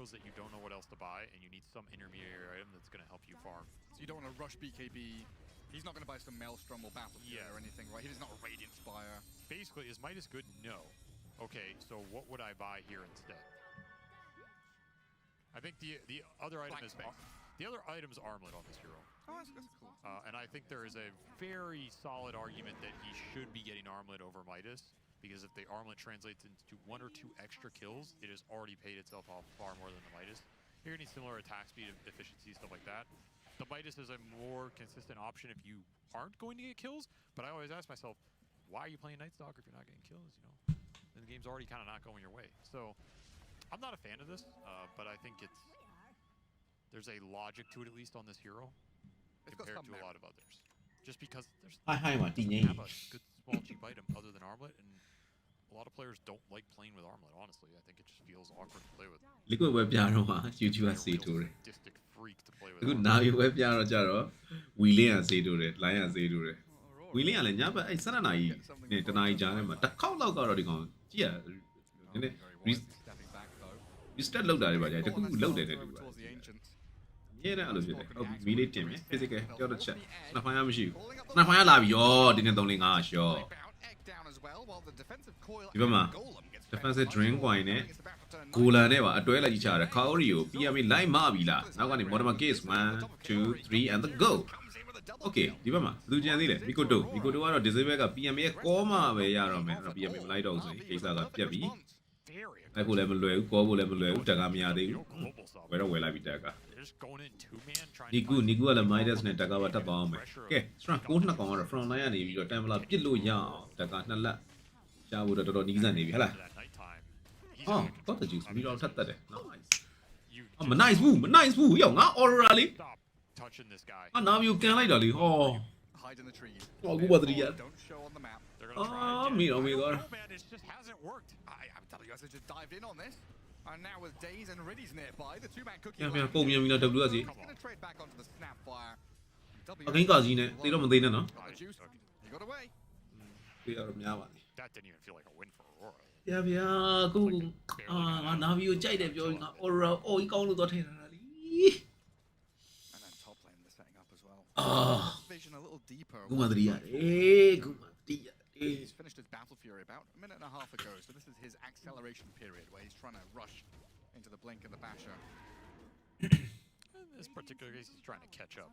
heroes that you don't know what else to buy, and you need some intermediary item that's going to help you farm. So you don't want to rush BKB. He's not going to buy some Maelstrom or Battle Fury or anything, right? He's not a Radiant Spire. Basically, is Midas good? No. Okay, so what would I buy here instead? I think the other item is the other item is Armlet on this hero. Oh, that's cool. And I think there is a very solid argument that he should be getting Armlet over Midas, because if the Armlet translates into 1 or 2 extra kills, it has already paid itself off far more than the Midas. You're going to need similar attack speed, efficiency, stuff like that. The Midas is a more consistent option if you aren't going to get kills, but I always ask myself, why are you playing Night Stalker if you're not getting kills, you know? And the game's already kind of not going your way. So I'm not a fan of this, but I think there's a logic to it, at least on this hero, compared to a lot of others. Just because there's have a good small cheap item other than Armlet, and a lot of players don't like playing with Armlet, honestly. I think it just feels awkward to play with. Liquid web ပြတော့မှာ YouTube ကစေးထိုးတယ် Sadistic freak to play with. အခု NaVi web ပြတော့ကြတော့ Wheeling ကစေးထိုးတယ် line ကစေးထိုးတယ် Wheeling ကလည်းညဘက်အဲ့12နာရီနဲ့တနာရီကြားထဲမှာတစ်ခေါက်လောက်ကတော့ဒီကောင်ကြည့်ရနည်းနည်း restart လုပ်တာတွေပါကြာတခုခုလုပ်တယ်တဲ့တူပါညနေအဲ့လိုဖြစ်တယ်ဟုတ်ပြီမီးလေးတင်မယ် physical ကြောက်တဲ့ချက်နှစ်ဖိုင်းရမရှိဘူးနှစ်ဖိုင်းရလာပြီရောဒီနေ့305ရှော့ဒီဘက်မှာ defensive drain coin နဲ့ Golan နဲ့ပါအတွဲလိုက်ကြည့်ချတယ် Kaori ကို PMA လိုက်မပြီလားနောက်ကနေ Mortimer case 1 2 3 and the go okay ဒီဘက်မှာလူကြံသေးတယ် Mikoto ကတော့ disable က PMA ရဲ့ call မှာပဲရတော့မယ်အဲ့တော့ PMA မလိုက်တော့ဘူးဆိုရင်ကိစ္စကပြတ်ပြီအဲ့ကိုလည်းမလွယ်ဘူး call ဖို့လည်းမလွယ်ဘူးတက်ကမရသေးဘူးဝယ်တော့ဝယ်လိုက်ပြီတက်ကNiku ကလည်း Midas နဲ့တက်ကပါတက်သွားအောင်မယ်ကဲ strong 9နှစ်ကောင်ကတော့ front line ကနေပြီးတော့ Templar ပြစ်လို့ရအောင်တက်က2လက်ရှားဖို့တော့တော်တော်နီးစပ်နေပြီဟဲ့လားOh, got the juice. We don't touch that. Nice. I'm a nice move. Yo, not Aurora. Touching this guy. Now you can like that. Oh. Hide in the trees. Oh, go what the Don't show on the map. They're gonna try. Oh my god. Man, it just hasn't worked. WS has just dived in on this. And now with Days and Riddies nearby, the two-man cookie. Yeah, yeah, go me WS. He's gonna trade back onto the Snapfire. Again, guys, they don't know. You got away. That didn't even feel like a win for Aurora. Yeah, go. NaVi ကိုကြိုက်တယ်ပြောရင် Aurora အိုးကောင်းလို့တော့ထင်တာလေ And then top lane they're setting up as well. Vision a little deeper. ကုမတရီရတယ်ကုမတရီရတယ် He's finished his Battle Fury about a minute and a half ago, so this is his acceleration period where he's trying to rush into the blink and the basher. In this particular case, he's trying to catch up.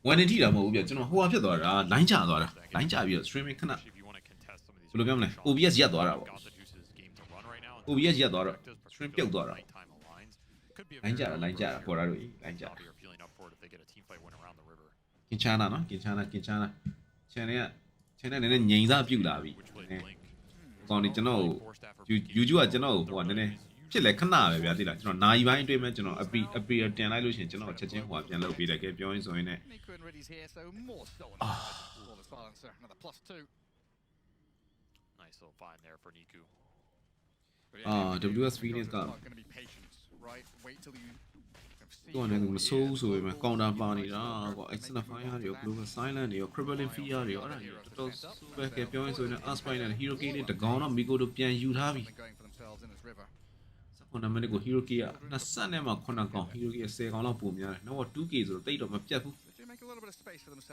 1 ထိတာမဟုတ်ဘူးပြကျွန်တော်ဟိုဟာဖြစ်သွားတာ line ကျသွားတာ line ကျပြီးတော့ streaming ခဏ ဘယ်လိုပြောမလဲ OBS ရက်သွားတာပေါ့ OBS ရက်သွားတော့ stream ပြုတ်သွားတာ line ကျတာပေါ်တာတို့ line ကျတာကင်ချာနာနော်ကင်ချာနာ channel နည်းနည်းငြိမ်စားပြုတ်လာပြီကောင်းနေကျွန်တော် YouTube ကကျွန်တော်ဟိုနည်းနည်းဖြစ်လဲခဏပဲဗျာသိလားကျွန်တော်နာရီပိုင်းအတွင်းမှာကျွန်တော် appear တင်လိုက်လို့ရှိရင်ကျွန်တော်ချက်ချင်းဟိုပြန်လုပ်ပေးတယ်ကဲပြောရင်းဆိုရင်လည်း Nice little find there for Niku. WS Phoenix ကတော့လည်းမဆိုးဆိုပေမဲ့ counter ပါနေတာကွာ S29 တွေ global silent တွေ crippling fear တွေအဲ့ဒါတွေတော်တော်ဆိုးပဲကဲပြောရင်းဆိုရင် Aspire နဲ့ Hero K နဲ့တကောင်တော့ Miko တို့ပြန်ယူထားပြီခုနမိနစ်ကို Hero K က20နဲ့မှ9ကောင် Hero K 10ကောင်လောက်ပုံများတယ်နောက်တော့ 2K ဆိုတော့တိတ်တော့မပြတ်ဘူး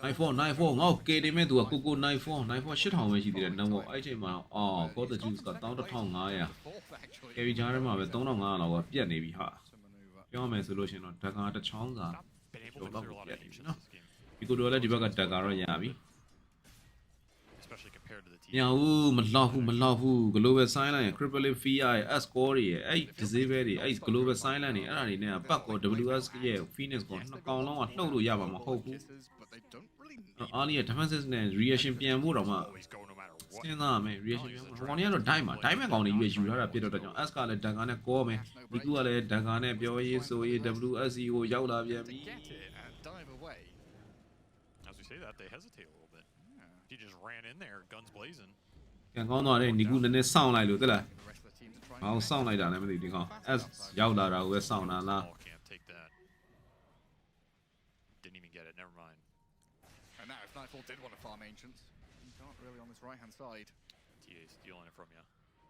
94 ငေါ့ K တင်မဲ့သူကကို94 8000ပဲရှိသေးတယ်နောက်တော့အဲ့ချိန်မှာအော် got the juice က11500 carry ကြားထဲမှာပဲ3500လောက်ကပြတ်နေပြီဟာပြောမယ်ဆိုလို့ရှိရင်တော့ဓာတ်ကားတစ်ချောင်းစာတော့တော့ပြတ်နေပြီနော်ဒီကိုတော့လည်းဒီဘက်ကဓာတ်ကားတော့ရပြီညဦးမလောက်ဘူး global silent crippling fear s score တွေအဲ့ disable တွေအဲ့ global silent တွေအဲ့ဒါတွေနဲ့ပတ်ကော WS ရဲ့ Phoenix ကိုနှစ်ကောင်လုံးကနှုတ်လို့ရမှာမဟုတ်ဘူးအားလေး defenses နဲ့ reaction ပြန်ဖို့တော့မှစဉ်းစားမယ် reaction ပြန်ဖို့ကောင်တွေကတော့ dive ကောင်တွေယူထားတာပြတ်တော့ကြောင့် S ကလည်းဓာတ်ကားနဲ့ကောမယ်ဒီကူကလည်းဓာတ်ကားနဲ့ပြောရေးဆိုရေး WSC ကိုရောက်လာပြန်ပြီ As we say that, they hesitate a little bit. He just ran in there, guns blazing. ကန်ကောင်းသွားတယ်နီကူနည်းနည်းစောင့်လိုက်လို့သိလားဟောစောင့်လိုက်တာလည်းမသိဒီကောင် S ရောက်လာတာကိုပဲစောင့်တာလား Can't take that. Didn't even get it. Never mind. And now if Nightfall did want to farm Ancients, he can't really on this right-hand side. TA stealing it from you.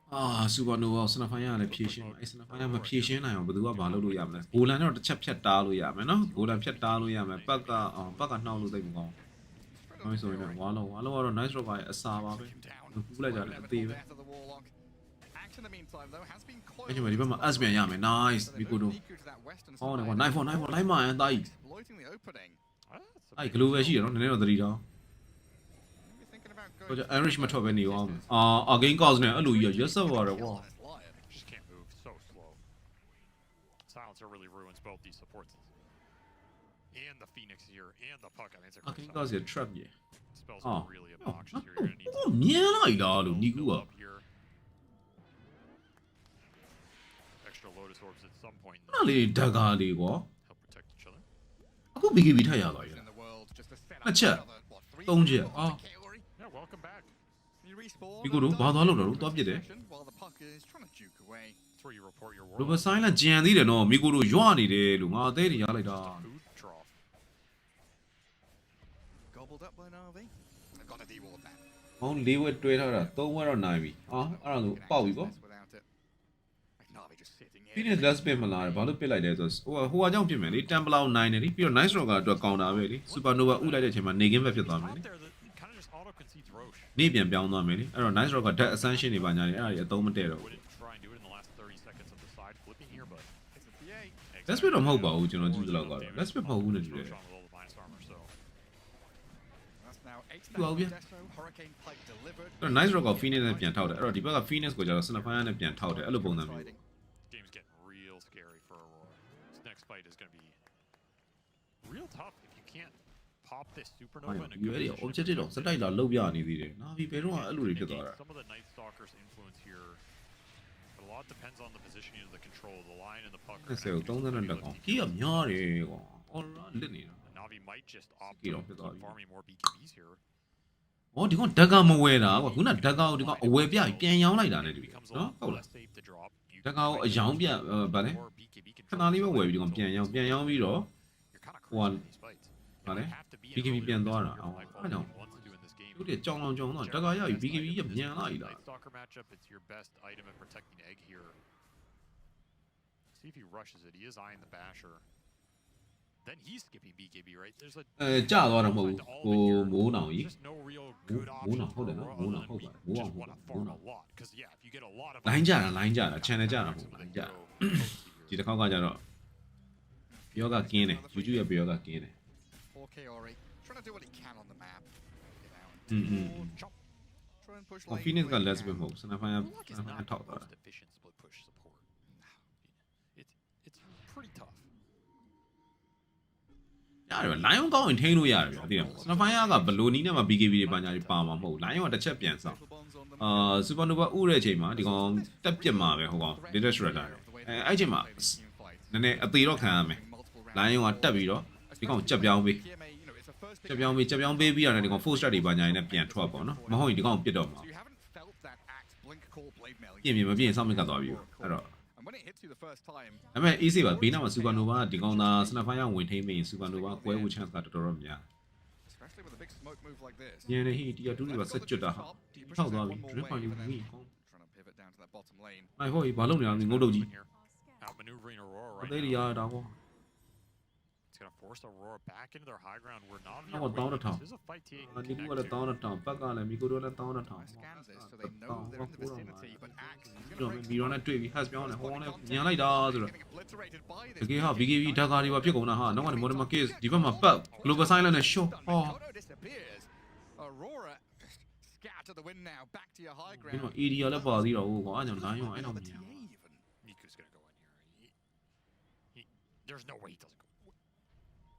Supernova စနဖိုင်းရလည်းဖြည့်ရှင်းအဲ့စနဖိုင်းရမဖြည့်ရှင်းနိုင်အောင်ဘယ်သူကဘာလုပ်လို့ရမလဲဂိုလန်တော့တစ်ချက်ဖြတ်တားလို့ရမယ်နော်ဂိုလန်ဖြတ်တားလို့ရမယ်ပတ်ကနှောက်လို့သိမကောင်းဘူးဆိုရင်ဝါလုံးကတော့ nice rock ရဲ့အစာပါပဲပူလိုက်ကြတယ်အသေးပဲအဲ့ဒီမှာဒီဘက်မှာ S ပြန်ရမယ် nice မီကိုတို့ဟောတယ်ကွာ knife လိုက်မှန်တိုင်းအဲ့ global ရှိရနော်နည်းနည်းတော့သတိတော့တော့ average မထွက်ပဲနေအောင်again cause နဲ့အဲ့လိုကြီးရက်ဆက်ပါတယ်ကွာ Just can't move. So slow. Silencer really ruins both these supports. And the Phoenix here, and the puck. I mean, it's a again cause ရဲ့ trap ကြီး spells are really obnoxious here. You're gonna need မြင်လိုက်တာလို့နီကူက up here. Extra Lotus Orbs at some point. အဲ့လေဓာကားလေးကွာ Help protect each other. အခု BKB ထပ်ရသွားပြီနှစ်ချက်သုံးချက် Yeah, welcome back. ဒီကိုတော့ဘာသွားလို့တော့သွားပြစ်တယ် That's where you report your Robo world. silent ကြံသေးတယ်နော်မိကိုတို့ရွနေတယ်လို့ငါအသေးတွေရလိုက်တာ Food trough. Gobbled up by NaVi. I've got to deward that. ဟောင်း၄ဝက်တွဲထားတာ၃ဝက်တော့နိုင်ပြီအဲ့ဒါဆိုပေါက်ပြီပေါ့ Without it. Like NaVi just sitting here. ဒီနေ့ last pit မလာတယ်ဘာလို့ပစ်လိုက်လဲဆိုဟိုဟာကြောင့်ဖြစ်မယ်လေ Templar နိုင်တယ်လေပြီးတော့ nice rock ကတော့ကောင်တာပဲလေ supernova ဥလိုက်တဲ့အချိန်မှာနေကင်းပဲဖြစ်သွားမယ်လေ Out there that kind of just auto concedes Roche. နေပြန်ပြောင်းသွားမယ်လေအဲ့တော့ nice rock က dead ascension တွေပါညာတွေအဲ့ဒါတွေအသုံးမတည့်တော့ဘူး Wouldn't try and do it in the last 30 seconds of the side flipping here, but It's a PA. last pit တော့မဟုတ်ပါဘူးကျွန်တော်ကြည့်သလောက်ကတော့ last pit မဟုတ်ဘူးနဲ့တူတယ် Roche on with all the minus armor, so That's now 8 Well, yeah. Deso, Hurricane Pike delivered. အဲ့တော့ nice rock က phoenix နဲ့ပြန်ထောက်တယ်အဲ့တော့ဒီဘက်က phoenix ကိုကျတော့ snapfire နဲ့ပြန်ထောက်တယ်အဲ့လိုပုံစံမျိုး Fighting. this game's getting real scary for Aurora. This next fight is going to be real tough if you can't pop this supernova in a ဒီ good အဲ့ဒီ position. objective တော့စတိုက်လာလောက်ပြနေသေးတယ်နာဗီဘယ်တော့အဲ့လိုတွေဖြစ်သွားတာ Some of the Night Stalker's influence here, but a lot depends on the positioning of the control. The line and the puck. are 20 ကို gonna 30 beလက်ကောင် lifting ကြီးက here. များတယ်ကွာ aura လစ်နေတာ NaVi might just opt Skill to off the keep dog. farming more BKBs here. ဟောဒီကောင်ဓာတ်ကမဝဲတာကွာခုနဓာတ်ကောင်ဒီကောင်အဝဲပြပြန်ရောင်းလိုက်တာလေဒီ Becomes a နော် lot ဟုတ်လား less safe to drop. You ဓာတ်ကောင်အယောင်ပြဗာလဲ more BKB ခဏလေးပဲဝယ်ပြီးဒီကောင်ပြန်ရောင်းပြီးတော့ You're kind of cruising these fights. vale. You have to be an BKB early ပြန်သွားတာ adopter.အော် Like အဲ့ကြောင့် Paul wants to do in this game. သူတွေကြောင်တော့ဓာတ်ကရပြီ BKB ကပြန်လာပြီလား Night Stalker matchup, it's your best item in protecting egg here. See if he rushes it. He is eyeing the basher. Then he's skipping BKB, right? There's a ကြာသွားတော့မဟုတ်ဘူးဟိုမိုးနောင်ကြီး just no real good Moon option on, hold for it, no, Aurora moon on, other than hold we it, moon just on, want to moon farm on. a lot. Because yeah, if you get a lot of လိုင်းကြတာ channel ကြတာမဟုတ်လိုင်းကြ go ဒီတစ်ခေါက်ကကြတော့ပြောကကင်းတယ် YouTube ရဲ့ပြောကကင်းတယ် 4K Ori. Trying to do what he can on the map. Get out. chop. Try and push ဟို lane Phoenix က where he less can. ပဲမဟုတ် Snapfire Warlock is not ထောက် the သွားတာ most efficient split push support. It's pretty tough. ရတယ်ဗျ Lion ကောင်းရင်ထိန်းလို့ရတယ်ဗျသိတယ်မလား Snapfire ကဘလိုနီးနဲ့မှ BKB တွေပါညာတွေပါမှာမဟုတ် Lion ကတစ်ချက်ပြန်ဆောင် Little bonds on the အာ Supernova ဥတဲ့အချိန်မှာဒီကောင်တက်ပြစ်မှာပဲဟိုကောင် Latest Shredder အဲ့အချိန်မှာနည်းနည်းအသေးတော့ခံရမယ် Lion ကတက်ပြီးတော့ဒီကောင်ကြက်ပြောင်းပေးကြက်ပြောင်းပေးပြီးရတယ်ဒီကောင် full strat တွေပါညာတွေနဲ့ပြန်ထွက်ပေါ့နော်မဟုတ်ရင်ဒီကောင်ပြစ်တော့မှာ So you haven't felt that axe blink core blade mail ပြင်ပြင်မပြင်စောင့်မြကသွားပြီအဲ့တော့ and when it hits you the first time ဒါပေမဲ့ easy ပါဘေးနားမှာ Supernova ကဒီကောင်သာ Snapfire ဝင်ထိမ့်ပြီး Supernova ကွဲဖို့ chance ကတော်တော်များ especially with a big smoke move like this ညနေဟိတရားတူးတွေပါဆက်ကျွတ်တာဟာထောက်သွားပြီ drip ပါလေးဝီ trying to pivot down to that bottom lane နိုင်ဟောဘာလုပ်နေတာလဲငုတ်တုတ်ကြီး Outmaneuvering Aurora အ right သေး now. တွေရတာကွာ It's gonna force Aurora back into their high ground where NaVi Oh, are down winning. the town. This is a fight TA ဒီကူကလည်းတောင်းတာဘက်ကလည်းမီကိုတို့လည်းတောင်းတာထောင် scans it so they know they're in the vicinity but axe is တော့ going to မီရောနဲ့တွေ့ပြီး has ပြောင်းတယ်ဟောနဲ့ညံလိုက်တာဆိုတော့ getting obliterated by တ this ကယ်ဟာ BKB ဓာတ်ကားတွေပါဖြစ်ကုန်တာဟာနောက်ကနေ modern case ဒီဘက်မှာပတ် global silent နဲ့ show ဟော Kono disappears Aurora scatter the wind now back to your high ဒီမှာ ground area လည်းပါသေးတော့ဟုတ်ကွာအဲ့ကြောင့် line ရောအဲ့တော့မ Another မြင် TA ဘူး even Niku's gonna go in here. There's no way he doesn't go.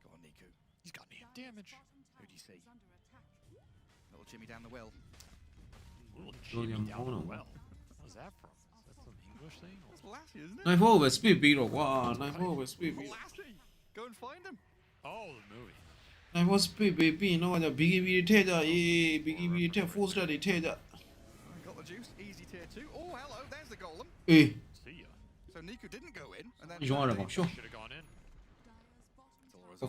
go on Niku He's got named damage. who do you see little Jimmy down the well Little William Jimmy down the Bono. well. What's that from? Is that some English thing? that's Lassie isn't it နိုင်ဖို့ပဲ speed ပြီးတော့ကွာနိုင်ဖို့ပဲ speed ပြီး Lassie go and find him Oh, the movie. နိုင်ဖို့ speed ပြီးရင်တော့ BKB တွေထည့်ကြရေး BKB တွေထည့် full strat တွေထည့်ကြ got the juice easy tier 2 oh hello there's the golem အေး See ya. so Niku didn't go in and then ရောရကောင် show Should have gone in.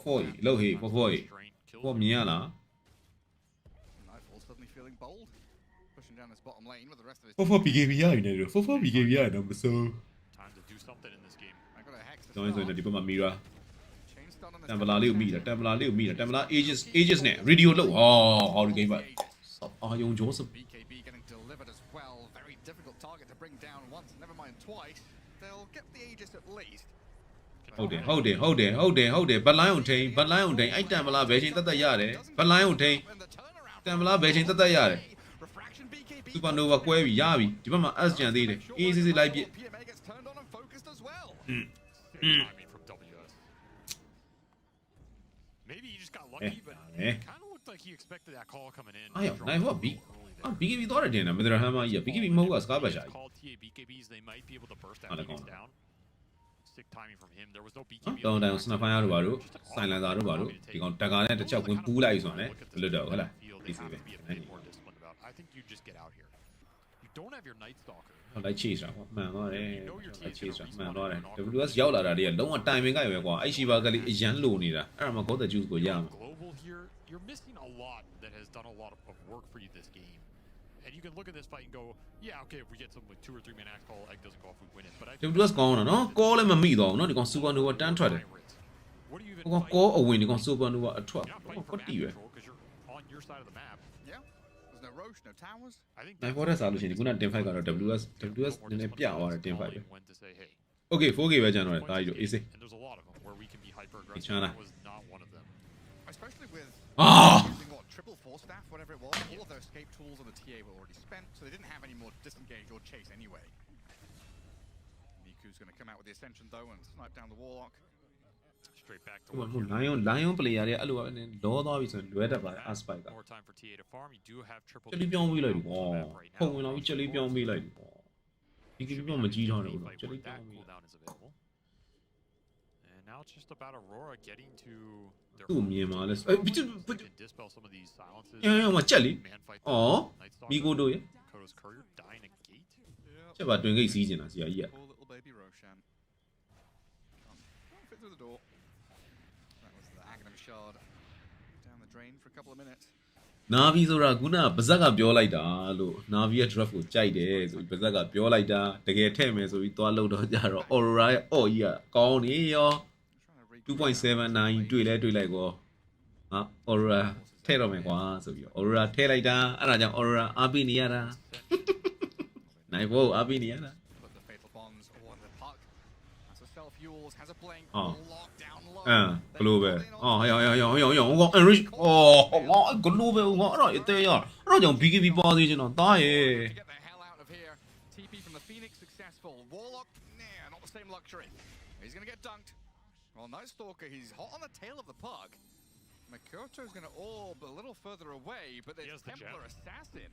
for လောက်ဟေး for Restraint killed ဘော him. မြင်ရလား Nightfall suddenly feeling bold pushing down this bottom lane with the rest of his. For BKB ရပြီနေတော့for BKB ရတော့မစိုး Time to do something in this game. I got a hex to ကျောင်းဆိုရင်ဒီဘက်မှာ mirror chain stun on တမ်ဘလာလေးကိုမိတာတမ်ဘလာလေးကိုမိတာတမ်ဘလာ ages နဲ့ radio လောက်ဟော how to game ပါအာယုံကျော်စ BKB getting delivered as well. Very difficult target to bring down once, never mind twice. They'll get the Aegis at least. ဟုတ်တယ်ဘတ်လိုင်းကိုထိန်အဲ့တမ်ဘလာဘယ်ချိန်တက်တက်ရတယ်ဘတ်လိုင်းကိုထိန်တမ်ဘလာဘယ်ချိန်တက်တက်ရတယ်စူပါနိုဗာကွဲပြီရပြီဒီဘက်မှာ S ကျန်သေးတယ်အေးစစ်လိုက်ပြစ် PMA gets turned on and focused as well. Timing from WS. Maybe he just got lucky, but it kind of looked like he expected that call coming in. အားရနိုင်ဖို့ BKB တော့တယ်တင်တယ်မဒရဟမ်မကြီး BKB မဟုတ်ကစကားပါရှာကြီး Called TA BKBs, they might be able to burst Ah, that d'accord. Phoenix down. Sick timing from him. There was no BKB. တောင်းတိုင်စနဖိုင်ရတို့ပါတို့စိုင်လန်သာတို့ပါတို့ဒီကောင်တက်ကာနဲ့တစ်ချက်ဝင်ပူးလိုက်ဆိုတော့ဘယ်လိုတော့ဟုတ်လား They have to be a bit more disciplined about. I think you just get out here. You don't have your Night Stalker. ဟုတ်လိုက် chase တာကွာမှန်သွားတယ်လိုက် chase တာမှန်သွားတယ် WS ရောက်လာတာတွေကလုံးဝ timing ကရွယ်ကွာအဲ့ရှိပါကလေးအရန်လိုနေတာအဲ့ဒါမှ God the juice ကိုရမှာ Global here, you're missing a lot that has done a lot of work for you this game. And you can look at this fight and go, yeah, okay, if we get some like 2 or 3 man axe call, egg doesn't go off, we win it. But I WS ကောင်းတာနော် call လည်းမမိတော့ဘူးနော်ဒီကောင် supernova တန်းထွက်တယ် What do you even ဟိုကောင် call အဝင်ဒီကောင် supernova အထွက် You're not fighting ကွ for တ်တီ map ပဲ control because you're on your side of the map. Yeah, there's no Roche, no towers. I think နိုင် forest စားလို့ရှိရင်ဒီခုန team fight ကတော့ WS နည်းနည်းပြသွားတယ် team fight ပဲ when to say, hey, Okay 4K ပဲကျန်တော့တယ်ဒါကြီးတို့ AC and there's a lot of them where we can be hyper aggressive. China. That was not one of them. Especially with Ah! using what triple force staff, whatever it was. All of their escape tools on the TA were already spent, so they didn't have any more disengage or chase anyway. Miku's going to come out with the ascension though and snipe down the warlock. Straight back to ဟို work ဟို here. lion player တွေအဲ့လိုပဲလောသွားပြီဆိုရင်လွဲတတ်ပါတယ် aspect က More time for TA to farm. You do have triple. ချက်လေးပြောင်းပေးလိုက်ပြီကွာဖုံဝင်တော့ချက်လေးပြောင်းပေးလိုက်ပြီကွာဒီကိပြောင်းမကြီးထားတယ်ကွာချက်လေးပြောင်းပေးလိုက် cooldown is available. And now it's just about Aurora getting to their သူ့မြင်ပါလဲအဲ့ can dispel some of these silences. ဟိုချက်လေး Man fight. ဩ Night Stalker. မီကိုတို့ရ Koto's courier dying a gate. ချက်ပါတွင်ဂိတ်စီးနေတာစီကြီးက Poor little baby Roshan. Can't fit through the door. That was the Aghanim shard down the drain for a couple of minutes. NaVi ဆိုတာခုနဗဇက်ကပြောလိုက်တာလို့ NaVi ရဲ့ draft ကိုကြိုက်တယ်ဆိုပြီးဗဇက်ကပြောလိုက်တာတကယ်ထည့်မယ်ဆိုပြီးသွားလို့တော့ကြတော့ Aurora ရဲ့ အော်ကြီးကကောင်းနေရော 2.79 တွေ့လိုက်ကောဟာ Aurora ထည့်တော့မယ်ကွာဆိုပြီး Aurora ထည့်လိုက်တာအဲ့ဒါကြောင့် Aurora အားပေးနေရတာနိုင်ဖို့အားပေးနေရတာ Put the fatal bombs on the puck. As the self fuels has a blink. Oh. Lock down low. ဂလိုပဲအော်ဟော enrich အော်ငါဂလိုပဲငါအဲ့ဒါအသေးရအဲ့ဒါကြောင့် BKB ပါသေးချင်တော့တားရဲ့ To get the hell out of here. TP from the Phoenix successful. Warlock, nah, not the same luxury. He's gonna get dunked. Well, Night Stalker, he's hot on the tail of the puck. Makoto's gonna orb a little further away, but He there's has the Templar gem. Assassin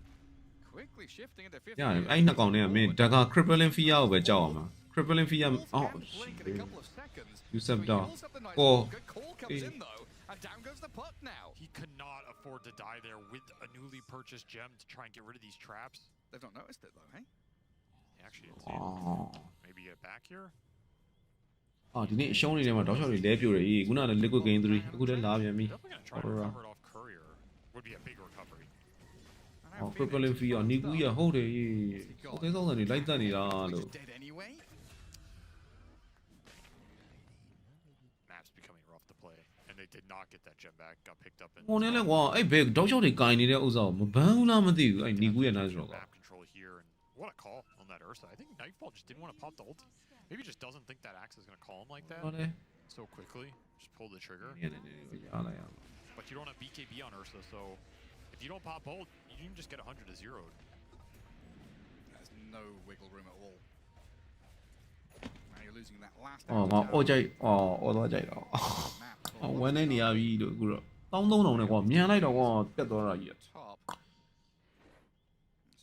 quickly shifting into 50. ရတယ်အဲ့နှစ်ကောင်နဲ့မင်းဒါက crippling fear ကိုပဲကြောက်အောင်ပါ crippling fear အော် Blink in a couple of seconds. You stepped down. Pulls up the Night Oh. Stalker. Call comes in though, and down goes the puck now. He could not afford to die there with a newly purchased gem to try and get rid of these traps. They've not noticed it though, hey? He actually didn't see it. အော် Maybe get back here. အာဒီနေ့အရှုံးနေတယ်မှာတောက်လျှောက်တွေလဲပြိုတယ်ခုနကလည်း liquid game 3အခုလည်းလာပြန်ပြီ Definitely gonna try to Aurora. recover it off courier. Would be a big recovery. And now အော် Phoenix crippling fear နီကူရဟုတ်တယ်โอเคဆုံးတယ်လိုက်တက်နေတာ Which လို့ is dead anyway. Map's becoming rough to play, and they did not get that gem back. Got picked up in. ဟိုနဲ့လဲကွာအဲ့ဘယ်တောက်လျှောက်တွေကင်နေတဲ့ဥစ္စာကိုမဘန်းဘူးလားမသိဘူးအဲ့နီကူရနားဆိုတော့ကွာ Map control here, and what a call on that Ursa. I think Nightfall just didn't want to pop the ulti. Maybe just doesn't think that Axe is gonna call him like ဟုတ်တ that ယ် so quickly. Just pull the trigger. နေနေရလိုက်အောင် But you don't have BKB on Ursa, so if you don't pop ult, you can just get 100 to 0. There's no wiggle room at all. Now you're losing that last အော်ငါအော်ကြိုက်အော်တော့ကြိုက်တော့ map. အော်ဝမ်းနေနေရပြီလို့အခုတော့1300နဲ့ကွာမြန်လိုက်တော့ကွာပြတ်သွားတာကြီး Top.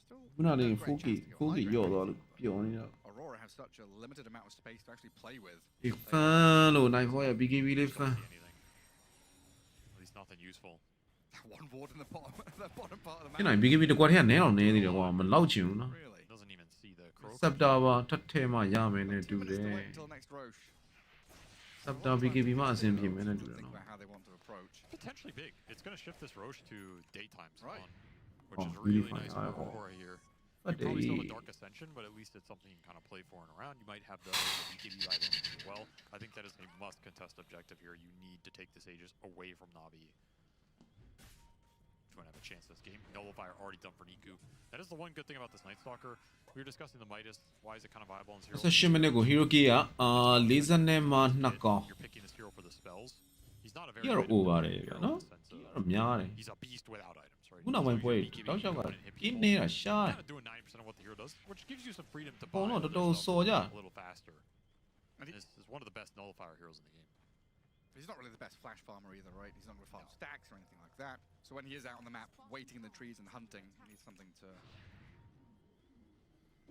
Still ခုနလေး no great 4K chance to go 4K high ရော့ ground. သွားလို့ပြောနေတော့ Aurora has such a limited amount of space to actually play with. ဒီ fan လို့ night for ရဲ့ BKB လေး It's fan not anything. At least nothing useful. One ward in the bottom, the bottom part of the ဖြစ် map. နိုင် BKB တကွက်ထဲကနဲတော့နဲသေးတယ်ကွာမလောက်ချင်ဘူးနော် Really? Doesn't even see the croak. Scepter ပါထပ်ထဲမှာရမယ်နဲ့ 2 တူ minutes တ to ယ် wait until next Roche. Scepter BKB မှာအဆင်ပြေမယ်နဲ့တူတယ် Think နော် about how they want to approach. Potentially big. It's going to shift this Roche to daytime spawn. Right. which is really really nice fine. for Aurora here. But You probably still have a they Dark Ascension, but at least it's something you can kind of play for and around. You might have the BKB items as well. I think that is a must-contest objective here. You need to take the Sages away from NaVi. If you want to have a chance this game. Nullifier already done for Niku. That is the one good thing about this Night Stalker. We were discussing the Midas. Why is it kind of viable in 0? 18မိနစ်ကို hero key က40နဲ့မှ2កောင် You're picking this hero for the spells. He's not a very ဒီကတော့ over တယ်ဗျာနော်ဒီကတော့များတယ် He's a beast without items, right? ခုနောက်ပိုင်းပွဲတောက်လျှောက်ကပြင်းနေတာရှား Kind of doing 90% of what the hero does, which gives you some freedom to ပုံ buy တော့ other တော်တော် stuff စော်ကြ a little faster. And this is one of the best nullifier heroes in the game. He's not really the best flash farmer either, right? He's not going to farm stacks or anything like that. So when he is out on the map, waiting in the trees and hunting, he needs something to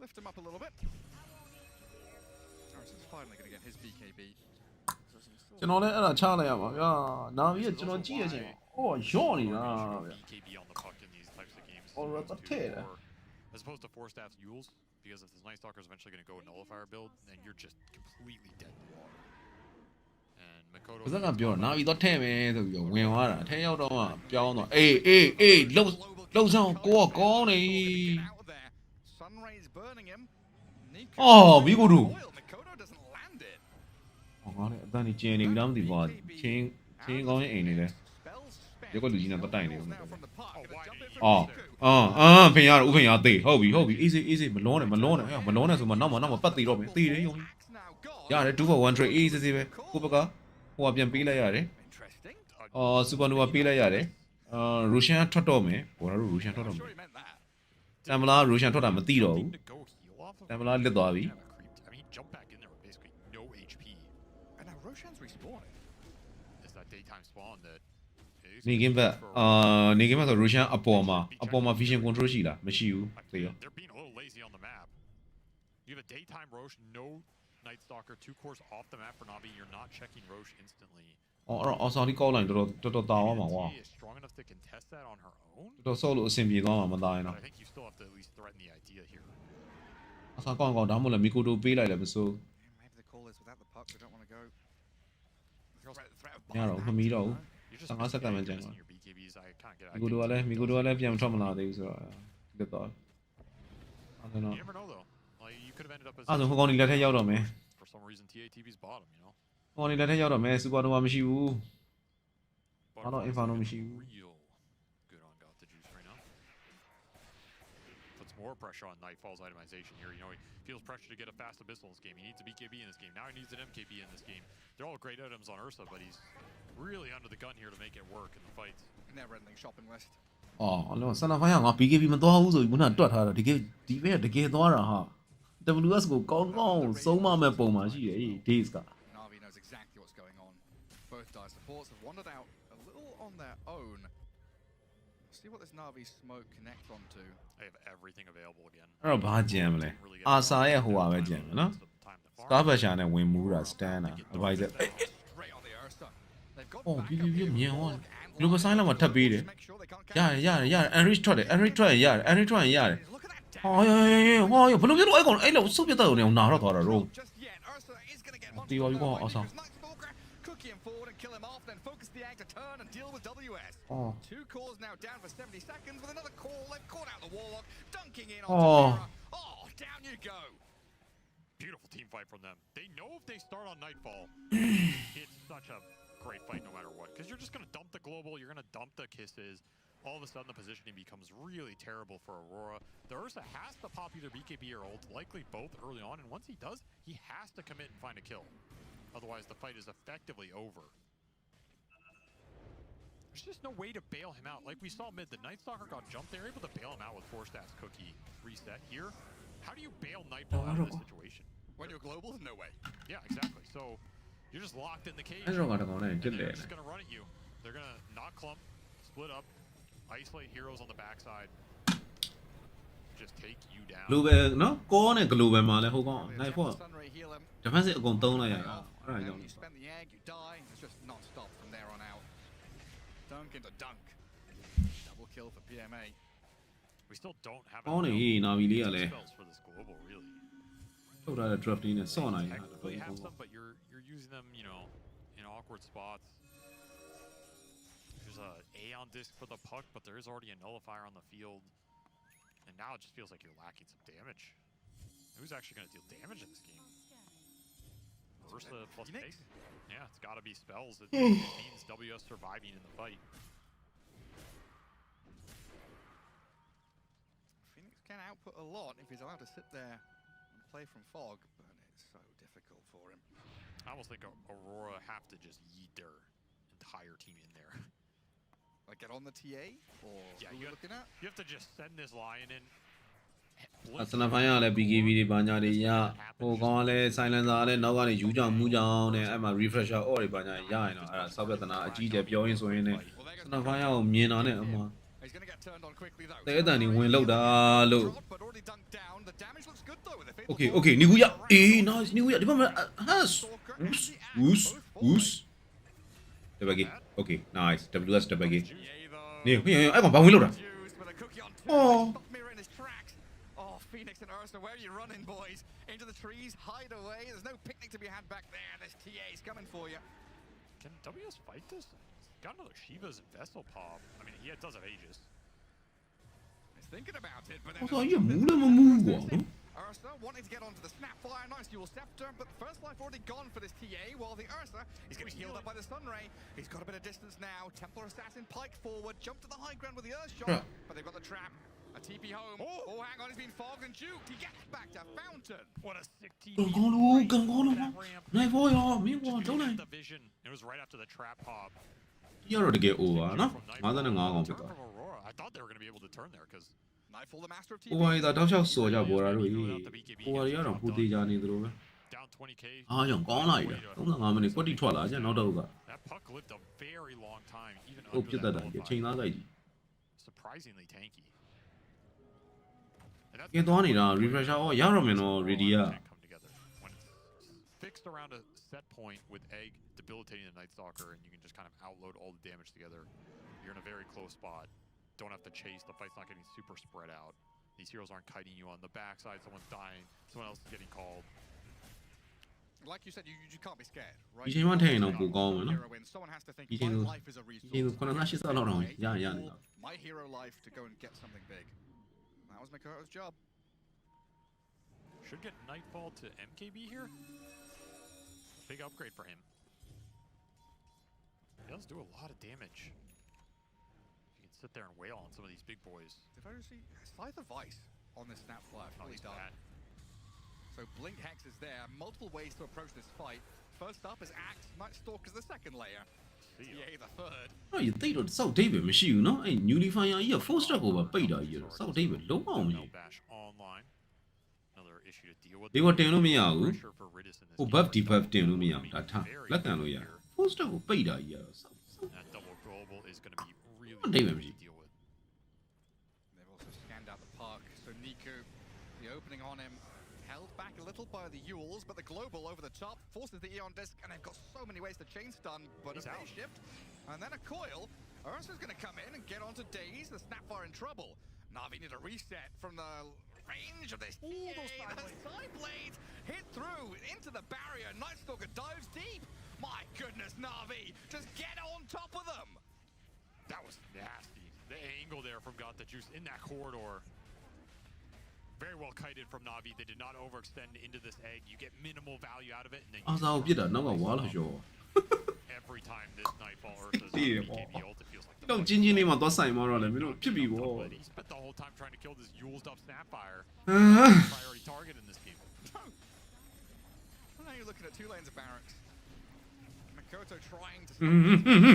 lift him up a little bit. Harrison's finally going to get his BKB. ကျွန်တော်လည်းအဲ့ဒါချလိုက်ရမှာဗျာနာဗီကကျွန်တော်ကြည့်ရချင်းဟောရော့နေတာဗျာ BKB on the puck in these types of games. Aurora as opposed to Patera. as opposed to 4 staffs Yules, because if this Night Stalker is eventually going to go a nullifier build, then you're just completely dead in the water. And Makoto. ဘယ်ကပြောနာဗီတော့ထဲ့မယ်ဆိုပြီးဝင်သွားတာထဲရောက်တော့မှပြောင်းတော့အေးလှုပ်ဆောင်ကိုကောင်းနေ Sunray's burning him. အော်မီကိုတို့ Makoto doesn't land it. ဟောငါလည်းအတန်းကြီးကျင်းနေပြီလားမသိဘူးကွာချင်းကောင်းရင်အိမ်နေတယ် ရုပ်ကလူကြီးနဲ့တော့တိုင်နေဦးမယ်အော်ဖင်ရဦးဖင်ရသေးဟုတ်ပြီအေးစေးမလွန်းနဲ့ဆိုမှနောက်မှပတ်သေးတော့မယ်သေးတယ်ယုံရတယ်2 for 1 trade အေးစေးပဲကိုဘကဟိုကပြန်ပေးလိုက်ရတယ်အော်စူပါနိုဗာပေးလိုက်ရတယ်ရူရှန်ထွက်တော့မယ်ဘောရရူရှန်ထွက်တော့မယ်တမ်မလာရူရှန်ထွက်တာမသိတော့ဘူးတမ်မလာလစ်သွားပြီ I mean, he jumped back in there with basically no HP. And now Roshan's respawning. It's that daytime spawn that. နေကင်းဘက်နေကင်းဘက်ဆိုရူရှန်အပေါ်မှာ vision control ရှိလားမရှိဘူးသေရော They're being a little lazy on the map. You have a daytime Roche, no Night Stalker, 2 cores off the map for NaVi. You're not checking Roche instantly. အော်အဲ့တော့အော်ဆောင်ဒီကောက်လိုက်တော်တာသွားမှာကွာ Is strong enough to contest that on her own. တော်ဆော့လို့အဆင်ပြေသွားမှာမသားရင် But တော့ I think you still have to at least threaten the idea here. အစားကောင်းဒါမှမဟုတ်လည်းမီကိုတိုပေးလိုက်လည်းမစိုး Maybe the call is without the puck. They don't want to go. Threat of ညတော့မမီတော့ဘူး You're just 15 second ပဲကျန် using တော့ your BKBs. I can't get မီကိုတိုကလည်းပြန်ထွက်မလာသေးဘူးဆိုတော့လက်တော့အဲ့တော့ You never know though. Like you could have ended up as အဲ့ဆိုဟိုကောင်ဒီလက်ထက်ရောက်တော့မယ် for some reason TATB's bottom, you know. ဟိုကောင်ဒီလက်ထက်ရောက်တော့မယ်စူပါနိုဗာမရှိဘူး But I don't know if I know Michi. real good on Got the Juice right now. Puts more pressure on Nightfall's itemization here. You know, he feels pressure to get a fast abyssal in this game. He needs a BKB in this game. Now he needs an MKB in this game. They're all great items on Ursa, but he's really under the gun here to make it work in the fights. Never-ending shopping list. အော်လောဆန္ဒဖိုင်းကငါ BKB မသွားဘူးဆိုပြီးခုနတွတ်ထားတာဒီဘက်ကတကယ်သွားတာဟာ WS ကိုကောင်းစုံမမဲ့ပုံမှာရှိတယ်အေး days က NaVi knows exactly what's going on. Both dire supports have wandered out a little on their own. See what this NaVi smoke connects onto. They have everything available again. အဲ့တော့ဘာကြံမလဲအာဆာရဲ့ဟိုပါပဲကြံမယ်နော် Starfasher နဲ့ဝင်မူးတာ stand တာ advisor Straight on the Ursa. They've got အော် back ပြီး up မြင် here သွား and Global Sign လောက်မှာထပ်ပေးတယ် make sure they can't ရတယ် Enrich ထွက်တယ် Enrich ထွက်ရင်ရတယ် Enrich ထွက်ရင်ရတယ် Look at that ဟောဟောဘယ်လိုဖြစ်လို့အဲ့ကောင်အဲ့လောက်စုပ်ပြတ်တော့နေအောင်နာတော့သွားတာတော့ just yet. Ursa is going to getตีvào monster cái con, away sao? because Night Stalker cookie him forward and kill him off, then focus the egg to turn and deal with WS. အော် Two cores now down for 70 seconds with another call. They've caught out the Warlock, dunking in on Oh. Tamara. Oh, down you go. Beautiful team fight from them. They know if they start on Nightfall, it's such a great fight no matter what. Because you're just going to dump the global, you're going to dump the kisses. All of a sudden, the positioning becomes really terrible for Aurora. The Ursa has to pop either BKB or ult, likely both early on. And once he does, he has to commit and find a kill. Otherwise, the fight is effectively over. There's just no way to bail him out. Like we saw mid, the Night Stalker got jumped. They're able to bail him out with 4 stats cookie reset here. How do you bail Nightfall out of this situation? When you're global, no way. Yeah, exactly. So you're just locked in the cage. အဲ့တော့ကတော့လည်း And ကြည့်တယ် they're just going to run at you. They're going to knock clump, split up, isolate heroes on the backside. Just take you down. global နော်ကောနဲ့ global မှာလည်းဟိုကောင် They night attempt for to Sunray heal him. defense အကုန်သုံးလိုက်ရတာ Off. အဲ့ဒါ And ကြောင့် you spend the egg, you die. It's just non-stop from there on out. Dunk into dunk. Double kill for PMA. We still don't have ကောင်းနေနာဗီလေးကလည်း spells for this global, really. ထုတ်ထားတဲ့ drafting နဲ့စော့နိုင်တာ Technically have some, but you're using them, you know, in awkward spots. There's a Aeon disc for the puck, but there is already a nullifier on the field. And now it just feels like you're lacking some damage. Who's actually going to deal damage in this game? Ursa plus Pig? Yeah, it's got to be spells. It means WS surviving in the fight. Phoenix can output a lot if he's allowed to sit there and play from fog, but it's so difficult for him. I almost think Aurora have to just yeet their entire team in there. Like get on the TA? Or yeah, who we're looking at? You have to just send this lion in. အစနဖိုင်းကလည်း BKB တွေဘာညာတွေရဟိုကောင်ကလည်း silencer ကလည်းနောက်ကနေယူကြောင်မူကြောင်နဲ့အဲ့မှာ refresher or တွေဘာညာရရင်တော့အဲ့ဒါစောက်ပြဿနာအကြီးကျယ်ပြောရင်းဆိုရင်လည်းစနဖိုင်းကိုမြင်တာနဲ့အမှတဲ့အဲ့တန်နေဝင်လောက်တာလို့ Okay နီကူရအေး nice နီကူရဒီဘက်မှာ has who's တပတ်ကြီး Okay nice WS တပတ်ကြီးနေအဲ့ကောင်ဘာဝင်လောက်တာ Oh Phoenix and Ursa, where are you running, boys? Into the trees, hide away. There's no picnic to be had back there. This TA is coming for you. Can WS fight this? He's got another Shiva's Vessel Pop. I mean, he does have Aegis. He's thinking about it, but then... Ursa wanting to get onto the Snapfire. Nice dual scepter, but the first life already gone for this TA, while the Ursa is going to be healed up by the Sunray. He's got a bit of distance now. Templar Assassin pike forward, jump to the high ground with the Earth shot, but they've got the trap. A TP home. Oh, hang on, he's been fogged and juked. He gets back to Fountain. What a sick TP. The vision. It was right after the trap hop. You're to get over, no? I thought they were going to be able to turn there because Nightfall, the master of TP. Why that don't you saw your boy? Oh, you don't put the Johnny through. Down 20k. Ah, you're gone like that. Don't know how many 40 dollars. You're not over. That puck lived a very long time, even Hope you under that. You change that idea. Surprisingly tanky. Get on it, refresh our Yarrow already. When it's fixed around a set point with Egg debilitating the Night Stalker, and you can just kind of outload all the damage together, you're in a very close spot. Don't have to chase. The fight's not getting super spread out. These heroes aren't kiting you on the backside. Someone's dying. Someone else is getting called. Like you said, you can't be scared, right? You want to someone has to think my life is a resource. My hero life to go and get something big. That was Makoto's job. Should get Nightfall to MKB here. Big upgrade for him. He does do a lot of damage. You can sit there and wail on some of these big boys. Did I see Scythe of Vice on this Snapfire? Fully done. So Blink Hex is there. Multiple ways to approach this fight. First up is Axe. Night Stalker's the second layer. TA the third. Oh, you think it's South David machine, no? Ain't newly find out here. Full struck over beta here. South David, low on me. Another issue to deal with. They were telling me out. Oh, buff debuff telling me out. That time. Let them know, yeah. Full struck over beta here. That double global is going to be really David to deal with. They've also scanned out the park. So Niku, the opening on him. Held back a little by the Yules, but the global over the top forces the Eon disc, and they've got so many ways to chain stun, but a phase shift, and then a coil. Ursa's going to come in and get onto Daze, the Snapfire in trouble. NaVi need a reset from the range of this. Ooh, those side blades hit through into the barrier. Night Stalker dives deep. My goodness, NaVi, just get on top of them. That was nasty. The angle there from Got the Juice in that corridor. Very well kited from NaVi. They did not overextend into this egg. You get minimal value out of it, and then every time this Nightfall Ursa's BKB ult, it feels like don't he spent the whole time trying to kill this used up Snapfire. Priority target in this game. Well, now you're looking at two lanes of barracks. Makoto trying to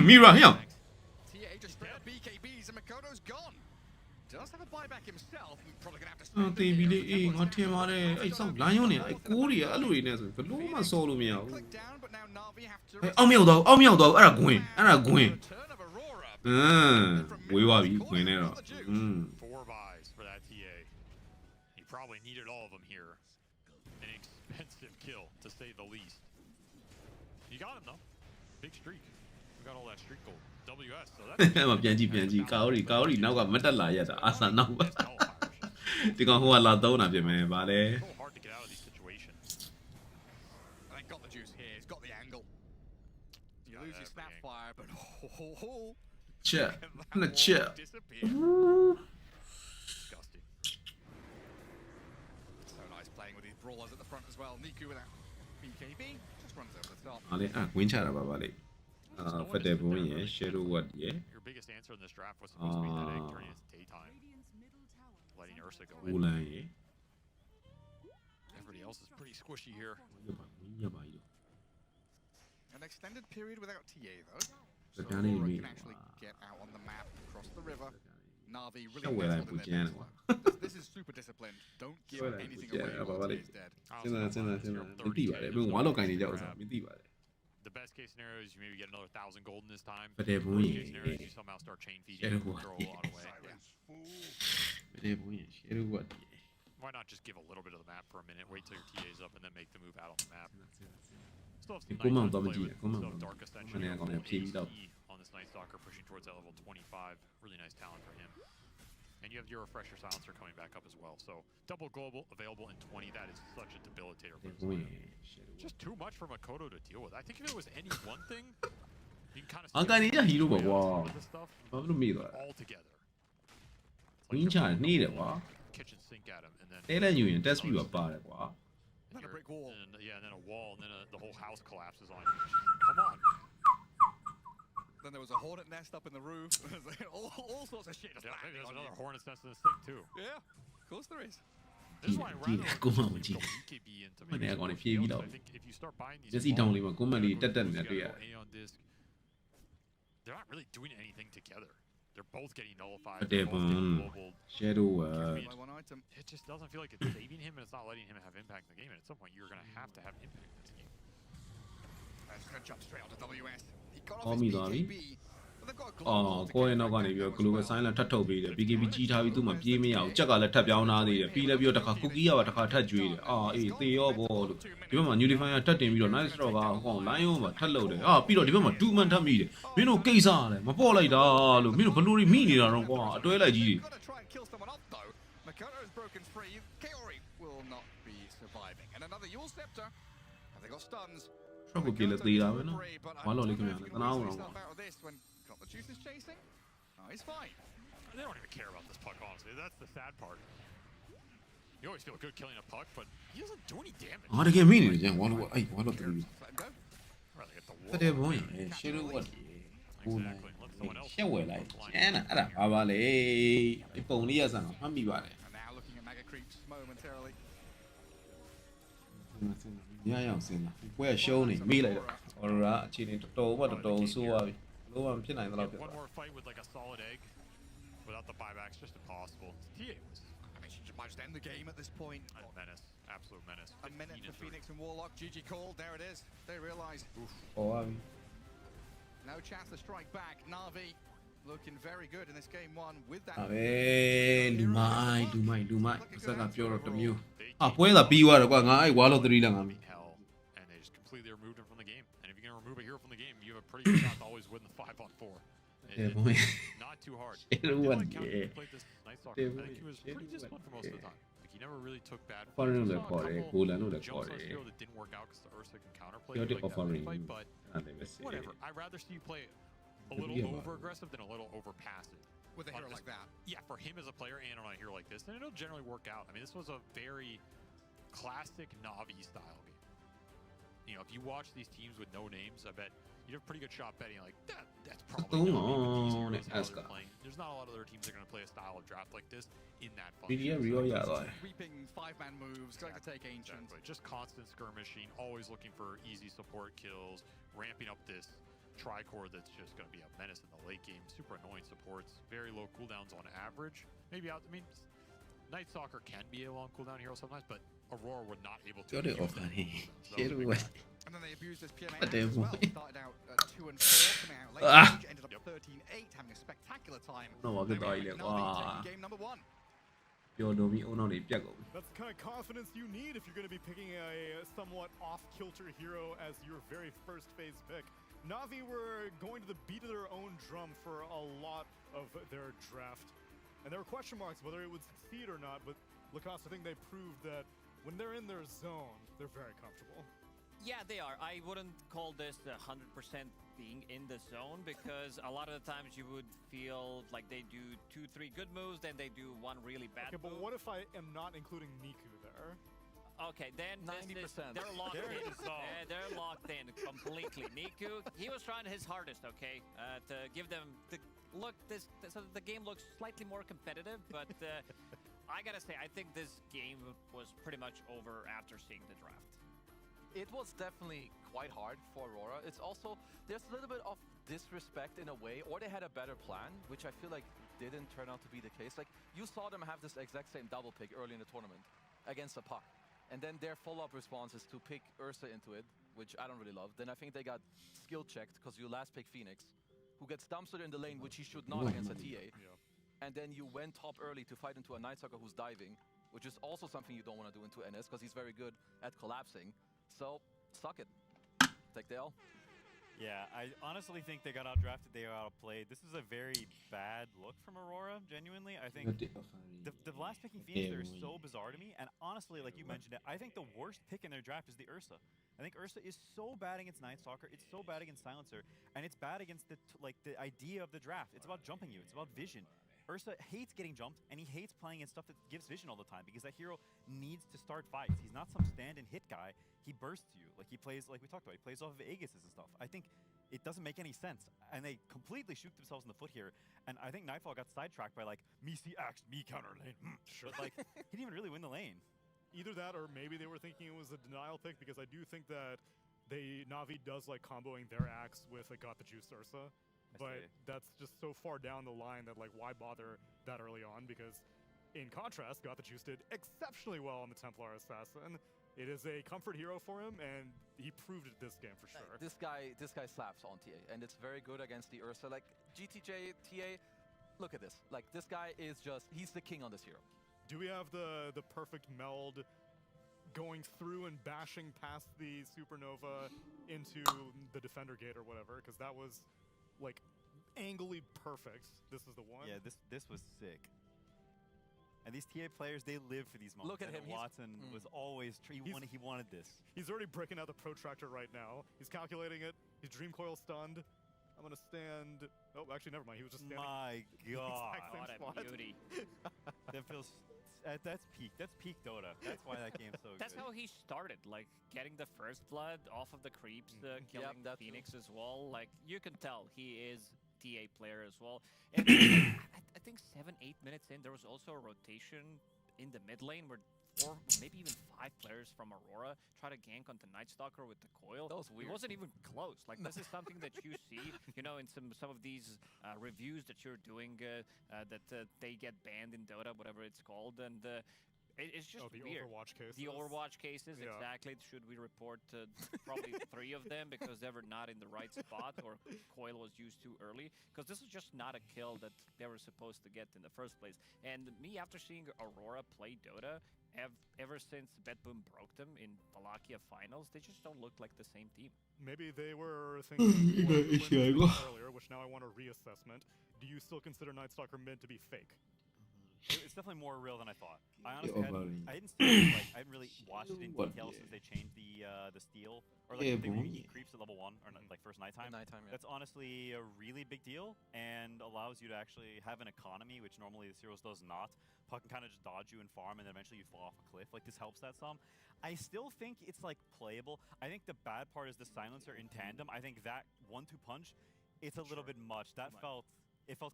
Mira here. TA just straight up BKBs and Makoto's gone. Does have a buyback himself. He's probably gonna have to spend the day. Got him on it. Some lion here. I Korea. I don't know. But no one saw me out. I'm out though. I'm out though. I'm going. We were winning. 4 buys for that TA. He probably needed all of them here. An expensive kill, to say the least. You got him though. Big streak. We got all that streak gold. WS, so that's I'm a PNG. Kaori. Now got metal liars. Asa now. They got who are down at him, but so hard to get out of these situations. They got the juice here. He's got the angle. You lose your Snapfire, but ချက် Look at that နှစ်ချက် wall disappear. Disgusting. So nice playing with these brawlers at the front as well. Niku with that BKB just runs over the top. အားလေးဝင်းချတာပါပါလေဖတ်တယ်ဘုံရဲ့ shadow word ရဲ့ Your biggest answer in this draft was supposed to be that egg turning into daytime, letting Ursa go ဘူ in. လန်ရဲ့ Everybody else is pretty squishy here. ရပါကြီး An extended period without TA though. So But down in Aurora me, can actually get out on the map, cross the river. NaVi really Show where I nestled in put their Jan. base. This is super disciplined. Don't give Show where I anything put Jan. away About while it. TA is dead. စဉ်းစားစဉ်းစားစဉ်းစားမသိပါတယ်ဘယ်ဝါလောက်ကိုင်းနေကြဥစ္စာမသိပါတယ် The best case scenario is you maybe get another 1,000 gold in this time. But they're Worst booming. case scenario is you somehow start chain feeding Shadow and word, throw a lot away.ဖတ်တယ်ဘုံရဲ့ shadow word Why not just give a little bit of the map for a minute, wait till your TA's up, and then make the move out on the map? Still have some Come on, nice ones to play Dominic, with. come on, Still have Dominic. Dark Ascension, Come on, I'm gonna level pay it up. 80 on this Night Stalker, pushing towards that level 25. Really nice talent for him. And you have your Refresher Silencer coming back up as well. So double global available in 20. That is such a debilitator for ဖတ် this တယ်ဘုံ lineup. ရဲ့ shadow word Just too much for Makoto to deal with. I think if it was any one thing, you can kind of အာကန်နေကြဟီးရိုးပါကွာ this stuff ဘာလို့မေ့သွားလဲ all together. It's ဝင်းချနေတယ်ကွာ kitchen sink at him, and then တဲလက်ညူရင် test ပြီးပါပါတယ်ကွာ Then a brick wall. and yeah, and then a wall, and then the whole house collapses on you. It's just, come on. Then there was a hornet nest up in the roof. all sorts of shit just Yeah, I think landing there's on another you. hornet's nest in the sink too. Yeah, of course there is. This is why I'd rather Come on, leave G. the BKB into Come on, maybe they're some gonna more feed me fields. though. I think if you start buying these, Just eat down leave a comment goesတက်တက်နေ together, တွေ့ရ go A on disc, they're not really doing anything together. They're both getting nullified. But They're they're both getting boom. global. shadow Buy one item. It just doesn't feel like it's saving him, and it's not letting him have impact in the game. And at some point, you're gonna have to have impact in this game. Just gonna jump straight onto WS. He got Oh, off me, his Davi. BKB. But they've got a အော် global to ကိုယ့် get ရဲ့နောက်ကနေ back ပြီးတော့ now as global well. silent ထပ်ထုတ်ပေးတယ် BKB ကြီးထားပြီးသူ့မှာပြေးမရအောင်ကြက်ကလည်းထပ်ပြောင်းထားသေးတယ်ပြီးလည်းပြီးတော့တစ်ခါ cookie ကပါတစ်ခါထပ်ကျွေးတယ်အာအေးတေရောဘောလို့ဒီဘက်မှာ nullifier ထပ်တင်ပြီးတော့ nice draw ကဟို line ရောမှာထပ်လုပ်တယ်အာပြီးတော့ဒီဘက်မှာ2 man ထပ်မိတယ်မင်းတို့ကိစ္စလဲမပေါ့လိုက်တာလို့မင်းတို့ဘလို့မိနေတာတော့ကွာအတွဲလိုက်ကြီးတွေ Gotta try and kill someone up though. Makoto is broken free. Kaori will not be surviving. And another Yule Scepter. Have they got stuns? ထပ်ကိုပြေးလဲသေးတာပဲနော်ဘာလို့လဲခင်ဗျာလဲတနာအောင်တော့ Out of this when got the juices chasing. Oh, he's fine. They don't even care about this puck, honestly. That's the sad part. You always feel good killing a puck, but he doesn't do any damage. ငါတကယ်မိနေတယ်ကျန်ဝါလို့အဲ့ဝါလို့တူ Let him go. Rather get the ဖတ် wall. တယ်ဘုံရဲ့ shadow word ဟိုလိုက်ရှက်ဝဲလိုက်ကျန်တာအဲ့ဒါဘာပါလဲဒီပုံလေးရစမ်းတော့မှတ်မိပါတယ် And now looking at Mega Creeps momentarily. ညရအောင်စဉ်းစားပွဲရှုံးနေမိလိုက်တော့ Aurora အခြေအနေတော်တော်ဆိုးသွားပြီလောကမဖြစ်နိုင်တော့ဖြစ် One သွား more fight with like a solid egg without the buybacks, just impossible. TA was I mean, she might just end the game at this point. a menace, absolute menace. A minute 15 for and Phoenix and Warlock. GG called. There it is. They realize ဟောပါပြီ no chance to strike back. NaVi looking very good in this game one with that. ဒါပဲလူမိုင်းစက်ကပြောတော့တမျိုးအာပွဲသာပြီးသွားတယ်ကွာငါအဲ့ဝါလို့3လငါမိ hell, and they just completely removed him from the game. And if you're gonna remove a hero from the game, you have a pretty good shot to always win the 5-on-4. Yeah, boy. Not too hard. Shit, I did what, like how he yeah. played this Night Stalker. Yeah, I boy, think he was shit, pretty disciplined for most of the yeah. time. Like he never really took bad. Foreign fights. le Saw a kore, couple Golan le jumps kore. on his hero that didn't work out because the Ursa can counterplay. You're like the that offering. fight, but အဲ့ဒါပဲစေ whatever. I'd rather see you play a little Yeah, over aggressive than a little over passive. With a On hero this- like that. Yeah, for him as a player and on a hero like this, then it'll generally work out. I mean, this was a very classic NaVi style game. You know, if you watch these teams with no names, I bet you'd have a pretty good shot betting like that's probably Come NaVi with these on, heroes, how Aska. they're playing. There's not a lot of other teams that are going to play a style of draft like this in that function. BDM ရောရသွားတယ် Sweeping 5-man moves, going to take ancient. Exactly. Just constant skirmishing, always looking for easy support kills, ramping up this tricore that's just going to be a menace in the late game. Super annoying supports, very low cooldowns on average. Maybe I mean, Night Stalker can be a long cooldown hero sometimes, but Aurora would not able to. ပြောတယ် use offer that ဟင်း cooldowns. That ရှေ့ was a လို့ big ပဲ problem. And then they abused this PMA But they as well. won. Started out at 2 and 4, coming out late Ah. stage, ended up 13-8, having a spectacular time. တော့ဘာဖြစ်သွားပြီလဲ NaVi ကွာ taking game number 1. ပြောတော့ပြီးအုံနောက်တွေပြတ်ကုန် That's the kind of confidence you need if you're going to be picking a somewhat off-kilter hero as your very first phase pick. NaVi were going to the beat of their own drum for a lot of their draft. And there were question marks whether it would succeed or not, but Lacoste, I think they proved that when they're in their zone, they're very comfortable. Yeah, they are. I wouldn't call this 100% being in the zone because a lot of the times you would feel like they do 2-3 good moves, then they do one really bad Okay, but move. what if I am not including Niku there? Okay, then 90%. they're locked They're in. in the zone. They're locked in completely. Niku, he was trying his hardest, okay, to give them the look. So the game looks slightly more competitive, but I gotta say, I think this game was pretty much over after seeing the draft. It was definitely quite hard for Aurora. It's also, there's a little bit of disrespect in a way, or they had a better plan, which I feel like didn't turn out to be the case. Like, you saw them have this exact same double pick early in the tournament against a puck. And then their follow-up response is to pick Ursa into it, which I don't really love. Then I think they got skill checked because you last pick Phoenix, who gets dumpstered in the lane, which he should not against a TA. Yeah. And then you went top early to fight into a Night Stalker who's diving, which is also something you don't want to do into NS because he's very good at collapsing. So, suck it. Take the L. Yeah, I honestly think they got outdrafted, they got outplayed. This is a very bad look from Aurora, genuinely. I think the last picking Phoenix there is so bizarre to me, and honestly, like you mentioned it, I think the worst pick in their draft is the Ursa. I think Ursa is so bad against Night Stalker, it's so bad against Silencer, and it's bad against the idea of the draft. It's about jumping you, it's about vision. Ursa hates getting jumped, and he hates playing in stuff that gives vision all the time because that hero needs to start fights. He's not some stand and hit guy. He bursts you. Like, he plays, like we talked about, he plays off of Aegises and stuff. I think it doesn't make any sense, and they completely shoot themselves in the foot here. And I think Nightfall got sidetracked by, like, me see axe, me counter lane. Sure. But, like, he didn't even really win the lane. Either that, or maybe they were thinking it was a denial pick, because I do think that NaVi does like comboing their axe with a Got the Juice Ursa. But that's just so far down the line that, like, why bother that early on? Because in contrast, Got the Juice did exceptionally well on the Templar Assassin. It is a comfort hero for him, and he proved it this game for sure. This guy slaps on TA, and it's very good against the Ursa. Like, GTJ, TA, look at this. Like, this guy is just, he's the king on this hero. Do we have the perfect meld going through and bashing past the Supernova into the Defender Gate or whatever? Because that was, like, angly perfect. This is the one. Yeah, this was sick. And these TA players, they live for these moments. Look at him. Watson was always, he wanted this. He's already breaking out the protractor right now. He's calculating it. He's Dream Coil stunned. I'm going to stand. Oh, actually, never mind. He was just standing. My God. Exact same What a spot. beauty. That feels, that's peak Dota. That's why that game's so That's good. how he started, like getting the first blood off of the creeps, killing that Phoenix as well. Like, you can tell he is TA player as well. And I think 7-8 minutes in, there was also a rotation in the mid lane where 4, maybe even 5 players from Aurora try to gank onto Night Stalker with the coil. That was weird. It wasn't even close. Like, this is something that you see, you know, in some of these reviews that you're doing that they get banned in Dota, whatever it's called, and it's just the weird. Overwatch cases. The Overwatch cases, Yeah. exactly. Should we report probably 3 of them because they were not in the right spot or coil was used too early? Because this is just not a kill that they were supposed to get in the first place. And me, after seeing Aurora play Dota, ever since Betboom broke them in Valakia finals, they just don't look like the same team. Maybe they were thinking what Quinn was saying earlier, which now I want a reassessment. Do you still consider Night Stalker mid to be fake? It's definitely more real than I thought. I honestly Yeah, I didn't see it, like, I hadn't really watched it in What, detail yeah. since they changed the steal, or like Yeah, they boy. creeps at level 1 or like first nighttime. Nighttime, yeah. That's honestly a really big deal and allows you to actually have an economy, which normally the heroes does not. Puck can kind of just dodge you and farm, and then eventually you fall off a cliff. Like, this helps that some. I still think it's like playable. I think the bad part is the silencer in tandem. I think that 1-2 punch, it's a little bit much. That felt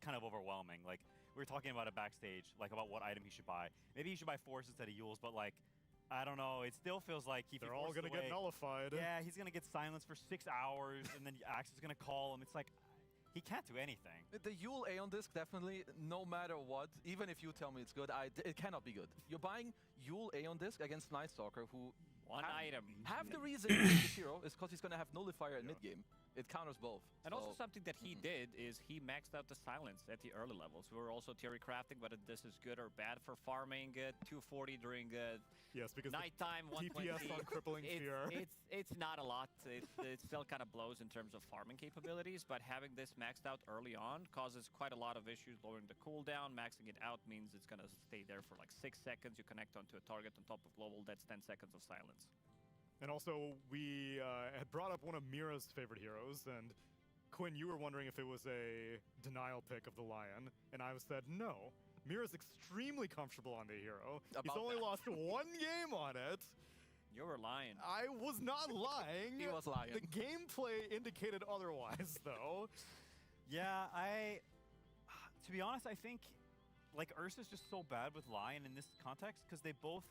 kind of overwhelming. Like, we were talking about it backstage, like about what item he should buy. Maybe he should buy Force instead of Yules, but like, I don't know. It still feels like They're all going to get nullified. Yeah, he's gonna get silenced for 6 hours, and then Axe is gonna call him. It's like, he can't do anything. The Yule Aeon disc, definitely, no matter what, even if you tell me it's good, it cannot be good. You're buying Yule Aeon disc against Night Stalker, who One item. half the reason he's this hero is because he's going to have Nullifier at mid-game. It counters both. And also something that he did is he maxed out the silence at the early levels. We were also theory crafting whether this is good or bad for farming 240 during Yes, because nighttime, the 120. TPS on Crippling Fear. It's not a lot. It still kind of blows in terms of farming capabilities, but having this maxed out early on causes quite a lot of issues lowering the cooldown. Maxing it out means it's going to stay there for like 6 seconds. You connect onto a target on top of global, that's 10 seconds of silence. And also, we had brought up one of Mira's favorite heroes, and Quinn, you were wondering if it was a denial pick of the Lion, and I said no. Mira's extremely comfortable on the hero. He's only lost one game on it. You were lying. I was not lying. He was lying. The gameplay indicated otherwise, though. Yeah, to be honest, I think like Ursa's just so bad with Lion in this context because they both,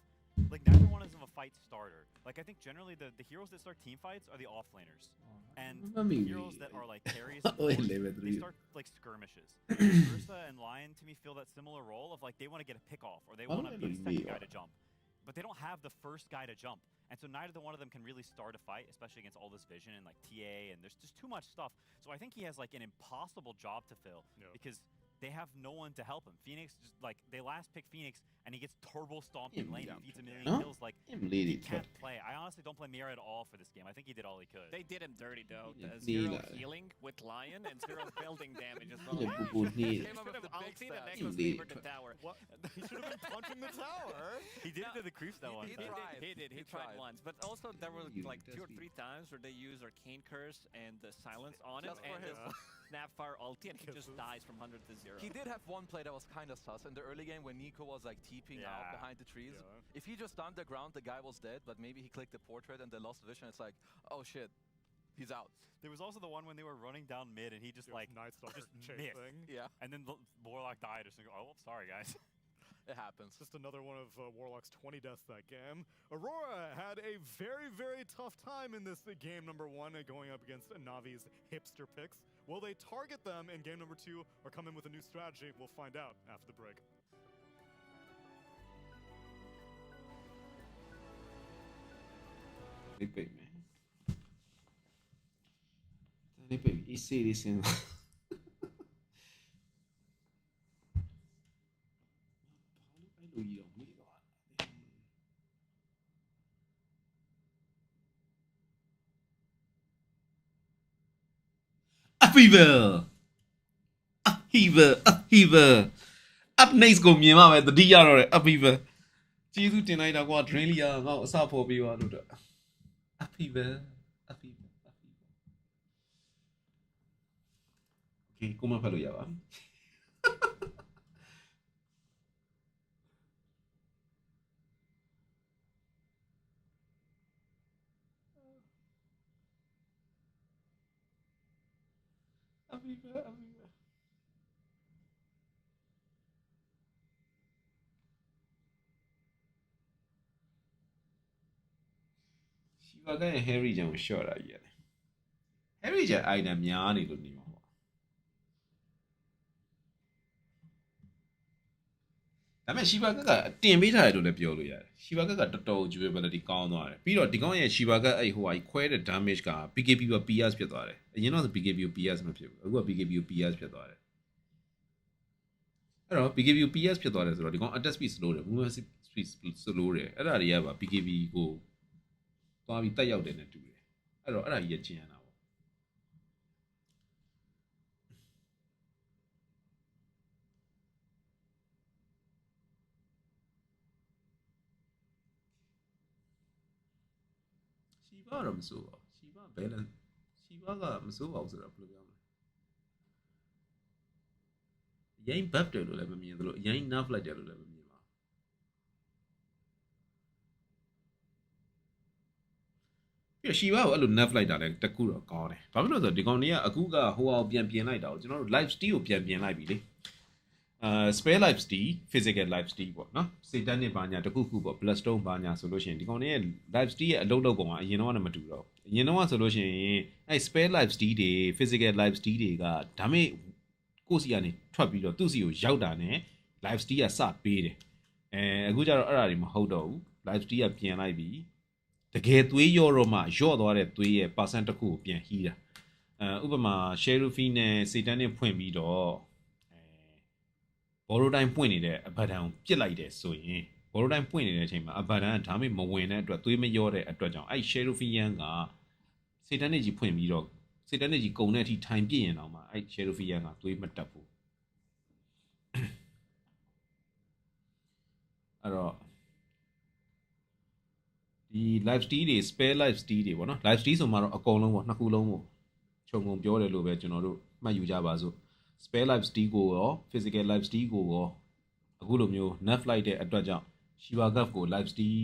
like, neither one is of a fight starter. Like, I think generally the heroes that start team fights are the offlaners. And the heroes that are like carries and force, they start like skirmishes. Ursa and Lion to me fill that similar role of like they want to get a pick off or they want to be the second guy to jump. But they don't have the first guy to jump. And so neither one of them can really start a fight, especially against all this vision and like TA, and there's just too much stuff. So I think he has like an impossible job to fill because they have no one to help him. Phoenix, just like, they last pick Phoenix, and he gets turbo stomped in lane and beats a million kills. Like, he can't play. I honestly don't blame Mira at all for this game. I think he did all he could. They did him dirty, though. Zero healing with Lion and zero building damage as well. He should have ulted and Necklace Cleaver the tower. What? He should have been punching the tower. He did it to the creeps that one time. He tried once. But also, there were like 2 or 3 times where they used Arcane Curse and the Silence on him, and Snapfire ulti, and he just dies from 100 to 0. He did have one play that was kind of sus in the early game when Nico was like TPing out behind the trees. If he just stunned the ground, the guy was dead, but maybe he clicked the portrait and they lost vision. It's like, oh shit, he's out. There was also the one when they were running down mid and he just like just missed. Yeah. And then the Warlock died. Just go, oh, sorry guys. It happens. Just another one of Warlock's 20 deaths that game. Aurora had a very, very tough time in this game number 1 going up against NaVi's hipster picks. Will they target them in game number 2 or come in with a new strategy? We'll find out after the break. Big man. Big, you see this in. Fever. Up next ကိုမြင်မှာပဲတတိယတော့တယ် up fever ကျေးဇူးတင်လိုက်တာကွာ drain လီယာငါ့ကိုအစဖော်ပေးပါလို့တော့ up fever okay ကိုမဖတ်လို့ရပါပြီ up fever Shiva က Harry ကြောင့် short တာကြီးရတယ် Harry ကျ item များနေလို့နေမှာပေါ့ဒါပေမဲ့ Shiva ကတင်ပေးထားတယ်လို့လည်းပြောလို့ရတယ် Shiva ကတော်တော် durability ကောင်းသွားတယ်ပြီးတော့ဒီကောင်ရဲ့ Shiva ကအဲ့ဟိုဟာခွဲတဲ့ damage က PKP က PS ဖြစ်သွားတယ်အရင်တော့ PKP ကို PS မဖြစ်ဘူးအခုက PKP ကို PS ဖြစ်သွားတယ်အဲ့တော့ PKP ကို PS ဖြစ်သွားတယ်ဆိုတော့ဒီကောင် attack speed slow တယ် movement speed slow တယ်အဲ့ဒါတွေကပါ PKP ကိုသွားပြီးတက်ရောက်တယ်နဲ့တူတယ်အဲ့တော့အဲ့ဒါကြီးရကျန်တာပေါ့ရှီဘာတော့မစိုးပါဘူးရှီဘာဘယ်လဲရှီဘာကမစိုးပါဘူးဆိုတော့ဘယ်လိုပြောမလဲရိုင်းဘတ်တယ်လို့လည်းမမြင်သလိုရိုင်း nerf လိုက်တယ်လို့လည်းမမြင်ပါဘူးပြီးတော့ရှီဘာကိုအဲ့လို nerf လိုက်တာလည်းတကူတော့ကောင်းတယ်ဘာဖြစ်လို့လဲဆိုတော့ဒီကောင်တွေကအခုကဟိုအောင်ပြန်ပြင်လိုက်တာကိုကျွန်တော်တို့ live steal ကိုပြန်ပြင်လိုက်ပြီလေspare life steal physical life steal ပေါ့နော်စေတန်းနဲ့ဘာညာတခုခုပေါ့ bloodstone ဘာညာဆိုလို့ရှိရင်ဒီကောင်တွေရဲ့ life steal ရဲ့အလုပ်လုပ်ပုံကအရင်တော့မတူတော့အရင်တော့ဆိုလို့ရှိရင်အဲ့ spare life steal တွေ physical life steal တွေကဒါမဲ့ကိုယ့်စီကနေထွက်ပြီးတော့သူ့စီကိုရောက်တာနဲ့ life steal ကစပေးတယ်အခုကျတော့အဲ့ဒါတွေမဟုတ်တော့ဘူး life steal ကပြင်လိုက်ပြီတကယ်သွေးရော့တော့မှရော့သွားတဲ့သွေးရဲ့ percent တစ်ခုကိုပြန်ဟီးတာဥပမာ Sheriffy နဲ့စေတန်းနဲ့ဖွင့်ပြီးတော့ဘောရိုတိုင်းပွင့်နေတဲ့အဘဒံကိုပြစ်လိုက်တယ်ဆိုရင်ဘောရိုတိုင်းပွင့်နေတဲ့အချိန်မှာအဘဒံကဒါမှမဝင်တဲ့အတွက်သွေးမရောတဲ့အတွက်ကြောင့်အဲ့ Sherifian ကစေတန်းနဲ့ကြီးဖွင့်ပြီးတော့စေတန်းနဲ့ကြီးကုံတဲ့အထိထိုင်ပြစ်ရင်တော့မှအဲ့ Sherifian ကသွေးမတက်ဘူးအဲ့တော့ ဒီ live steal တွေ spare live steal တွေပေါ့နော် live steal ဆိုမှတော့အကုန်လုံးပေါ့နှစ်ခုလုံးကိုခြုံငုံပြောတယ်လို့ပဲကျွန်တော်တို့မှတ်ယူကြပါစို့ spare live steal ကိုရော physical live steal ကိုရောအခုလိုမျိုး nerf လိုက်တဲ့အတွက်ကြောင့် Shiva Cup ကို live steal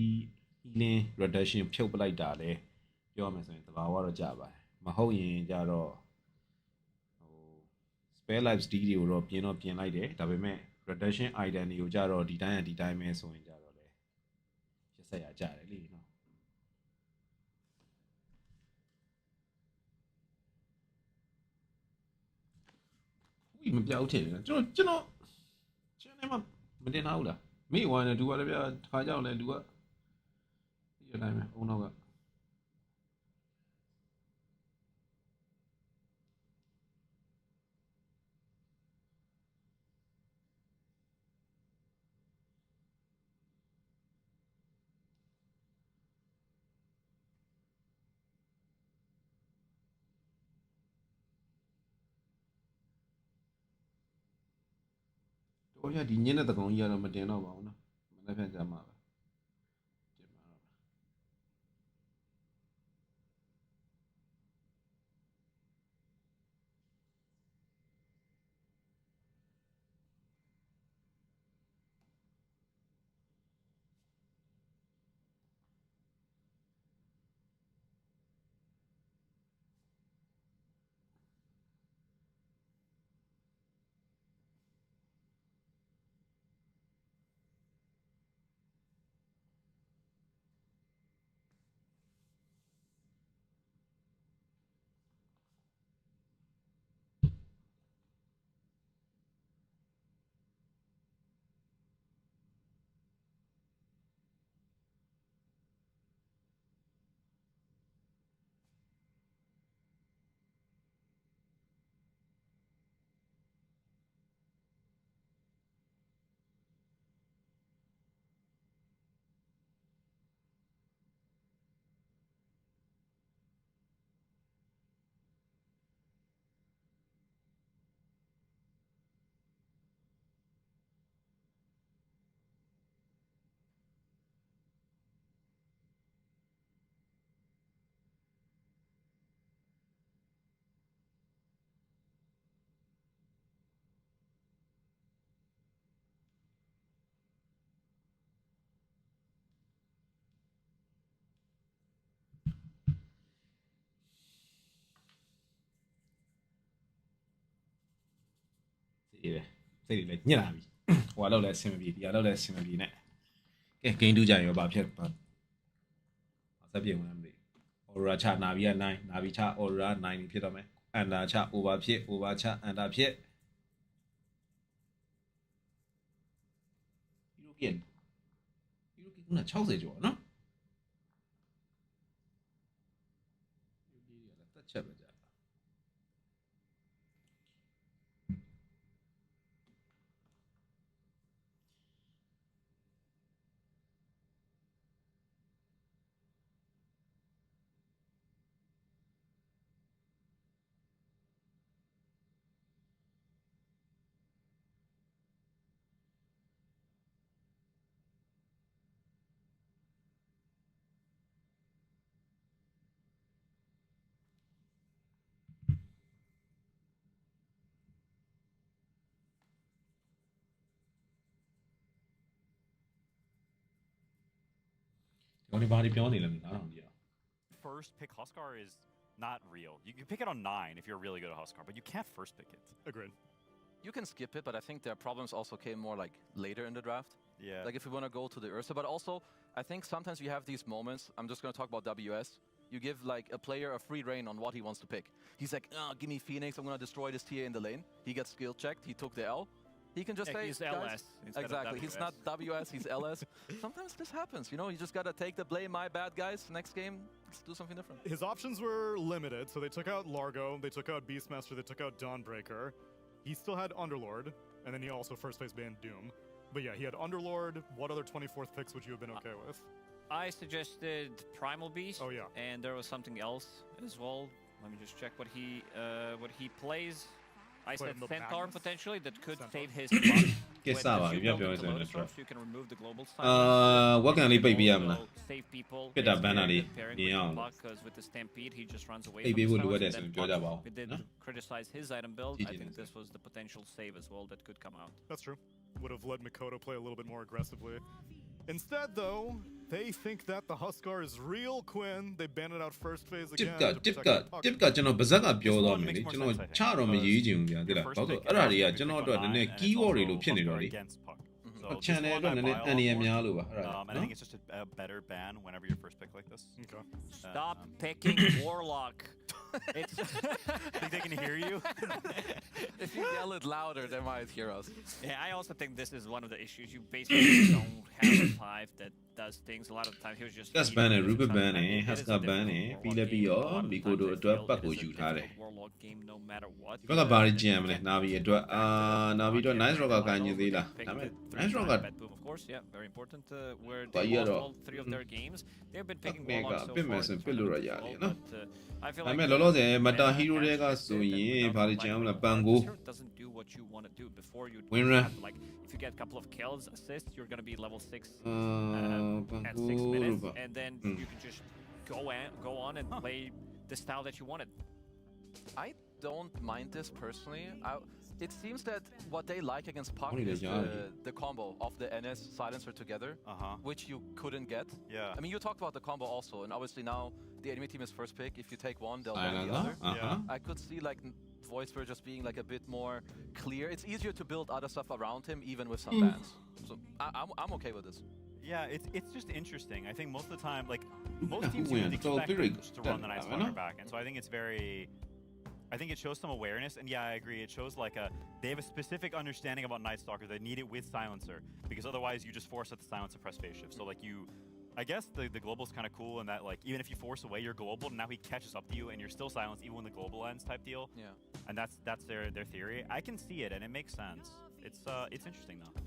healing reduction ဖြုတ်ပလိုက်တာလဲပြောရမယ်ဆိုရင်တဘာဝတော့ကြပါတယ်မဟုတ်ရင်ကြတော့ဟို spare live steal တွေကိုတော့ပြင်လိုက်တယ်ဒါပေမဲ့ reduction item တွေကိုကြတော့ဒီတိုင်းပဲဆိုရင်ကြတော့လေရက်ဆက်ရကြတယ်လေနော်ဦးမပြောက်ထင်တယ်ကျွန်တော်channel မှာမတင်ထားဘူးလားမိဝိုင်းနဲ့သူကလည်းဗျာခါကြောက်လဲသူကဒီအတိုင်းပဲအုံနောက်ကတော့ရဒီညနေတကောင်ကြီးကတော့မတင်တော့ပါဘူးနော်မနေ့ပြန်ကြမှာပဲတင်ပါတော့စိတ်တွေလည်းညစ်လာပြီဟိုကတော့လည်းအဆင်မပြေဒီကတော့လည်းအဆင်မပြေနဲ့ကဲဂိမ်းတူးကြရောဘာဖြစ်ပါဆက်ပြေဝင်မလို့ Aurora ချ NaVi က9 NaVi ချ Aurora 9ဖြစ်တော့မယ် Under ချ over ဖြစ် over ချ Under ဖြစ် European က60ကျော်နော်တက်ချက်ပဲကြာဒီဘာတွေပြောနေလဲမသိဘူး First pick Huskar is not real. You pick it on 9 if you're really good at Huskar, but you can't first pick it. Agreed. You can skip it, but I think their problems also came more like later in the draft. Yeah. Like if we want to go to the Ursa, but also I think sometimes you have these moments. I'm just going to talk about WS. You give like a player a free reign on what he wants to pick. He's like, oh, give me Phoenix. I'm going to destroy this TA in the lane. He gets skill checked. He took the L. He can just say, he's guys, LS. Exactly. He's not WS. He's LS. Sometimes this happens. You know, you just got to take the blame. My bad, guys. Next game, let's do something different. His options were limited, so they took out Largo, they took out Beastmaster, they took out Dawnbreaker. He still had Underlord, and then he also first place banned Doom. But yeah, he had Underlord. What other 24th picks would you have been okay with? I suggested Primal Beast. Oh, yeah. And there was something else as well. Let me just check what he plays. I Play said him the Centaur Magnus. potentially that could Centaur. save his buff. Guess with that the one, shield yeah, built yeah, into that's Lotus right. Orb, so you can remove the global What can I You leave can BM? also save people. Get that It's banner, very eh? good pairing Yeah. with the Puck, because with the Stampede he just runs away Hey, from people the look at silence, this and and then enjoy that Puck, ball. we did Huh? criticize his item build. GG I think this this was the potential save as well that could come out. That's true. Would have let Mikoto play a little bit more aggressively. Instead, though, they think that the Huskar is real, Quinn. They banned it out first phase again. to protect the puck. ကျွန်တော်ဗဇက်ကပြောတော့မယ်လေကျွန်တော်ချတော့မရေးချင်ဘူးဗျာတိလားဘာလို့အဲ့ဒါတွေကကျွန်တော်အတွက်နည်းနည်း keyword တွေလို့ဖြစ်နေတော့လေ channel အတွက်နည်းနည်းအန်ရများလို့ပါအဲ့ဒါ And I think it's just a better ban whenever your first pick like this. Okay. Stop picking Warlock. It's Think they can hear you? If you yell it louder, they might hear us. Yeah, I also think this is one of the issues. You basically don't have a pipe that does things. A lot of the time he was just Gas ban နဲ့ Ruby ban နဲ့ Husker ban နဲ့ပြီးလည်းပြီးရော Mikoto အတွက်ပတ်ကိုယူထားတယ် Warlock game no matter what. ဒီဘက်ကဘာကြီးကြံမလဲ Navi အတွက်Navi အတွက် Nice Rock ကကိုင်းနေသေးလားဒါပေမဲ့ Nice Rock က Bad boom, of course, yeah, very important. Where But they yeah, lost though. all 3 of their games, they've been picking Mega, Warlock so bit far. mess and in bit tournament lura as yari, well, no? but, I feel ဒါပေ like မဲ့လောလောဆယ် the Meta ban Hero တွေက actually ဆိုရင် considered ဘာတွေ like ကြံမလဲ the ပန်ကို Hero doesn't do what you want to do before you Win have run. to, like if you get a couple of kills, assists, you're going to be level 6 ပန် at ကို 6 minutes, ပါ and then you can just go on and play the style that you wanted. I don't mind this personally. It seems that what they like against Puck Only the is Jari. the combo of the NS silencer together, which you couldn't get. Yeah. I mean, you talked about the combo also, and obviously now the enemy team is first pick. If you take one, they'll ban the other. I could see like Voicebear just being like a bit more clear. It's easier to build other stuff around him, even with some bans. So I'm okay with this. Yeah, it's just interesting. I think most of the time, like most Yeah, teams who would wins? So expect very them just to run the good. Night I Stalker know. back, and so I think it's very. I think it shows some awareness, and yeah, I agree. It shows like they have a specific understanding about Night Stalker. They need it with Silencer because otherwise you just force at the Silencer press phase shift. So like I guess the global is kind of cool in that like even if you force away your global, now he catches up to you and you're still silenced even when the global ends type deal. Yeah. And that's their theory. I can see it and it makes sense. It's interesting though.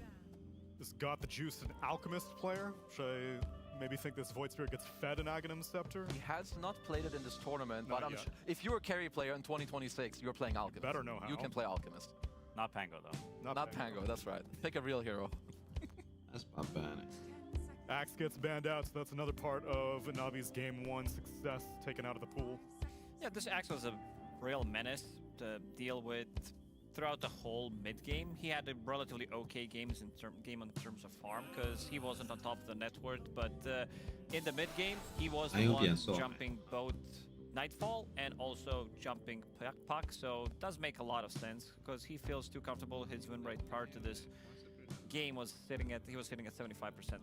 This got the juice an Alchemist player. Should I maybe think this Void Spirit gets fed an Aghanim Scepter? He has not played it in this tournament, Not but I'm yet. sure if you're a carry player in 2026, you're playing Alchemist. Better know how. You can play Alchemist. Not Pango though. Not Pango, that's right. Pick a real hero. That's not bad. Axe gets banned out, so that's another part of Navi's Game 1 success taken out of the pool. Yeah, this Axe was a real menace to deal with throughout the whole mid game. He had a relatively okay game in terms of farm because he wasn't on top of the net worth, but in the mid game he was the one jumping both Nightfall and also jumping Puck, so it does make a lot of sense because he feels too comfortable. His win rate prior to this game was sitting at 75%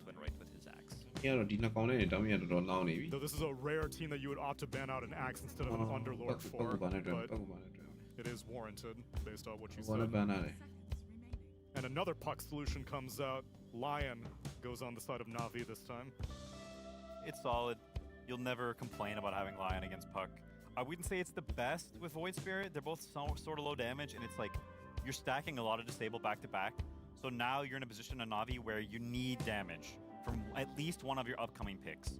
win rate with his Axe. ဒီကတော့ဒီနှစ်ကောင်လေးတွေတောင်းရတော်တော်လောင်းနေပြီ Though this is a rare team that you would opt to ban out an Axe instead of an Underlord for, ပတ်ကိုဘာနဲ့တွဲ but ပတ်ကိုဘာနဲ့တွဲ it is warranted based on what you ဘာနဲ့ said. ပန်းလာတယ် And another Puck solution comes out. Lion goes on the side of Navi this time. It's solid. You'll never complain about having Lion against Puck. I wouldn't say it's the best with Void Spirit. They're both sort of low damage, and it's like you're stacking a lot of disable back to back. So now you're in a position on Navi where you need damage from at least one of your upcoming picks.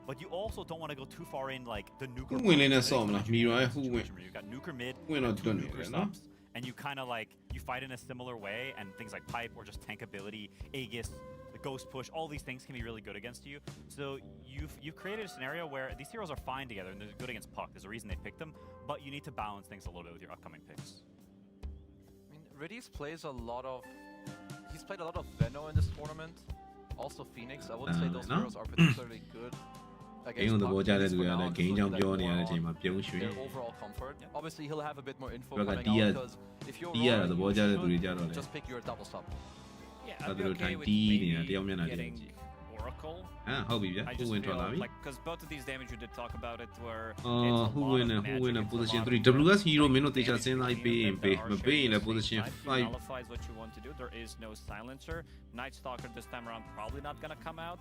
But you also don't want to go too far in, like the nuker. ဟူဝင်လေးနဲ့ဆော့မလားမီရိုရဲ့ဟူဝင် You've got nuker mid, ဝင်တော့ two တွတ်နေတ nuker ယ်နော် subs, and you kind of like you fight in a similar way, and things like pipe or just tank ability, Aegis, the ghost push, all these things can be really good against you. So you've created a scenario where these heroes are fine together and they're good against Puck. There's a reason they picked them, but you need to balance things a little bit with your upcoming picks. I mean, Riddies plays a lot of... He's played a lot of Veno in this tournament. Also Phoenix. I wouldn't say those no? heroes are particularly good ဂိမ်း against သဘော Puck. ကျ At တဲ့ least သူ for တွေက now, လည်း just ဂိမ်းကြောင် looking ပြော at နေရတဲ့ Warlock, ချိန်မှာပြုံးရွှင် their overall comfort. Obviously, he'll have a bit more info Look at coming Dia. out because if you're Dia Aurora, the you ball judge should to the judge. just pick your double sub. Yeah, But I'd be they're okay trying with to maybe eat, they don't mean that getting damage. Oracle. ဟမ်ဟုတ်ပြီဗျာ I ဟူ just ဝင်ထွက် feel လာပြီ like because both of these damage you did talk about it were ဟူဝင်နဲ့ဟူဝင်နဲ့ position 3 WS hero မင်းတို့တေချာစဉ်းစားပြီးရင်ပေးမပေးရင်လည်း position 5 nullifies what you want to do. There is no silencer. Night Stalker this time around probably not gonna come out.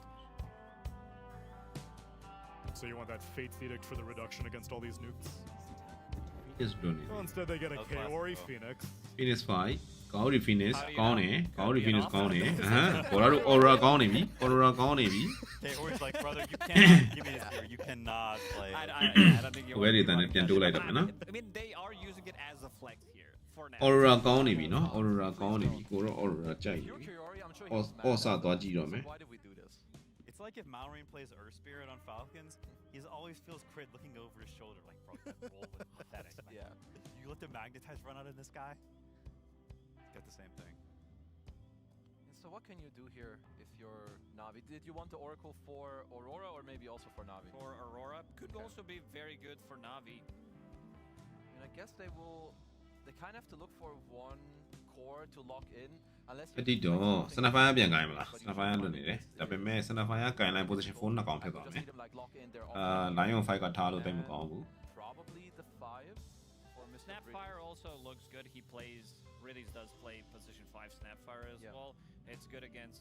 So you want that Fate's Edict for the reduction against all these nukes? is done Well, instead they get a That's classic, Kaori though. Phoenix. Phoenix 5 ကောင်းရီ Phoenix How do you ကောင်း know? တယ် How ကောင်း do ရီ you Phoenix know? ကောင်းတယ်ဘောလာတို့ Aurora ကောင်းနေပြီ Aurora ကောင်းနေပြီ They always like, brother, you cannot give me this hero. You cannot play. I don't think you Where want did to they run can that do shit. like that, I no? mean, they are using it as a flex here. for now. Aurora ကောင်းနေပြီเนาะ Aurora ကောင်းနေပြီကိုတော့ Aurora ကြိုက်နေ Pure ပြီ Kyori, I'm sure he အော် was mad အော် at စ that. သွားကြည့်တော့မယ် Why did we do this? It's like if Mallory plays Earth Spirit on Falcons, he always feels crit looking over his shoulder, like, bro, that roll was pathetic. Man. Yeah. You let the magnetize run out in this guy? Got the same thing. So what can you do here if you're NaVi? Did you want the Oracle for Aurora or maybe also for NaVi? For Aurora, could Okay. also be very good for NaVi. And I guess they kind of have to look for one core to lock in unless အတိတော့စနဖိုင်းပြန်ကြိုင်မလားစနဖိုင်းလွတ်နေတယ်ဒါပေမဲ့စနဖိုင်းကကြိုင်လိုက် position 4နှစ်ကောင်ဖြစ်သွားမယ် Lion 5ကထားလို့တိတ်မကောင်းဘူး Probably the 5 for Mr. Snapfire also looks good. He plays, really does play position 5 Snapfire as Yeah. well. It's good against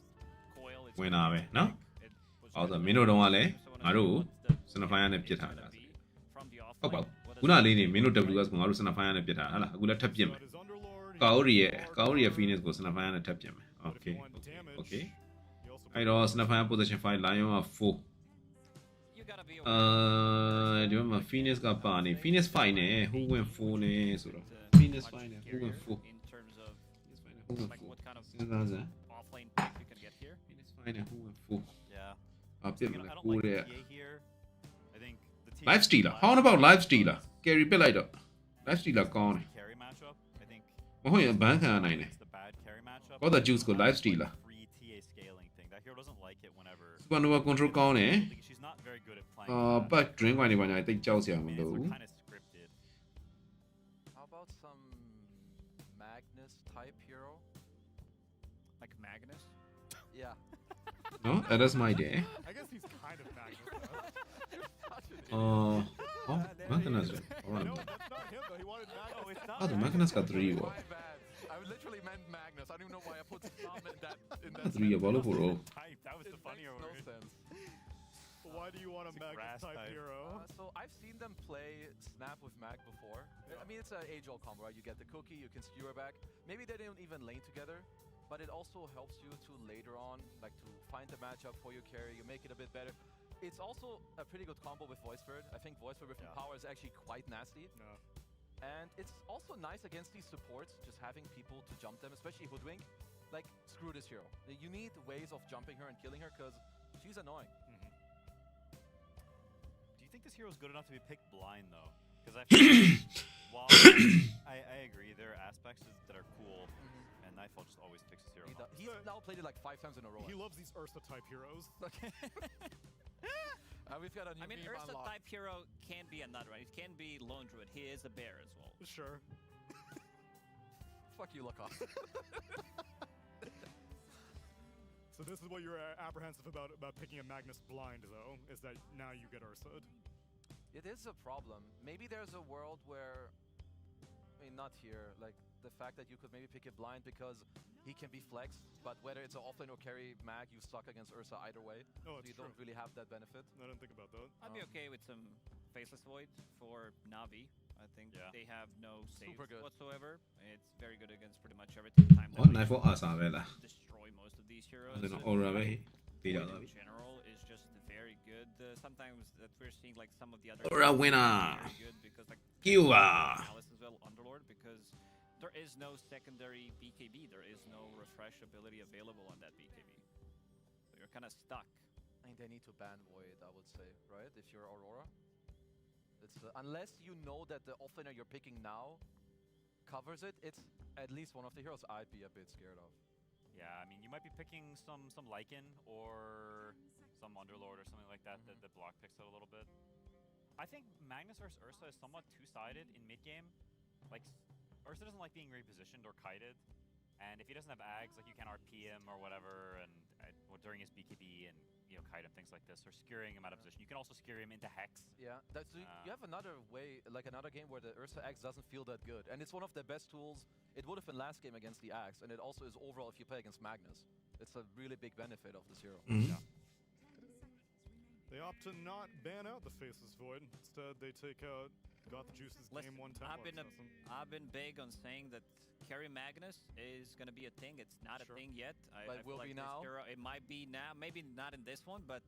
Coil. It's ဝင်တာပဲเนาะ It was အော် good ဆို against မင်းတို့တော့ကလည်း so when ငါတို့ what's the စနဖိုင်းနဲ့ပြစ်ထားတာ gonna be from the ဟုတ်ပါ offlane? ဘူး What ခု does နလေးနေမင်းတို့ WS ကိုငါတို့စနဖိုင်းနဲ့ပြစ်ထားတာဟဟလားအခုလည်းထပ်ပြစ်မယ် Got his Underlord, ကာအိုရီ he's ရဲ့ Phoenix ကိုစနဖိုင်းနဲ့ထပ်ပြစ်မယ် But if Okay you want damage, Okay he also အဲ့တော့စနဖိုင်း position 5 Lion က 4 You gotta be ဒီမှာ Phoenix ကပါနေ Phoenix 5နဲ့ Who win 4နဲ့ဆိုတော့ Phoenix 5နဲ့ Who win 4 in terms of Who win like 4 what kind of စဉ်းစားစမ်း offlane pick you can get here. Phoenix 5နဲ့ Who win 4 Yeah. အပြစ်မ I လား don't ကို like တဲ့ the TA here. I think the TA Live stealer how about live stealer carry ပစ်လိုက်တော့ live stealer ကောင်းတယ် carry matchup. I think မဟုတ်ရင်ဘန်းခံရနိုင်တယ် it's the bad carry matchup. Got the juice go live It's stealer. like free TA scaling thing. That hero doesn't like it whenever. Supernova control ကောင်းတယ် She's not very good at playing. that. back drink ကနေပါညာတိတ်ကြောက်စရာမ Mans လို are ဘူး kind of scripted. How about some Magnus type hero? Like Magnus. Yeah. နော် that is my day I guess he's kind of Magnus. though. ဟော Magnus ဟော No, that's not him though. He wanted Magnus. Oh, it's not. အဲ့ဒါ Magnus က3ပေါ့ My bad. I literally meant Magnus. I don't even know why I put some in that. 3ရဘာလို့ဖို့ရော Type. That was the It funnier makes no word. sense. Why do you want a It's a Magnus grass type type. hero? So I've seen them play Snap with Mag before. I mean, it's an age-old combo, right? You get the cookie, you can skewer back. Maybe they don't even lane together, but it also helps you to later on, like to find the matchup for your carry. You make it a bit better. It's also a pretty good combo with Voice Bird. I think Voice Bird with Yeah. power is actually quite nasty. No. And it's also nice against these supports, just having people to jump them, especially Hoodwink. Like, screw this hero. You need ways of jumping her and killing her because she's annoying. Do you think this hero is good enough to be picked blind though? Because I feel like while I agree there are aspects that are cool, and Nightfall just always picks his hero. He's now played it like 5 times in a row. He loves these Ursa type heroes. Okay. We've got a new I mean, meme Ursa unlocked. type hero can be another one. It can be Lone Druid. He is a bear as well. Sure. Fuck you, Laka. So this is what you're apprehensive about picking a Magnus blind, though, is that now you get Ursa'd. It is a problem. Maybe there's a world where, I mean, not here, like the fact that you could maybe pick it blind because he can be flexed, but whether it's an offlane or carry mag, you suck against Ursa either way. Oh, So it's you true. don't really have that benefit. I didn't think about that. I'd be okay with some Faceless Void for NaVi. I think Yeah. they have no saves Super good. whatsoever. It's very good against pretty much everything. Time ဟော damage Nightfall အစားပဲလား destroy most of these heroes. အဲ့ဒါ Aurora ပဲပေးကြ Void သွားပြီ in general is just very good. Sometimes that we're seeing like some of the other Aurora heroes winner. very good because like Kiwa. Alice as well, Underlord, because there is no secondary BKB. There is no refresh ability available on that BKB. So you're kind of stuck. I mean, they need to ban Void, I would say, right? If you're Aurora. It's unless you know that the offlaner you're picking now covers it, it's at least one of the heroes I'd be a bit scared of. Yeah, I mean, you might be picking some Lycan or some Underlord or something like that that block picks it a little bit. I think Magnus versus Ursa is somewhat two-sided in mid-game. Like, Ursa doesn't like being repositioned or kited, and if he doesn't have Ags, like you can RP him or whatever, and during his BKB and kite him, things like this, or skewering him out of position. You can also skewer him into Hex. Yeah, that's, you have another way, like another game where the Ursa Axe doesn't feel that good, and it's one of the best tools. It would have been last game against the Axe, and it also is overall if you play against Magnus. It's a really big benefit of this hero. Yeah. They opt to not ban out the Faceless Void. Instead, they take out Got the Juices Listen, game 1 I've Templar been assassin. I've been big on saying that carry Magnus is gonna be a thing. It's not Sure. a thing yet. But I feel will like be this now? hero, it might be now, maybe not in this one, but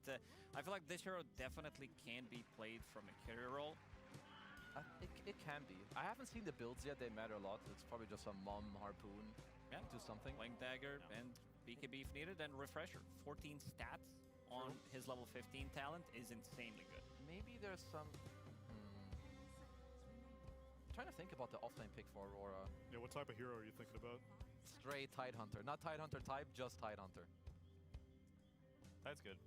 I feel like this hero definitely can be played from a carry role. It can be. I haven't seen the builds yet. They matter a lot. It's probably just a mom harpoon. Yeah, do something. Flank dagger and BKB if needed, and refresher. 14 stats on his level 15 talent is insanely good. Maybe there's some. I'm trying to think about the offlane pick for Aurora. Yeah, what type of hero are you thinking about? Straight Tidehunter, not Tidehunter type, just Tidehunter. That's good.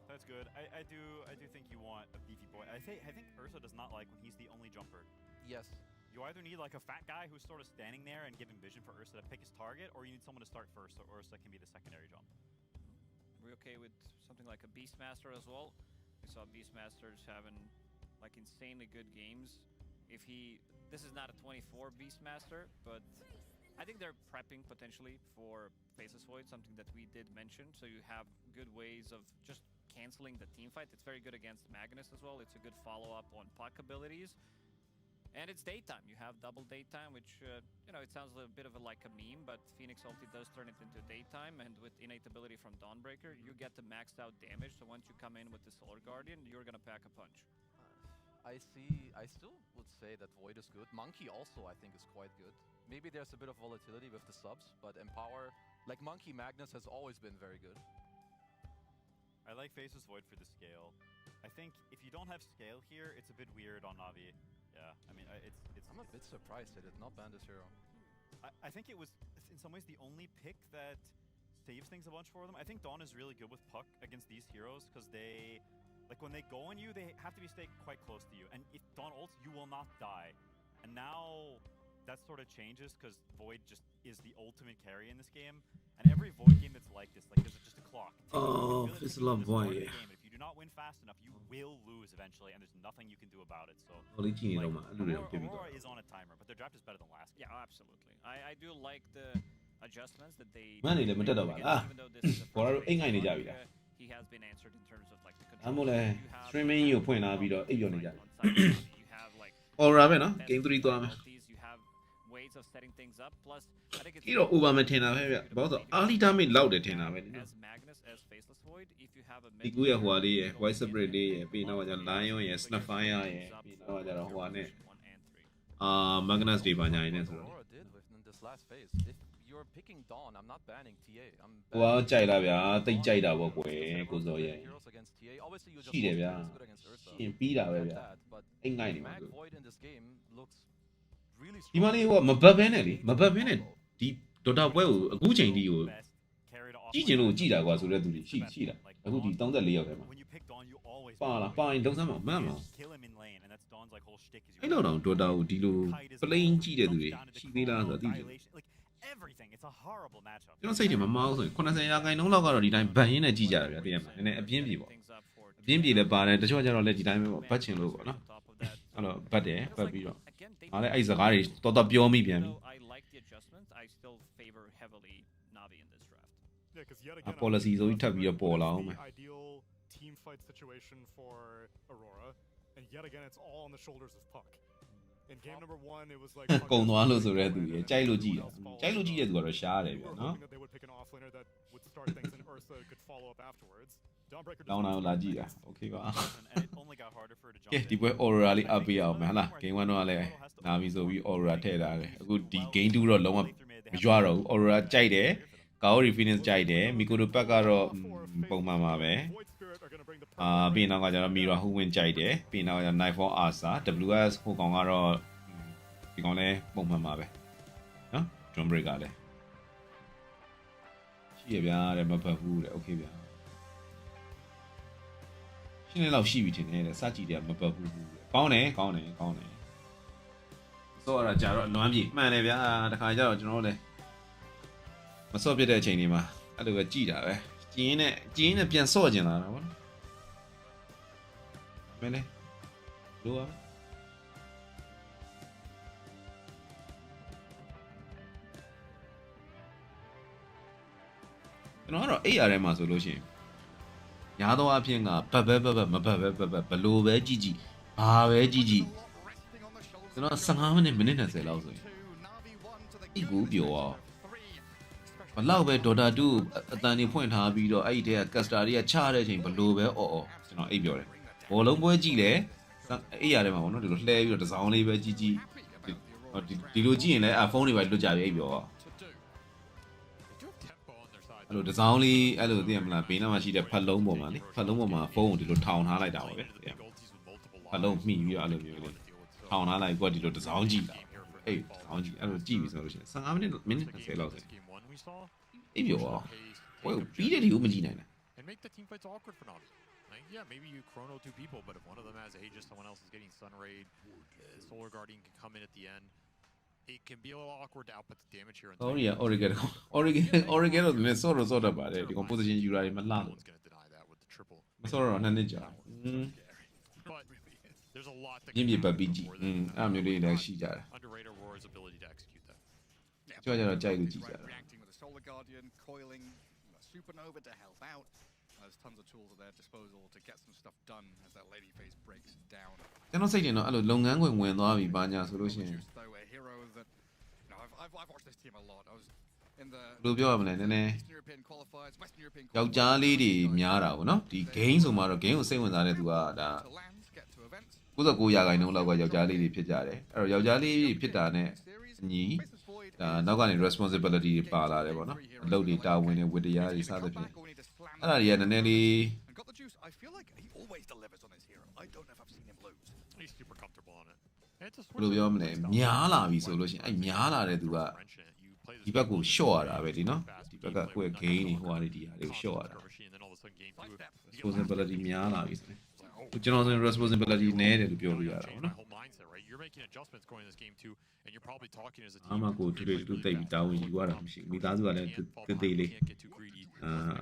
That's good. I do think you want a beefy boy. I think Ursa does not like when he's the only jumper. Yes. You either need like a fat guy who's sort of standing there and giving vision for Ursa to pick his target, or you need someone to start first so Ursa can be the secondary jump. We're okay with something like a Beastmaster as well. We saw Beastmasters having like insanely good games. This is not a 24 Beastmaster, but I think they're prepping potentially for Faceless Void, something that we did mention. So you have good ways of just canceling the team fight. It's very good against Magnus as well. It's a good follow-up on puck abilities. And it's daytime. You have double daytime, which, you know, it sounds a bit of like a meme, but Phoenix ulti does turn it into daytime, and with innate ability from Dawnbreaker, you get the maxed out damage, so once you come in with the Solar Guardian, you're gonna pack a punch. I still would say that Void is good. Monkey also, I think, is quite good. Maybe there's a bit of volatility with the subs, but Empower, like Monkey Magnus, has always been very good. I like Faceless Void for the scale. I think if you don't have scale here, it's a bit weird on NaVi. Yeah, I mean, I'm a bit surprised they did not ban this hero. I think it was, in some ways, the only pick that saves things a bunch for them. I think Dawn is really good with puck against these heroes because they, like when they go on you, they have to be staying quite close to you. And if Dawn ults, you will not die. And now that sort of changes because Void just is the ultimate carry in this game. And every Void game that's like this, like there's just a clock. Oh, it's a lot of Void. If you do not win fast enough, you will lose eventually, and there's nothing you can do about it. So Holy team, like, Aurora is on a timer, but their draft is better than last game. Yeah, absolutely. I do like the adjustments that they. Man, they made it. Even though this is a For first ain't phase, I need I think, he has been answered in terms of like the control. I'm gonna streaming you point out video. You have like Aurora, no? Game 3 to you have ways of setting things up. Plus, I think it's you know, over maintain a very about the early damage loud at 10 hours. as Magnus as Faceless Void. If you have a The Guya Huali, White Separate Day, being our Lion, yes, Snafire, being our Huane. Magnus Divania in Aurora did within this last phase. If you're picking Dawn, I'm not banning TA. I'm Well, Jaida, they Jaida walk away, goes away. heroes against TA. Obviously, you just She did, good yeah. against Ursa. She beat I her, get yeah. that, but Ain't guy Mag anymore. Void in this game looks really strong. You money what? Mababenelli, Mababenet. Deep Dota Well, a good chain deal. Best carry to off. Gino Gida was already she. I would be down the Leo. When you pick Dawn, you always Fine, don't come Mama. kill him in lane, and that's Dawn's like whole shtick. Is I don't know, Dota Dilo playing cheated today. She made us a DJ. Like everything, it's a horrible matchup. You don't say to my mouth, when I say I know log already time buying a Gija at the end, and a BMP. BMP the bar and the Georgia already time patching logo, no? Hello, but there, but we don't. I is a Irish, Tota Biomi BM. I like the adjustments. I still favor heavily NaVi in this draft. Yeah, because yet again, Policies or you tap your ball the out. ideal team fight situation for Aurora, and yet again, it's all on the shoulders of Puck. In game number 1, it was like Going on those already. Chilogy. Chilogy is what a shot, we were no? hoping that they would pick an offlaner that would start things, and Ursa could follow up afterwards. Dawnbreaker Down out La Giga. Okay, go. And it only got harder for her to jump Yeah, in. the boy orally up here, man. Game 1 ole. Now we so we Aurora Teda. Good the game to roll long. Juaro, Aurora Jide. Kaori Phoenix Jide. Mikuru Pakaro Pomama. Being a Mira who went Jide. Being a knife for Asa. WS who gongaro. Bigone Pomama. Huh? John Brigade. She a food. Okay, yeah. ရှင်းနေလောက်ရှိပြီထင်တယ်စကြည့်တယ်မပတ်ဘူးကောင်းတယ်စောရတာကြာတော့လွမ်းပြေမှန်တယ်ဗျာတခါကျတော့ကျွန်တော်တို့လည်းမစော့ပြတဲ့အချိန်တွေမှာအဲ့လိုပဲကြည်တာပဲကျင်းနဲ့ပြန်စော့ကျင်လာတာဗောနော်မင်းလေလိုပါကျွန်တော်ကတော့အဲ့ရထဲမှာဆိုလို့ရှိရင်ညာတော့အဖြစ်ကဘတ်မဘတ်ဘလိုပဲကြည့်ဘာပဲကြည့်ကျွန်တော်15မိနစ်20လောက်ဆိုရင်ဒီကူပြောအောင်ဘလောက်ပဲဒေါ်တာ2အတန်နေဖွင့်ထားပြီးတော့အဲ့ဒီတည်းကကက်စတာတွေကချတဲ့အချိန်ဘလိုပဲအော်ကျွန်တော်အိပ်ပြောတယ်ဘောလုံးပွဲကြည့်တယ် အေးရတယ်မှာပေါ့နော်ဒီလိုလှဲပြီးတော့တစောင်းလေးပဲကြီးကြီးဒီလိုကြည့်ရင်လည်းဖုန်းတွေပဲလွတ်ကြပြီအဲ့ပြော အဲ့လိုတစောင်းလေးအဲ့လိုသိရမလားဘေးနားမှာရှိတဲ့ဖတ်လုံးပေါ်မှာလေဖတ်လုံးပေါ်မှာဖုန်းကိုဒီလိုထောင်ထားလိုက်တာပါပဲဖတ်လုံးမှီပြီးတော့အဲ့လိုမျိုးလေးထောင်ထားလိုက်ကွက်ဒီလိုတစောင်းကြည့်တာအေးတစောင်းကြည့်အဲ့လိုကြည့်ပြီဆိုလို့ရှိရင်15မိနစ်20လောက်ဆိုအေးပြောဟိုပြီးတဲ့ဒီကိုမကြည့်နိုင်တာ and make the team fights awkward for NaVi. Like, yeah, maybe you chrono 2 people, but if one of them has Aegis, someone else is getting Sun Raid, Solar Guardian can come in at the end. It can be a little awkward to output the damage here. Sorry, Oregon တော့လည်းစောတော့ပါတယ်ဒီ composition ယူလာရင်မလှလို့ One's going to deny that with the triple. မစောတော့နှစ်နှစ်ကြာ But there's a lot that ပြင်းပြပတ်ပြီးကြည့်အဲ့မျိုးလေးလည်းရှိကြတယ် underrate Aurora's ability to execute that. ကြောက်ကြတော့ကြိုက်လို့ကြည့်ကြတာ Reacting with a Solar Guardian, coiling, a Supernova to help out. There's tons of tools at their disposal to get some stuff done as that lady phase breaks down. ကျွန်တော်စိတ်တင်တော့အဲ့လိုလုပ်ငန်းခွင်ဝင်သွားပြီပါညာဆိုလို့ရှိရင် Though a hero that, you know, I've watched this team a lot. I was in the ဘယ်လိုပြောရမလဲနည်းနည်း Eastern European qualifiers, Western European ယောက်ျားလေးတွေများတာပေါ့နော်ဒီ game ဆိုမှတော့ game ကိုစိတ်ဝင်စားတဲ့သူကဒါ to lands, get to events. 99%လောက်ကယောက်ျားလေးတွေဖြစ်ကြတယ်အဲ့တော့ယောက်ျားလေးတွေဖြစ်တာနဲ့ညီဒါနောက်ကနေ responsibility တွေပါလာတယ်ပေါ့နော်အလုပ်တွေတာဝန်တွေဝတ္တရားတွေစသဖြင့်အဲ့ဒါတွေကနည်းနည်းလေး And got the juice. I feel like he always delivers on his hero. I don't know if I've seen him lose. He's super comfortable on it. And it's a ဘယ်လိုပြောမလဲများလာပြီဆိုလို့ရှိရင်အဲ့များလာတဲ့သူကဒီဘက်ကို short ရတာပဲဒီနော်ဒီဘက်ကကိုယ့်ရဲ့ gain တွေဟိုဟာတွေဒီဟာတွေကို short ရတာ responsibility များလာပြီဆိုရင်ကျွန်တော်ဆိုရင် responsibility နည်းတယ်လို့ပြောလို့ရတာပေါ့နော် You're making adjustments going in this game too, and you're probably talking as a အ team. မကိုတူတူတိတ်ပြီးတာဝန်ယူရတာမရှိမိသားစုကလည်းတေးသေးလေး Can't get too greedy.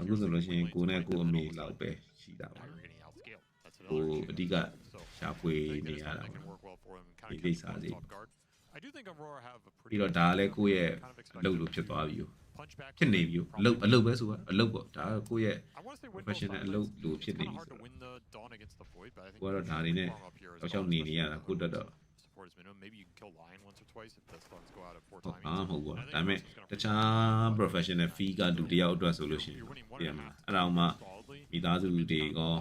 အခုဆိုလို့ရှိရင်ကိုနဲ့ကိုအမေလောက်ပဲရှိတာပါ Now you're getting outscaled. That's ဟို another အဓိက So ရှာဖွေ I think နေ that's ရ something တာ that ပေါ့ can work well for him and kind He of plays keep him Sazi. off guard. I do think Aurora have a ပြီး pretty တော့ဒါလည်းကိုယ့်ရဲ့ kind of အလုပ် expected လို့ဖြစ်သွားပြီ punch back. ဖြစ်နေပြီအလုပ်ပဲဆိုတာအလုပ်ပေါ့ဒါကကိုယ့်ရဲ့ I want to say win both professional sides. အလုပ်လို့ဖြစ် It's နေ kind of ပြီ hard ဆို to တော့ win the Dawn against the Void, but I think ကိုကတော့ဒါတွေနဲ့ farm up here as တော့ well, ရှောက်နေနေရ especially တာ if ကိုတက်တော့ support is minimum. Maybe you can kill Lion once or twice if the stuns go out at 4 ဟုတ် timings. မဟုတ်ဘူး And I think ဒါပေမဲ့ it's just gonna တခြား professional fee ကလူတယောက်အတွက်ဆိုလို့ရှိရင်ပြရမှာအဲ့ဒါမှ solidly. မိသားစုတွေရော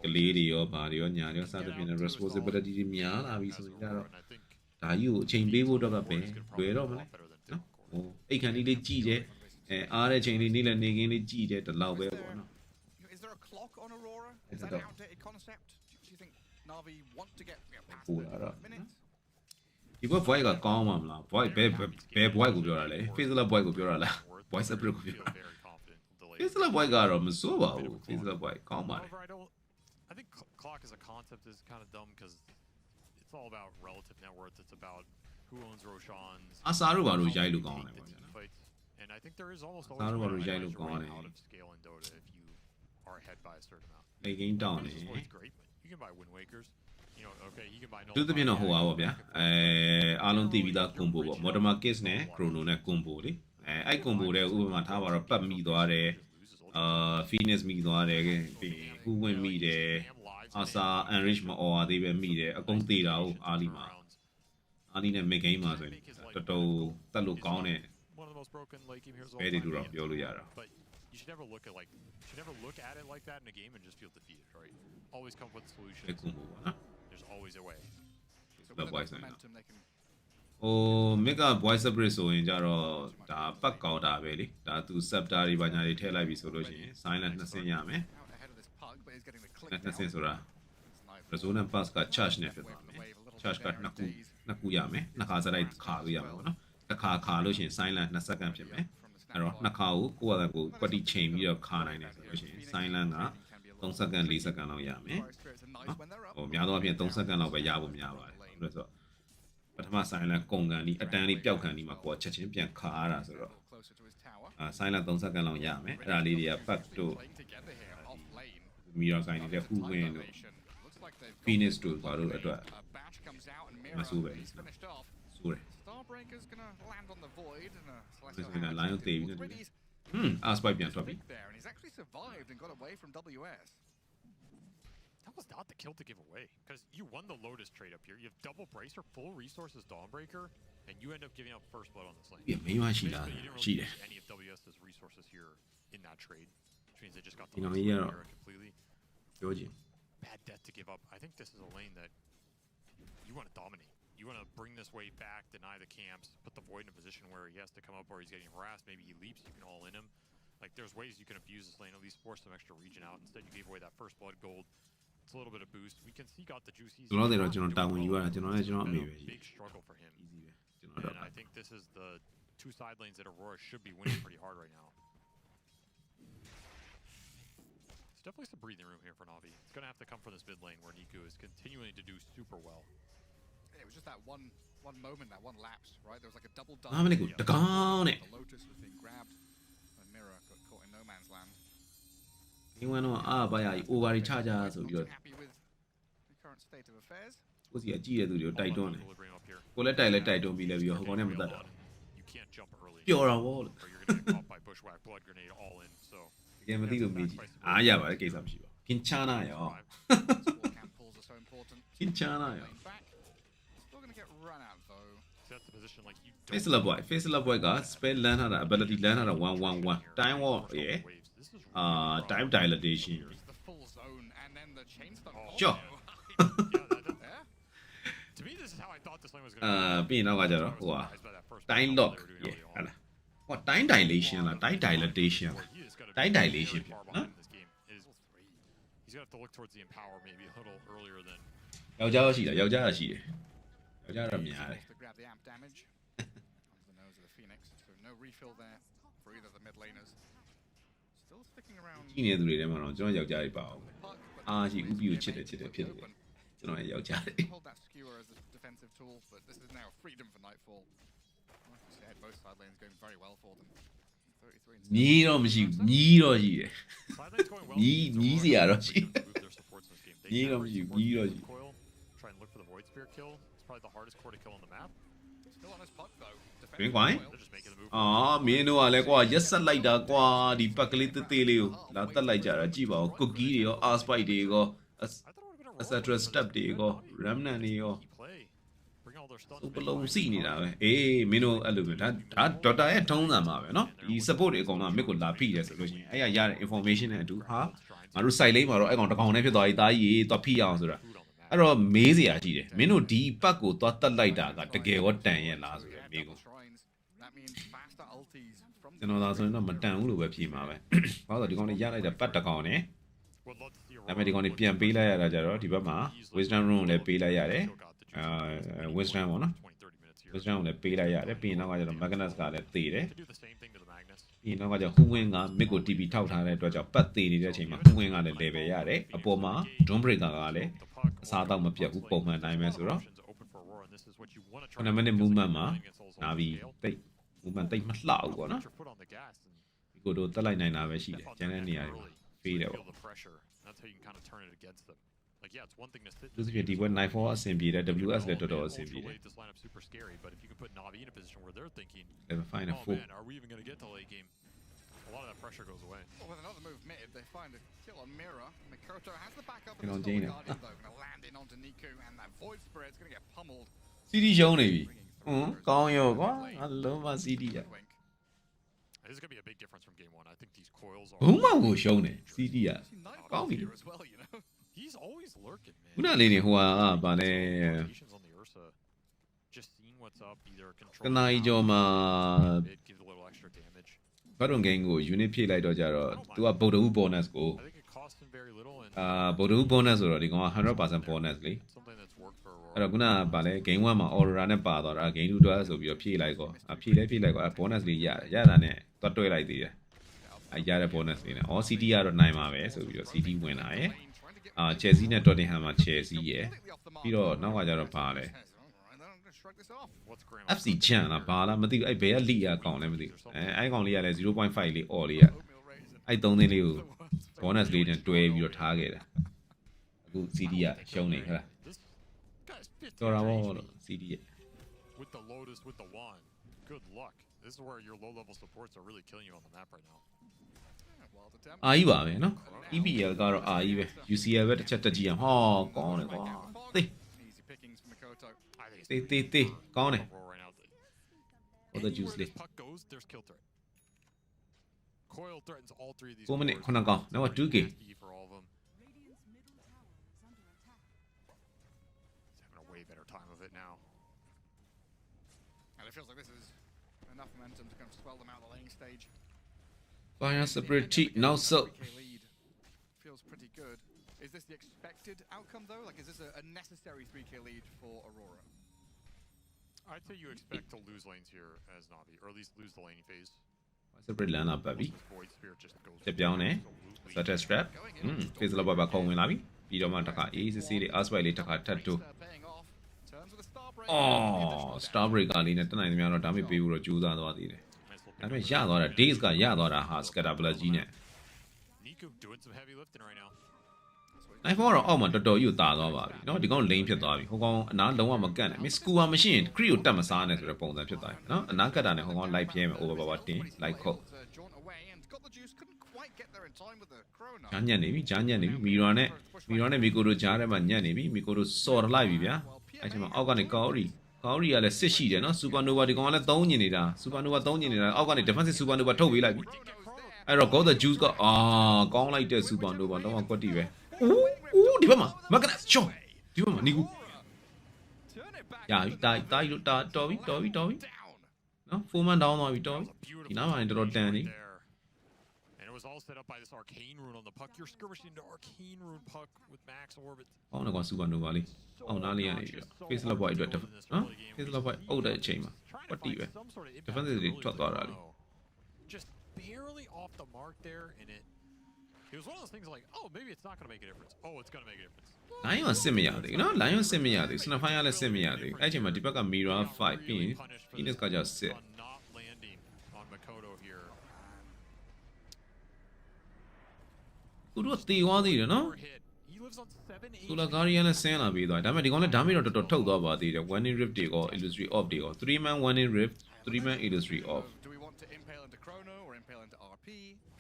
ကလေးတွေရောဘာတွေရောညာတွေရောစသဖြင့် responsibility တွေများလာပြီဆိုရင်ကြတော့ And I think ဒါကြီးကိုအချိန်ပေးဖို့တော့ကပဲ Aurora is gonna လွယ် probably တော့မ do a လဲ lot better than နော် Dimmercore. ဟိုအိတ်ခန့်လေးလေးကြည့်တယ်အားတဲ့ချိန်လေးနေ့လည်းနေခင်းလေးကြည့်တယ်ဒီလောက်ပဲပေါ့နော် Is there a clock on Aurora? Is that an outdated concept? Do you think NaVi want to get past Cool, the alright. minutes? ဒီဘက် void ကကောင်းမှာမလား void ဘယ် void ကိုပြောတာလဲ faceless void ကိုပြောတာလား void separate ကို Feel ပြောတာ very confident. Delayed. faceless void ကတော့မစိုးပါဘူး faceless void ကောင်းပါတယ် However, I think clock as a concept is kind of dumb because it's all about relative net worth. It's about who owns Roshan's. အစားတို့ဘာလို့ရိုက်လို့ကောင်းတယ် the ပေါ့ team fights. And I think there is almost Saru always a way baru to jai minimize lo your way kawan out hai. of scale in Dota if you are ahead by a certain amount. လေကင်းတောင်းနေ This is where it's great, but you can buy Wind Wakers. You know, okay, you can buy သူသဖြင့်တော့ဟိုပါပေါ့ဗျာအားလုံးသိပြီးသား combo ပေါ့ Mortimer Kiss နဲ့ Chrono နဲ့ combo လေအဲ့ combo တဲ့ဥပမာထားပါတော့ပတ်မိသွားတယ်Phoenix မိသွားတယ်ပြီးဟူဝင်မိတယ်အစာ enrich မ order သေးပဲမိတယ်အကုန်သေးတာဟုတ်အားလီမှာအားလီနဲ့ mid game မှာဆိုရင်တော်တော်တက်လို့ကောင်းတဲ့ one of the most broken late game heroes of ဘယ် all ဒီ time. လိုတော့ပြောလို့ရတာ But you should never look at it like that in a game and just feel defeated, right? Always come up with အဲ့ solutions. combo ပေါ့နော် There's always a way. So The with boys enough know. momentum, they can ဟို mega voice separate ဆိုရင်ကြတော့ဒါပတ်ကောက်တာပဲလေဒါသူ scepter တွေဘာညာတွေထည့်လိုက်ပြီဆိုလို့ရှိရင် silent 2ဆင့်ရမယ် out ahead of this pug, but he's getting the click 2ဆင့် down. ဆိုတာ Sniper resonant pass က charge နဲ့ဖြစ် away သွား from မယ် the wave a little charge bit က there နှစ် in ခု days နှစ်ခုရမယ်နှစ်ခါစလိုက်ခါလို့ရမှာပေါ့နော်တစ်ခါခါလို့ရှိရင် silent 2စက္ကန့်ဖြစ်မယ် from the အဲ့တော့ snap နှစ်ခါကိုကိုယ့်အကူကွက်တီချိန်ပြီးတော့ခါနိုင်တယ်ဆိုလို့ရှိရင် silent က3စက္ကန့်4စက္ကန့်လောက်ရမယ် fire spirits are nice when they're up. ဟိုများသောအားဖြင့်3စက္ကန့်လောက်ပဲရဖို့များပါတယ်ဆိုတော့ပထမ silent ကုန်ကန်ဒီအတန်းလေးပျောက်ကန်ဒီမှာကိုယ်ချက်ချင်းပြန်ခါရတာဆိုတော့ Closer to his tower. silent 3စက္ကန့်လောက်ရမယ်အဲ့ဒါလေးတွေက back တို့ Playing together here off lane. မီရာကိုင်းနေတဲ့ဥဝင်တို့ Looks like they've got Phoenix တို့ဘာလို့အတွက် a batch comes out and မ Mira ဆိုးပဲ he's finished off. ဆိုတယ် Starbreaker's gonna land on the void and This is gonna line up the- Already အစပိုက်ပြန်ထွက်ပြီ big there and he's actually survived and got away from WS. That was not the kill to give away because you won the Lotus trade up here. You have double bracer, full resources, Dawnbreaker, and you end up giving up first blood on this lane. ပြမိမရှိတာ Basically, you didn't ရှိ really တယ် use any of WS's resources here in that trade, which means they just got the You know, last yeah. lane here completely. ပြောချင် Bad death to give up. I think this is a lane that you want to dominate. You want to bring this wave back, deny the camps, put the Void in a position where he has to come up or he's getting harassed. Maybe he leaps, you can all in him. Like, there's ways you can abuse this lane, at least force some extra region out. Instead, you gave away that first blood gold. It's a little bit of boost. We can see got the juice. He'sကျွန်တော် not ကျွန်တော် doing တာဝန် well. ယူရတယ်ကျွန်တော်လည်းကျွန်တော်အမေပဲ Big struggle for him. easy ပဲကျွန်တော် And I think this is the two side lanes that Aurora should be winning pretty hard right now. There's definitely some breathing room here for NaVi. It's going to have to come from this mid lane where Niku is continuing to do super well. It was just that one moment, that one lapse, right? There was like a double dunk. 5မိနစ်ကိုတကောင်းနဲ့ The Lotus was being grabbed. And Mirror got caught in no man's land. ဒီဝန်တော့အာဘာရ over ချကြဆိုပြီးတော့ Not happy with the current state of affairs. ကိုစီကကြည့်ရတဲ့သူတွေကိုတိုက်တွန်းတယ် Equilibrium up here. ကိုလည်းတိုက်တွန်းပြီးလည်းပြီးတော့ဟိုကောင်နဲ့မတတ်တာ You can't jump early. ပျော်တာဗောလို့ Or you're going to get caught by Bushwhack, Blood Grenade, all in. So တကယ်မသိလို့မေးကြည့်အားရပါတယ်ကိစ္စမရှိပါဘူးခင်ချာနာရော Small camp pulls are so important. ခင်ချာနာရော Lane back. Still going to get run out though. that's the position like you don't face love boy က spell လမ်းထားတာ ability လမ်းထားတာ111 time wall ရယ် This is time dilatation It's the full zone and then the chain stun. Sure. Yeah. To me, this is how I thought this lane was ပြီးရင်နောက်ကကြတော့ဟိုဟာ time lock ရယ်ဟာလားဟို time dilation လား time dilatation လား time dilation ဖြစ်နော် He's gonna have to look towards the empower maybe a little earlier than ယောက်ျားရှိတာယောက်ျားရှိတယ်ယောက်ျားတော့များတယ် To grab the amp damage. Onto the nose of the Phoenix. So no refill there for either of the mid laners. Still sticking around. ကြည့်နေတဲ့သူတွေထဲမှာတော့ကျွန်တော်ယောက်ျားတွေပါအောင် Puck, but အားရှိဥပီကိုချစ်တယ် the ဖြစ်နေ open. တယ်ကျွန်တော်ရဲ့ယောက်ျားတွေ Hold that skewer as a defensive tool, but this is now freedom for Nightfall. Like you said, both side lanes going very well for them. 33 and မြည်တော့မရှိဘူးမြည်တော့ရှိတယ် side lane's going well. Knee- Aurora knees are has rushing. freedom to move their supports in this game. They Knee can don't really you- support knee the don't you. coil, try and look for the Void Spear kill. It's probably the hardest core to kill on the map. still on his puck though. Green Quine? They're just making the move. အော်မင်းတို့ကလည်းကွာရက်ဆက်လိုက်တာကွာဒီပတ်ကလေးတေးသေးလေးကိုလာတက်လိုက်ကြတာကြည့်ပါဦးကုတ်ကီးတွေရော R spike တွေရော I thought it would have been etc step တွေရော remnant တွေရော Key play. Bring all their stuns ဘလုံးစီနေတာပဲအေးမင်းတို့အဲ့လိုပဲဒါဒေါက်တာရဲ့ထုံးစံပါပဲเนาะဒီ support တွေအကုန်လုံးမြစ်ကိုလာဖိတယ်ဆိုလို့ရှိရင်အဲ့ရရတဲ့ information နဲ့အတူဟာငါတို့ site လေးမှာတော့အဲ့ကောင်တစ်ကောင်နဲ့ဖြစ်သွားပြီတာကြီးရေသွားဖိရအောင်ဆိုတာ food on the map. အဲ့တော့မေးစရာကြီးတယ်မင်းတို့ဒီပတ်ကိုသွားတက်လိုက်တာကတကယ်ရောတန်ရဲ့လားဆိုတဲ့မေး Double ကုန် shrines. That means faster ultis from ကျွန်တော်သာဆိုရင်တော့မတန်ဘူးလို့ပဲဖြေမှာပဲဘာလို့လဲဒီကောင်လေးရလိုက်တဲ့ပတ်တစ်ကောင်နဲ့ Would love to see ဒါပေမဲ့ဒီကောင်လေးပြန်ပေးလိုက်ရတာကြတော့ဒီဘက်မှာ wisdom room ကိုလည်းပေးလိုက်ရတယ် wisdom ပေါ့နော် 20-30 minutes here. wisdom ကိုလည်းပေးလိုက်ရတယ်ပြီးရင်နောက်ကကျတော့ magnus ကလည်းသေတယ် To do the same thing to the Magnus. ပြီးရင်နောက်ကကျဟူဝင်းက mid ကို TP ထောက်ထားတဲ့အတွက်ကြောင့်ပတ်သေးနေတဲ့အချိန်မှာဟူဝင်းကလည်း level ရတယ်အပေါ်မှာ drum breaker ကလည်း The puck အစားတော့မပြတ်ဘူးပုံမှန်တိုင်းပဲဆိုတော့ options open for Aurora, and this is what you want to try 9 to minute do movement မှာ against all those နာပြီး scale. တိတ် movement တိတ်မလှဘူးပေါ့နော် Put your foot on the gas and ဒီကိုတော့တက်လိုက်နိုင်တာပဲရှိတယ် step on ကျန်တဲ့ their နေ neck ရာတွေမှာ early, so ဖေး they တယ် feel ပေါ့ the pressure. That's how you can kind of turn it against them. Like, yeah, it's one thing to sit. သူစပြဒီဘက် 94 အဆင်ပြေတယ် WS လည်းတော်တော်အဆင်ပြေတယ် Ultra late, this lineup's super scary, but if you can put NaVi in a position where they're thinking, level 5 နဲ့ oh 4 man, are we even going to get to late game? A lot of that pressure goes away. Well, with another move mid, they find a kill on Mirror. Mikoto has the backup Get and on still the Jaina. Guardian though. Gonna land in onto Niku and that Void Spirit's gonna get pummeled. CD ရှုံးနေပြီဟွန်းကောင်းရောကွာအလုံးမ CD ရ Wink. This is going to be a big difference from game one. I think these coils are... ဘုံမောင်ကိုရှုံးတယ် CD ရ See, Nightfall Call me. here as well, you know. He's always lurking, man. ခုနလေးနေဟိုဟာဗာလဲ Rotations on the Ursa. Just seeing what's up, either control... ကနာကြီးကျော်မှာ Mid, give a little extra damage. ဘတ်ရွန်ဂိမ်းကို unit ဖြည့်လိုက်တော့ကြတော့ तू ကဗုဒ္ဓဦး bonus ကို I think it costs him very little, and ဗုဒ္ဓဦး bonus ဆိုတော့ဒီကောင်က 100% bonus လေ something that's worked for Aurora. အဲ့တော့ခုနကဗာလဲ game 1မှာ Aurora နဲ့ပါသွားတာ game 2တော့ဆိုပြီးတော့ဖြည့်လိုက်ကောဖြည့်လိုက်ကော bonus လေးရတယ်ရတာနဲ့သွားတွဲလိုက်သေးတယ်ရတဲ့ bonus လေးနဲ့ all CD ကတော့နိုင်ပါပဲဆိုပြီးတော့ CD ဝင်လာရယ် Lane trying to get Chelsea နဲ့ Tottenham မှာ Chelsea ရယ် completely off the mark. ပြီးတော့နောက်ကကျတော့ဗာလဲ Says, "All right, then I'm gonna shrug this off." What's Graham? FC ချန်လားဘာလားမသိဘူးအဲ့ဘယ်ကလိရအကောင်လည်းမသိဘူးအဲ့ကောင်လေးကလည်း 0.5 လေး all လေးရ Oatmeal raisin. အဲ့3သိန်းလေးကို bonus လေးနဲ့တွဲပြီးတော့ထားခဲ့တာအခု CD ကရှုံးနေခလား This guy's 50 တော်တာဗော HP လို့ CD ရ with the Lotus, with the wand. Good luck. This is where your low-level supports are really killing you on the map right now. Wild attempt. အာကြီးပါပဲနော် EPL ကတော့အာကြီးပဲ UCL ပဲတစ်ချက်တက်ကြည့်အောင်ဟောကောင်းတယ်ကွာသိ Easy pickings for Mikoto. I think it's တေးကောင်းတယ် Aurora right now. All the Anywhere juice this left. puck goes, there's kill threat. Coil threatens all three of these. 4 minute cores. ခုနကောင်နောက် 2K Nasty for all of them. He's having a wave at it now. And it feels like this is enough momentum to kind of swell them out the laning stage. Fire Separate now so. 3K lead feels pretty good. Is this the expected outcome though? Like, is this a necessary 3K lead for Aurora? I'd say you expect to lose lanes here as Navi, or at least lose the laning phase. Separate land up baby. Void Spirit just goes တက်ပြောင်းနေ Starter Strap phase လောက်ပါခုံဝင်လာပြီပြီးတော့မှတစ်ခါ ACC တွေ Aspire လေးတစ်ခါထပ်တိုး အော် Star Breaker လေးနဲ့တက်နိုင်သမျှတော့ damage ပေးဖို့တော့ကြိုးစားသွားသေးတယ်ဒါပေမဲ့ရသွားတာ Days ကရသွားတာဟာ Scatter Blast ကြီးနဲ့ Nico doing some heavy lifting right now. နိုင်4တော့အောက်မှာတော်တော်ကြီးတာသွားပါပြီเนาะဒီကောင် lane ဖြစ်သွားပြီဟိုကောင်အနားလုံးဝမကန့်နဲ့ Miss Scooter မရှိရင် Crit ကိုတက်မစားနဲ့ဆိုတဲ့ပုံစံဖြစ်သွားပြီเนาะအနားကတ်တာနဲ့ဟိုကောင် light ပြဲမယ် over power တင် light ခုတ်ဂျာညက်နေပြီဂျာညက်နေပြီမီရာနဲ့မီကိုတို့ဂျားထဲမှာညက်နေပြီမီကိုတို့စော်လိုက်ပြီဗျာအဲ့ဒီမှာအောက်ကနေကောရီကလည်းစစ်ရှိတယ်နော်စူပါနိုဗာဒီကောင်ကလည်း3ညင်နေတာစူပါနိုဗာ3ညင်နေတာအောက်ကနေ defensive စူပါနိုဗာထုတ်ပေးလိုက်ပြီအဲ့တော့ Go the Juice ကကောင်းလိုက်တဲ့စူပါနိုဗာတော့ကွက်တီပဲဦးဒီဘက်မှာမကနချောဒီဘက်မှာနီကူရပြီတာကြီးတို့တော်ပြီနော်4 man down သွားပြီတော်ပြီဒီနားမှာတော်တော်တန်နေ Was all set up by this arcane rune on the puck. You're skirmishing into arcane rune puck with max orbit. အောင်းတော့စူပါနိုဗာလေးအောင်းနားလေးရနေပြီ face love boy အတွက်နော် face love boy အုပ်တဲ့အချိန်မှာပတ်တီပဲ defensive တွေထွက်သွားတာလေ just barely off the mark there and it was one of those things like oh maybe it's not going to make a difference. Oh it's going to make a difference. Lion စစ်မရသေးဘူးနော် Lion စစ်မရသေးဘူး Snapfire လည်းစစ်မရသေးဘူးအဲ့အချိန်မှာဒီဘက်က Mirror 5ပြီးရင် Phoenix ကကြောက်စစ် not landing on Makoto here. သူတို့တေသွားသေးတယ်နော်သူလာကာရီယန်နဲ့ဆင်းလာပြီးသွားဒါပေမဲ့ဒီကောင်လည်း damage တော့တော်တော်ထုတ်သွားပါသေးတယ် one in rift တွေကော illusory off တွေကော 3 man 1 in rift 3 man illusory off Do we want to impale into Chrono or impale into RP?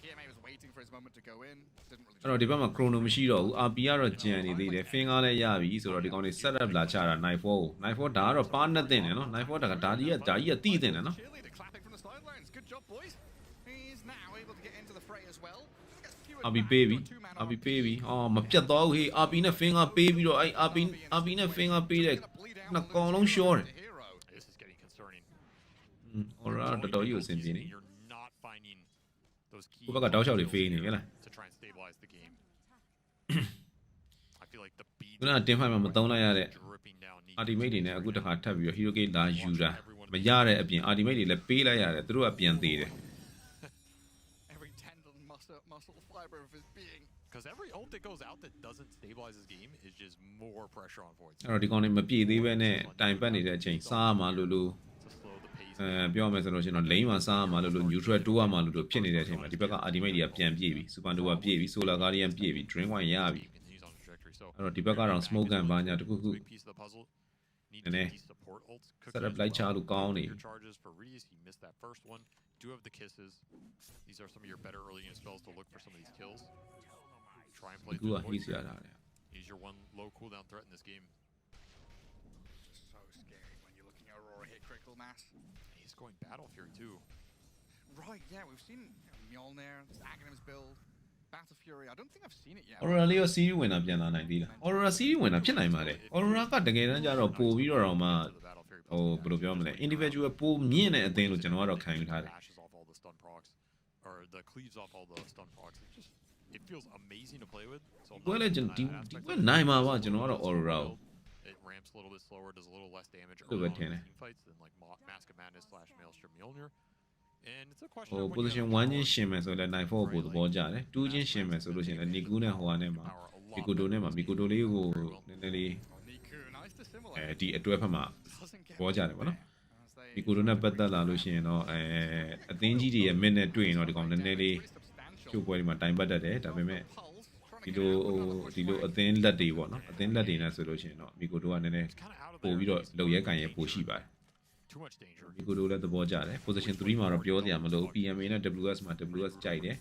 PMA was waiting for his moment to go in. Didn't really အဲ့တော့ဒီဘက်မှာ chrono မရှိတော့ဘူး RP ကတော့ကြံနေသေးတယ် finger လည်းရပြီဆိုတော့ဒီကောင်လေး set up လာချတာ night 4 ဒါကတော့ပါနဲ့တင်တယ်နော် night 4ဒါကြီးကတီးတင်တယ်နော် Cheerleader clapping from the sidelines. Good job, boys. He's now able to get into the fray as well. RP ပေးပြီအော်မပြတ်သွားဘူးဟေး RP နဲ့ finger ပေးပြီးတော့အဲ့ RP နဲ့ finger ပေးတဲ့နှစ်ကောင်လုံး short တယ် This is getting concerning. Aurora တော်တော်ကြီးကိုအဆင်ပြေနေ You're not finding those keys. ဘက်ကတောက်လျှောက်တွေဖေးနေဟဲ့လား to try and stabilize the game. I feel like the beat ခုနကတင်ဖိုင်မှာမသုံးလိုက်ရတဲ့ dripping down. ultimate တွေနဲ့အခုတစ်ခါထပ်ပြီးတော့ hero gate လာယူတာမရတဲ့အပြင် ultimate တွေလည်းပေးလိုက်ရတယ်သူတို့ကပြန်သေးတယ် Every tendon, muscle fiber of his being. Because every ult that goes out that doesn't stabilize his game is just more pressure on Void. အဲ့တော့ဒီကောင်တွေမပြေသေးပဲနဲ့တိုင်ပတ်နေတဲ့အချိန်စားမှလို့ To slow the pace. ပြောမယ်ဆိုလို့ရှိရင်တော့ lane မှာစားမှလို့ neutral တိုးရမှလို့ဖြစ်နေတဲ့အချိန်မှာဒီဘက်က ultimate တွေကပြန်ပြေးပြီ super nova ပြေးပြီ solar guardian ပြေးပြီ drain wine ရပြီ Continues on the trajectory. So အဲ့တော့ဒီဘက်ကတော့ smoke gun ဘာညာတခုခု big piece of the puzzle. Need And to support ults. set up light ချလို့ကောင်းနေ Your charges for Reese. He missed that first one. Do have the kisses. These are some of your better early game spells to look for some of these kills. Try and play ကူ through က the ဟေး void စရာ spirit. ထားတယ် He's your one low cooldown threat in this game. Just so scary when you're looking at Aurora hit critical mass. He's going Battle Fury too. Right, yeah, we've seen Mjolnir, this Aghanims build, Battle Fury. I don't think I've seen it yet. Aurora လေးရော series ဝင်တာပြန်လာနိုင်သေးလား Aurora series ဝင်တာဖြစ်နိုင်ပါတယ် Aurora ကတကယ်တမ်းကျတော့ပို့ပြီးတော့မှ To the Battle Fury ဟိုဘယ်လိုပြောမလဲ individual ပို့မြင့်တဲ့အသင်းလို့ကျွန်တော်ကတော့ခံယူထားတယ် Dashes off all the stun procs, or the cleaves off all the stun procs. It feels amazing to play with. So I'm ပွဲ not လည်းကျွန် hating တော် that ဒီ aspect ပွဲ of it. နိုင်မှာပါကျွန်တော်ကတော့ Aurora ကို It ramps a little bit slower, does a little less damage Good early on bit, in Tanner. team fights than like Mask of Madness / Maelstrom Mjolnir. And it's a question ဟို of when you position have 1 ချင်းရှင်မယ်ဆိုလည်း night 4ကိုသဘောကျတယ်2ချင်းရှင်မယ်ဆိုလို့ရှိရင်လည်း Niku နဲ့ဟိုကနေမှာ Mikoto နဲ့မှာ Mikoto လေးကိုနည်းနည်းလေး Niku, nice to simulate. ဒီအတွဲဖက်မှာ Doesn't get သဘောကျတယ်ဗောနော် as they- Mikoto နဲ့ပတ်သက်လာလို့ရှိရင်တော့အသင်းကြီးတွေရဲ့ mid နဲ့တွေ့ရင်တော့ဒီကောင်နည်းနည်းလေး Pretty substantial. ကျုပ်ပွဲတွေမှာတိုင်ပတ်တတ်တယ်ဒါပေမဲ့ Pulse, trying ဒီ to လို get ဟို out of ဒီလိုအသင်းလက်တွေပေါ့နော်အသင်းလက်တွေနဲ့ဆိုလို့ရှိရင်တော့ Mikoto ကနည်းနည်း it's kind of out of ပို့ there. ပြီးတော့ He's လုံရဲ too ကန်ရဲ much ပို့ရှိ danger. ပါတယ် Too much danger. Mikoto လည်းသဘောကျတယ် position 3မှာတော့ပြောတရားမလို့ PMA နဲ့ WS မှာ WS ကြိုက်တယ်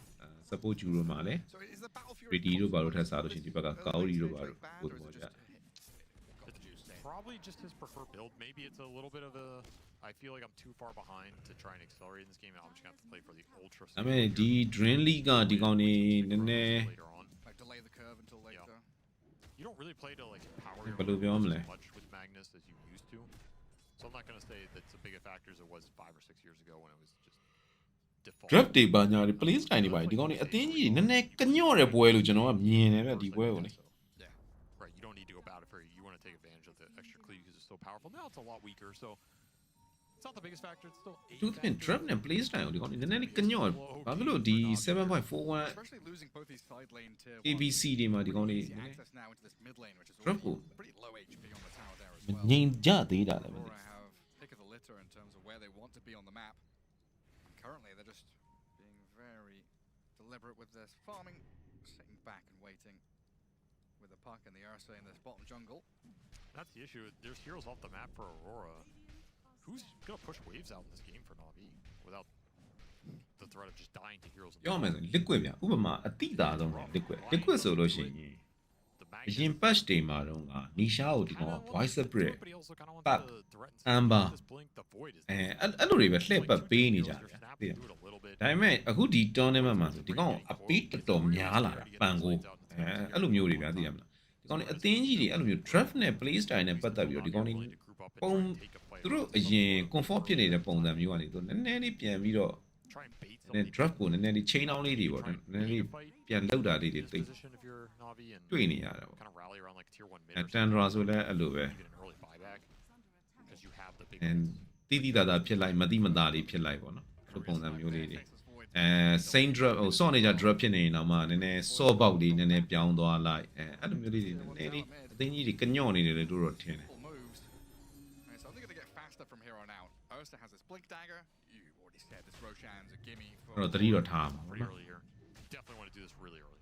support Juro မှာလည်း So is the Battle Fury Pretty တို့ဘာလို့ထပ်စားလို့ရှိရင်ဒီဘက်က Kaori တို့ဘာလို့ပို့သဘောကျတယ် It's probably just his preferred build. Maybe it's a little bit of a. I feel like I'm too far behind to try and accelerate in this game. I'm just gonna have to play for the ultra. ဒါပေမဲ့ဒီ Drain League ကဒီကောင်နေနည်းနည်း later on. Like delay the curve until later. you don't really play to like power your But look, rotations Omle. as much with Magnus as you used to. So I'm not gonna say that's a big a factor as it was 5 or 6 years ago when it was just default. draft တွေပါညာတွေ play style တွေပါဒီကောင်တွေအတင်းကြီးနည်းနည်းကညော့တဲ့ပွဲလို့ကျွန်တော်ကမြင်တယ်ဗျဒီပွဲကိုလေ Yeah. Right, you don't need to go about it for you want to take advantage of the extra cleave because it's so powerful. Now it's a lot weaker, so it's not the biggest factor. It's still သူသဖြင့် draft နဲ့ play style ကိုဒီကောင်တွေနည်းနည်းလေးကညော့ဘာဖြစ်လို့ဒီ 7.41 Especially losing both these side lane tier ABC တွေမှာဒီကောင်တွေ easy access now into this mid lane, which is draft already ကို pretty low HP on the tower there as မ well. ငြိမ်ကြသေးတာလည်းမသိ Aurora have pick of the litter in terms of where they want to be on the map. And currently, they're just being very deliberate with this farming, sitting back and waiting with the puck and the Ursa in this bottom jungle. That's the issue. There's heroes off the map for Aurora. Who's gonna push waves out in this game for NaVi without the threat of just dying to heroes? ပြောမယ်ဆိုရင် liquid ဗျဥပမာအတိသားဆုံး liquid ဆိုလို့ရှိရင်အရင် patch တွေမှာတော့ကနီရှာကိုဒီကောင် voice brick back amber အဲ့လိုတွေပဲလှည့်ပတ်ပေးနေကြတယ်သိတယ်ဒါပေမဲ့အခုဒီ tournament မှာဆိုဒီကောင်အပေးတော်တော်များလာတာပန်ကိုအဲ့လိုမျိုးတွေဗျာသိရမလားဒီကောင်တွေအသင်းကြီးတွေအဲ့လိုမျိုး draft နဲ့ play style နဲ့ပတ်သက်ပြီးတော့ဒီကောင်တွေပုံသူတို့အရင် comfort ဖြစ်နေတဲ့ပုံစံမျိုးကနေသူနည်းနည်းလေးပြန်ပြီးတော့နည်း draft ကိုနည်းနည်းလေး chain down လေးတွေပေါ့နည်းနည်းလေးပြန်လောက်တာလေးတွေသိတွေ့နေရတာပေါ့အဲ Tandra ဆိုလည်းအဲ့လိုပဲတီးတီးသားသားဖြစ်လိုက်မတိမသားလေးဖြစ်လိုက်ပေါ့နော်အဲ့လိုပုံစံမျိုးလေးတွေsame drop ဟို saw နေကြ drop ဖြစ်နေရင်တော့မှနည်းနည်း saw ပေါက်လေးနည်းနည်းပြောင်းသွားလိုက်အဲ့လိုမျိုးလေးတွေနည်းနည်းလေးအသိကြီးတွေကညော့နေတယ်လို့တော့ထင်တယ် Moves. And so I think they're going to get faster from here on out. Ursa has this blink dagger. You already said this Roshan's a gimme for. အဲ့တော့တတိတော့ထားမှာပေါ့ Pretty နော် early here. Definitely want to do this really early.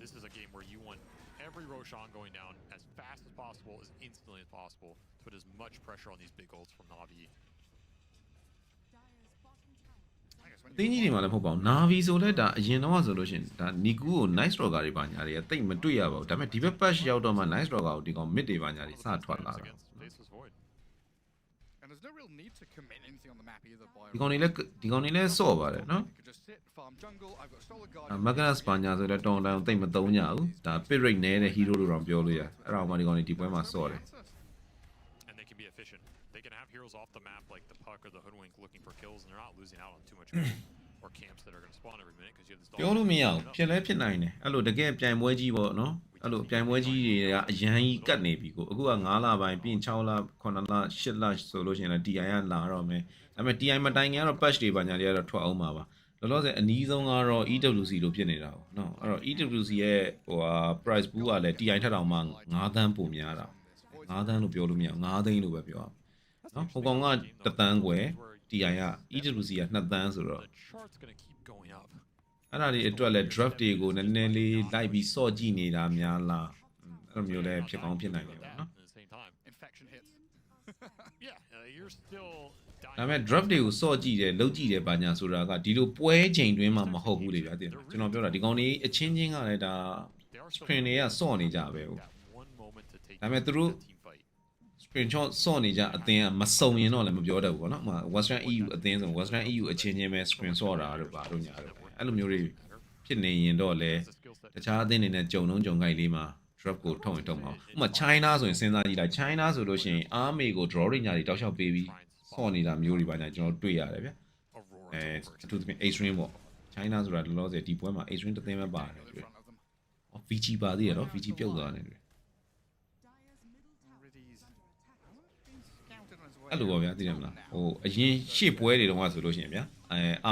This is a game where you want every Roshan going down as fast as possible, as instantly as possible, to put as much pressure on these big ults from NaVi. အသိကြီးတွေမှာလည်းမဟုတ်ပါဘူး NaVi ဆိုလဲဒါအရင်တော့ဆိုလို့ရှိရင်ဒါ Niku ကို nice rocker တွေပါညာတွေကတိတ်မတွေ့ရပါဘူးဒါပေမဲ့ဒီဘက် patch ရောက်တော့မှ nice rocker ကိုဒီကောင် mid တွေပါညာတွေစထွက်လာတာ Against Faceless Void. And there's no real need to commit anything on the map either. By ဒီကောင်တွေလည်းစော့ပါတယ်နော် you could just sit, farm jungle. I've got solar guard. Magnus ပါညာဆိုလဲတောင်းတန်းတိတ်မသုံးကြဘူးဒါ pit rate နည်းတဲ့ hero လို့တော့ပြောလို့ရအဲ့တော့မှဒီကောင်တွေဒီပွဲမှာစော့တယ် And they can be efficient. They can have heroes off the map like the Puck or the Hoodwink looking for kills, and they're not losing out on too much or camps that are going to spawn every minute because you have this. ပြောလို့မရဘူးဖြစ်လဲဖြစ်နိုင်တယ်အဲ့လိုတကယ်ပြိုင်ပွဲကြီးပေါ့နော်အဲ့လိုပြိုင်ပွဲကြီးတွေကအရန်ကြီးကတ်နေပြီကိုအခုက9လပိုင်းပြင်6လ9လ8လဆိုလို့ရှိရင်လည်း TI ကလာတော့မယ်ဒါပေမဲ့ TI မတိုင်ခင်ကတော့ patch တွေပါညာတွေကတော့ထွက်အောင်ပါပါလောလောဆယ်အနည်းဆုံးကတော့ EWC လို့ဖြစ်နေတာပေါ့နော်အဲ့တော့ EWC ရဲ့ဟိုဟာ price pool ကလည်း TI ထက်တောင်မှ9သန်းပိုများတာ9သန်းလို့ပြောလို့မရဘူး9သိန်းလို့ပဲပြောအောင်နော်ဟိုကောင်က1သန်းခွဲ TI က EWC က2သန်းဆိုတော့ The chart's going to keep going up. အဲ့ဒါတွေအတွက်လည်း draft တွေကိုနည်းနည်းလေးလိုက်ပြီးစော့ကြည့်နေတာများလားအဲ့လိုမျိုးလည်းဖြစ်ကောင်းဖြစ်နိုင်တယ်ပေါ့နော် At the same time. Infection hits. Yeah, you're still ဒါပေမဲ့ draft တွေကိုစော့ကြည့်တယ်လှုပ်ကြည့်တယ်ပါညာဆိုတာကဒီလိုပွဲချိန်တွင်းမှာမဟုတ်ဘူးလေဗျာတင်ကျွန်တော်ပြောတာဒီကောင်တွေအချင်းချင်းကလည်းဒါ screen တွေကစော့နေကြပဲဟုတ် one moment to take ဒါပေမဲ့သူတို့ team fight. screen shot စော့နေကြအသင်းကမစုံရင်တော့လည်းမပြောတတ်ဘူးပေါ့နော် Western EU အသင်းဆို Western EU အချင်းချင်းပဲ screen စော့တာတို့ပါတို့ညာတို့အဲ့လိုမျိုးတွေဖြစ်နေရင်တော့လေတခြားအသင်းတွေနဲ့ကြုံကြိုက်လေးမှာ draft ကိုထုတ်ရင်ထုတ်မှာဥပမာ China ဆိုရင်စဉ်းစားကြည့်လိုက် China ဆိုလို့ရှိရင် army ကို draw တွေညာတွေတောက်လျှောက်ပေးပြီးစော့နေတာမျိုးတွေပါညာကျွန်တော်တွေ့ရတယ်ဗျာ Aurora အထူးသဖြင့် A-string ပေါ့ China ဆိုတာလောလောဆယ်ဒီပွဲမှာ A-string တစ်သိန်းပဲပါတယ် In တွေ့ front of them. VG ပါသေးရတော့ VG ပြုတ်သွားတယ်တွေ့ Riddy's been scouted on his way အဲ့လိုပါဗျာသိတယ်မလား now. ဟိုအရင်ရှေ့ပွဲတွေတုန်းကဆိုလို့ရှိရင်ဗျာ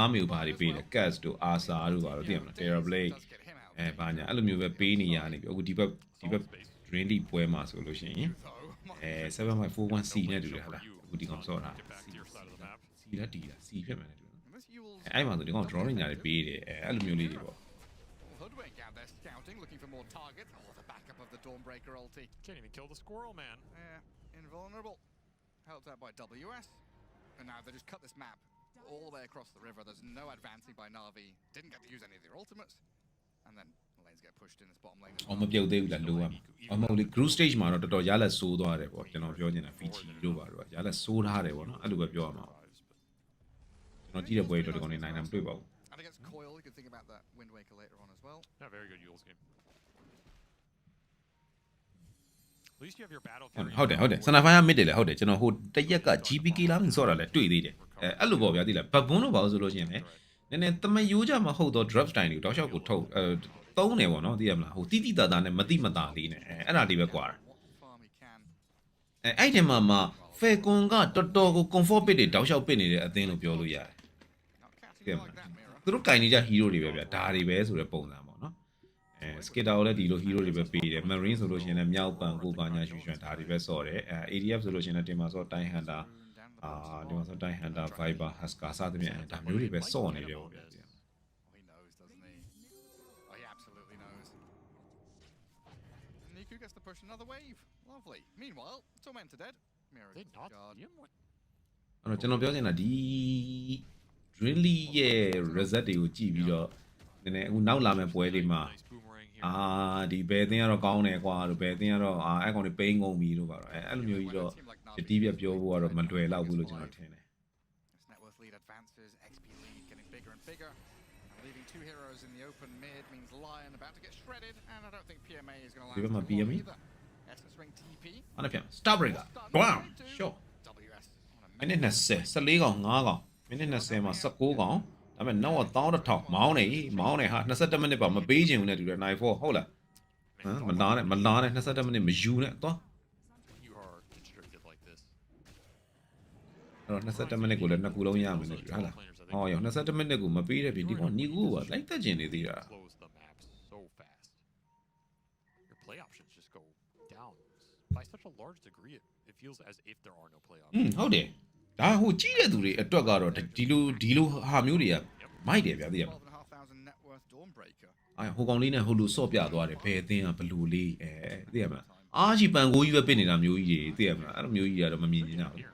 army ကိုဘာတွေပေးလဲ Cats တို့ Asa တို့ပါတော့သိတယ်မလား Terra Blade Does get him out. ဘာညာအဲ့လိုမျိုးပဲပေးနေရနေပြီအခုဒီဘက် Dream League ပွဲမှာဆိုလို့ရှိရင် 7.41C နဲ့တူတယ်ဟာလားအခုဒီကောင်စော့တာ get back to your side of the map. C လက်တီတာ C ဖြစ်မယ်တူ And this Yule's အဲ့မှာဆိုဒီကောင် draw တွေညာတွေပေးတယ်အဲ့လိုမျိုးလေးတွေပေါ့ Hoodwink out there scouting, looking for more targets. Oh, the backup of the Dawnbreaker ulti. Can't even kill the squirrel, man. Yeah, invulnerable. Helped out by WS. And now they just cut this map all the way across the river. There's no advancing by NaVi. Didn't get to use any of their ultimates. And then lanes get pushed in this bottom lane as အောင် well. မပြုတ်သေးဘူးလားလိုရမှာအမဟုတ်လေ group stage မှာတော့တော်တော်ရလက်ဆိုးသွားတယ်ပေါ့ကျွန်တော်ပြောနေတာ VG တို့ပါတော့ရလက်ဆိုးထားတယ်ပေါ့နော်အဲ့လိုပဲပြောရမှာကျွန်တော်ကြည့်တဲ့ပွဲတွေတော့ဒီကောင်နေနိုင်တာမတွေ့ပါဘူး And against Coil, you can think about that Wind Waker later on as well. Yeah, very good Yule's game. At least you have your battle ဟုတ်တယ်စနာဖိုင်က mid တယ်လေဟုတ်တယ်ကျွန်တော်ဟိုတရက်က GPK လားမစော့တာလဲတွေ့သေးတယ်အဲ့လိုပေါ့ဗျာသိလားဘဘွန်းတော့ဘာလို့ဆိုလို့ရှိရင်လေနည်းနည်းတမယိုးကြမဟုတ်တော့ drop style တွေကိုတောက်လျှောက်ကိုထုတ်သုံးတယ်ပေါ့နော်သိရမလားဟိုတိတိတသားနဲ့မတိမတာလေးနဲ့အဲ့ဒါလေးပဲကွာအဲ့ဒီမှာFalcon ကတော်တော်ကို comfort pit တွေတောက်လျှောက်ပစ်နေတဲ့အသင်းလို့ပြောလို့ရတယ်သိရမလားသူတို့ကင်နေကြ hero တွေပဲဗျာဒါတွေပဲဆိုတဲ့ပုံစံပေါ့နော်Skater ကိုလည်းဒီလို hero တွေပဲပေးတယ် Marine ဆိုလို့ရှိရင်လည်းမြောက်ပန်ကိုပါညာရွှေရွှင်ဒါတွေပဲစော့တယ်ADF ဆိုလို့ရှိရင်လည်းတင်မှာစော့တိုင်း Hunter ဒီမှာစော့တိုင်း Hunter Viper Husker စသဖြင့်ဒါမျိုးတွေပဲစော့နေတယ်ပေါ့ဗျာNiku gets the push another wave. Lovely. Meanwhile, Tormentor dead. Mirror. They not guard.အဲ့တော့ကျွန်တော်ပြောချင်တာဒီ really ရဲ့ reset တွေကိုကြည့်ပြီးတော့နည်းနည်းအခုနောက်လာမယ့်ပွဲတွေမှာဒီဘယ်အသင်းကတော့ကောင်းတယ်ကွာလို့ဘယ်အသင်းကတော့အဲ့ကောင်တွေပိန်းကုန်ပြီလို့ပါတော့အဲ့လိုမျိုးကြီးတော့တီးပြပြောဖို့ကတော့မလွယ်တော့ဘူးလို့ကျွန်တော်ထင်တယ် Net worth lead advances. XP lead getting bigger and bigger. Leaving two heroes in the open mid means Lion about to get shredded, and I don't think PMA is going to Give him a last PMA? either. Essence ring TP. အဲ့ဒါပြန် Star Breaker wow sure WS. မိနစ်20 14ကောင်5ကောင်မိနစ်20မှာ19ကောင်ဒါပေမဲ့နောက်က1000မောင်းနေဟာ21မိနစ်ပါမပေးချင်ဘူးနဲ့တူတယ်94ဟုတ်လားဟမ်မလားနဲ့21မိနစ်မယူနဲ့သွား You are constricted like this. အဲ့တော့21မိနစ်ကိုလည်းနှစ်ခုလုံးရမယ်နဲ့တူတယ်ဟုတ်လားဟောရော21မိနစ်ကိုမပေးတဲ့ပြီဒီကောင်ညီကူကလိုက်တက်ကျင်နေသေးတာ Close the map so fast. Your play options just go down by such a large degree. It feels as if there are no play options. ဟုတ်တယ်ဒါဟိုကြီးတဲ့သူတွေအတွက်ကတော့ဒီလိုဟာမျိုးတွေကမိုက်တယ်ဗျာသိရမလား 12,500 net worth Dawnbreaker. ဟိုကောင်လေးနဲ့ဟိုလိုဆော့ပြသွားတယ်ဘယ်အသင်းကဘလူလေးသိရမလားအားကြီးပန်ကိုကြီးပဲပစ်နေတာမျိုးကြီးတွေသိရမလားအဲ့လိုမျိုးကြီးကတော့မမြင်ချင်ကြဘူး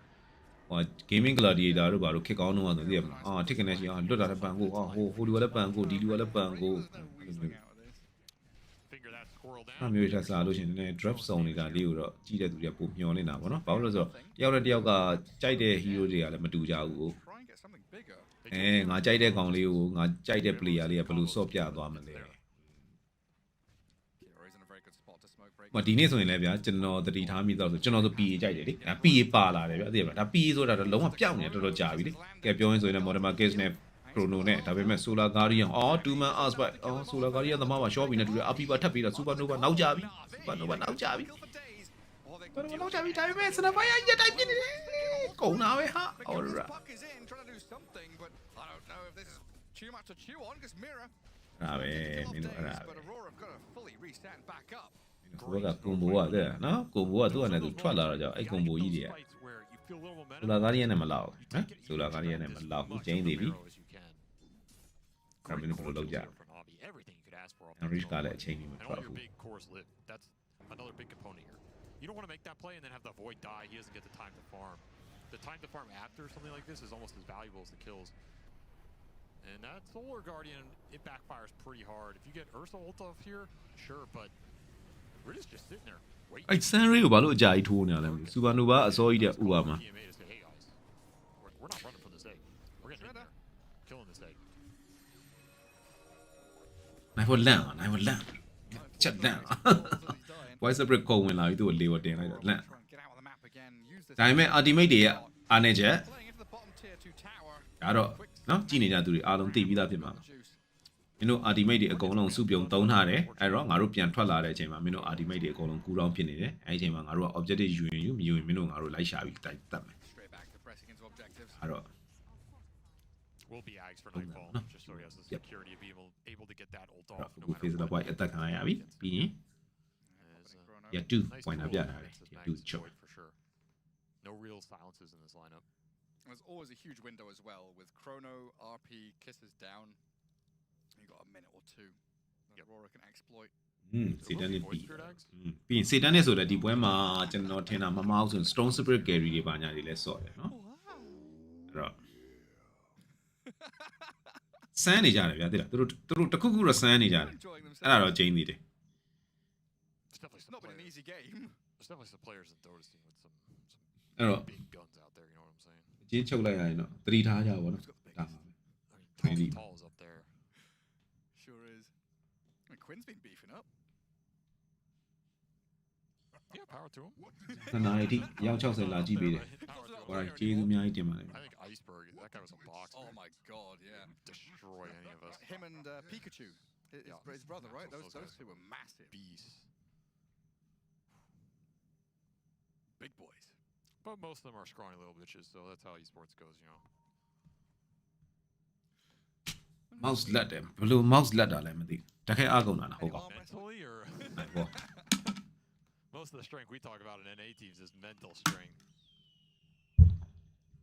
ဟို gaming gladiator တို့ဘာလို့ခစ်ကောင်းတော့ဆိုသိရမလားတစ်ကနေရှိလွတ်တာလည်းပန်ကိုဟိုလူကလည်းပန်ကိုဒီလူကလည်းပန်ကို Figure that squirrel အဲ့ down. မျိုးထက်စားလို့ရှိရင်နည်း drop zone နေတာလေးကိုတော့ကြီးတဲ့သူတွေကပုံမျောနေတာပေါ့နော်ဘာလို့လဲဆိုတော့တယောက်နဲ့တယောက်ကကြိုက်တဲ့ hero တွေကလည်းမတူကြဘူး Try and get something bigger. ငါကြိုက်တဲ့ကောင်လေးကိုငါကြိုက်တဲ့ player လေးကဘယ်လိုဆော့ပြသွားမလဲ Kira is in a very good spot to smoke break. ဒီနေ့ဆိုရင်လည်းဗျာကျွန်တော်တတိထားမိတော့ဆိုကျွန်တော်ဆို PA ကြိုက်တယ်လေဒါ PA ပါလာတယ်ဗျာသိရမလားဒါ PA ဆိုတာတော့လုံးဝပြောင်းနေတော်တော်ကြာပြီလေကဲပြောရင်းဆိုရင်လည်း Modern Markets နဲ့ Chrono နဲ့ဒါပေမဲ့ Solar Guardian two man ask by Solar Guardian သမားမှာ short ပြီးနေတူတယ် RP ပါထပ်ပြီးတော့ Supernova နောက်ကြပြီ Supernova နောက်ကြပြီ Kill for days. Or they Supernova နောက်ကြပြီဒါပေမဲ့ Sniper ရရက်တိုင်းပြစ်နေတယ်ကုန်တာပဲဟာ Aurora puck is in, trying to do something, but I don't know if this is too much to chew on because Mirror ဒါပဲ kill မင်း off တို့အဲ့ဒါ days, ပဲ but Aurora have got to fully reset and back up. ဘိုးကကွန်ဘိုကတဲ့နော်ကွန်ဘိုကသူ့အနေနဲ့သူထွက်လာတော့ကြောင့်အဲ့ကွန်ဘိုကြီးတွေက Solar Guardian နဲ့မလောက်ဟမ် Solar Guardian နဲ့မလောက်ဘူးကျင်းသေးပြီဒါမင်းတို့ဘယ်လိုလုပ်ကြ Enrich ကလည်းအချိန်ကြီးမ And ထွက် all your ဘူး big cores live. That's another big component here. You don't want to make that play and then have the void die. He doesn't get the time to farm. The time to farm after something like this is almost as valuable as the kills. And that Solar Guardian, it backfires pretty hard. If you get Ursa ult off here, sure, but we're just sitting there waiting. အဲ့ Sunray ကိုဘာလို့အကြာကြီးထိုးနေရလဲမသိဘူး Supernova အစောကြီးတဲ့ဥပါမှာ PMA to say, hey guys, we're not running from this egg. We're getting in there, killing this egg. နိုင်ဖို့လန့်ချက်လန့် Voice break ကိုဝင်လာပြီးသူ့ကိုလေဝတင်လိုက်တော့လန့် Try and get out of the map again. Use this ဒါပေမဲ့ ultimate တွေကအားနေချက် playing into the bottom tier 2 tower. ဒါတော့နော်ကြည်နေကြသူတွေအားလုံးသိပြီးသားဖြစ်မှာ Juice. မင်းတို့ ultimate တွေအကုန်လုံးစုပြုံသုံးထားတယ်အဲ့တော့ငါတို့ပြန်ထွက်လာတဲ့အချိန်မှာမင်းတို့ ultimate တွေအကုန်လုံးကူးတောင်းဖြစ်နေတယ်အဲ့ဒီအချိန်မှာငါတို့က objective ယူရင်မယူရင်မင်းတို့ငါတို့လိုက်ရှာပြီးတိုက်တတ်မယ် Straight back to pressing into objectives. အဲ့တော့ Will be Ags for Nightfall, just so he has the security of being able to get that ult off. အခု face တော့ white attack ခံရပြီပြီးရင် ရတူ point ပြထားတယ်ရတူချုပ် for sure. No real silences in this lineup. There's always a huge window as well with Chrono, RP, kisses down. You got a minute or two that Aurora can exploit. စေတန်းနဲ့ပြီးရင်စေတန်းနဲ့ဆိုတော့ဒီပွဲမှာကျွန်တော်ထင်တာမမအောင်ဆို Stone Spirit Carry တွေပါညာတွေလဲစော့တယ်နော်အဲ့တော့စမ်းနေကြတယ်ဗျာသိလားသူတို့တခုခုတော့စမ်းနေကြတယ် Enjoying အဲ့ themselves. ဒါတော့ကျင်းနေတယ် There's definitely It's some not been an players. easy game. There's definitely some players in Dota scene with some အဲ့တော့ big guns out there. You know what I'm saying? ကျင်းချုပ်လိုက်ရရင်တော့သတိထားကြပါတော့ဒါပါပဲ I mean, Tall is up there. Sure is. I mean, Quinn's been beefing up. Yeah, power to him. နှစ်နာရီအထိရောက်60လာကြည့်ပေးတယ် Power to him. ဟောကျေးဇူးအများကြီးတင်ပါတယ် I think Iceberg, that guy was a boxer. Oh my god, yeah. Destroy any of us. Him and Pikachu, his brother, right? Those two were massive. Beasts. Big boys. But most of them are scrawny little bitches, so that's how esports goes, you know. mouse လက်တယ်ဘယ်လို mouse လက်တာလဲမသိတခက်အားကုန်တာလားဟုတ်ကော Mentally, or ဟော most of the strength we talk about in NA teams is mental strength.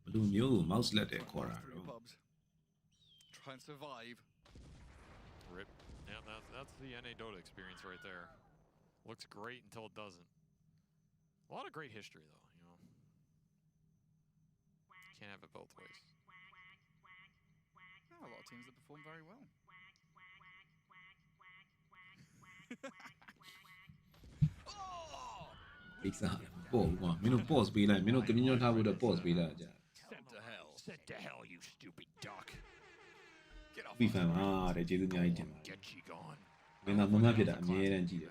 ဘယ်လိုမျိုး mouse လက်တယ်ခေါ်တာတော့ Pubs. Try and survive. Rip. Yeah, that's the NA Dota experience right there. Looks great until it doesn't. A lot of great history, though, you know. Can't have it both ways. A lot of teams that perform very well. Oh! ကိစ္စပေါ့ကွာမင်းတို့ pause ပေးလိုက်မင်းတို့ communion ထားဖို့တော့ pause ပေးလိုက်ကြ Sent to hell. Sent to hell, you stupid duck. Get off. ပြီးဖန်ပါတဲ့ကျေးဇူးအများကြီးတင်ပါတယ် Get you gone. မင်းသားမမဖြစ်တာအမြဲတမ်းကြည့်တယ်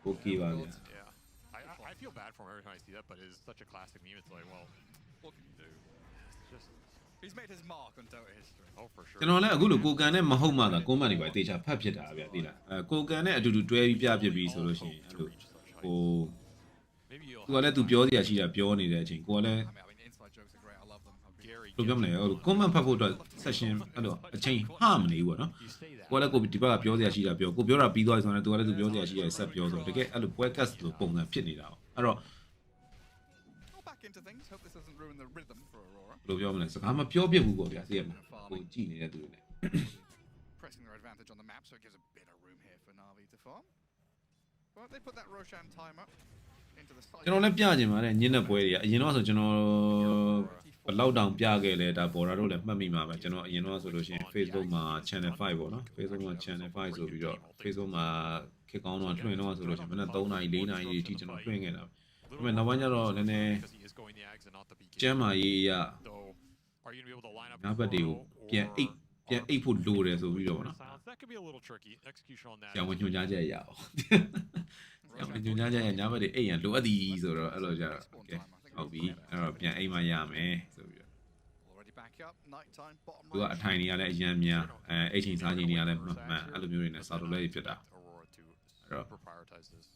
okay ပါဗျာ Yeah. I feel bad for him every time I see that, but it's such a classic meme. It's like, well, What can you do? it's just, He's made his mark on Dota history. oh, for sure. ကျွန်တော်လည်းအခုလိုကိုကန်နဲ့မဟုတ်မှသာ comment တွေပါတေချာဖတ်ဖြစ်တာဗျာသိလားကိုကန်နဲ့အတူတူတွဲပြီးပြဖြစ်ပြီးဆိုလို့ရှိရင်အဲ့လိုဟို Maybe you'll သူကလည်းသူပြောစရာရှိတာပြောနေတဲ့အချိန်ကိုကလည်း I mean, the inside jokes are great. I love them. Gary. ဘယ်လိုပြောမလဲဟို comment ဖတ်ဖို့အတွက် session အဲ့လိုအချိန်ဟာမနေဘူးပေါ့နော် You say that. ကိုကလည်းကိုဒီဘက်ကပြောစရာရှိတာပြောကိုပြောတာပြီးသွားပြီဆိုတော့သူကလည်းသူပြောစရာရှိရဆက်ပြောဆိုတကယ်အဲ့လို podcast လိုပုံစံဖြစ်နေတာပေါ့အဲ့တော့ Well, back into things. Hope this doesn't ruin the rhythm for Aurora. ဘယ်လိုပြောမလဲစကားမပြောပြဘူးပေါ့ဗျာသိရမလားကိုကြည့်နေတဲ့သူတွေနဲ့ Pressing their advantage on the map, so it gives a bit of room here for NaVi to farm. But they put that Roshan timer into the side. ကျွန်တော်လည်းပြချင်ပါတယ်ညနေပွဲတွေကအရင်တော့ဆိုကျွန်တော်ဘယ်လောက်တောင်ပြခဲ့လဲဒါပေါ်တာတို့လည်းမှတ်မိမှာပဲကျွန်တော်အရင်တော့ဆိုလို့ရှိရင် Facebook မှာ channel 5ပေါ့နော် Facebook မှာ channel 5ဆိုပြီးတော့ Facebook မှာခေတ်ကောင်းတော့ထွင်တော့ဆိုလို့ရှိရင်မနေ့3နာရီ4နာရီအထိကျွန်တော်ထွင်ခဲ့တာဒါပေမဲ့နောက်ပိုင်းကျတော့နည်းနည်း Because he is going the Ags and not the BK. ကျမ်းမာရေးအရ So, are you going to be able to line up ငါးဘက်တွေကိုပြန်အိတ်ဖို့လိုတယ်ဆိုပြီးတော့ပေါ့နော် Silence. That could be a little tricky. Execution on that. ဆရာဝန်ညွှန်ကြားချက်ရအောင်ဆရာဝန်ညွှန်ကြားချက်ရညဘက်တွေအိတ်ရလိုအပ်သည်ဆိုတော့အဲ့လိုကြတော့ okay ဟုတ်ပြီအဲ့တော့ပြန်အိမ်မရမယ်ဆိုပြီးတော့ Already back up. Nighttime, bottom သူကအထိုင်တွေကလည်းအရင်များအိတ်ချိန်စားချိန်တွေကလည်းမှန်အဲ့လိုမျိုးတွေနဲ့စာတော်လေးဖြစ်တာ Aurora to Right. super prioritize this.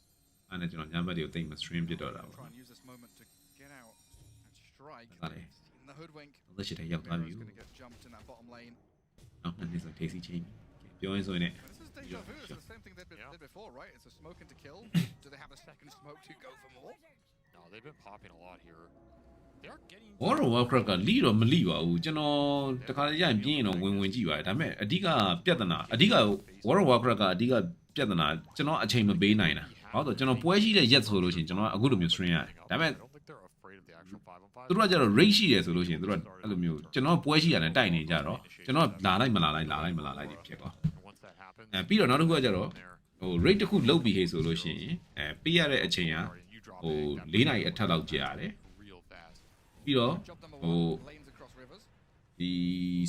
အဲ့နဲ့ကျွန်တော်ညဘက်တွေကိုတိတ်မ stream ဖြစ်တော့တာပေါ့ Try and use this moment to get out and strike. Vale. In the hoodwink. လက်ရှိတည်းရောက်သွားပြီ Miro's going to get jumped in that bottom lane. နောက်နှစ်ဆို Daisy chain ပြောရင်းဆိုရင် But this is deja vu. It's the same thing they Yeah. did before, right? It's a smoke into kill. Do they have a second smoke to go for more? No, they've been popping a lot here. They are getting. World of Warcraft ကလီတော့မလီပါဘူးကျွန်တော်တခါရရင်ပြင်းရင်တော့ဝင်ကြည့်ပါတယ်ဒါပေမဲ့အဓိကပြဿနာအဓိက World of Warcraft ကအဓိကပြဿနာကျွန်တော်အချိန်မပေးနိုင်တာဘာလို့ကျွန်တော်ပွဲရှိတဲ့ရက်ဆိုလို့ရှိရင်ကျွန်တော်အခုလိုမျိုး stream ရတယ်ဒါပေမဲ့ I don't think they're afraid of the actual 5-on-5. သူတို့ကကျတော့ rate ရှိတယ်ဆိုလို့ရှိရင်သူတို့ကအဲ့လိုမျိုးကျွန်တော်ပွဲရှိရတယ်တိုက်နေကြတော့ကျွန်တော်လာလိုက်မလာလိုက်ဖြစ်သွား And once that happens, ပြီးတော့နောက်တစ်ခုကကျတော့ there, ဟို rate တစ်ခုလုတ်ပြီးဟေးဆိုလို့ရှိရင်ပေးရတဲ့အချိန်က you drop ဟို it, ၄နာရီအထက်လောက်ကြာရတယ် real fast. ပြီးတော့ Job number Oh. one. Lanes across rivers. ဒီ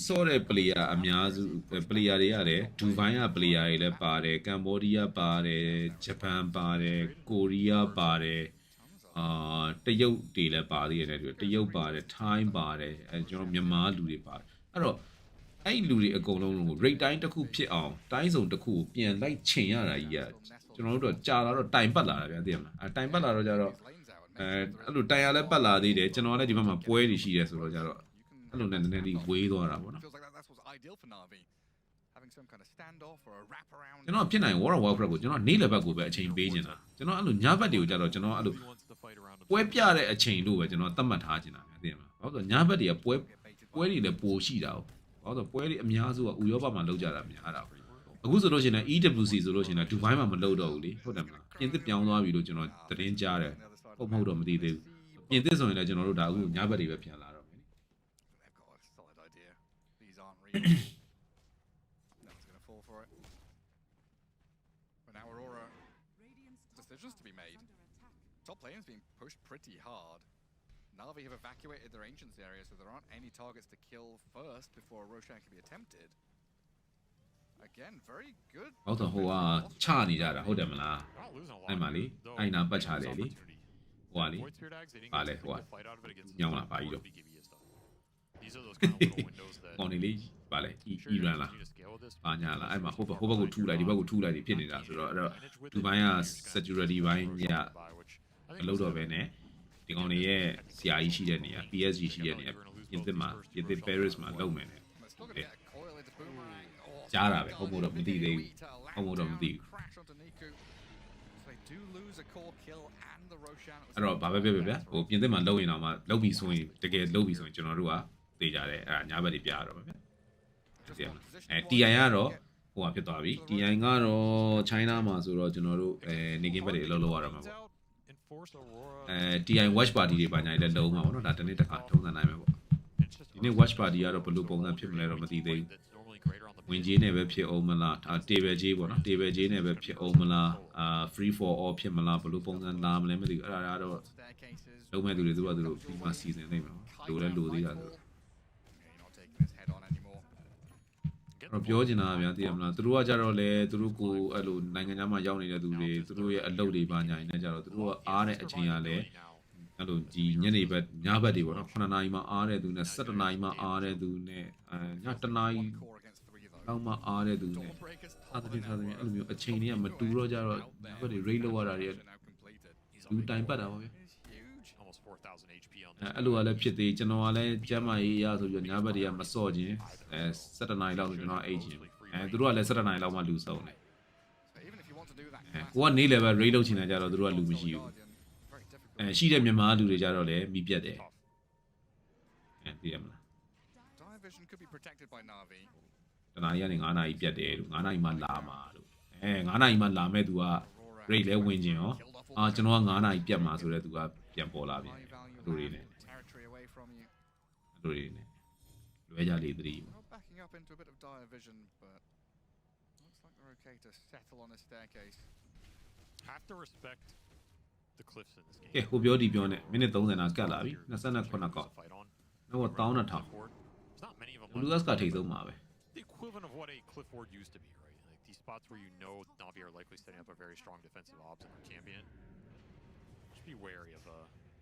ဆော့တဲ့ player အများစု player တွေကလည်းဒူဘိုင်းက player တွေလည်းပါတယ်ကမ်ဘောဒီးယားပါတယ်ဂျပန်ပါတယ်ကိုရီးယားပါတယ်တရုတ်တွေလည်းပါသေးတယ်တရုတ်ပါတယ်ထိုင်းပါတယ်ကျွန်တော်မြန်မာလူတွေပါတယ်အဲ့တော့အဲ့လူတွေအကုန်လုံးကို rate တိုင်းတစ်ခုဖြစ်အောင်တိုင်းစုံတစ်ခုကိုပြန်လိုက်ချင်ရတာကြီးကကျွန်တော်တို့တော့ကြာလာတော့တိုင်ပတ်လာတာဗျာသိရမလားတိုင်ပတ်လာတော့ကြတော့ Lanes out. And အဲ့လိုတိုင်ရလည်းပတ်လာသေးတယ်ကျွန်တော်လည်းဒီဘက်မှာပွဲတွေရှိတယ်ဆိုတော့ကြတော့အဲ့လိုနဲ့နည်းနည်းလေးဝေးသွားတာပေါ့နော် feels like that's what's ideal for NaVi. Having some kind of standoff or a wraparound. ကျွန်တော်ဖြစ်နိုင် World of Warcraft ကိုကျွန်တော်နေ့လယ်ဘက်ကိုပဲအချိန်ပေးနေတာကျွန်တော်အဲ့လိုညဘက်တွေကိုကြတော့ကျွန်တော်အဲ့လို He wants to fight around him. ပွဲပြတဲ့အချိန်လို့ပဲကျွန်တော်သတ်မှတ်ထားချင်တာဗျာသိရမလားဘာလို့လဲညဘက်တွေကပွဲတွေလည်းပိုရှိတာဘာလို့လဲပွဲတွေအများစုကဥရောပမှာလောက်ကြတာများတာအခုဆိုလို့ရှိရင် EWC ဆိုလို့ရှိရင်ဒူဘိုင်းမှာမလောက်တော့ဘူးလေဟုတ်တယ်မလားပြင်သစ်ပြောင်းသွားပြီလို့ကျွန်တော်သတင်းကြားတယ်ဟုတ်မဟုတ်တော့မသိသေးဘူးပြင်သစ်ဆိုရင်လည်းကျွန်တော်တို့ဒါအခုညဘက်တွေပဲပြန်လာတော့မယ် They've got a solid idea. These aren't real. No one's going to fall for it. But now Aurora, decisions to be made. Top lane's being pushed pretty hard. NaVi have evacuated their Ancients area, so there aren't any targets to kill first before Roshan can be attempted. Again, very good. ဟုတ်တော့ဟိုကချနေကြတာဟုတ်တယ်မလား They're not losing a lot. အဲ့မှာလေ though. အဲ့နာပတ်ချတယ်လေ Opportunity. Wally. Void Spirit Ags, they didn't Vale, get a what? fight out of it against Nhau là the phải rồi. BKB stuff. These are those kind of little windows that ကောင်းနေလေဗာလေ sure you're Iran gonna လား continue to scale with this, ဘာ but ညာလားအဲ့မှာ because ဟိုဘက်ကိုထူလိုက်ဒီဘက်ကိုထူလိုက်ဒီဖြစ်နေတာဆိုတော့အဲ့တော့ဒီဘိုင်းက security ဘိုင်းကမလုပ်တော့ဘဲနဲ့ဒီကောင်တွေရဲ့ဆရာကြီးရှိတဲ့နေရာ PSG ရှိတဲ့နေရာပြင်သစ်မှာပြင်သစ် Paris မှာလုပ်မယ်နဲ့ Still gonna get a coil into Boomerang. Oh, ကြားတာပဲဟုတ်မို့တော့မသိသေးဘူးဟုတ်မို့တော့မသိဘူး crash onto Niku. So they do lose a core kill and the Roshan. အဲ့တော့ဘာပဲပြောဗျာဟိုပြင်သစ်မှာလုပ်ရင်တော့မှလုပ်ပြီးဆိုရင်တကယ်လုပ်ပြီးဆိုရင်ကျွန်တော်တို့ကသိကြတယ်အဲ့ဒါညာဘက်တွေပြရတော့ဗျာအဲ TI ကတော့ဟိုဟာဖြစ်သွားပြီ TI ကတော့ China မှာဆိုတော့ကျွန်တော်တို့နေကင်းဘက်တွေအလုပ်လုပ်ရတော့မှာပေါ့ enforce Aurora TI watch party တွေပါညာလည်းလုံးမှာပေါ့နော်ဒါတနေ့တစ်ခါထုံးစံနိုင်မယ်ပေါ့ဒီနေ့ watch party ကတော့ဘယ်လိုပုံစံဖြစ်မလဲတော့မသိသေးဘူး that's normally greater on the ဝင်ကြီးနဲ့ပဲဖြစ်အောင်မလား table ကြီးပေါ့နော် table ကြီးနဲ့ပဲဖြစ်အောင်မလား free for all ဖြစ်မလားဘယ်လိုပုံစံလာမလဲမသိဘူးအဲ့ဒါကတော့ Staircases. လုံးမဲ့သူတွေသူကသူတို့ဒီမှာစီစဉ်နေမှာလိုလဲလိုသေးတာဆို Yeah, you're not taking this head on anymore. တော့ပြောချင်တာဗျာသိရမလားသူတို့ကကြတော့လေသူတို့ကိုအဲ့လိုနိုင်ငံခြားမှာရောက်နေတဲ့သူတွေသူတို့ရဲ့အလုပ်တွေပါညာနေကြတော့သူတို့ကအားတဲ့အချိန်ကလည်းအဲ့လိုဒီညနေဘက်ညဘက်တွေပေါ့နော်9နာရီမှအားတဲ့သူနဲ့17နာရီမှအားတဲ့သူနဲ့ည1နာရီ Core against 3 though. လောက်မှအားတဲ့သူနဲ့ Dawnbreakers အားတဲ့ထားတဲ့အဲ့လိုမျိုးအချိန်တွေကမတူတော့ကြတော့ညဘက်တွေ rate လောက်ရတာတွေ now completed. လူတိုင်ပတ်တာပါဗျာ It's huge. almost 4,000 HP on this. အဲ့လိုကလည်းဖြစ်သေးကျွန်တော်ကလည်းကျမ်းမာရေးရဆိုပြီးညဘက်တွေကမစော့ခြင်း17နာရီလောက်ဆိုကျွန်တော်အိတ်ခြင်းသူတို့ကလည်း17နာရီလောက်မှလူစုံတယ် So even if you want to do that, ကိုကနေ့လည်းပဲ rate လုပ်ချင်တယ်ကြတော့သူတို့ကလူမရှိဘူး very difficult. ရှိတဲ့မြန်မာလူတွေကြတော့လည်းမိပြတ်တယ်သိရမလား Dire vision could be protected by NaVi. တနားရီကနေ9နာရီပြတ်တယ်လို့9နာရီမှလာမှာလို့9နာရီမှလာမဲ့သူက rate လဲဝင်ခြင်းရောကျွန်တော်က9နာရီပြတ်မှာဆိုတော့သူကပြန်ပေါ်လာပြန် High value တို့တွေနဲ့ territory away from you. တို့တွေနဲ့လွဲကြလေသတိ Not backing up into a bit of dire vision, but looks like they're okay to settle on a staircase. Have to respect the cliffs in this game. ကဲဟိုပြောဒီပြောနဲ့မိနစ်30နာကတ်လာပြီ29ကောက် Fight on. တော့1000 There's not many of them. လူကစကထိတ်ဆုံးပါပဲ The equivalent of what a cliff ward used to be, right? Like these spots where you know NaVi are likely setting up a very strong defensive ops and are camping it. Just be wary of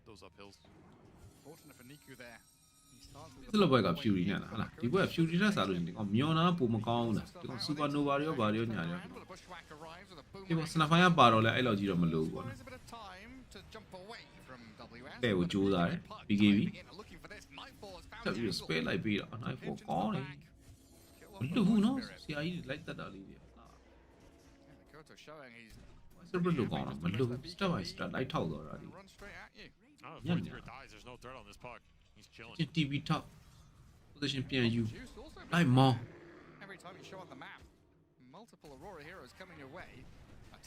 those uphills. Fortunate for Niku there. He starts with ဒီလိုဘက်က Fury နဲ့လားဟာလားဒီဘက်က Fury နဲ့စားလို့ဒီကောင်မျောနာပုံမကောင်းဘူးလားဒီကောင် Supernova ရောဘာရောညာရော And the bushwhack arrives with a boom. ဒီပေါ် Sniper ကပါတော့လဲအဲ့လောက်ကြီးတော့မလို့ဘူးပေါ့ There နော် is a bit of time to jump away from WS. တဲ့ကိုကြိုးစားတယ် BKB Looking for this. Nightfall has တက် found ပြီး Angle. spare လိုက်ပြီးတော့ knife ကောင်းတယ် Kill မ off လို့ဘူး the နော် Spirit. ဆရာကြီးလိုက်တတ်တာလေးတွေ Yeah, Makoto showing he's စပရလို့ကောင်းတာမလို့ step by step လိုက်ထောက်တော့တာဒီ gonna run straight at you. Oh, if Yeah, Void yeah. Spirit dies, there's no threat on this puck. He's chilling. ချင်း TV top position ပြန်ယူ Juice also လိုက်မောင်း every time you show on the map. Multiple Aurora heroes coming your way.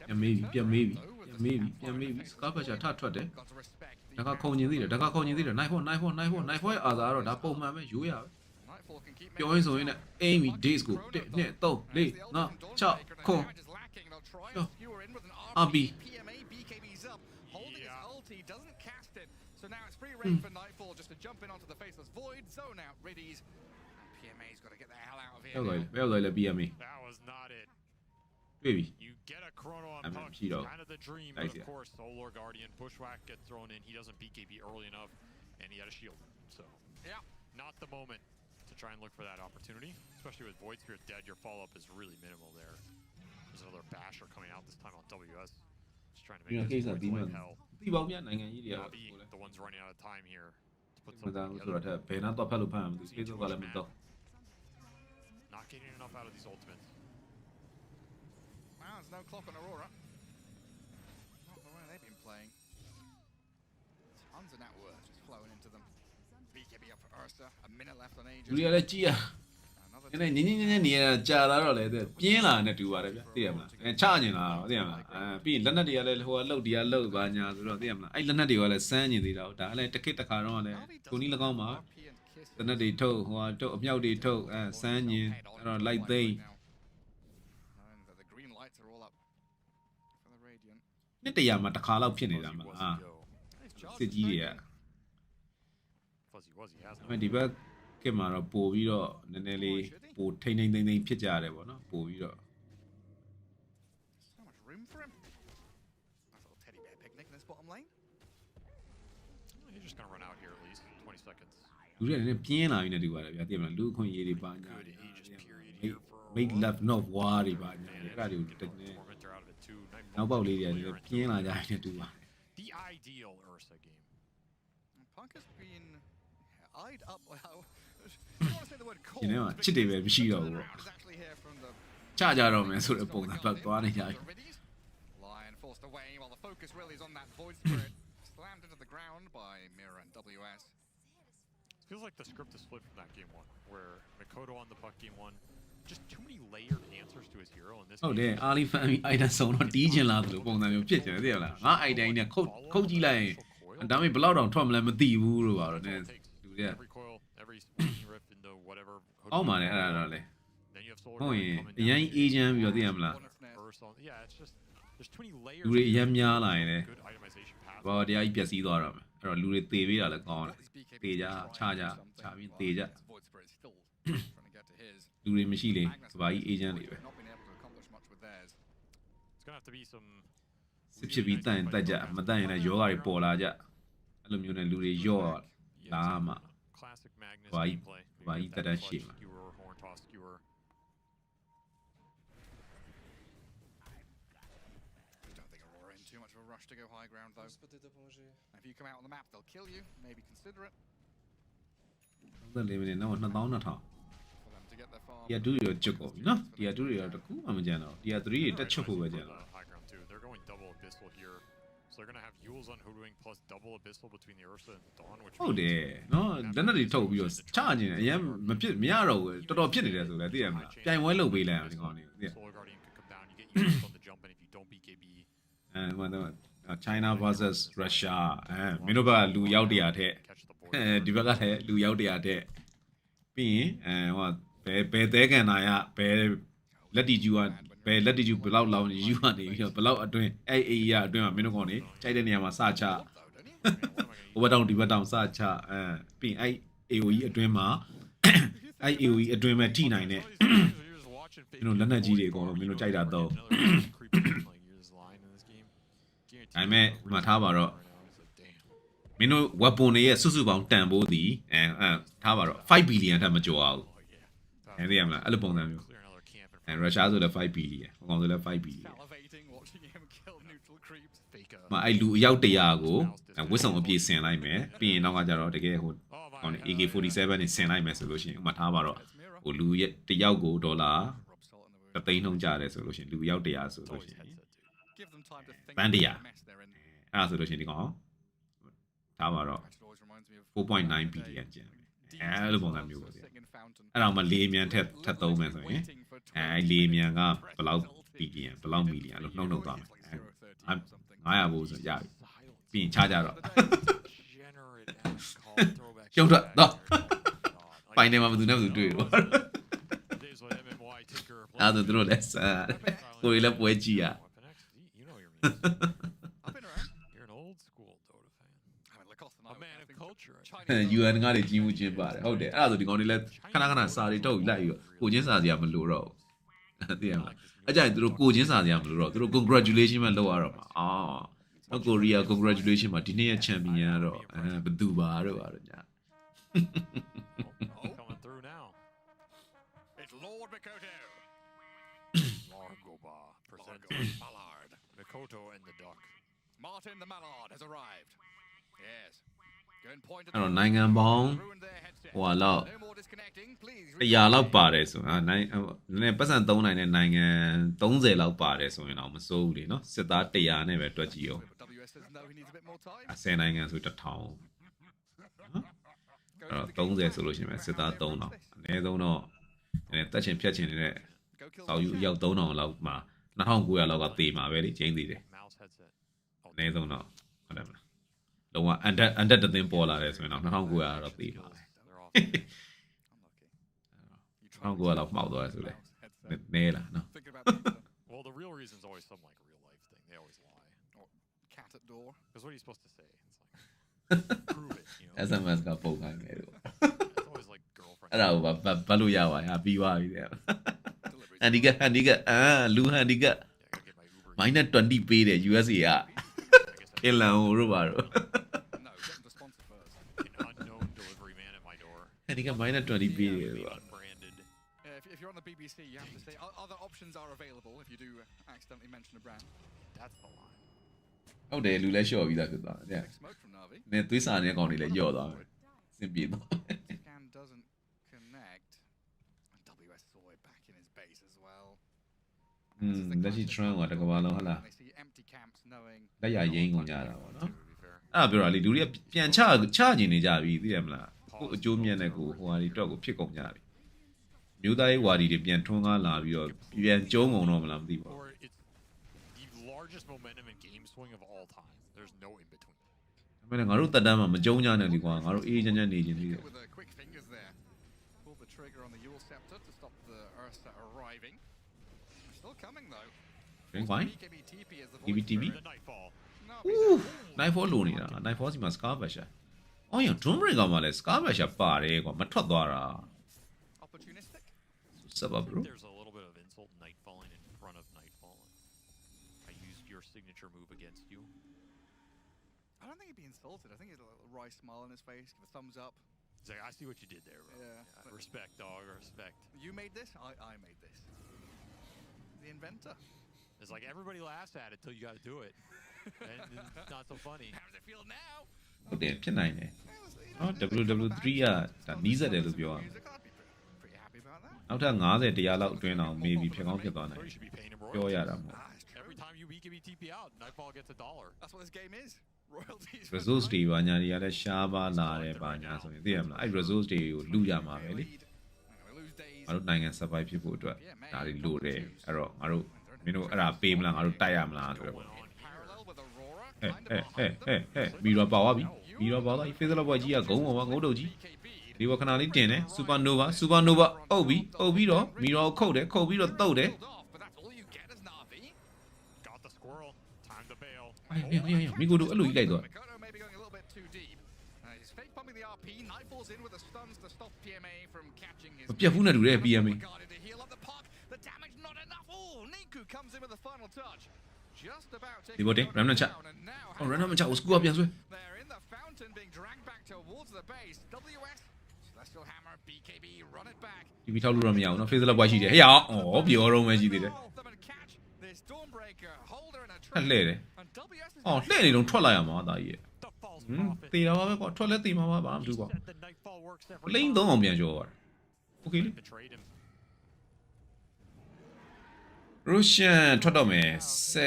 ပြန်မေးပြီပြန်မေးပြီပြန်မေးပြီပြန်မေးပြီစကားပတ်ချာထထွက်တယ် Got to respect ဒါကခုံကျင်သေးတယ်ဒါကခုံကျင်သေးတယ် knife knife အာသာတော့ဒါပုံမှန်ပဲရိုးရပဲ Nightfall can keep ပြောရင်းဆိုရင်လည်း aim days ကို1 2 3 4 5 6 9 RB PMA BKB's up, holding his Yeah. ulti, doesn't cast it. So now it's free reign for Nightfall just to jump in onto the faceless void, zone out Riddies. And PMA's got to get the hell out of here. ရောက် now. သွားပြီဘယ်ရောက်သွားလဲ BMA That was not it. တွေ့ပြီ You get a chrono on I mean, puck. Cheeto. Kind of the dream, Nice, but of yeah. course, Solar Guardian, Bushwhack gets thrown in. He doesn't BKB early enough, and he had a shield. So, Yeah. not the moment to try and look for that opportunity. Especially with Void Spirit dead, your follow-up is really minimal there. There's another basher coming out this time on WS. Just trying to ဒီ make ကိစ္စ this ပြီးမှ like hell. ဒီပေါင်းများနိုင်ငံကြီးတွေက NaVi, the ones running out of time here to put မ something သားဘူးဆို together. တော့ဘယ်နာတော့ဖက်လို့ဖမ်းမှာမသိဘူး Facebook ကလည်းမတော့ Not getting enough out of these ultimates. Wow, there's no clock on Aurora. Not the way they've been playing. Tons of net worth just flowing into them. BKB up for Ursa, a minute left on လူတွေ Aegis. ကလည်းကြည်ရ Another နည်းနည်းညင်းနေရကြာလာတော့လေပြင်းလာနဲ့တူပါတယ်ဗျသိရမလားချညင်လာသိရမလားပြီးရင်လက်နက်တွေကလည်းဟိုကလှုပ်တရားလှုပ်ပါညာဆိုတော့သိရမလားအဲ့လက်နက်တွေကလည်းစမ်းညင်သေးတာဒါလည်းတစ်ခစ်တစ်ခါတော့လည်း NaVi ကိုနီး၎င်းမှာ RP and kiss လက်နက်တွေထုတ်ဟိုကထုတ်အမြောက်တွေထုတ်စမ်းညင်အဲ့တော့လိုက်သိမ်း Knowing that the green lights are all up for the Radiant. နှစ်တရာမှာတစ်ခါလောက်ဖြစ်နေတာမှာ Fuzzy go. Nice စစ်ကြီးတွေက Fuzzy Wuzzy has ဒါ no ပေမဲ့ဒီဘက်ကမှာတော့ပို့ပြီးတော့နည်းနည်းလေးပို့ထိမ့်ထိမ့်သိမ့်သိမ့်ဖြစ်ကြရတယ်ပေါ့နော်ပို့ပြီးတော့ So much room for him. Nice little teddy bear picnic in this bottom lane. gonna run out here at least. 20 seconds. လူတွေလည်းပြင်းလာပြီနဲ့တူပါတယ်ဗျာသိရမလားလူခွင့်ရေးတွေပါညာ Good Aegis period here for make Aurora. love not war တွေပါညာ And အဲ့ဒါတွေကိုတက်နေ Tormentor out of it too. Night နောက်ပေါက်လေးတွေ Vulcan လည်း clearance ပြင်းလာကြတယ်နဲ့တူပါတယ် The ideal Ursa game. Punk has been eyed up. I don't want to say the word cold. ဒီနေ့မှာချစ်တွေပဲမရှိတော့ဘူးပေါ့ Turnaround is actually here from the ချကြတော့မယ်ဆိုတဲ့ပုံစံပတ်သွားနေကြပြီ Lion forced away while the focus really is on that Void Spirit. Slammed into the ground by Mira and WS. Feels like the script is flipped from that game one, where Mikoto on the puck game one, just too many layered answers to his hero in this ဟုတ် game. တယ်အာလီဖန်ပြီးအိုင်တန်ဆုံးတော့တီးချင်လာသလိုပုံစံမျိုးဖြစ်ချင်တယ်သိရမလားငါအိုင်တန်နဲ့ခုတ်ကြည့်လိုက်ရင်ဒါပေမဲ့ဘယ်လောက်တောင်ထွက်မလဲမသိဘူးလို့ပါတော့နည်းလူတွေက Every coil, every swinging rift into whatever. အောက်မှာလည်းအဲ့ဒါတော့လေ Then you have Solar ဟုတ် Guard ရင် coming အရင် down. အေးချမ်းပြီးတော့သိရမလား Burst on- Yeah, it's just there's too many layers. လူတွေအရင်များလာရင်လည်း Good itemization path. ဘာတရားကြီးပျက်စီးသွားတော့မယ်အဲ့တော့လူတွေသေပေးတာလည်းကောင်းတယ် သေကြချကြချပြီးသေကြ Void Spirit is still trying to get to his. လူတွေမရှိလေကဘာကြီးအေးချမ်းတွေပဲ Not been able to accomplish much with theirs. It's gonna have to be some. စစ်ဖြစ်ပြီးတန့်ရင်တက်ကြမတန့်ရင်လည်းယောဂတွေပေါ်လာကြအဲ့လိုမျိုးနဲ့လူတွေယော့ Yeah,လာ some မှ classic Magnus Why- gameplay. why Maybe that that shit, clutch man. skewer, horn toss skewer. I don't think Aurora in too much of a rush to go high ground though. If you come out on the map, they'll kill you. Maybe consider it 34မိနစ်နောက်2000 for them to get their farm. တီယာ2တွေတော့ကျွတ်ကုန်ပြီနော်တီယာ2တွေတော့တကူမှမကြမ်းတော့တီယာ3တွေတက်ချွတ်ဖို့ပဲကြမ်းတော့ High ground too. They're going double abyssal here, so they're gonna have Yules on hoodwing plus double abyssal between the Ursa and the Dawn, which ဟုတ်တယ်နော်လက်နက်တွေထုတ်ပြီးတော့ချကျင်တယ်အရင်မဖြစ်မရတော့ဘူးတော်တော်ဖြစ်နေတယ်ဆိုလည်းသိရမလားပြိုင်ပွဲလုပ်ပေးလိုက်အောင်ဒီကောင်တွေကိုသိရ Solar Guardian could come down. You get Yules on the jump, and if you don't beat KB, ဟိုတော့ China versus Russia မင်းတို့ကလူရောက်100ထက် catch the board. ဒီဘက်ကလည်းလူရောက်100ထက်ပြီးရင်ဟိုဘယ်သေးကန်နာရဘယ်လက်တီကျူကဘယ်လက်တီကျူဘယ်လောက်လောင်းယူကနေပြီးတော့ဘယ်လောက်အတွင်းအဲ့အေးရအတွင်းမှာမင်းတို့ကောင်နေကြိုက်တဲ့နေရာမှာစချ What don't you? ဟိုဘက်တောင်ဒီဘက်တောင်စချပြီးရင်အဲ့ AOE အတွင်းမှာအဲ့ AOE အတွင်းမဲ့ထိနိုင်တဲ့ You know,လက်နက်ကြီးတွေအကုန်လုံးမင်းတို့ကြိုက်တာတော့ ဒါပေမဲ့မှတ်ထားပါတော့မင်းတို့ weapon တွေရဲ့စုစုပေါင်းတန်ဖိုးသည်ထားပါတော့5 billion ထက်မကျော်အောင်သိရမလားအဲ့လိုပုံစံမျိုးရုရှားဆိုလည်း5 billion ဟောင်ကောင်ဆိုလည်း5 billion Salivating watching him kill neutral creeps. မအဲ့လူအယောက်100ကိုဝစ်စုံအပြည့်ဆင်လိုက်မယ်ပြီးရင်နောက်ကကျတော့တကယ်ဟိုဟောင်း AK47 နဲ့ဆင်လိုက်မယ်ဆိုလို့ရှိရင်မှတ်ထားပါတော့ဟိုလူရဲ့တယောက်ကိုဒေါ်လာ3သိန်းနှုန်းကြတယ်ဆိုလို့ရှိရင်လူအယောက်100ဆိုလို့ရှိရင် Give them time to think Bandia. about the mess they're in. အဲ့ဒါဆိုလို့ရှိရင်ဒီကောင်ထားပါတော့ Actually always reminds me of 4.9 billion ကျန်အဲ့လိုပုံစံမျိုးပေါ့ဗျာ Singing Fountain. အဲ့တော့မှလေမြန်ထက်သုံးမယ်ဆိုရင်အဲ့လေမြန်ကဘယ်လောက် billion ဘယ်လောက် million အဲ့လိုနှုတ်သွားမယ်900ဘိုးဆိုရပြီပြီးရင်ချကြတော့ကျုပ်တော့ပိုင်နေမှာဘယ်သူနဲ့ဘယ်သူတွေ့တော့အဲ့ဒါတို့လည်းစားကိုယ်လည်းပွဲကြည့်ရ I've been around. You're an old school Dota fan. I mean, Lacoste and I A were man of having culture. Chinese UN ကလည်းကြီးမှုချင်းပါတယ်ဟုတ်တယ်အဲ့ဒါဆိုဒီကောင်တွေလည်းခဏခဏစာတွေထုတ်လိုက်ပြီးကိုချင်းစာစရာမလိုတော့ဘူးသိရမလားအဲ့ကြရင်သူတို့ကိုချင်းစာစရာမလိုတော့သူတို့ congratulation ပဲလုပ်ရတော့မှာနော်ကိုရီးယား congratulation မှာဒီနေ့ရဲ့ champion ကတော့ဘယ်သူပါတော့ပါတော့ညာ Coming through now. It's Lord Mikoto. Margoba presents Mallard. Mikoto and the Duck. Martin the Mallard has arrived. Yes. Go and point at အဲ့တော့နိုင်ငံပေါင်း ruined their headset. ဟိုလောက် No more disconnecting, please. 100လောက်ပါတယ်ဆိုတော့နိုင်နည်းနည်းပတ်စံ3နိုင်တဲ့နိုင်ငံ30လောက်ပါတယ်ဆိုရင်တော့မစိုးဘူးလေနော်စစ်သား100နဲ့ပဲတွက်ကြည့်အောင် But WS says no, he needs a bit more time. 10နိုင်ငံဆို1000နော်အဲ့တော့30ဆိုလို့ရှိရင်စစ်သား3000အနည်းဆုံးတော့တက်ချင်ဖြတ်ချင်နေတဲ့ Go kill စောက်ယူအယောက်3000လောက်မှာ2900လောက်ကသေမှာပဲလေကျင်းသေးတယ် Mouse headset. အနည်းဆုံးတော့ဟုတ်တယ်မလားလုံးဝအန်တက်တသိန်းပေါ်လာတယ်ဆိုရင်တော့2900တော့သေမှာပဲ They're awesome. Unlucky. You try 2900လောက်မှောက်သွားတယ်ဆိုလေ headset. နဲလားနော် Thinking about Peter. Well, the real reason's always some like real life thing. They always lie. Or cat at door. Because what are you supposed to say? It's like prove it. You know. SMS ကပုံခိုင်းမယ်လို့ It's always like girlfriend. အဲ့ဒါကိုဘတ်လို့ရပါဟာပြီးသွားပြီတဲ့ Deliveries. ဟန်ဒီကလူဟန်ဒီက Yeah, I gotta get my Uber. -20 ပေးတယ် USA က I guess I အင်လန်ဟိုတို့ပါတော့ No, get them to sponsor first. ဒီက -20 ပေးတယ်ကွာ Unbranded. If you're on the BBC, you have to say other options are available if you do accidentally mention a brand. That's the line. ဟုတ်တယ်လူလည်းလျှော့ပြီးသားဖြစ်သွားတယ် Big smoke from Navi. နည်းသွေးစာနေတဲ့ကောင်တွေလည်းညော့သွားမယ်စင်ပြေသွား Scan doesn't connect. And WS saw it back in his base as well. လက်ရှိ trend ကတကဘာလုံးဟလား They see empty camps knowing လက်ရရင်းကုန်ကြတာပေါ့နော် To be fair. အဲ့ဒါပြောတာလေလူတွေကပြန်ချကျင်နေကြပြီသိရမလားကိုအကျိုးမြတ်နဲ့ကိုဟိုဟာတွေတော့ကိုဖြစ်ကုန်ကြပြီမျိုးသားရေးဝါဒီတွေပြန်ထွန်းကားလာပြီးတော့ပြန်ကျုံးကုန်တော့မလားမသိပါဘူး Or it's the largest momentum in game swing of all time. There's no in between. ဒါပေမဲ့ငါတို့တက်တန်းမှာမကျုံးကြနဲ့ဒီကွာငါတို့အေးချမ်းချမ်းနေခြင်းသေးတယ် with the quick fingers there. Pulled the trigger on the Yule Scepter to stop the Ursa arriving. Still coming though. Drink wine? BKB TP as the BBTB? voice The Nightfall. Ooh, Nightfall လိုနေတာ Nightfall စီမှာ Scar Basher အော်ရ Doom Breaker မှာလည်း Scar Basher ပါတယ်ကွာမထွက်သွားတာ opportunistic. စပ်ပါ bro There's a little bit of insult nightfalling in front of nightfall. I used your signature move against you. I don't think he'd be insulted. I think he'd a wry smile on his face, give a thumbs up. It's like, I see what you did there, bro. Yeah. Respect, dog. Respect. You made this, I made this. The inventor. It's like everybody laughs at it till you got to do it. And it's not so funny. How does it feel now? ဟုတ်တယ်ဖြစ်နိုင်တယ် Yeah, နော် WW3 ကဒါနီးစက်တယ်လို့ပြောရမယ် music, I'd be pretty happy about that. နောက်ထပ်90 100လောက်အတွင်းအောင် maybe ဖြစ်ကောင်းဖြစ်သွားနိုင် So you should be paying him ပြောရ royalties. တာမဟုတ် It's true. Every time you BKB TP out, Nightfall gets $1. That's what this game is. Royalties. resource တွေပါညာတွေကလည်းရှားပါလာတယ်ပါညာဆိုရင်သိရမလားအဲ့ resource တွေကိုလူရမှာပဲလေ Lead. We lose days. ငါတို့နိုင်ငံ survive ဖြစ်ဖို့အတွက်ဒါတွေလိုတယ်အဲ့တော့ငါတို့မင်းတို့အဲ့ဒါပေးမလားငါတို့တိုက်ရမလားဆိုတော့ Parallel with Aurora. ဟဲ့ Kind ဟဲ့ of ဟဲ့ behind ဟဲ့ them. ဟဲ့ပြီးတော့ပါသွားပြီပြီးတော့ပါသွားပြီ face လောက်ဘွားကြီးကဂုံးပေါ်မှာငုတ်တုတ်ကြီး BKB. ဒီဘခဏလေးတင်တယ် supernova supernova အုပ်ပြီးတော့မီရောခုတ်တယ်ခုတ်ပြီးတော့တုတ်တယ် Killed off, but that's all you get as Navi. Got the squirrel. Time to bail. မီကိုတို့အဲ့လိုကြီးလိုက်တော့ Mikoto maybe going a little bit too deep. He's fake pumping the RP. Nightfall's in with the stuns to stop PMA from catching his. မပြတ်ဘူးနဲ့တူတယ် PMA Guarded to heal up the puck. The damage not enough. Oh, Niku comes in with the final touch. Just about taking ဒီဘောတင် Mikoto remnant chat down, and now ဟော random ချကိုစကူကပြန်ဆွဲ they're in the fountain being dragged back towards the base. WS Celestial Hammer BKB run it back. ဒီပြီးထောက်လို့တော့မရဘူးနော် face လောက်ဘွားရှိတယ်ဟဲ့အောင်ဩပြောတော့မှရှိသေးတယ် Them and catch this Dawnbreaker holder in a ဟဲ့လှဲ့တယ် And WS is အော်လှဲ့နေတော့ထွက်လာရမှာဒါကြီး The false ဟွန်း prophet. တေးတာပါပဲကွာထွက်လဲတေးမှာပါဘာမှမ He တူပါ said the Nightfall works every လိမ့် time. သုံးအောင်ပြန်ကျော်သွားတယ်โอเคလေ Betrayed him. Russian ထွက်တော့မယ်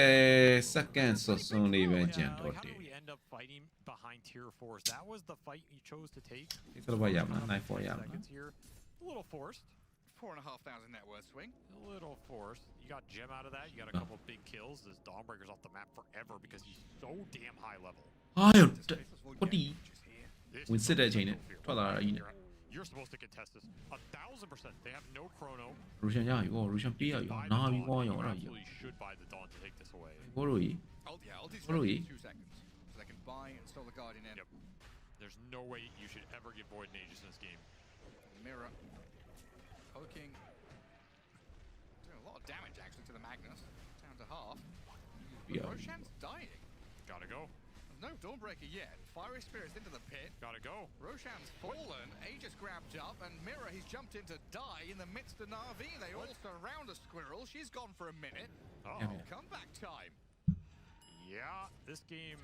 10 second စွန်းစွန်းလေးပဲကြံတော့ How တယ် did we end up fighting behind tier 4s? That was the fight you chose to take. face လောက်ဘွားရမှာ knife for ရမှာ Seconds here. A little forced. 4,500 net worth swing. A little forced. You got Gem out of that. You got a couple big kills. This Dawnbreaker's off the map forever because he's so damn high level. ဟာရ This faceless void ဟိုတီ gem, which is here. This ဝင် is စစ်တဲ့အချိန် so နဲ့ fearful. ထွက်လာတာကြီးနဲ့ You're supposed to contest this 1,000%. They have no chrono. Russian ရပြီဟော Russian ပေးရပြီ Buy the နာပြီ Dawn. ကွာရော You အဲ့ဒါကြီး absolutely should buy the Dawn to take this away. ဘောလို့ကြီး Ulti's What are ready we? in 2 seconds. So they can buy and install the Guardian in. Yep. There's no way you should ever get Void Mages in this game. Mirror. Poking. Doing a lot of damage actually to the Magnus. Down to half. Yeah. Roshan's dying. Gotta go. There's no Dawnbreaker yet. Fiery Spirit's into the pit. Gotta go. Roshan's fallen. Aegis grabbed up. And Mirror, he's jumped in to die in the midst of NaVi. They all surround a squirrel. She's gone for a minute. Uh-oh. Comeback time. Yeah, this game.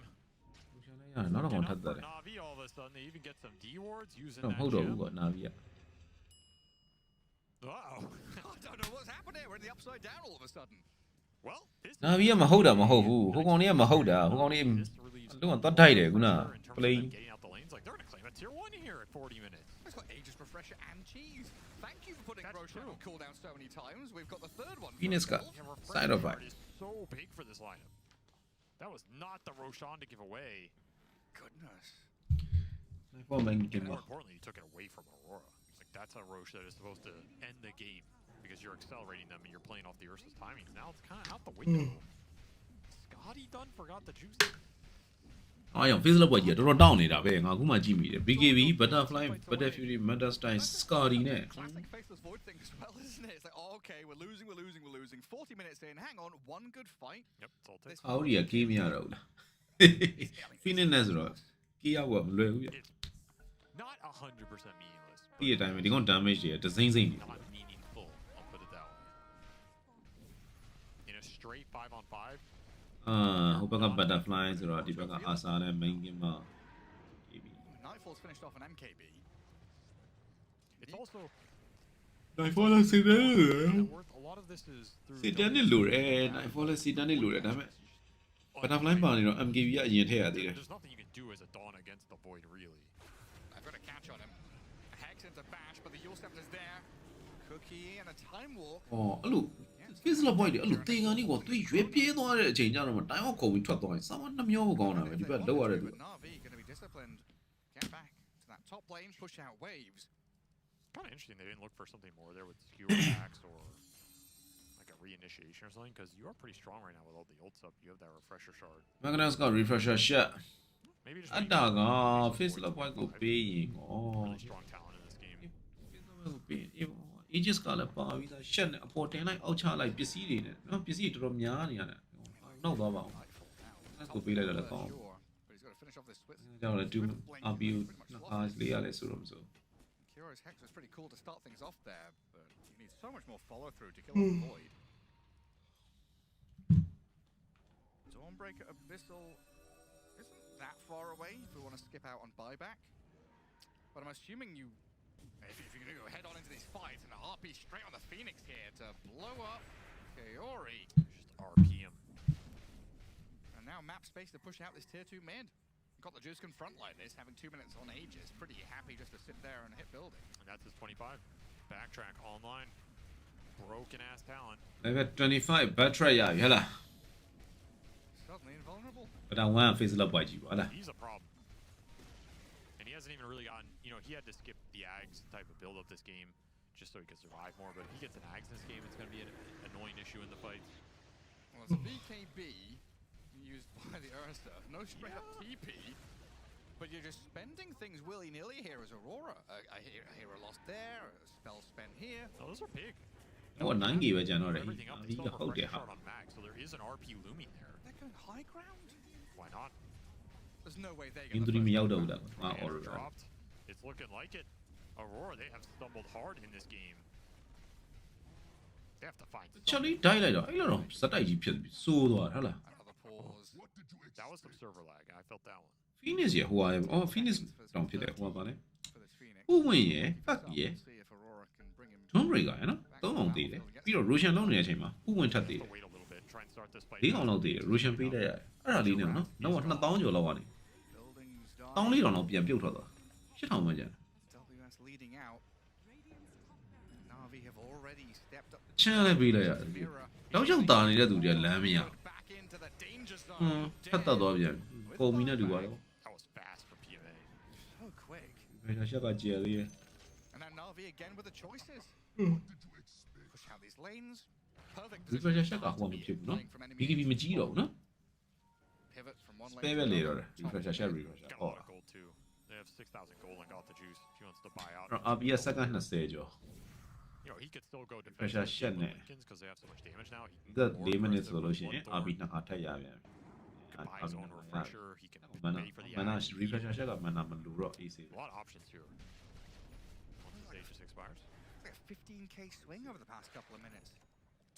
နောက်တော့ Looking ထပ် up သက် for တယ် Navi all of a sudden. They even get some D wards using တော့ that မဟုတ်တော့ဘူး gem. ကွာနာဗီက Uh-oh. I don't know what's happened here. We're in the upside down all of a sudden. Well, this နာဗီကမဟုတ်တာမဟုတ်ဘူးဟိုကောင်လေးကမဟုတ်တာဟိုကောင်လေး this relieves လုံးဝသွားထိုက်တယ်ခုန in terms of play them getting out the lanes. Like they're gonna claim a tier 1 here at 40 minutes. It's got Aegis Refresher and Cheese. Thank you for putting That's Roshan true. on cooldown so many times. We've got the third one. Phoenix for got ourselves. Yeah, refresh Side of card it. is so big for this lineup. That was not the Roshan to give away. Goodness. ပေါ်မင်းကင် And ပါ more importantly, you took it away from Aurora. Like that's a Roche that is supposed to end the game because you're accelerating them and you're playing off the Ursa's timings. Now it's kind of out the window. Scotty done forgot the juice. အားရော face လောက်ဘွားကြီးကတော်တော်တောင်းနေတာပဲငါအခုမှကြည့်မိတယ် BKB Butterfly Butter Fury Meta Style Scotty နဲ့ Classic Faceless Void thing as well, isn't it? It's like, oh, okay, we're losing. 40 minutes in. Hang on, one good fight. Yep, it's all takes. အော်ဒီကကေးမရတော့ဘူးလား Phoenix နဲ့ဆိုတော့ကေးရဖို့မလွယ်ဘူးပြ It's not 100% meaningless ဒီအတိုင်းပဲဒီကောင် damage တွေတစိမ့်စိမ့်နေ not meaningful. I'll put it that way. In a straight 5-on-5, ဟိုဘက်က butterfly ဆိုတော့ဒီဘက်က asa နဲ့ main game မှာ Nightfall's finished off an MKB. it's also Nightfall လည်းစီတယ် net worth. A lot of this is through စီတန်းနဲ့လိုတယ် Nightfall လည်းစီတန်းနဲ့လိုတယ်ဒါပေမဲ့ butterfly ပါနေတော့ MKB ကအရင်ထည့်ရသေးတယ် There's nothing you can do as a Dawn against the Void, really. I've got a catch on him. A Hex into Bash, but the Yule Scepter's there. Cookie and a Time Walk. အော်အဲ့လို Fizzler boy တွေအဲ့လိုတေကန်လေးကိုတွေးရွေးပြေးသွားတဲ့အချိန်ကျတော့မှတိုင်းအောင်ခုံပြီးထွက်သွားရင်စာမနှမျောကိုကောင်းတာပဲဒီဘက်လောက်ရတဲ့သူ But NaVi going to be disciplined. Get back to that top lane, push out waves. Kind of interesting they didn't look for something more there with skewer attacks or like a reinitiation or something, because you are pretty strong right now with all the ults up. You have that refresher shard. Magnus က refresher shot Maybe just အတာက Fizzler boy ကိုပေးရင်ကော really strong talent in this game. Fizzler boy ကိုပေးရင် Aegis ကလည်းပါပြီးသား shot နဲ့အပေါ်တင်လိုက်အောက်ချလိုက်ပစ္စည်းတွေနဲ့နော်ပစ္စည်းတော်တော်များနေရတယ်နောက်သွားပါအောင် Nightfall now. Let's go beat it at the phone. Sure, but he's got to finish off this Swiss. ကြောင့်လည်း2 RPU နှစ်ခါလေးရလဲဆိုတော့မဆို Kira's Hex was pretty cool to start things off there, but you need so much more follow through to kill off Void. Dawnbreaker Abyssal isn't that far away if we want to skip out on buyback. But I'm assuming if you're going to go head on into these fights and RP straight on the Phoenix here to blow up Kaori. Just RPM. And now map space to push out this tier 2 mid. Got the Juice confront like this, having 2 minutes on Aegis. Pretty happy just to sit there and hit building. And that's his 25. Backtrack online. Broken ass talent. level 25 battery ရပြီဟဲ့လား Suddenly invulnerable. ပထမ1 Fizzler boy ကြီးပေါ့ဟဲ့လား He's a problem. And he hasn't even really gotten, he had to skip the Ags type of build up this game just so he could survive more. But if he gets an Ags in this game, it's going to be an annoying issue in the fights. Well, it's a BKB used by the Ursa. No straight up TP. But you're just spending things willy-nilly here as Aurora. A hero lost there, a spell spent here. Oh, those are big. ဟို9 GB ပဲကျန်တော့တယ် Everything up, ဒီ it's က still ဟုတ်တယ် refresher ဟာ shard on max, so there is an RP looming there. They're going high ground. Why not? There's no way they're အင်း going 3 to မရောက်တော့ဘူးလားဟာ Hand Aurora dropped. It's looking like it. Aurora, they have stumbled hard in this game. They have to find ချက်လေးဒိုက်လိုက်တော့အဲ့လိုတော့စတိုက်ကြီးဖြစ်ပြီးစိုးသွားတာဟုတ်လား Another pause. That was some server lag. I felt that one. Phoenix ရဟိုဟာရအော် Phoenix တောင်ဖြစ်တယ်ဟိုဟာပါလေ For this Phoenix. ဥဝင်ရ fuck ရ We'll see if Aurora can bring him. Dawnbreaker ရနော်3အောင်သေးတယ်ပြီးတော့ Roshan လုံးနေတဲ့အချိန်မှာဥဝင်ထပ်သေးတယ် Have to wait a little bit. Try and start this fight. 4အောင်လောက်သေးတယ် Roshan ပေးလိုက်ရတယ်အဲ့ဒါလေးနဲ့နော်နောက်က2000ကျော်လောက်ကနေ Buildings 1400လောက်ပြန်ပြုတ်ထွက်သွား8000ပဲကျန် WS leading out. NaVi have already stepped up. ချမ်းလည်းပေးလိုက်ရတယ် Mirror. တောက်ချောက်တာနေတဲ့သူတွေကလမ်းမရ Back into the danger ဟွန်း zone. ထပ်တက်သွားပြန်ပုံမီနဲ့တူပါတော့ That was fast for PMA. So quick. ဘယ်လိုရှက်ကကျယ်သေးရဲ့ And now NaVi again with the choices. Push out these lanes. Perfect refresher ရှက်ကဟိုမဖြစ်ဘူးနော် BKB မကြီးတော့ဘူးနော် Pivots from one ပဲ lane ပဲ to လေ another. တော့တယ် refresher ရှက် refresher Got a ဟော lot of gold too. They have 6,000 gold and got the juice. If he wants to buy out. RB က second 20ကျော် He could still go defend Refresher those shit Lincolns ne. because they have so much damage now. He can ဒါ go 4 more minutes ဆို aggressive လို့ရှိရင် with one RB Thorn. နှစ်ခါထပ်ရပြန် He can buy his own refresher. He can မနာ pay for the မနာ ads. refresher ရှက်ကမနာမလူတော့ AC A lot of options here. Once the stage just expires. It's like a 15k swing over the past couple of minutes.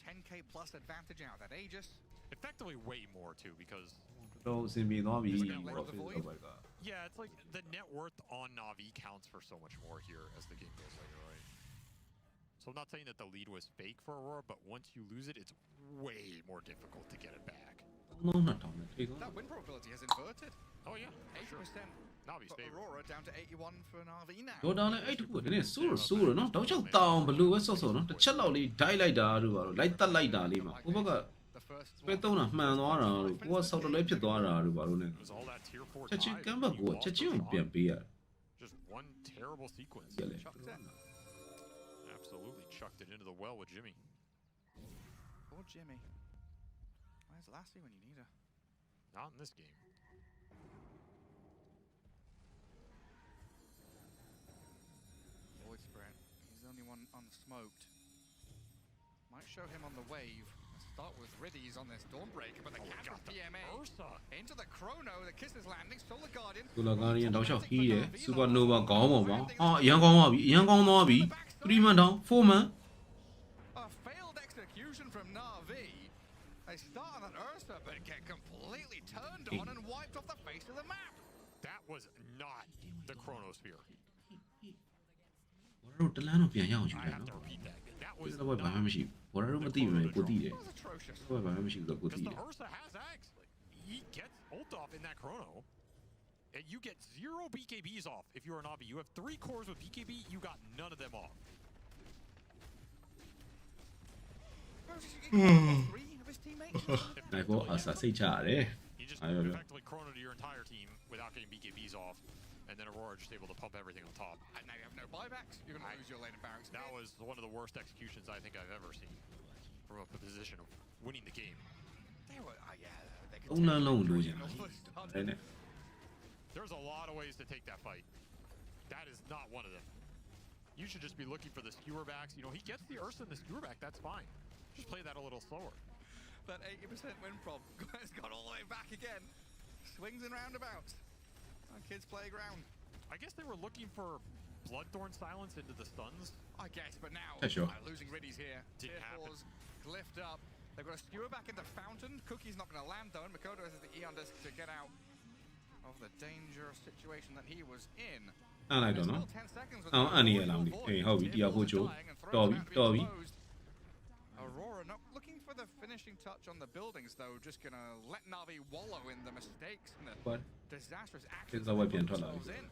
10k plus advantage out of that Aegis. Effectively way more too because, တော့အဆင်ပြေသွားပြီ He's gonna let Rocket the void. Robot က yeah, it's like the net worth on NaVi counts for so much more here as the game goes later, right? So I'm not saying that the lead was fake for Aurora, but once you lose it, it's way more difficult to get it back. 3000နဲ့ထိသွား That win probability has inverted. Oh yeah, for sure. 80% NaVi's for favorite. Aurora down to 81 for NaVi now. ဒေါ်တာလည်းအဲ့တခုကနည်းစိုးရနော်တောက်ချောက်တောင်းဘလို့ပဲဆော့ဆော့နော်တစ်ချက်လောက်လေးဒိုက်လိုက်တာတို့ပါတော့လိုက်တက်လိုက်တာလေးမှာဟိုဘက်က The first ပဲသုံးတာမှန်သွားတာတို့ကိုကဆော့တလဲဖြစ်သွားတာတို့ပါတော့ ਨੇ It was all that tier 4 ချက်ချင်း dive, ကမ်းဘက် and ကို you ချက် lost ချင်း the ကိုပြန် draw. ပေးရ Just one terrible sequence. တယ်လေ chucked it. Absolutely chucked it into the well with Jimmy. Poor Jimmy. Where's Lassie when you need her? Not in this game. Void spread. He's the only one unsmoked. Might show him on the wave. That's start with Riddies on this Dawnbreaker, but the catch from PMA into the Chrono. The kiss is landing. Solar Guardian. Solar Guardian တောက်လျှောက်ဟီးတယ် Supernova ခေါင်းပေါ်ပါအရန်ကောင်းသွားပြီအရန်ကောင်းသွားပြီ 3 man down 4 man. A failed execution from NaVi. They start on that Ursa, but get completely turned on and wiped off the face of the map. That was not the Chronosphere. ဘော်ရတို့တလန်းတော့ပြန်ရအောင်ယူ I လိုက် have to နော် repeat that. That ဒီ was တော့ဘာမှမရှိဘူးဘော်ရတို့မသိဘူးကိုသိတယ် That was atrocious. ဘာမှမရှိဘူးကိုသိ because တယ် the Ursa has Axe. He gets ult off in that Chrono. And you get 0 BKBs off if you're a NaVi. You have 3 cores with BKB, you got none of them off. Three of his teammates. နိုင်ဖို့အစာစိတ်ချရတယ် You just I don't know. effectively Chrono to your entire team without getting BKBs off. And then Aurora just able to pump everything on top. And now you have no buybacks. You're going to lose your lane and barracks. That was one of the worst executions I think I've ever seen from a position of winning the game. They were, yeah, they could 3လမ်းလုံးလိုချင် take တာ it all started. အဲ့နဲ့ There's a lot of ways to take that fight. That is not one of them. You should just be looking for the skewer backs. You know, he gets the Ursa and the skewer back. That's fine. Just play that a little slower. That 80% win prop has got all the way back again. Swings and roundabouts. On kids' playground. I guess they were looking for Bloodthorn silence into the stuns. I guess, but now Yeah, sure. losing Riddies here. Didn't Tier happen. 4's glyphed up. They've got a skewer back into Fountain. Cookie's not going to land though, and Makoto has the Eon disc to get out of the dangerous situation that he was in. အဲ့လိုက်တော့နော် Still 10 seconds with အောင်အန်နေရလားမသိအေးဟုတ်ပြီတရားဖို့ချိုးတော်ပြီတော်ပြီ Aurora not looking for the finishing touch on the buildings though, just gonna let NaVi wallow in the mistakes and the What? disastrous actions. Kids are wiping they put on top of themselves in.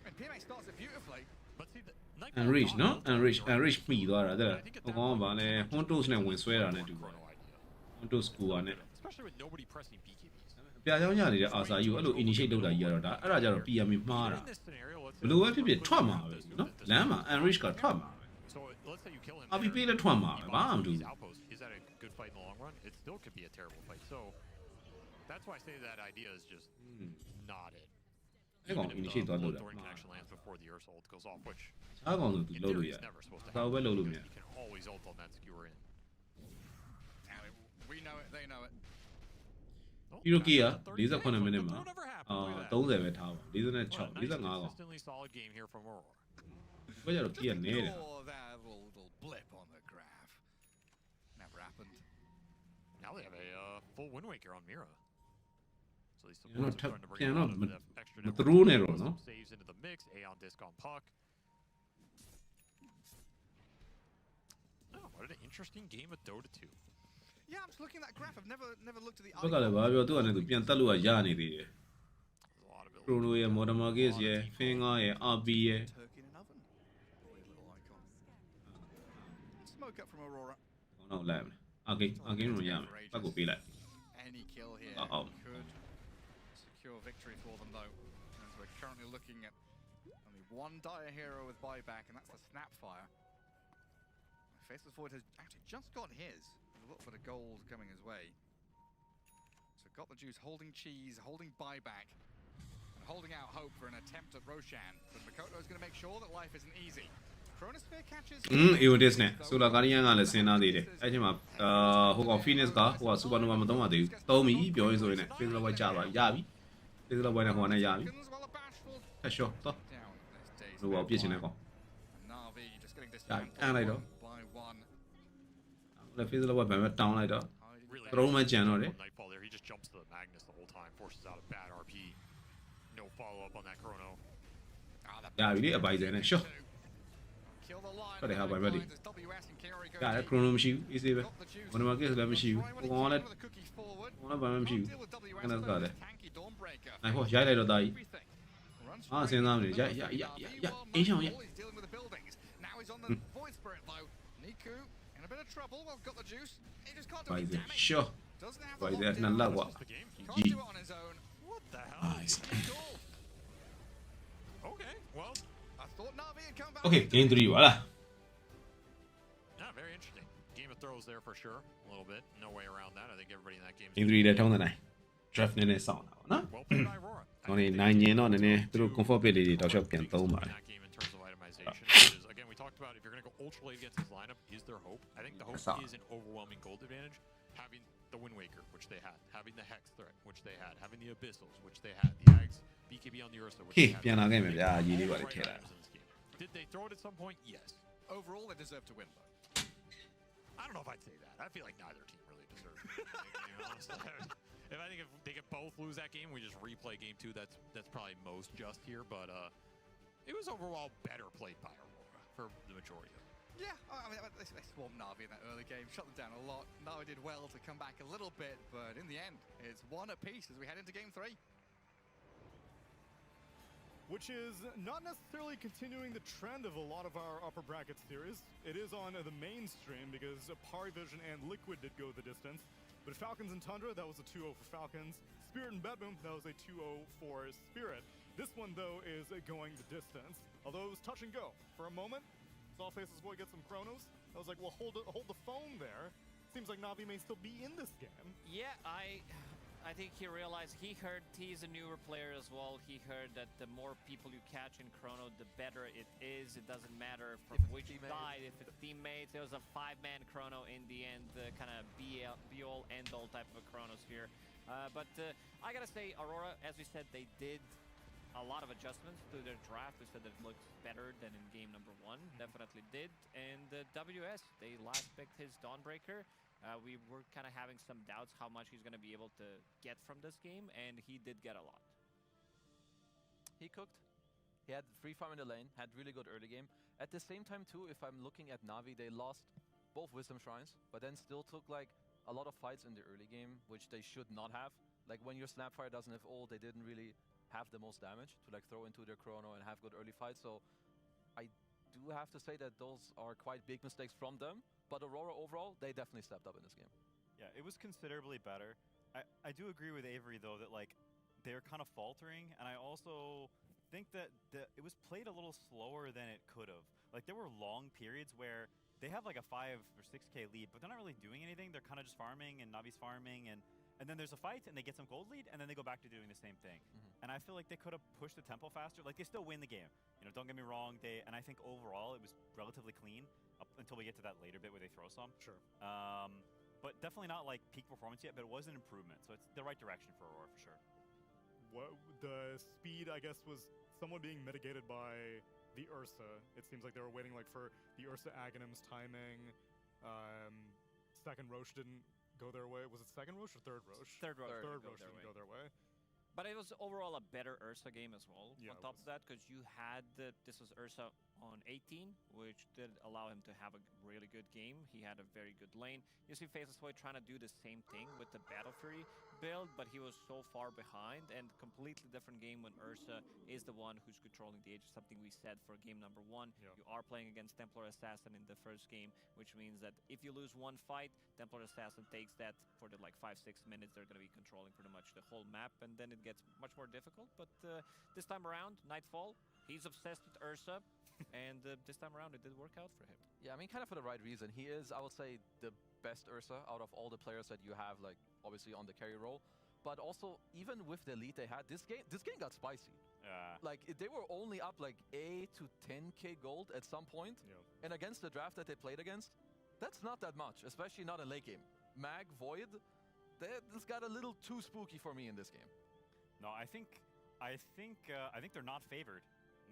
And PMA starts it beautifully. But see, the Enrich နော် Enrich မိသွားတာတဲ့ဟိုကောင်ကဗာလဲ Hontos နဲ့ဝင်ဆွဲတာနဲ့တူတယ် Chrono idea. Hontos ကူတာနဲ့ Especially with nobody pressing BKBs. ပြာချောင်းရနေတဲ့အာစာယူအဲ့လို initiate လုပ်တာကြီးကတော့ဒါအဲ့ဒါကြတော့ PMA မှားတာ In this scenario, let's ဘယ်လိုပဲဖြစ်ဖြစ်ထွက်မှာပဲနော်လမ်းမှာ Enrich ကထွက်မှာပဲ So let's say you kill him. RP there, ပေးလဲထွက်မှာပဲ he ဘာမှမ bounces တူ these ဘူး outposts. Is that a good fight in the long run? It still could be a terrible fight. So that's why I say that idea is just not it. အဲ့ကောင် Even if the initiate သွားလို့တာ Bloodthorn connection lands before the Ursa ult goes off, which အားကောင်ဆိုသူ in လုပ်လို့ theory ရ is never supposed to သာ happen. ပဲလုပ်လို့မရ You can always ult on that skewer in. Now, we know it, they know it. Oh, ဒီလိုကီက that's a 30 48မိနစ်မှာ That never happened. အာ Look at that. 30ပဲထားပါ Well, a 46 nice 45ကောင် consistently solid game here from Aurora. ဘယ်ကြတော့ကီကနဲတယ် Ignore that little blip on the graph. Never happened. Now they have a full Wind Waker on Mira. So these Yeah, no, supports are starting to bring yeah, a no, lot of but- the extra but network through skills, Nero, some no? saves into the mix, Aeon disc on Puck. Oh, what an interesting game of Dota 2. Yeah, I'm just looking at that graph. I've never looked at the ဘက်ကလည်းဘာပြောသူကလည်းသူပြန်တက်လို့ရနေသေးတယ် There's a lot of Pro ability. လိုရဲ့ Modern Markets ရဲ့ Finger ရဲ့ RP ရဲ့ turkey in an oven. Weird little icon. Smoke up from Aurora. ကောင်းတော့လိုက်မယ်အကင်းလို့ရမယ်ဘက်ကိုပေးလိုက် Any kill here Uh-oh. could secure victory for them though. As we're currently looking at only one dire hero with buyback, and that's the Snapfire. Faceless Void has actually just got his. A little bit of gold coming his way. So got the juice, holding cheese, holding buyback, and holding out hope for an attempt at Roshan. But Makoto is going to make sure that life isn't easy. Chronosphere catches. Eodis နဲ့ Solar Guardian ကလည်းစဉ်းစားသေးတယ်အဲ့ချိန်မှာဟိုကောင် Phoenix ကဟိုက Supernova မသုံးရသေးဘူးသုံးပြီပြောရင်ဆိုရင်လည်း Physical Void ကြပါရပြီ Physical Void နဲ့ဟိုနဲ့ရပြီ Seconds while a bashful ဆက်ရှော့တော့ down this day's လိုပါပြစ်ချင်တဲ့ကောင် NaVi just getting Yeah, dismantled and I don't. by one. လည်း Physical Void ဗန်ပဲတောင်းလိုက်တော့ Really Throw him a gen on it. Nightfall there. He just jumps to the Magnus the whole time, forces out a bad RP. No follow up on that Chrono.ရပြီလေအပိုင်စံနဲ့ရှော့ Kill the line. What the hell, buddy? As WS and Kiori go ရတယ် deep. Chrono မရှိဘူး easy ပဲ Got the juice. Modern Markets လည်းမရှိဘူး Try ဟို when he ကောင်က can လည်း with the cookies forward. ဟိုကဘာမှမရှိဘူး Deal with WS ခဏ though, ကလည်း tanky Dawnbreaker. နိုင်ဟောရိုက်လိုက်တော့တာကြီး Everything. Runs အာ straight စဉ်းစားမ into နေ the ရ middle ရ of ရ NaVi ရ while အင်းချောင်းရ Michael is dealing with the buildings. Now he's on the Void Spirit though. Niku in a bit of trouble. Well, got the juice. He just can't do ပိုင် any စံ damage. ရှော့ Doesn't have ပိုင် the စံ lockdown. နှစ်လောက်ကွာ That's the game. Can't G. do it on his own. What the hell? Nice Goal. Okay, well, I thought NaVi had come back. Okay game 3 voilà yeah, very interesting. Game of throws there for sure. A little bit. No way around that. I think everybody in that game. game 3လည်းထုံးတဲ့နိုင် draft နဲ့စောင့်တာပေါ့နော် Well played by Aurora. ကျွန်တော်နေနိုင်ရင်တော့နည်းနည်းသူတို့ comfort pit လေးတွေတောက်လျှောက်ပြန်သုံးပါတ In ယ် that game in terms of itemization, which is again we talked about, if you're going to go ultra late against his lineup, is there hope? I think the hope is an overwhelming gold advantage. Having the Wind Waker, which they had, having the Hex threat, which they had, having the Abyssals, which they had, the Ags, BKB on the Ursa, which they had.ပြန်လာခဲ့မယ်ဗျာရေးလေးပါလေ Right ထဲတာ items in this game. Did they throw it at some point? Yes. Overall, they deserve to win, though. I don't know if I'd say that. I feel like neither team really deserves to win the game, honestly. I think if they could both lose that game, we just replay game 2. That's probably most just here, but it was overall better played by Aurora for the majority of it. Yeah, I mean, they swarmed NaVi in that early game, shut them down a lot. NaVi did well to come back a little bit, but in the end, it's 1 apiece as we head into game 3. Which is not necessarily continuing the trend of a lot of our upper bracket series. It is on the mainstream because Parivision and Liquid did go the distance. But Falcons and Tundra, that was a 2-0 for Falcons. Spirit and Bedboom, that was a 2-0 for Spirit. This one, though, is going the distance. Although it was touch and go. For a moment, saw Faceless Boy get some Chronos. I was like, well, hold the phone there. Seems like NaVi may still be in this game. Yeah, I think he realized, he's a newer player as well. He heard that the more people you catch in Chrono, the better it is. It doesn't matter from which side, if it's teammates. There was a 5-man Chrono in the end, kind of be-all, end-all type of a Chronos here. But I gotta say, Aurora, as we said, they did a lot of adjustments to their draft. We said that it looks better than in game number 1. Definitely did. And WS, they last picked his Dawnbreaker. We were kind of having some doubts how much he's going to be able to get from this game, and he did get a lot. He cooked. He had free farm in the lane, had really good early game. At the same time too, if I'm looking at NaVi, they lost both Wisdom Shrines, but then still took like a lot of fights in the early game, which they should not have. Like when your Snapfire doesn't have ult, they didn't really have the most damage to like throw into their Chrono and have good early fights. So I do have to say that those are quite big mistakes from them. But Aurora overall, they definitely stepped up in this game. Yeah, it was considerably better. I do agree with Avery though that like they're kind of faltering, and I also think that it was played a little slower than it could have. Like there were long periods where they have like a 5 or 6k lead, but they're not really doing anything. They're kind of just farming, and NaVi's farming, and then there's a fight, and they get some gold lead, and then they go back to doing the same thing. And I feel like they could have pushed the tempo faster. Like they still win the game. You know, don't get me wrong. And I think overall it was relatively clean up until we get to that later bit where they throw some. Sure. But definitely not like peak performance yet. But it was an improvement, so it's the right direction for Aurora for sure. The speed, I guess, was somewhat being mitigated by the Ursa. It seems like they were waiting like for the Ursa Aghanim's timing. Second Roche didn't go their way. Was it second Roche or third Roche? Third Roche Didn't go their way. But it was overall a better Ursa game as well. Yeah, on top of that, because you had this was Ursa on 18, which did allow him to have a really good game. He had a very good lane. You see Faceless Boy trying to do the same thing with the Battle Fury build, but he was so far behind, and completely different game when Ursa is the one who's controlling the age. Something we said for game number 1. Yeah. You are playing against Templar Assassin in the first game, which means that if you lose one fight, Templar Assassin takes that for the like 5-6 minutes. They're going to be controlling pretty much the whole map, and then it gets much more difficult. But this time around, Nightfall, he's obsessed with Ursa, and this time around it did work out for him. Yeah, I mean, kind of for the right reason. He is, I would say, the best Ursa out of all the players that you have, like, obviously on the carry role. But also, even with the lead they had, this game got spicy. Yeah. Like, they were only up, like, 8 to 10k gold at some point. Yeah. And against the draft that they played against, that's not that much, especially not in late game. Mag, Void, this got a little too spooky for me in this game. No, I think they're not favored.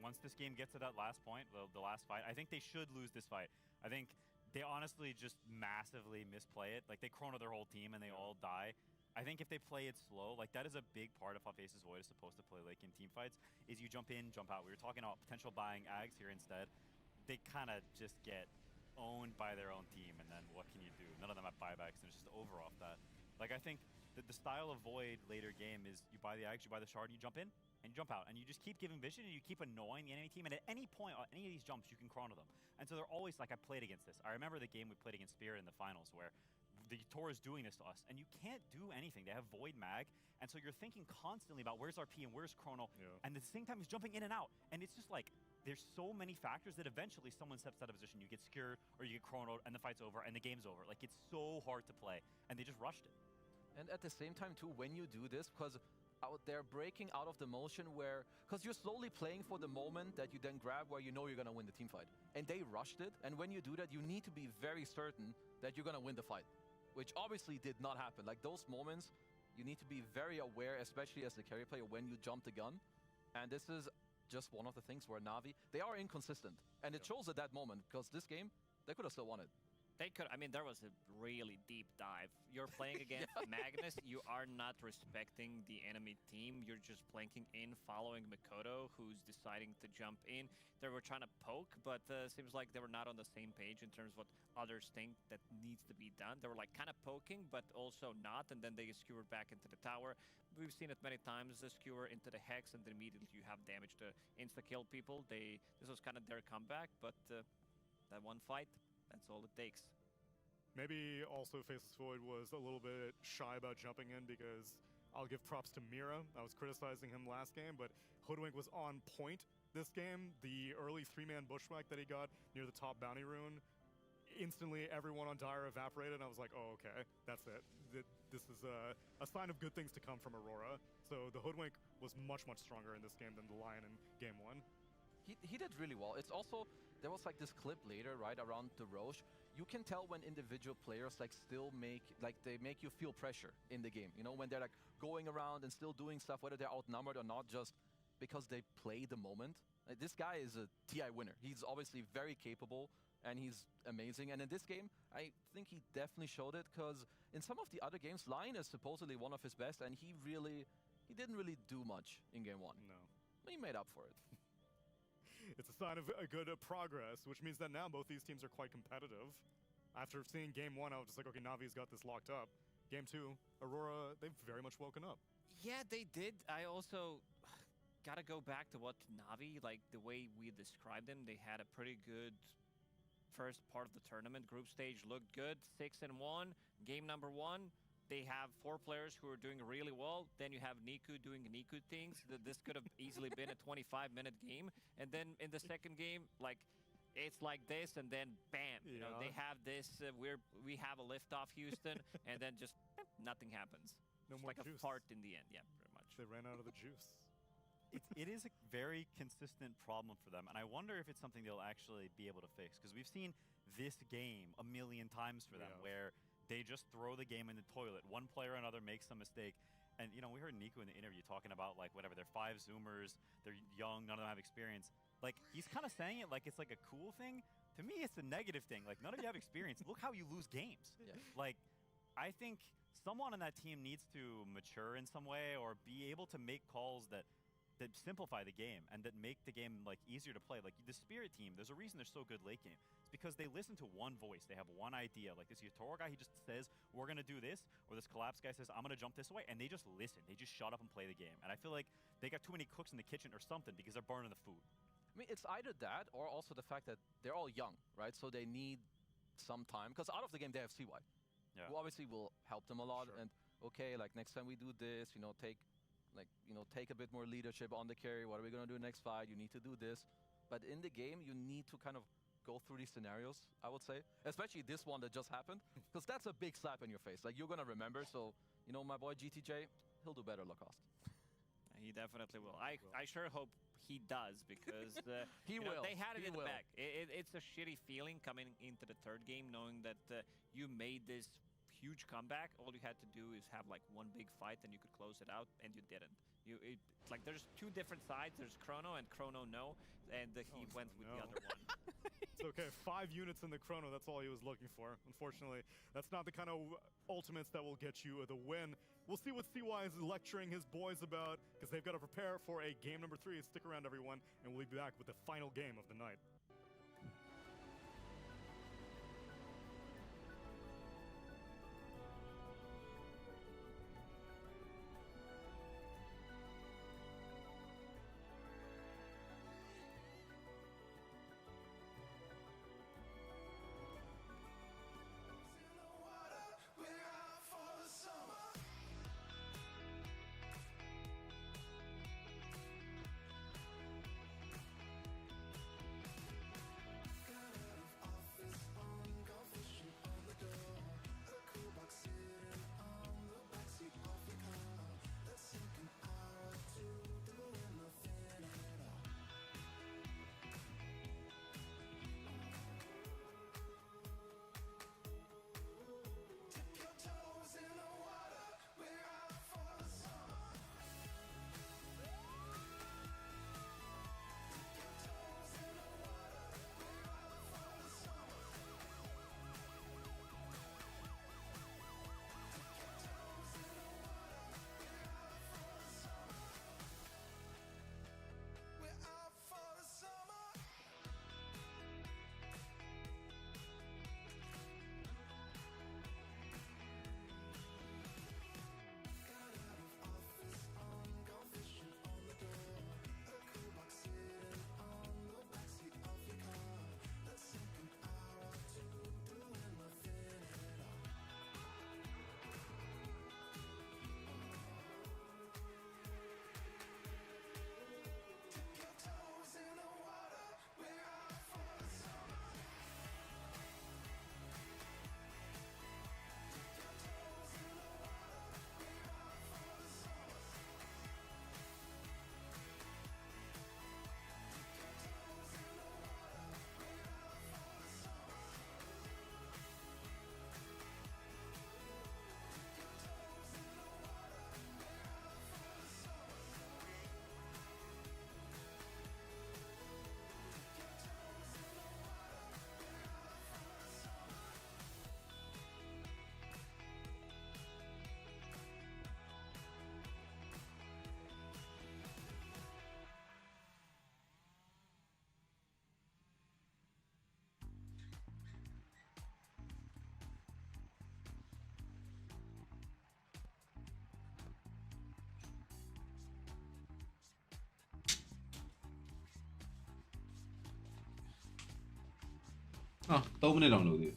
Once this game gets to that last point, the last fight, I think they should lose this fight. I think they honestly just massively misplay it. Like, they chrono their whole team and they all die. I think if they play it slow, like, that is a big part of how Faceless Void is supposed to play late game team fights, is you jump in, jump out. We were talking about potential buying Ags here instead. They kind of just get owned by their own team, and then what can you do? None of them have buybacks, and it's just over off that. Like, I think the style of Void later game is you buy the Ags, you buy the Shard, and you jump in, and you jump out, and you just keep giving vision, and you keep annoying the enemy team, and at any point on any of these jumps, you can chrono them. And so they're always like, I played against this. I remember the game we played against Spirit in the finals, where the Tor is doing this to us, and you can't do anything. They have Void Mag, and so you're thinking constantly about where's RP and where's Chrono, and at the same time he's jumping in and out, and it's just like, there's so many factors that eventually someone steps out of position. You get skewered, or you get chronoed, and the fight's over, and the game's over. Like, it's so hard to play, and they just rushed it. And at the same time, too, when you do this, because they're breaking out of the motion where, because you're slowly playing for the moment that you then grab where you know you're gonna win the team fight. And they rushed it, and when you do that, you need to be very certain that you're gonna win the fight, which obviously did not happen. Like those moments, you need to be very aware, especially as the carry player, when you jump the gun. And this is just one of the things where NaVi, they are inconsistent. And it shows at that moment, because this game, they could have still won it. They could. I mean, there was a really deep dive. You're playing against Magnus. You are not respecting the enemy team. You're just planking in, following Mikoto, who's deciding to jump in. They were trying to poke, but seems like they were not on the same page in terms of what others think that needs to be done. They were like kind of poking, but also not, and then they skewered back into the tower. We've seen it many times. They skewer into the hex, and then immediately you have damage to insta-kill people. This was kind of their comeback, but that one fight, that's all it takes. Maybe also Faceless Void was a little bit shy about jumping in because I'll give props to Mira. I was criticizing him last game, but Hoodwink was on point this game. The early 3-man bushwhack that he got near the top bounty rune, instantly everyone on Dire evaporated, and I was like, oh, okay, that's it. This is a sign of good things to come from Aurora. So the Hoodwink was much, much stronger in this game than the Lion in game 1. He did really well. It's also, there was like this clip later, right, around the Roche. You can tell when individual players like still they make you feel pressure in the game. You know, when they're like going around and still doing stuff, whether they're outnumbered or not, just because they play the moment. Like, this guy is a TI winner. He's obviously very capable and he's amazing. And in this game, I think he definitely showed it, because in some of the other games, Lion is supposedly one of his best, and he didn't really do much in game 1. No. He made up for it. It's a sign of a good progress, which means that now both these teams are quite competitive. After seeing game 1, I was just like, okay, Navi's got this locked up. Game 2, Aurora, they've very much woken up. Yeah, they did. I also gotta go back to what NaVi, like the way we described them, they had a pretty good first part of the tournament. Group stage looked good, 6-1. Game number 1, they have 4 players who are doing really well. Then you have Niku doing Niku things. This could have easily been a 25-minute game. And then in the second game, like, it's like this, and then bam, you know, they have this. We have a liftoff, Houston, and then just nothing happens. No It's more like juice. a fart in the end. Yeah, pretty much. They ran out of the juice. It is a very consistent problem for them, and I wonder if it's something they'll actually be able to fix, because we've seen this game a million times for them, where they just throw the game in the toilet. One player or another makes some mistake. And, you know, we heard Niku in the interview talking about, like, whatever, they're 5 Zoomers, they're young, none of them have experience. Like, he's kind of saying it like it's like a cool thing. To me, it's a negative thing. Like, none of you have experience. Look how you lose games. Yeah. Like, I think someone on that team needs to mature in some way, or be able to make calls that simplify the game and that make the game, like, easier to play. Like, the Spirit team, there's a reason they're so good late game. Because they listen to one voice. They have one idea. Like this Yatoro guy, he just says, we're going to do this. Or this Collapse guy says, I'm going to jump this way. And they just listen. They just shut up and play the game. And I feel like they got too many cooks in the kitchen or something, because they're burning the food. I mean, it's either that or also the fact that they're all young, right? So they need some time. Because out of the game, they have CY, who obviously will help them a lot. Sure. And, okay, like next time we do this, you know, take a bit more leadership on the carry. What are we going to do next fight? You need to do this. But in the game, you need to kind of go through these scenarios, I would say. Especially this one that just happened. Because that's a big slap in your face. Like, you're going to remember. So, you know, my boy GTJ, he'll do better, Lacoste. He definitely will. I sure hope he does, because He will. They had it He in the will. bag. It's a shitty feeling coming into the third game, knowing that you made this huge comeback. All you had to do is have like one big fight, and you could close it out, and you didn't. Like, there's 2 different sides. There's Chrono and Chrono no, and he went with the other one. It's okay, 5 units in the Chrono, that's all he was looking for. Unfortunately, that's not the kind of ultimates that will get you the win. We'll see what CY is lecturing his boys about, because they've got to prepare for a game number 3. Stick around, everyone, and we'll be back with the final game of the night. Ah, 3 minutes down load.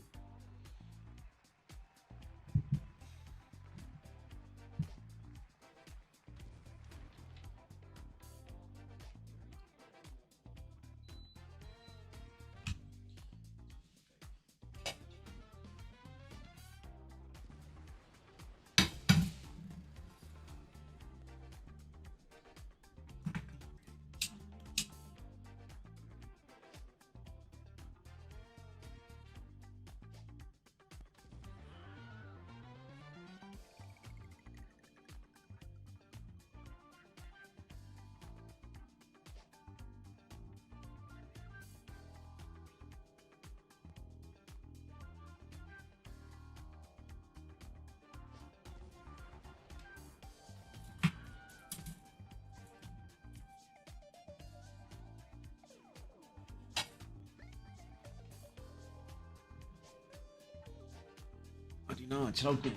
No, it's not good.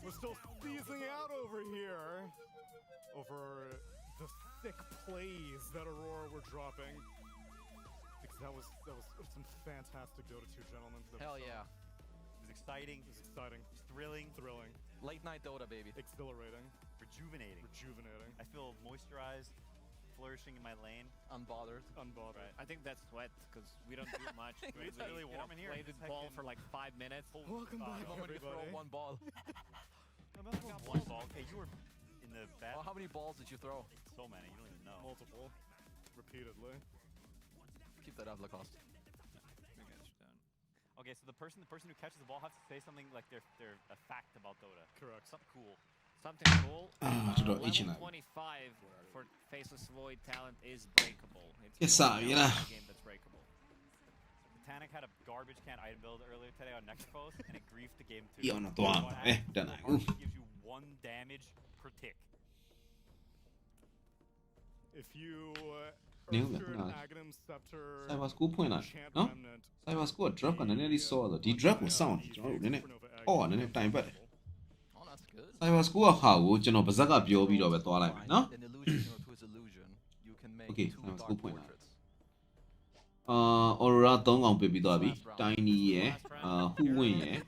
We're still seizing out over here over the thick plays that Aurora were dropping. Because that was some fantastic Dota 2, gentlemen. Hell yeah. It was exciting. It was exciting. It was thrilling. Thrilling. Late night Dota, baby. Exhilarating. Rejuvenating. Rejuvenating. I feel moisturized, flourishing in my lane. Unbothered. Unbothered. I think that's sweat because we don't do much. It's really warm in here. Play the ball for like 5 minutes. Welcome back, I'm gonna throw everybody. one ball. One ball. Okay, you were in the bat. Well, how many balls did you throw? So many. You don't even know. Multiple. Repeatedly. Keep that up, Lacoste. Okay, so the person who catches the ball has to say something like they're a fact about Dota. Correct. Something cool. Something cool. Level 25 for Faceless Void talent is breakable. Yes, the only you talent know. in the game that's breakable. Titanic had a garbage can item build earlier today on Next Post, and it griefed the game too. Io non to amo, The dai. market gives you 1 damage per tick. If you Nailed it, Earthshirt, nice. Aghanim, Scepter, ဆိုင်ဘာစကူpoint လာ Chant နော် Remnant, ဆိုင်ဘာစကူက drop ကနည်းနည်းလေးစောတော့ဒီ drop ကိုစောင့်နေကျွန်တော်တို့နည်းနည်းအော်ကနည်းနည်းတိုင်ပတ်တယ် Oh, that's good. ဆိုင်ဘာစကူကဟာကိုကျွန်တော်ပါဇက်ကပြောပြီးတော့ပဲသွားလိုက်မယ်နော် An illusion or to his illusion, you can make Okay, two now let's dark go point out. portraits. Aurora 3 ကောင်ပြပြီးသွားပြီ Tiny ရယ် Last round, ဟူဝင့်ရယ်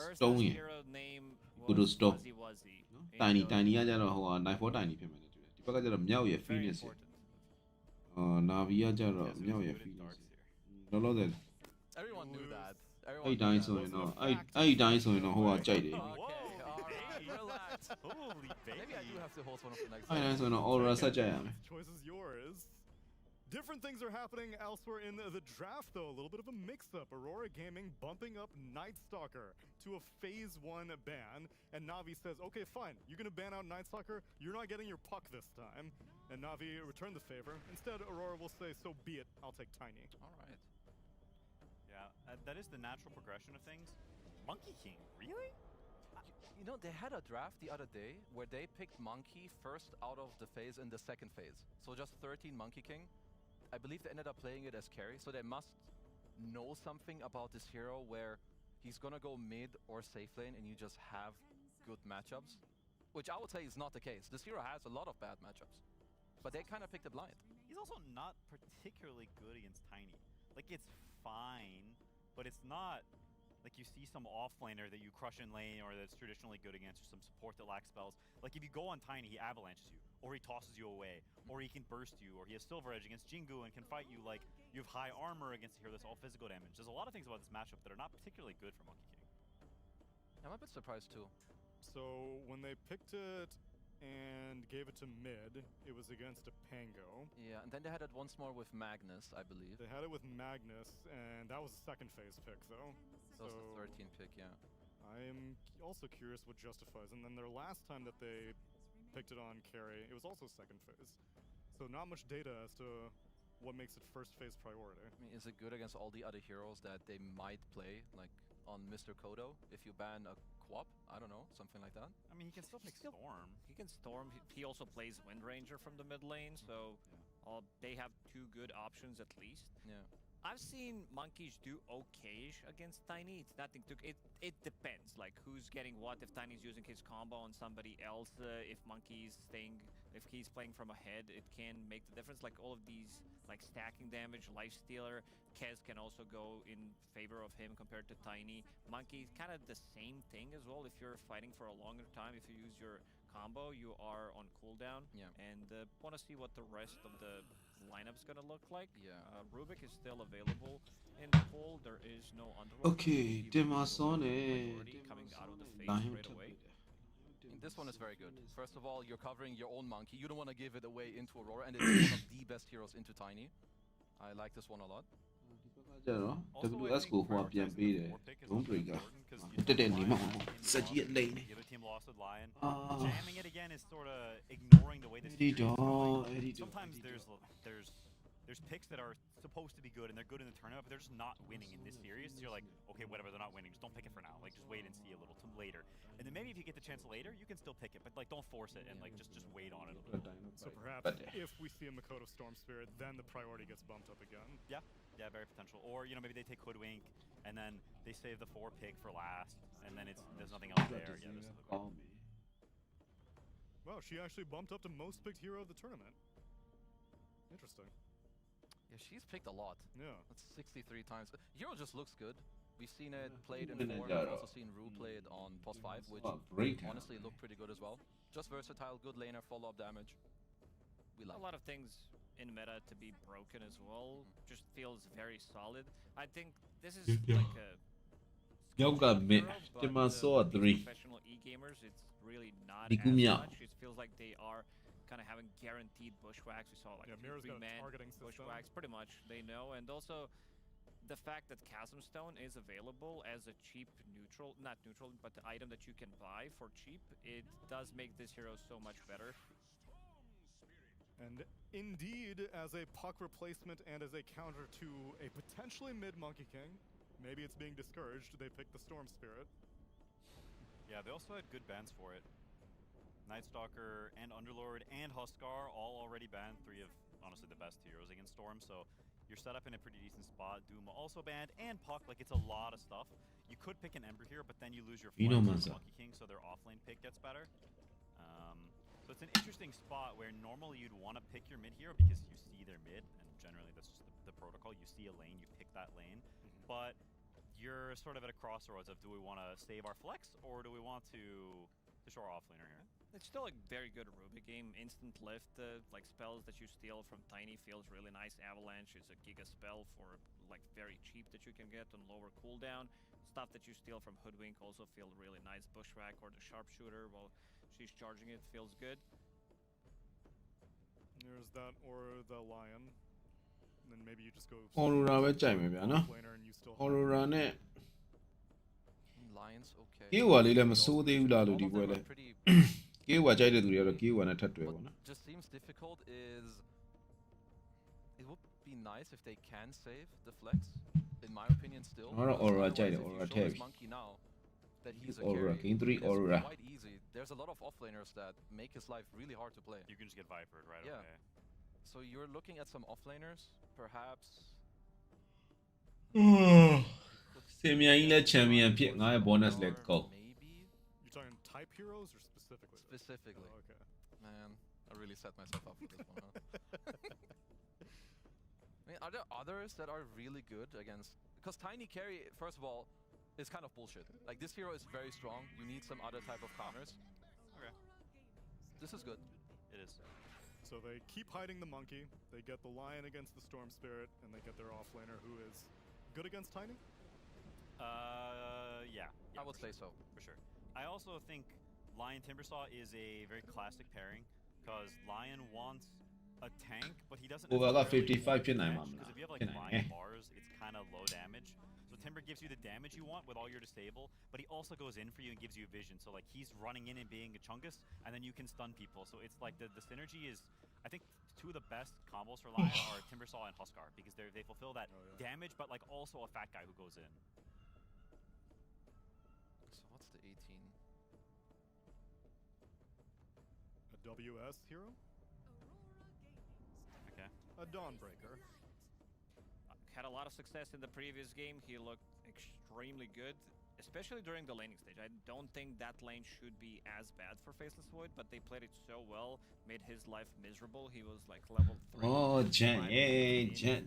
Ursa's Stone ရယ် hero name Good was Stone. Wuzzy Wuzzy. in Tiny Dota. Tiny ကကြတော့ဟိုဟာ Night for Tiny ဖြစ်မယ်နဲ့တူတယ်ဒီဘက်ကကြတော့မြောက်ရယ် Very Phoenix ရယ် important. Navi ကကြတော့ Yeah, so မြောက် it's ရယ် good in Phoenix darts ရယ်လောလောဆယ် Everyone knew that. အဲ့ Everyone တိုင်း knew ဆို that. ရင်တော့အဲ့ဒီတိုင်းဆိုရင်တော့ဟိုဟာကြိုက်တယ် Okay, alright, relax. Holy baby. Maybe I do have to host one of the next အဲ့တိုင်း games. ဆိုရင်တော့ Aurora ဆက်ကြိုက်ရမယ် Choice is yours. Different things are happening elsewhere in the draft, though. A little bit of a mix-up. Aurora Gaming bumping up Night Stalker to a Phase 1 ban. And Navi says, okay, fine. You're going to ban out Night Stalker. You're not getting your puck this time. And Navi returned the favor. Instead, Aurora will say, so be it. I'll take Tiny. Alright. Yeah, that is the natural progression of things. Monkey King, really? You know, they had a draft the other day where they picked Monkey first out of the phase in the second phase. So just 13 Monkey King. I believe they ended up playing it as carry, so they must know something about this hero where he's gonna go mid or safe lane and you just have good matchups. Which I would say is not the case. This hero has a lot of bad matchups. But they kind of picked it blind. He's also not particularly good against Tiny. Like, it's fine, but it's not like you see some offlaner that you crush in lane or that's traditionally good against, or some support that lacks spells. Like, if you go on Tiny, he avalanches you, or he tosses you away, or he can burst you, or he has Silver Edge against Jingu and can fight you. Like, you have high armor against a hero that's all physical damage. There's a lot of things about this matchup that are not particularly good for Monkey King. I'm a bit surprised too. So when they picked it and gave it to mid, it was against a Pango. Yeah, and then they had it once more with Magnus, I believe. They had it with Magnus, and that was a second phase pick, though. That was the 13 pick, yeah. I'm also curious what justifies. And then their last time that they picked it on carry, it was also second phase. So not much data as to what makes it first phase priority. I mean, is it good against all the other heroes that they might play, like on Mr. Kodo? If you ban a Quap, I don't know, something like that. I mean, he can still pick Storm. He can Storm. He also plays Wind Ranger from the mid lane, so they have two good options at least. Yeah. I've seen monkeys do okay-ish against Tiny. It's nothing to it depends, like who's getting what. If Tiny's using his combo on somebody else, if Monkey's if he's playing from ahead, it can make the difference. Like all of these, like stacking damage, life stealer, Kez can also go in favor of him compared to Tiny. Monkey, kind of the same thing as well. If you're fighting for a longer time, if you use your combo, you are on cooldown. Yeah. And want to see what the rest of the lineup's gonna look like. Yeah. Rubik is still available in the pool. There is no Underworld. Okay, He will Demason be eh, already coming out of the phase Lion straight away. This one is very good. First of all, you're covering your own Monkey. You don't want to give it away into Aurora, and it's one of the best heroes into Tiny. I like this one a lot. ကြတော့ WS ကိုဟိုပြန်ပေးတယ် Don't break တက်တဲ့နေမှာစက်ကြီးအလိမ့်နေ The other team lost with Lion. Ah. Jamming it again is sort of ignoring the way this Eddie series is Daw, going. Eddie Daw, Sometimes Eddie there's picks that are supposed to be good and they're good in the tournament, but they're just not winning in this series. So you're like, okay, whatever, they're not winning. Just don't pick it for now. Like, just wait and see a little later. And then maybe if you get the chance later, you can still pick it, but like, don't force it and like just wait on it a little. So perhaps if we see a Makoto Storm Spirit, then the priority gets bumped up again. Yeah, very potential. Or you know, maybe they take Hoodwink and then they save the 4 pick for last, and then there's nothing else there. Yeah, this is the goal. Wow, she actually bumped up to most picked hero of the tournament. Interesting. Yeah, she's picked a lot. Yeah. That's 63 times. Hero just looks good. We've seen it played in Winner 4. Jaro. We've also seen Rue play it on Post 5, which great honestly looked pretty good as well. Just versatile, good laner, follow-up damage. We A like lot of things in meta to be broken as well. Just feels very solid. I think this is like a Yoga mid hero, but, Demason these 3 professional e-gamers, it's really not Di as Kumia. much. It feels like they are kind of having guaranteed bushwhacks. We saw like Yeah, Mira's got a 3-man targeting system. bushwhacks, pretty much. They know, and also the fact that Chasm Stone is available as a cheap neutral, not neutral, but the item that you can buy for cheap, it does make this hero so much better. And indeed, as a puck replacement and as a counter to a potentially mid Monkey King, maybe it's being discouraged, they pick the Storm Spirit. Yeah, they also had good bans for it. Night Stalker and Underlord and Huskar all already banned, 3 of honestly the best heroes against Storm, so you're set up in a pretty decent spot. Doom also banned, and Puck, like it's a lot of stuff. You could pick an Ember here, but then you lose your flank to Monkey King, so their offlane pick gets better. So it's an interesting spot where normally you'd want to pick your mid hero because you see their mid, and generally that's just the protocol. You see a lane, you pick that lane, but you're sort of at a crossroads of do we want to save our flex or do we want to show our offlaner here? It's still a very good Aruba game. Instant lift, like spells that you steal from Tiny feels really nice. Avalanche is a giga spell for like very cheap that you can get on lower cooldown. Stuff that you steal from Hoodwink also feel really nice. Bushwhack or the Sharpshooter while she's charging it feels good. There's that or the Lion. And then maybe you just go Aurora ပဲကြိုက်မယ်ဗျာနော် offlaner and you still Aurora နဲ့ Lions, okay. KO ကလေးလည်းမစိုးသေးဘူးလားလို့ဒီပွဲလဲ KO ကကြိုက်တဲ့သူတွေကတော့ KO နဲ့ထပ်တွေ့ What ပေါ့နော် just seems difficult is it would be nice if they can save the flex, in my opinion still. ကျွန်တော်တော့ Aurora ကြိုက်တယ် Aurora ထည့်ပြီ Monkey now that he's a Aurora carry, Game 3 it's Aurora quite easy. There's a lot of offlaners that make his life really hard to play. You can just get Vipered right Yeah. away. So you're looking at some offlaners, perhaps. စင်မြန်ကြီးလည်းချန်ပီယံဖြစ်ငါရဲ့ bonus လည်းကောက် Maybe You're talking type heroes or specifically? specifically. Oh, okay. Man, I really set myself up for this one. Huh? I mean, are there others that are really good against? Because Tiny Carry, first of all, is kind of bullshit. Like, this hero is very strong. You need some other type of counters. Okay. This is good. It is. So they keep hiding the monkey, they get the Lion against the Storm Spirit, and they get their offlaner who is good against Tiny? Yeah. I would say so. For sure. I also think Lion Timbersaw is a very classic pairing because Lion wants a tank, but he doesn't. Over got necessarily 55 ဖြစ်နိုင် want မှာမ Because လား if you have like ဖြစ်နိုင် Lion bars, it's kind of low damage. So Timber gives you the damage you want with all your disable, but he also goes in for you and gives you vision. So like he's running in and being a Chungus, and then you can stun people. So it's like the synergy is, I think, two of the best combos for Lion are Timbersaw and Huskar because they fulfill that damage, but like also a fat guy who goes in. So what's the 18? A WS hero? Okay. A Dawnbreaker. Had a lot of success in the previous game. He looked extremely good, especially during the laning stage. I don't think that lane should be as bad for Faceless Void, but they played it so well, made his life miserable. He was like level 3. အော်ဂျန်ဂျန်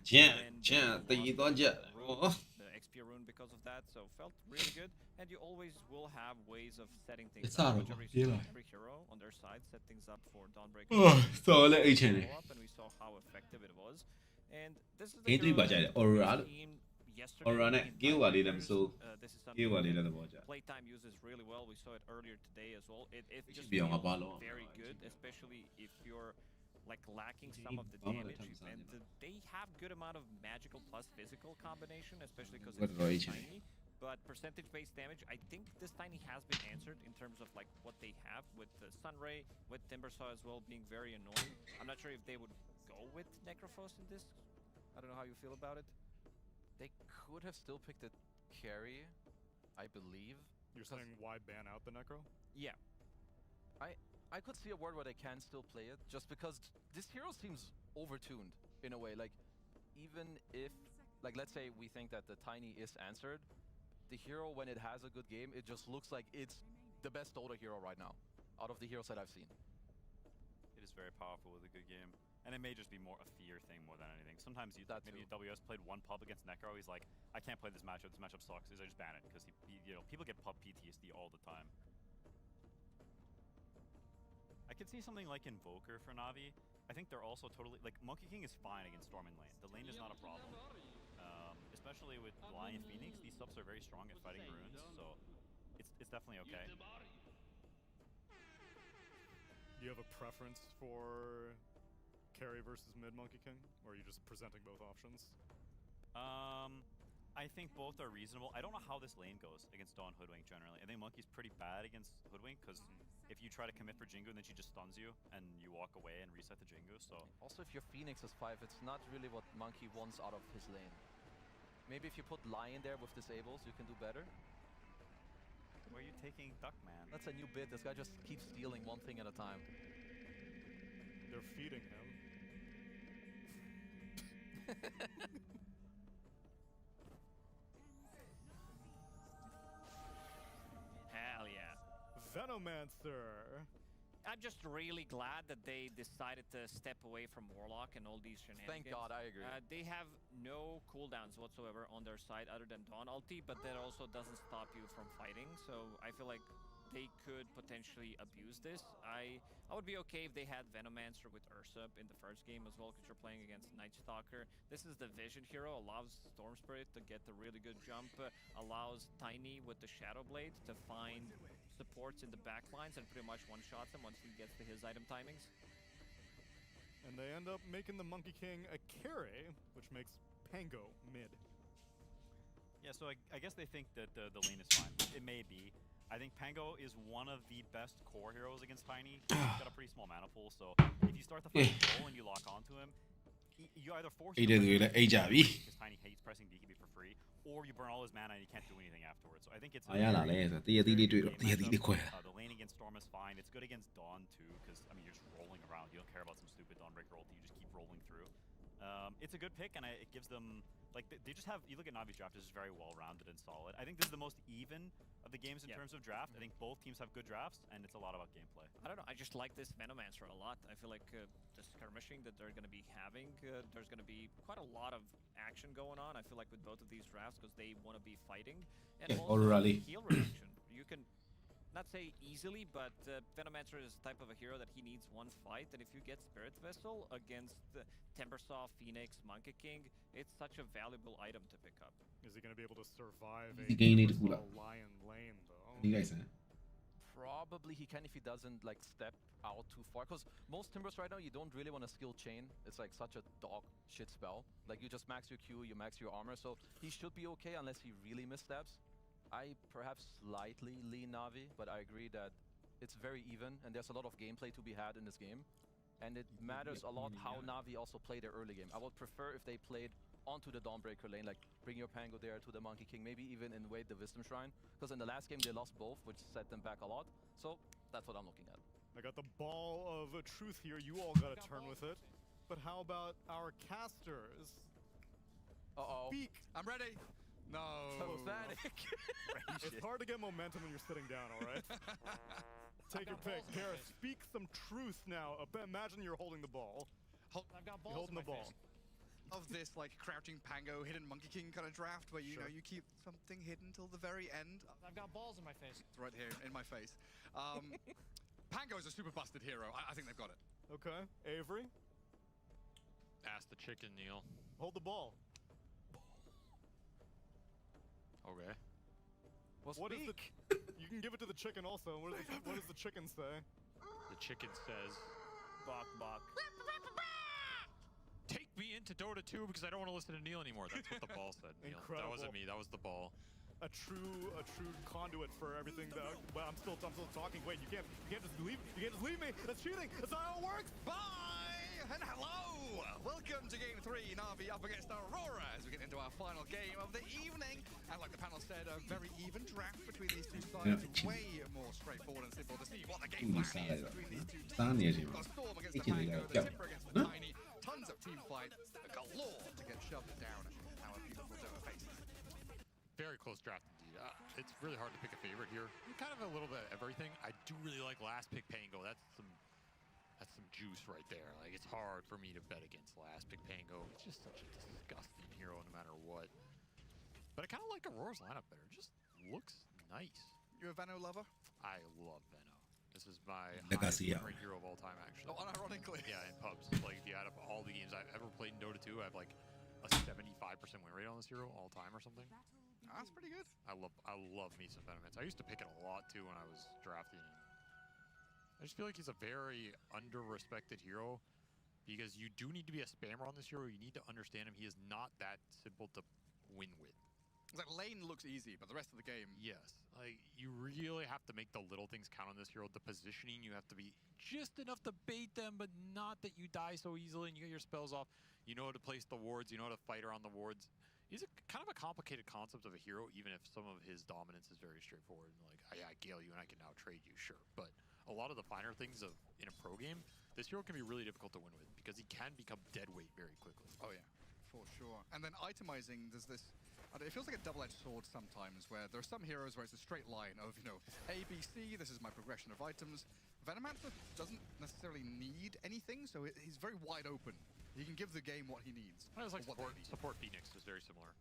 တည်သွားကြအော် The XP rune because of that, so felt really good. And you always will have ways of setting things It's up. horrible. Which every hero on their side set things up for Dawnbreaker. အော်စော်လည်းအိတ်ချင်တယ် Go up, and we saw how effective it was. And this is the Game 3 heroပါကြတယ် Aurora လို့ team yesterday Aurora နဲ့ in KO ကလေးလည်းမ Tigers. စိုး This is KO something ကလေး that လည်းသဘောကျ Playtime uses really well. We saw it earlier today as well. It just should be on a feels ball on. very good, especially if you're like lacking He some of the bomb at damage. the time, And they have good amount of magical plus physical combination, especially because What it's about very each? tiny. But percentage-based damage, I think this Tiny has been answered in terms of like what they have with the Sunray, with Timbersaw as well being very annoying. I'm not sure if they would go with Necrophos in this. I don't know how you feel about it. They could have still picked a carry, I believe. You're saying why ban out the Necro? Yeah. I could see a world where they can still play it, just because this hero seems overtuned in a way. Like, even if, like, let's say we think that the Tiny is answered, the hero, when it has a good game, it just looks like it's the best Dota hero right now, out of the heroes that I've seen. It is very powerful with a good game. And it may just be more a fear thing more than anything. Sometimes That maybe too. WS played one pub against Necro, he's like, I can't play this matchup sucks, is I just ban it, because you know, people get pub PTSD all the time. I could see something like Invoker for NaVi. I think they're also totally, like, Monkey King is fine against Storm and Lane. The lane is not a problem. Especially with Lion Phoenix, these subs are very strong at fighting runes, so it's definitely okay. Do you have a preference for carry versus mid Monkey King? Or are you just presenting both options? I think both are reasonable. I don't know how this lane goes against Dawn Hoodwink generally. I think Monkey's pretty bad against Hoodwink because if you try to commit for Jingu, then she just stuns you and you walk away and reset the Jingu. So Also, if your Phoenix is 5, it's not really what Monkey wants out of his lane. Maybe if you put Lion there with disables, you can do better. where are you taking Duck, man? That's a new bit. This guy just keeps stealing one thing at a time. They're feeding him. Hell yeah. Venomancer! I'm just really glad that they decided to step away from Warlock and all these shenanigans. Thank God, I agree. They have no cooldowns whatsoever on their side other than Dawn ulti, but that also doesn't stop you from fighting. So I feel like they could potentially abuse this. I would be okay if they had Venomancer with Ursa in the first game as well, because you're playing against Night Stalker. This is the Vision hero, allows Storm Spirit to get the really good jump, allows Tiny with the Shadow Blade to find supports in the back lines and pretty much one-shots him once he gets to his item timings. And they end up making the Monkey King a carry, which makes Pango mid. Yeah, so I guess they think that the lane is fine. It may be. I think Pango is one of the best core heroes against Tiny. He's got a pretty small mana pool, so if you start the fight roll and you lock onto him, you either force him because Tiny hates pressing BKB for free, or you burn all his mana and he can't do anything afterwards. So I think it's the lane against Storm is fine. It's good against Dawn too, because I mean you're just rolling around. You don't care about some stupid Dawnbreaker ulti. You just keep rolling through. It's a good pick, and it gives them like they just have. You look at Navi's draft; it's just very well-rounded and solid. I think this is the most even of the games in terms of draft. I think both teams have good drafts, and it's a lot about gameplay. I don't know. I just like this Venomancer a lot. I feel like the skirmishing that they're going to be having, there's going to be quite a lot of action going on. I feel like with both of these drafts, because they want to be fighting, and also heal reduction. You can not say easily, but Venomancer is the type of a hero that he needs one fight, and if you get Spirit Vessel against Timbersaw, Phoenix, Monkey King, it's such a valuable item to pick up. Is he going to be able to survive a lion lane, though? Probably he can if he doesn't like step out too far. Because most Timbers right now, you don't really want to skill chain. It's like such a dog shit spell. Like you just max your Q, you max your armor. So he should be okay unless he really missteps. I perhaps slightly lean Navi, but I agree that it's very even and there's a lot of gameplay to be had in this game. And it matters a lot how Navi also play their early game. I would prefer if they played onto the Dawnbreaker lane, like bring your Pango there to the Monkey King, maybe even invade the Wisdom Shrine. Because in the last game they lost both, which set them back a lot. So that's what I'm looking at. I got the ball of truth here. You all got to turn with it. But how about our casters? Uh-oh. Speak. I'm ready. No. Pathetic. It's hard to get momentum when you're sitting down, all right? Take your pick. Gareth, speak some truth now. Imagine you're holding the ball. I've got balls holding the ball. Of this like crouching Pango, hidden Monkey King kind of draft where you know you keep something hidden till the very end. I've got balls in my face. It's right here in my face. Pango is a super busted hero. I think they've got it. Okay. Avery? Ask the chicken, Neil. Hold the ball. Okay. Well, what is the... You can give it to the chicken also. What does the chicken say? The chicken says, Bok bok. take me into Dota 2 because I don't want to listen to Neil anymore. That's what the ball said, Neil. Incredible. That wasn't me. That was the ball. A true conduit for everything that... Well, I'm still talking. Wait, you can't just leave. You can't just leave me. That's cheating. That's not how it works. Bye and hello. Welcome to Game 3. Navi up against Aurora as we get into our final game of the evening. And like the panel said, a very even draft between these two sides. Way more straightforward and simple to see what the game plan is between these two teams. We've got Storm against the Pango, the Timber against the Tiny. Tons of team fight, galore to get shoved down our beautiful Dota faces. Very close draft indeed. It's really hard to pick a favorite here. Kind of a little bit of everything. I do really like last pick Pango. That's some juice right there. Like, it's hard for me to bet against last pick Pango. It's just such a disgusting hero no matter what. But I kind of like Aurora's lineup better. It just looks nice. You a Veno lover? I love Veno. This is my Legacy, highest ranked hero of all time, actually. Oh, unironically. Yeah, in pubs. Like, if you add up all the games I've ever played in Dota 2, I have like a 75% win rate on this hero all time or something. That's pretty good. I love me some Venomance. I used to pick it a lot too when I was drafting. I just feel like he's a very under-respected hero because you do need to be a spammer on this hero. You need to understand him. He is not that simple to win with. It's like lane looks easy, but the rest of the game... Yes. Like, you really have to make the little things count on this hero. The positioning, you have to be just enough to bait them, but not that you die so easily and you get your spells off. You know how to place the wards. You know how to fight around the wards. He's kind of a complicated concept of a hero, even if some of his dominance is very straightforward. Like, I gale you and I can now trade you, sure. But a lot of the finer things in a pro game, this hero can be really difficult to win with because he can become dead weight very quickly. Oh yeah, for sure. And then itemizing, there's this... It feels like a double-edged sword sometimes, where there are some heroes where it's a straight line of, you know, A, B, C, this is my progression of items. Venomancer doesn't necessarily need anything, so he's very wide open. He can give the game what he needs. It's like support Phoenix is very similar.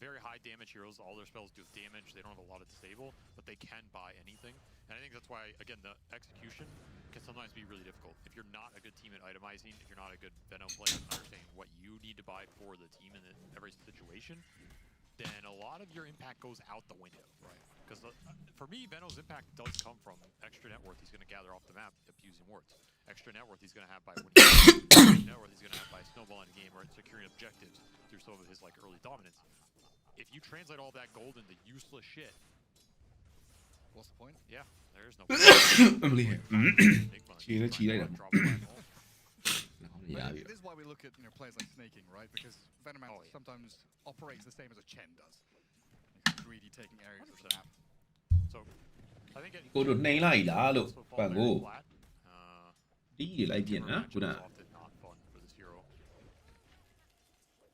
Very high damage heroes, all their spells do damage, they don't have a lot of disable, but they can buy anything. And I think that's why, again, the execution can sometimes be really difficult. If you're not a good team at itemizing, if you're not a good Venom player and understanding what you need to buy for the team in every situation, then a lot of your impact goes out the window. Right. Because for me, Venom's impact does come from extra net worth he's going to gather off the map abusing wards. Extra net worth he's going to have by winning. Extra net worth he's going to have by snowballing the game or securing objectives through some of his like early dominance. If you translate all that gold into useless shit, what's the point? Yeah, there's no point. I'm leaving. It is why we look at players like Snaking, right? Because Venomancer sometimes operates the same as a Chen does. Greedy taking areas of the map. So I think it ကိုတို့နှိမ်လိုက်လားလို့ so ပတ် far ကို very flat. တီးလိုက်ပြင်နော်ခုန Timber matchup is often not fun for this hero.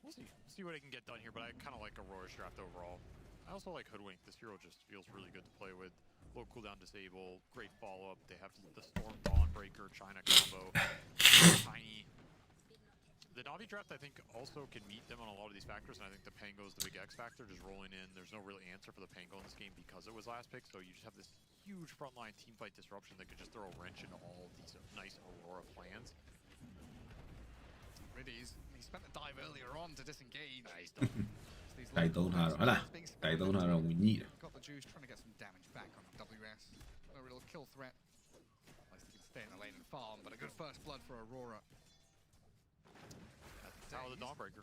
We'll see what he can get done here, but I kind of like Aurora's draft overall. I also like Hoodwink. This hero just feels really good to play with. Low cooldown disable, great follow-up. They have the Storm Dawnbreaker, China combo, tiny. The NaVi draft, I think, also can meet them on a lot of these factors, and I think the Pango is the big X factor, just rolling in. There's no real answer for the Pango in this game because it was last pick, so you just have this huge frontline teamfight disruption that could just throw a wrench into all of these nice Aurora plans. Riddies, he spent the dive earlier on to disengage. Nice done. တိုက်သုံးထားတော့ဟလားတိုက်သုံးထားတော့ဝင်ညိတယ် Got the juice, trying to get some damage back on WS. No real kill threat. At least he can stay in the lane and farm, but a good first blood for Aurora. Tower of the Dawnbreaker.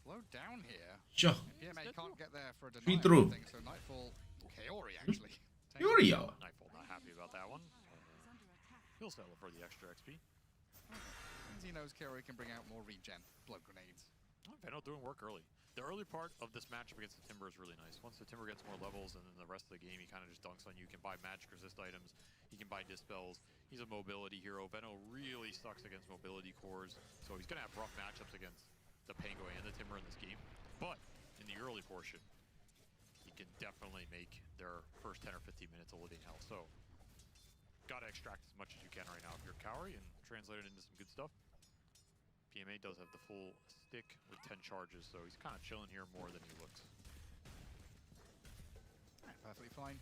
Slow down here. Sure. PMA can't get there for a Free deny throw. thing, so Nightfall, Kaori actually. Kaori ရော Nightfall not happy about that one. He'll settle for the extra XP. He knows Kaori can bring out more regen, blood grenades. Veno doing work early. The early part of this matchup against the Timber is really nice. Once the Timber gets more levels and then the rest of the game he kind of just dunks on you. He can buy magic resist items. He can buy dispels. He's a mobility hero. Veno really sucks against mobility cores. So he's going to have rough matchups against the Pango and the Timber in this game. But in the early portion, he can definitely make their first 10 or 15 minutes a living hell. So got to extract as much as you can right now of your Kaori and translate it into some good stuff. PMA does have the full stick with 10 charges, so he's kind of chilling here more than he looks. Perfectly fine.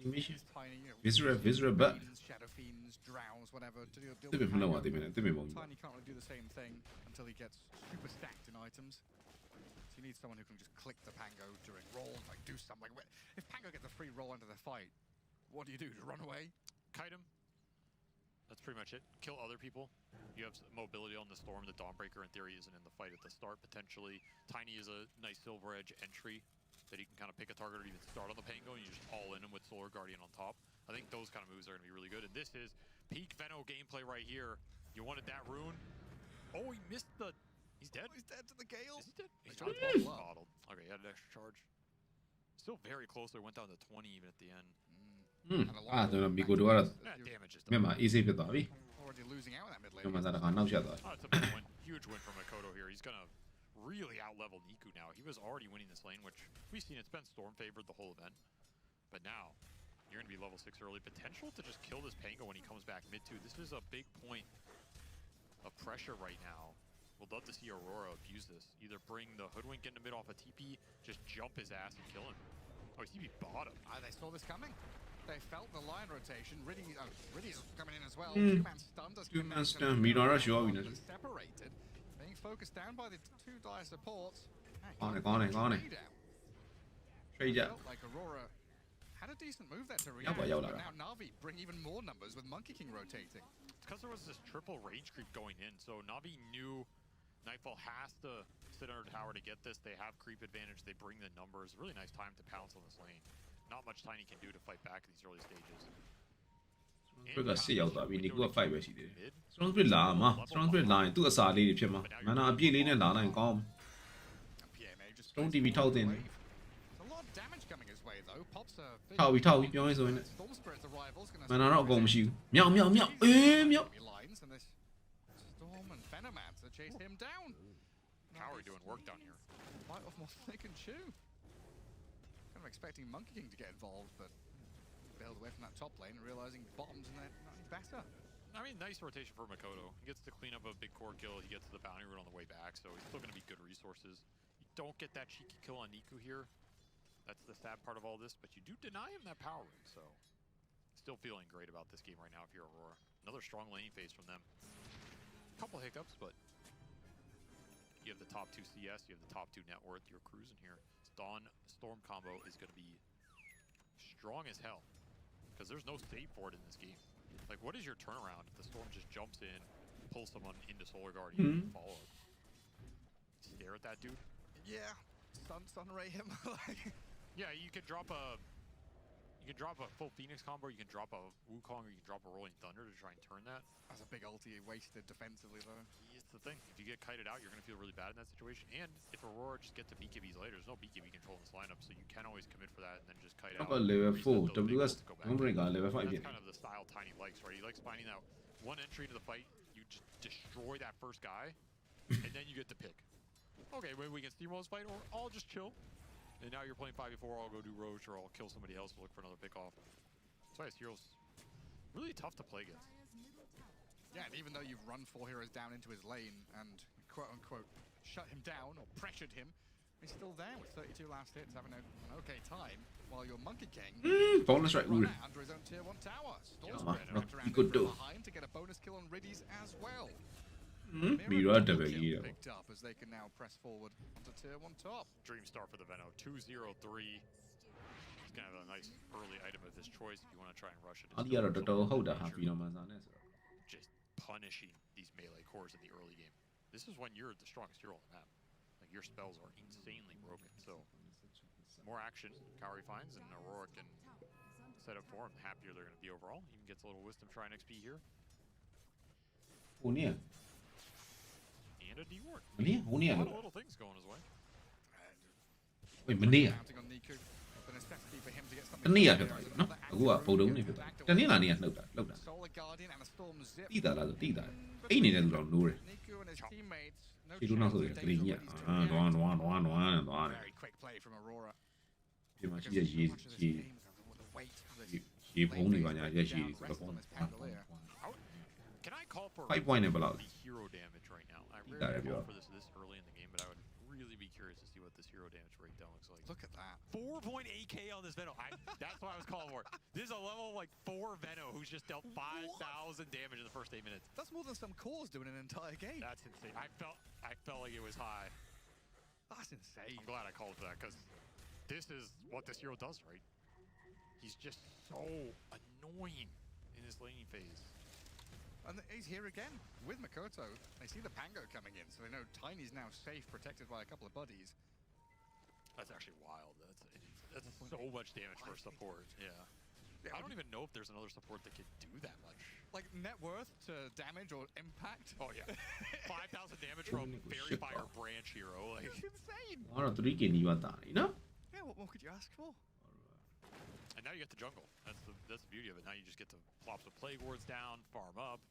animation Tiny, Viscera but fiends, shadow fiends, drowns, whatever to deal တစ်ပင် with မလောက်ပါ Pango. သေးမယ်တစ်ပင်ပုံ Tiny can't really do the same thing until he gets super stacked in items. So you need someone who can just click the Pango during rolls, like do something. If Pango gets a free roll into the fight, what do? Just run away? Kite him. That's pretty much it. Kill other people. You have mobility on the Storm. The Dawnbreaker, in theory, isn't in the fight at the start, potentially. Tiny is a nice Silver Edge entry that he can kind of pick a target or even start on the Pango, and you just all in him with Solar Guardian on top. I think those kind of moves are going to be really good. And this is peak Veno gameplay right here. You wanted that rune. Oh, he missed the... He's dead? He's dead to the Gale. Is he dead? He's tried not to blow up. bottled. Okay, he had an extra charge. Still very close. They went down to 20 even at the end. အဲ့ဒါတော့မီကိုတို့ကတော့ Yeah, damage is မြတ် done. မှာ easy ဖြစ်သွားပြီ Already losing out in that mid ဒီမှာ lane. သာတခါနောက်ချက်သွားပြီ Oh, it's a big win. Huge win from Makoto here. He's going to really out-level Niku now. He was already winning this lane, which we've seen it's been Storm favored the whole event. But now, you're going to be level 6 early. Potential to just kill this Pango when he comes back mid 2. This is a big point of pressure right now. We'll love to see Aurora abuse this. Either bring the Hoodwink into mid off a TP, just jump his ass and kill him. Oh, he's TP bottom. They saw this coming. They felt the line rotation. Riddy's coming in as well. Mm. Two-man stun does come Two-man out. stun. Mirror rush ရောပြီနော် Separated. Being focused down by the two dire supports. ကောင်းတယ်ကောင်းတယ်ကောင်းတယ် trade ကြ Felt like Aurora had a decent move there to Yeah, react. but But yeah, now NaVi bring even more numbers with Monkey King rotating. It's because there was this triple range creep going in, so NaVi knew Nightfall has to sit under tower to get this. They have creep advantage. They bring the numbers. Really nice time to pounce on this lane. Not much Tiny can do to fight back in these early stages. ဘက်ကစစ်ရောက်သွားပြီနီကိုက fight ပဲရှိသေးတယ် Mid. strong spirit လာမှာ strong spirit လာရင်သူ့အစာလေးတွေဖြစ်မှာမနာအပြည့်လေးနဲ့လာနိုင်ကောင်း And PMA just Don't plays TV the套တင် wave. There's a lot of damage coming his way though. Pops a big ထောက်ပြီးထောက်ပြီးပြောရင်းဆိုရင် Storm Spirit's arrival's gonna မနာတော့အကုန်မရှိဘူးမြောက်မြောက်မြောက်အေးမြောက် lines and this Storm and Venomancer chase him down. Kaori doing work down here. Bite off more than they can chew. Kind of expecting Monkey King to get involved, but bailed away from that top lane, realizing bottoms and they're not any better. I mean, nice rotation for Makoto. He gets to clean up a big core kill. He gets to the bounty route on the way back, so he's still going to be good resources. You don't get that cheeky kill on Niku here. That's the sad part of all this, but you do deny him that power room, so still feeling great about this game right now if you're Aurora. Another strong laning phase from them. A couple hiccups, but you have the top 2 CS, you have the top 2 net worth, you're cruising here. Dawn Storm combo is going to be strong as hell, because there's no save for it in this game. Like, what is your turnaround if the Storm just jumps in, pulls someone into Solar Guardian, and follow it? Stare at that dude? Yeah, stun ray him. Yeah, you can drop a full Phoenix combo, you can drop a Wukong, or you can drop a Rolling Thunder to try and turn that. That's a big ulti wasted defensively though. It's the thing. If you get kited out, you're going to feel really bad in that situation. And if Aurora just gets to BKBs later, there's no BKB control in this lineup, so you can always commit for that and then just kite out. level 4 WS level 5 That's kind of the style Tiny likes, right? He likes finding that one entry into the fight, you just destroy that first guy, and then you get to pick. Okay, maybe we can steamroll this fight, or I'll just chill. And now you're playing 5v4, I'll go do Roche, or I'll kill somebody else to look for another pick off. That's why this hero's really tough to play against. Yeah, and even though you've run 4 heroes down into his lane and quote-unquote shut him down or pressured him, he's still there with 32 last hits, having an okay time, while your Monkey King bonus right run under his own tier 1 tower. Storm's good do. behind to get a bonus kill on Riddies as well. Mirror double kill picked up as they can now press forward onto tier 1 top. Dream Star for the Veno, 2-0-3. It's kind of a nice early item of his choice if you want to try and rush it. Just punishing these melee cores in the early game. This is when you're the strongest hero on the map. Like, your spells are insanely broken, so more action Kaori finds, and Aurora can set up for him. The happier they're going to be overall. Even gets a little Wisdom Shrine XP here. And a D-Ward. A lot of little things going his way. Wait, Mania. Counting on Niku, the necessity for him to get something. Mania ဖြစ်သွားပြီနော်အခုကပုံတုံးနေဖြစ်သွားပြီတနင်္လာနေ့ကလှုပ်တာ Solar Guardian and a Storm Zip. တိတာလားဆိုတိတာအိတ်နေတဲ့လူတော့နိုးတယ် Niku and his teammates. No ဒီလိုနောက်ဆိုရင်ကလေးကြီးအာနွားသွားတယ် Very quick play from Aurora. ဒီမှာရှိတဲ့ရေဖုံးတွေပါညာရက်ရှိတွေဆိုတော့ Can I call for 5 point နဲ့ဘယ်လောက် the hero damage right now? I rarely call for this early in the game, but I would really be curious to see what this hero damage breakdown looks like. Look at that. 4.8k on this Veno. That's what I was calling for. This is a level like 4 Veno who's just dealt 5,000 damage in the first 8 minutes. That's more than some cores do in an entire game. That's insane. I felt like it was high. That's insane. I'm glad I called for that, because this is what this hero does, right? He's just so annoying in this laning phase. And he's here again with Makoto. They see the Pango coming in, so they know Tiny's now safe, protected by a couple of buddies. That's actually wild. That's so much damage for a support. Yeah. I don't even know if there's another support that could do that much. Like net worth to damage or impact? Oh yeah. 5,000 damage from Fairy Fire Branch hero. Like, That's insane. တော့ 3k နီးပါးတာနေနော် Yeah, what more could you ask for? and now you get the jungle. That's the beauty of it. Now you just get to plop some Plague Wards down, farm up.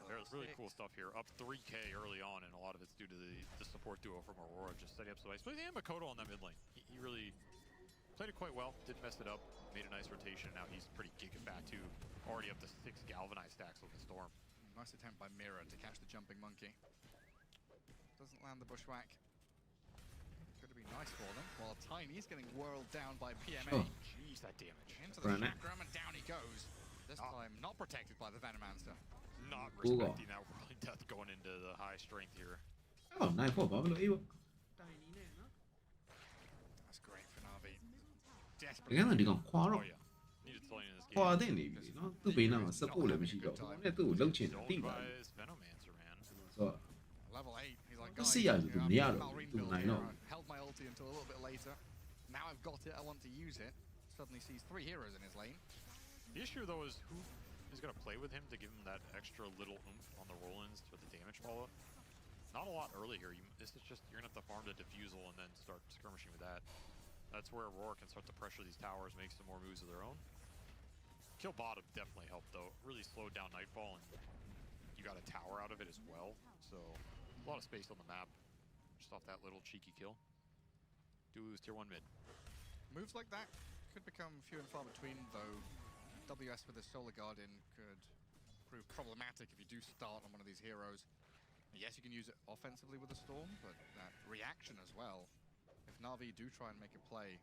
There's really cool stuff here. Up 3k early on, and a lot of it's due to the support duo from Aurora just setting up some nice. But and Makoto on that mid lane. He really played it quite well. Didn't mess it up. Made a nice rotation. Now he's pretty giga-fat too. Already up to 6 galvanized stacks with the Storm. Nice attempt by Mira to catch the jumping monkey. Doesn't land the bushwhack. Could be nice for them. While Tiny's getting whirled down by PMA. Oh. Jeez, that damage. Into the chakram and down he goes. This time not protected by the Venomancer. Not respecting that Whirling Death going into the high strength here. Oh 9-4 ဘာဖြစ်လို့အေးပေါ့ That's great for NaVi. တကယ် Desperate. မှဒီကောင်ခွာ Oh တော့ yeah. Needed tilling in this ခွာ game. တဲ့နေပြီနော်သူ့ဘေးနားမှာ support လည်းမရှိတော့ဘူးနဲ့သူ့ကိုလှုပ်ချင်တယ်တိ Owned ပါ by ဘူး his Venomancer, man. ဆိုတော့ Level 8. He's like, Let's guys, see how you do. I'm Yeah, Malrine do build nine here. up. I held my ulti until a little bit later. Now I've got it, I want to use it. Suddenly sees 3 heroes in his lane. The issue though is who is going to play with him to give him that extra little oomph on the roll-ins with the damage follow-up. Not a lot early here. This is just, you're going to have to farm the Diffusal and then start skirmishing with that. That's where Aurora can start to pressure these towers, make some more moves of their own. Kill bottom definitely helped though. Really slowed down Nightfall, and you got a tower out of it as well. So A lot of space on the map. Just off that little cheeky kill. Do lose tier 1 mid. Moves like that could become few and far between, though. WS with the Solar Guardian could prove problematic if you do start on one of these heroes. Yes, you can use it offensively with the Storm, but that reaction as well. If NaVi do try and make a play,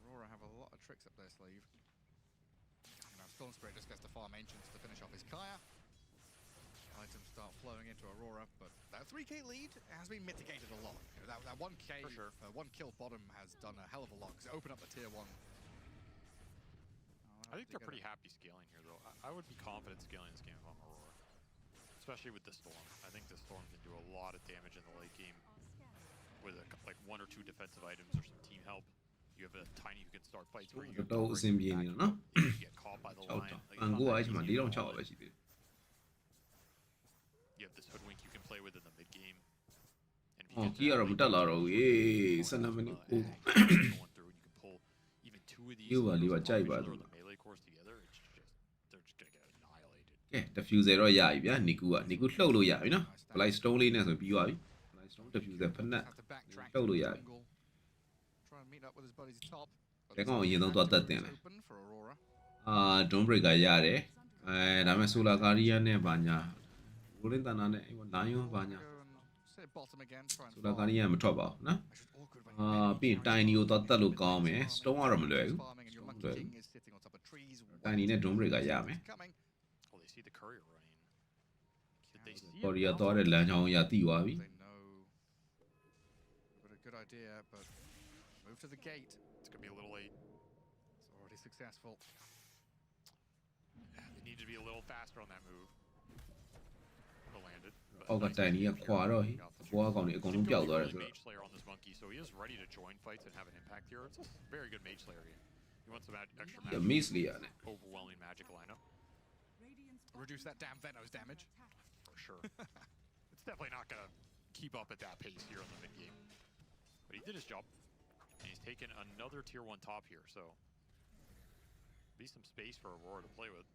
Aurora have a lot of tricks up their sleeve. Now Storm Spirit just gets to farm Ancients to finish off his Kaya. Items start flowing into Aurora, but that 3k lead has been mitigated a lot. You know, that 1k, For sure. 1 kill bottom has done a hell of a lot, because it opened up the tier 1. I think they're pretty happy scaling here, though. I would be confident scaling this game on Aurora, especially with the Storm. I think the Storm can do a lot of damage in the late game with like 1 or 2 defensive items or some team help. You have a Tiny who can start fights for you. တော့အဆင်ပြေနေတယ်နော် You get caught by the 6 line. တောင် Like, အန် it's ကို not အဲ့ that ချိန်မှာ easy 4 တောင် to 6 wall ပဲ it. ရှိသေးတယ် You have this Hoodwink you can play with in the mid game. And if အော် you ကြီး get ကတော့မတက်လာတော့ဘူးအေး12မိနစ်ကို going through, and you can pull even 2 of these. You are leave a jai ba or du. the melee cores together. It's just they're just gonna get annihilated. ကဲ diffuser တော့ရပြီဗျာနီကူကနီကူလှုပ်လို့ရပြီနော် blight stone လေးနဲ့ဆိုပြီးသွားပြီ blight stone diffuser ဖက်နက် Have to backtrack Đâu to rồi the vậy? jungle. Try and meet up with his buddies top. But Cái it's con not gì đâu bad toa to tật it's tiền này. open for Aurora. အာ don't breaker ရတယ်အဲဒါပေမဲ့ solar guardian နဲ့ဘာညာ golden thunder နဲ့အဲ့ဘာ lion ဘာညာ Go and sit bottom again, try and solar farm. guardian မထွက်ပါဘူးနော် It's just awkward when အာ you're ပြီးရင် tiny ကိုတော့တက်လို့ကောင်းမယ် stone ကတော့မလွယ်ဘူး farming and your Stone monkey လွယ် king ဘူး is sitting on top of trees. tiny နဲ့ don't breaker ရမယ် Coming. Oh, they see the courier running. Did they see it? courier သွားတဲ့လမ်းကြောင်းရတိသွားပြီ They know. Got a good idea, but move to the gate. It's gonna be a little late. It's already successful. They need to be a little faster on that move. Would have landed. but အောက်က nice tiny က execution ခွာ there. တော့ဟိ Got the ဘွားကောင်တွေအကုန်လုံးပျောက်သွားတယ် Really ဆိုတော့ Mage Slayer on this monkey, so he is ready to join fights and have an impact here. It's a very good Mage Slayer here. He wants some extra ဒီ magic, miss လေးရတယ် overwhelming magic lineup Reduce that damn Venos damage. for sure. It's definitely not gonna keep up at that pace here in the mid game, but he did his job, and he's taken another tier 1 top here. So be some space for Aurora to play with.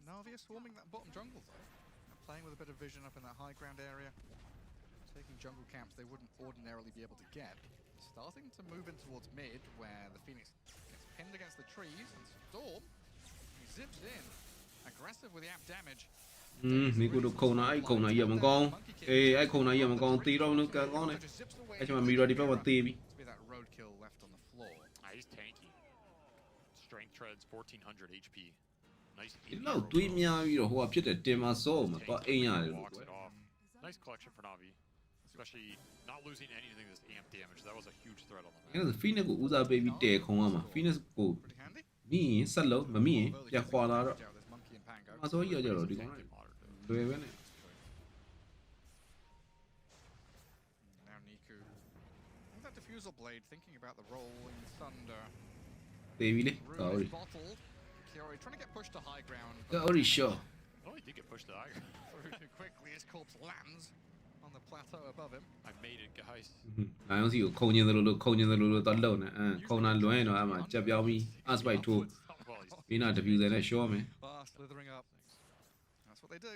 NaVi is swarming that bottom jungle though. And playing with a bit of vision up in that high ground area. Taking jungle camps they wouldn't ordinarily be able to get. Starting to move in towards mid where the Phoenix gets pinned against the trees and Storm he zips in. Aggressive with the app damage. နီကူတို့ခုံနာအဲ့ခုံနာကြီးကမကောင်းအေးအဲ့ခုံနာကြီးကမကောင်းတီတော့လို့ကန်ကောင်းတယ် Just zips away အဲ့ချိန်မှာ mirror ဒီဘက်မှာတေးပြီ to be that roadkill left on the floor. He's tanky. Strength treads 1400 HP. Nice. ဒီလောက်တွေးများပြီးတော့ဟိုကဖြစ်တယ်တင်မှာစောမှာတော့အိမ်ရတယ်လို့ Walks it off. Nice collection for NaVi, especially not losing anything this amp damage. That was a huge threat on the အဲ့ map.ဒါ Phoenix ကိုဦးစားပေးပြီးတဲခုံရမှာ Phoenix ကို Pretty handy. မိရင်ဆက်လုံးမမိရင်ပြန်ခွာလာတော့ There's Monkey and Pango. အစောကြီးရကြတော့ဒီကောင် Tanky modern, though. လွယ်ပဲနဲ့ Now Niku. With that diffusal blade, thinking about the rolling thunder. တေးပြီလေ Room ကော်ရီ is bottled. Kiori trying to get pushed to high ground. ကော်ရီရှော Oh, he did get pushed to the higher. Through too quickly, his corpse lands on the plateau above him. I made it, guys. နိုင်အောင်စီကိုခုံကျင်သလိုလိုခုံကျင်သလိုလိုတော့လုံနေခုံနာလွန်ရင်တော့အမှကြက်ပြောင်းပြီး us by 2 Well, he's ပြီးနာ diffuser နဲ့ရှောမယ် Ah, slithering up. That's what they do.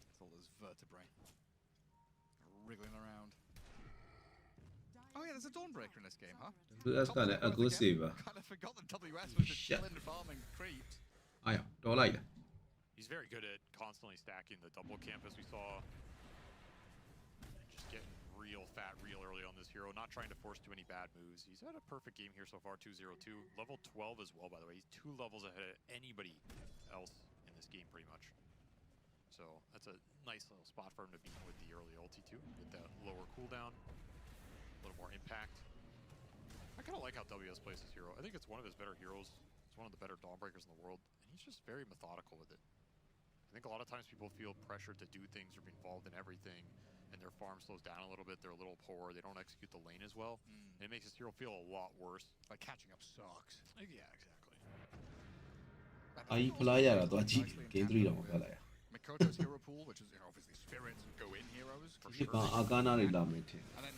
It's all those vertebrae. Wriggling around. Oh yeah, there's a Dawnbreaker in this game, huh? သူ us ကလည်း aggressive ပါ Kind of forgot that WS was just Shit. chilling farming creeps. အာရတော်လိုက်လား He's very good at constantly stacking the double camp, as we saw. Just getting real fat real early on this hero, not trying to force too many bad moves. He's had a perfect game here so far, 2-0-2. Level 12 as well, by the way. He's 2 levels ahead of anybody else in this game, pretty much. So that's a nice little spot for him to be with the early ulti too. Get that lower cooldown, a little more impact. I kind of like how WS plays this hero. I think it's one of his better heroes. It's one of the better Dawnbreakers in the world, and he's just very methodical with it. I think a lot of times people feel pressured to do things or be involved in everything, and their farm slows down a little bit. They're a little poor. They don't execute the lane as well, and it makes this hero feel a lot worse. Like catching up sucks. Yeah, exactly.အာကြီးဖလားရတာတော့ကြည့် game 3တော့ဖတ်လိုက်ရ Mikoto's hero pool, which is obviously spirits and go in heroes. For ဒီ sure. ကောင်အာကာနာတွေလာမယ်ထင် And then,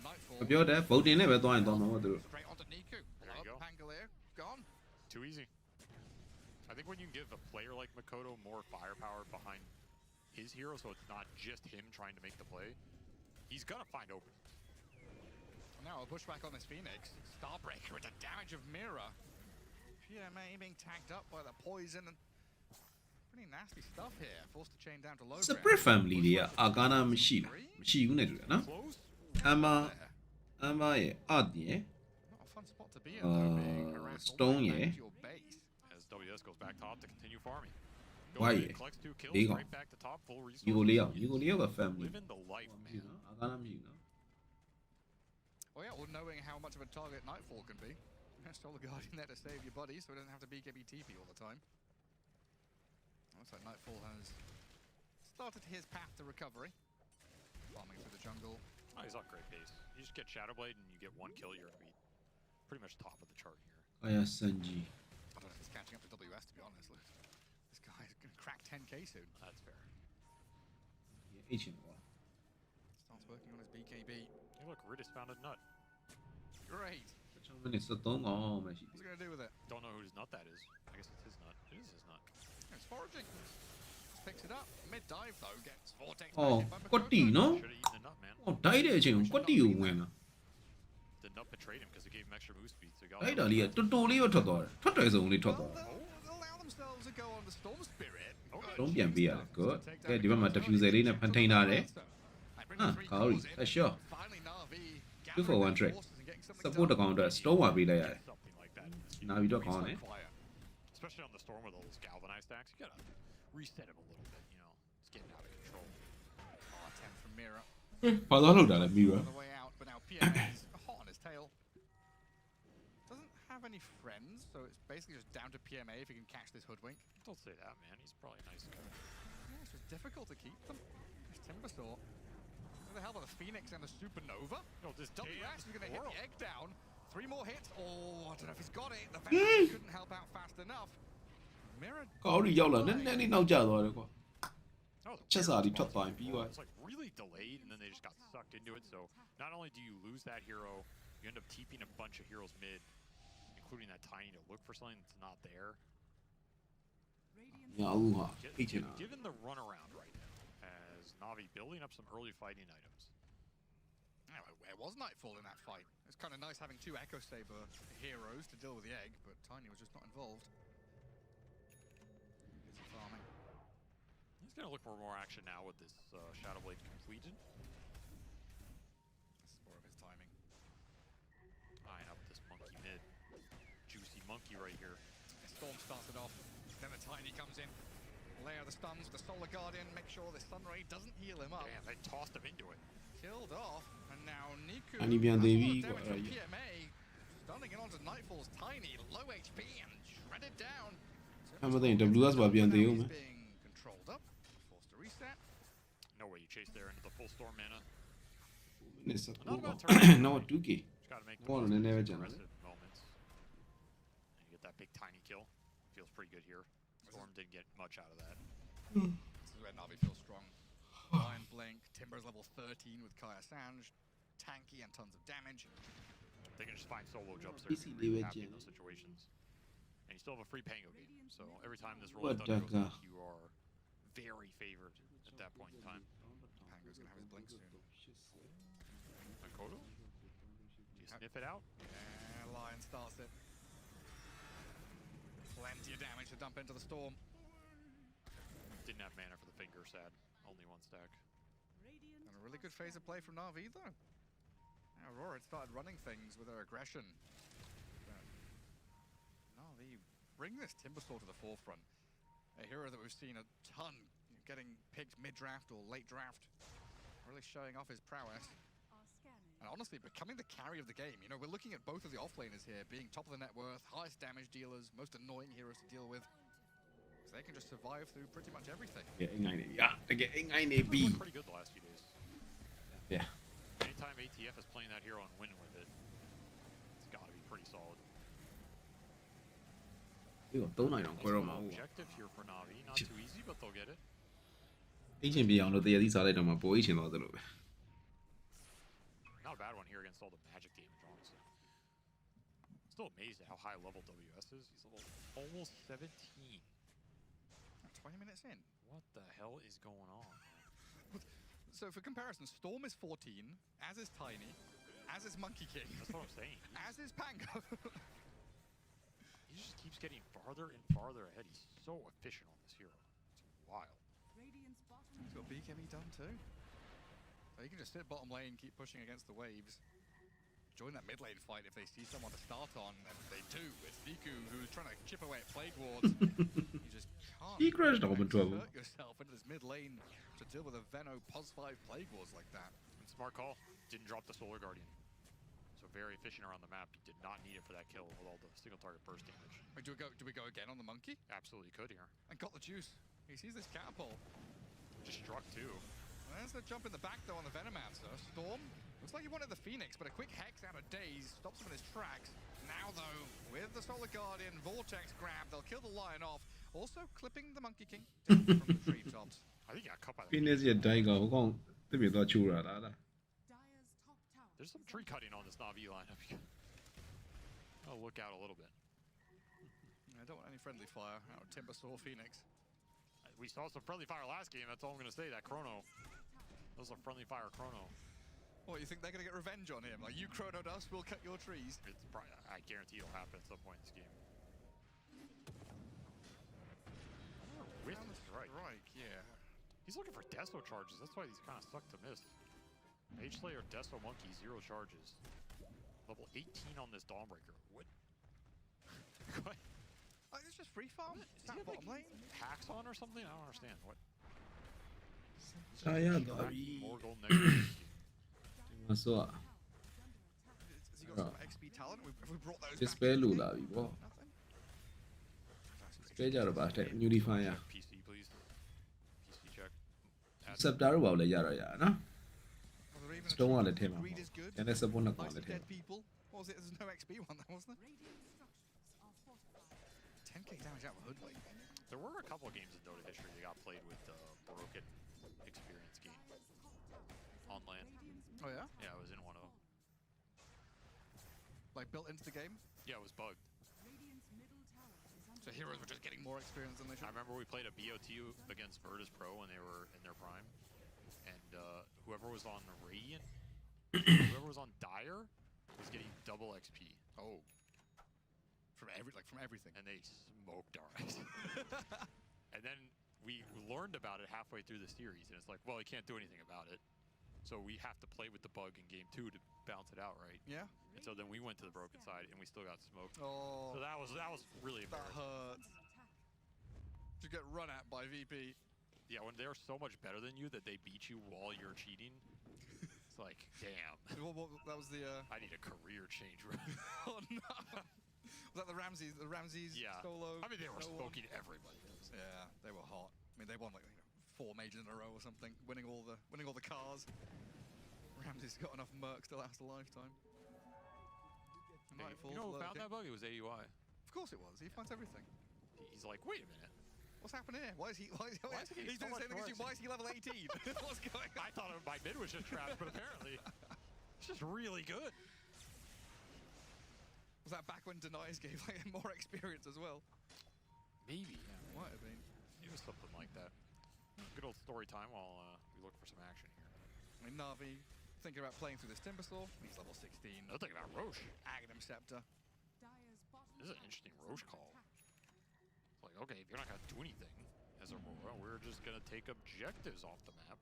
Nightfall. မပြောတဲ့ဗုတ်တင်နဲ့ပဲသွားရင်သွားမှာပေါ့သူတို့ Straight onto Niku. There you go. Pangolier, gone. Too easy. I think when you give a player like Makoto more firepower behind his hero, so it's not just him trying to make the play, he's gonna find openings. Now a pushback on this Phoenix. Starbreaker with the damage of Mira. PMA being tagged up by the poison and pretty nasty stuff here. Forced to chain down to low. Separate family တွေကအာကာနာမရှိဘူးနဲ့တူတယ်နော် Close. Emma ရဲ့ Art ရဲ့ Not a fun spot to be in though, being harassed all Stone the way yeah. back to your base. As WS goes back top to continue farming. Why, Goes in, yeah. collects 2 kills, Big on. right back to top, full resource. ညီကိုလေးယောက်က family Living the life, မရှိ man. နော်အာကာနာမရှိဘူးနော် Oh yeah, well knowing how much of a target Nightfall can be. Stole the Guardian there to save your body so it doesn't have to BKB TP all the time. Looks like Nightfall has started his path to recovery. Farming through the jungle. Oh, he's on great pace. You just get Shadowblade and you get 1 kill, you're gonna be pretty much top of the chart here. အာယာဆန်ဂျီ I don't know if he's catching up to WS to be honest. Look, this guy is going to crack 10k soon. That's fair. အိတ်ချင်တော့ Starts working on his BKB. Hey, look, Ridis found a nut. Great. 6မိနစ်73ကောင်ပဲရှိ What's သေး he going to do with it? Don't know whose nut that is. I guess it's his nut. It is his nut. It's foraging. Picks it up. Mid dive though. Gets vortex. အော် back in by ကွတ်တီ Makoto. နော် Should have eaten the nut, man. အော်ဒိုက်တဲ့အချိန်ကိုကွတ်တီကိုဝင်တာ The nut betrayed him because it gave him extra move speed. So he got ဒိုက်တာလေးကတော်တော်လေးပဲထွက်သွားတယ်ထွက်တယ်စုံလေးထွက်သွားတယ် They'll allow themselves to go on the Storm Spirit. Okay. လုံးပြန်ပေးရတယ် good ကဲဒီဘက်မှာ diffuser လေးနဲ့ဖန်ထိန်ထားတယ်ဟာကာရီအရှော့ Finally, NaVi 2 for 1 trade forces and getting something support တ done. ကောင်အတွက် store ဝါပေးလိုက်ရတယ် Something like that. NaVi တော့ကောင်းတယ် Fire. Especially on the storm with all those galvanized stacks. You gotta reset him a little bit, you know. It's getting out of control. Oh, attempt from Mira ဘာသာလောက်တာလဲမီရာ on the way out, but now PMA is hot on his tail. Doesn't have any friends, so it's basically just down to PMA if he can catch this hoodwink. Don't say that, man. He's probably a nice guy. Yeah, it's just difficult to keep them. This Timbersaw. Where the hell are the Phoenix and the Supernova? No, this WS is going to hit Aurora. the egg down. 3 more hits. Oh, I don't know if he's got it. The Venom couldn't help out fast enough. Mirror. ကာရီရောက်လာနည်းနည်းလေးနောက်ကျသွားတယ်ကွာ That was a ချက်စာ weird တွေထွက် response. သွားရင်ပြီးသွား It's like really delayed, and then they just got sucked into it. So not only do you lose that hero, you end up TPing a bunch of heroes mid, including that Tiny to look for something that's not there. ညာဦးဟာ Get, အိတ်ချင်တာ given the runaround right now, as NaVi building up some early fighting items. Anyway, where was Nightfall in that fight? It's kind of nice having 2 Echo Saber heroes to deal with the egg, but Tiny was just not involved. Gets the farming. He's gonna look for more action now with this Shadowblade completed. This is more of his timing. Eyeing up this monkey mid. Juicy monkey right here. Storm starts it off. Then the Tiny comes in. Layer the stuns with the Solar Guardian. Make sure the Sun Ray doesn't heal him up. Damn, they tossed him into it. Killed off. And now Niku. Tinyပြန်သေးပြီ That's a ကွာ lot of အဲ့ damage ဒါ from PMA. Stunning it onto Nightfall's Tiny. Low HP and shredded down. အမသိရင် WS ပါပြန်သေးဦးမယ် He's being controlled up. Forced to reset. No way you chase there into the full storm mana. နစ်စ Not ကူ about ပါ turn. နော် 2k Just gotta make the Well, most and of then these never aggressive moments. And you get that big Tiny kill. Feels pretty good here. Storm didn't get much out of that. This is where NaVi feels strong. Lion Blink. Timber's level 13 with Kaya Sanj. Tanky and tons of damage. They can just find solo jumps. PC They're really level happy in gen. those situations. And you still have a free Pango game. So every time this roll What of thunder the goes ga- off, you are very favored at that point in time. Pango's gonna have his blink soon. Makoto? Do you sniff it out? Yeah, Lion starts it. Plenty of damage to dump into the storm. Didn't have mana for the finger, sad. Only 1 stack. And a really good phase of play from NaVi though. Now Aurora had started running things with her aggression. But NaVi bring this Timbersaw to the forefront. A hero that we've seen a ton getting picked mid-draft or late draft. Really showing off his prowess. And honestly, becoming the carry of the game. You know, we're looking at both of the offlaners here being top of the net worth, highest damage dealers, most annoying heroes to deal with. So they can just survive through pretty much everything. ကဲအိမ်ငိုင်းနေပြီတကယ်အိမ်ငိုင်းနေပြီ Looked pretty good the last few days. yeah Anytime ATF is playing that hero and winning with it, it's gotta be pretty solid. ဒီတော့3နိုင်တော့ခွဲတော့မှာဟုတ် Objective here for NaVi. Not too easy, but they'll get it. အိမ်ချင်ပြအောင်လို့တရသီးစားလိုက်တော့မှပိုအိမ်ချင်တော့သလိုပဲ Not a bad one here against all the magic damage, honestly. still amazed at how high level WS is. He's level almost 17. 20 minutes in. What the hell is going on? So for comparison, Storm is 14, as is Tiny, as is Monkey King. That's what I'm saying. As is Pango. He just keeps getting farther and farther ahead. He's so efficient on this hero. It's wild. He's got BKB done too. So he can just sit bottom lane, keep pushing against the waves. Join that mid lane fight if they see someone to start on, and they do. It's Niku who's trying to chip away at Plague Wards. You just can't He crashed off into trouble. insert yourself into this mid lane to deal with a Veno +5 Plague Wards like that. And smart call. Didn't drop the Solar Guardian. So very efficient around the map. He did not need it for that kill with all the single target burst damage. Wait, do we go again on the monkey? Absolutely could here. And got the juice. He sees this catapult. Just struck too. There's the jump in the back though on the Venomancer. Storm looks like he wanted the Phoenix, but a quick Hex out of Daze stops him in his tracks. Now though, with the Solar Guardian, Vortex grab, they'll kill the Lion off. Also clipping the Monkey King down from the treetops. I think he got cut by the Phoenix ရဲ့ die ကဟိုကောင်တပြည့်သွားချိုးတာလား There's some tree cutting on this NaVi lineup. I'll look out a little bit. I don't want any friendly fire out of Timbersaw Phoenix. We saw some friendly fire last game. That's all I'm going to say. That Chrono. That was a friendly fire Chrono. What, you think they're going to get revenge on him? Like, you chronoed us, we'll cut your trees. It's probably, I guarantee it'll happen at some point in this game. With the strike. Yeah. He's looking for Deso charges. That's why he's kind of stuck to miss. Mage Slayer, Deso Monkey, 0 charges. Level 18 on this Dawnbreaker. What? What? It's just free farm? Is he have, bottom like, lane? hacks on or something? I don't understand. What? စာရသွားပြီ More gold next game. ဒီမှာဆို Has he got some XP talent? Have we brought those display back? လို့လာပြီပေါ့ Nothing? display ကြတော့ဗာတဲ့ nullifier PC, please. PC check. Add scepter တော့ဘာလဲရတော့ရနော် Well, they're even stone က achieving- လည်းထည့်မှာ Greed ပေါ့ is good. ကျန်တဲ့ support နှစ်ကောင် Nice လည်း to ထည့် dead people. What was it? There's no XP one there, wasn't there? 10k damage out of Hoodwink. There were a couple of games in Dota history that got played with broken experience gain on land. Oh yeah? Yeah, I was in one of them. Like built into the game? Yeah, it was bugged. So heroes were just getting more experience than they I should. remember we played a BOT against Virtus Pro when they were in their prime, and whoever was on the Radiant, whoever was on Dire, was getting double XP, Oh. From everything. and they smoked our ass. And then we learned about it halfway through the series, and it's like, well, you can't do anything about it. So we have to play with the bug in game 2 to bounce it out, right? Yeah? And so then we went to the broken side, and we still got smoked. Oh, So that was really that embarrassing. hurts. To get run at by VP. Yeah, when they're so much better than you that they beat you while you're cheating, it's like, damn. That was the... I need a career change, bro. Oh no! Was that the Ramses? The Ramses Yeah. solo? I mean, they were no one? smoking everybody. Yeah, they were hot. I mean, they won like 4 majors in a row or something, winning all the cars. Ramsey's got enough mercs to last a lifetime. Hey, Nightfall, you know who found lurking. that bug? It was AUI. Of course it was. He finds everything. He's like, wait a minute. What's happening here? Why is he getting he's so doing the much same thing as you? worse? Why is he level 18? What's going on? I thought my mid was just trash, but apparently it's just really good. Was that back when Denies gave like more experience as well? Maybe, yeah. Might have been. It was something like that. Good old story time while we look for some action here. I mean, Navi thinking about playing through this Timbersaw. He's level 16. Another thing about Roche. Aghanim Scepter. This is an interesting Roche call. It's like, okay, if you're not going to do anything as Aurora, we're just going to take objectives off the map.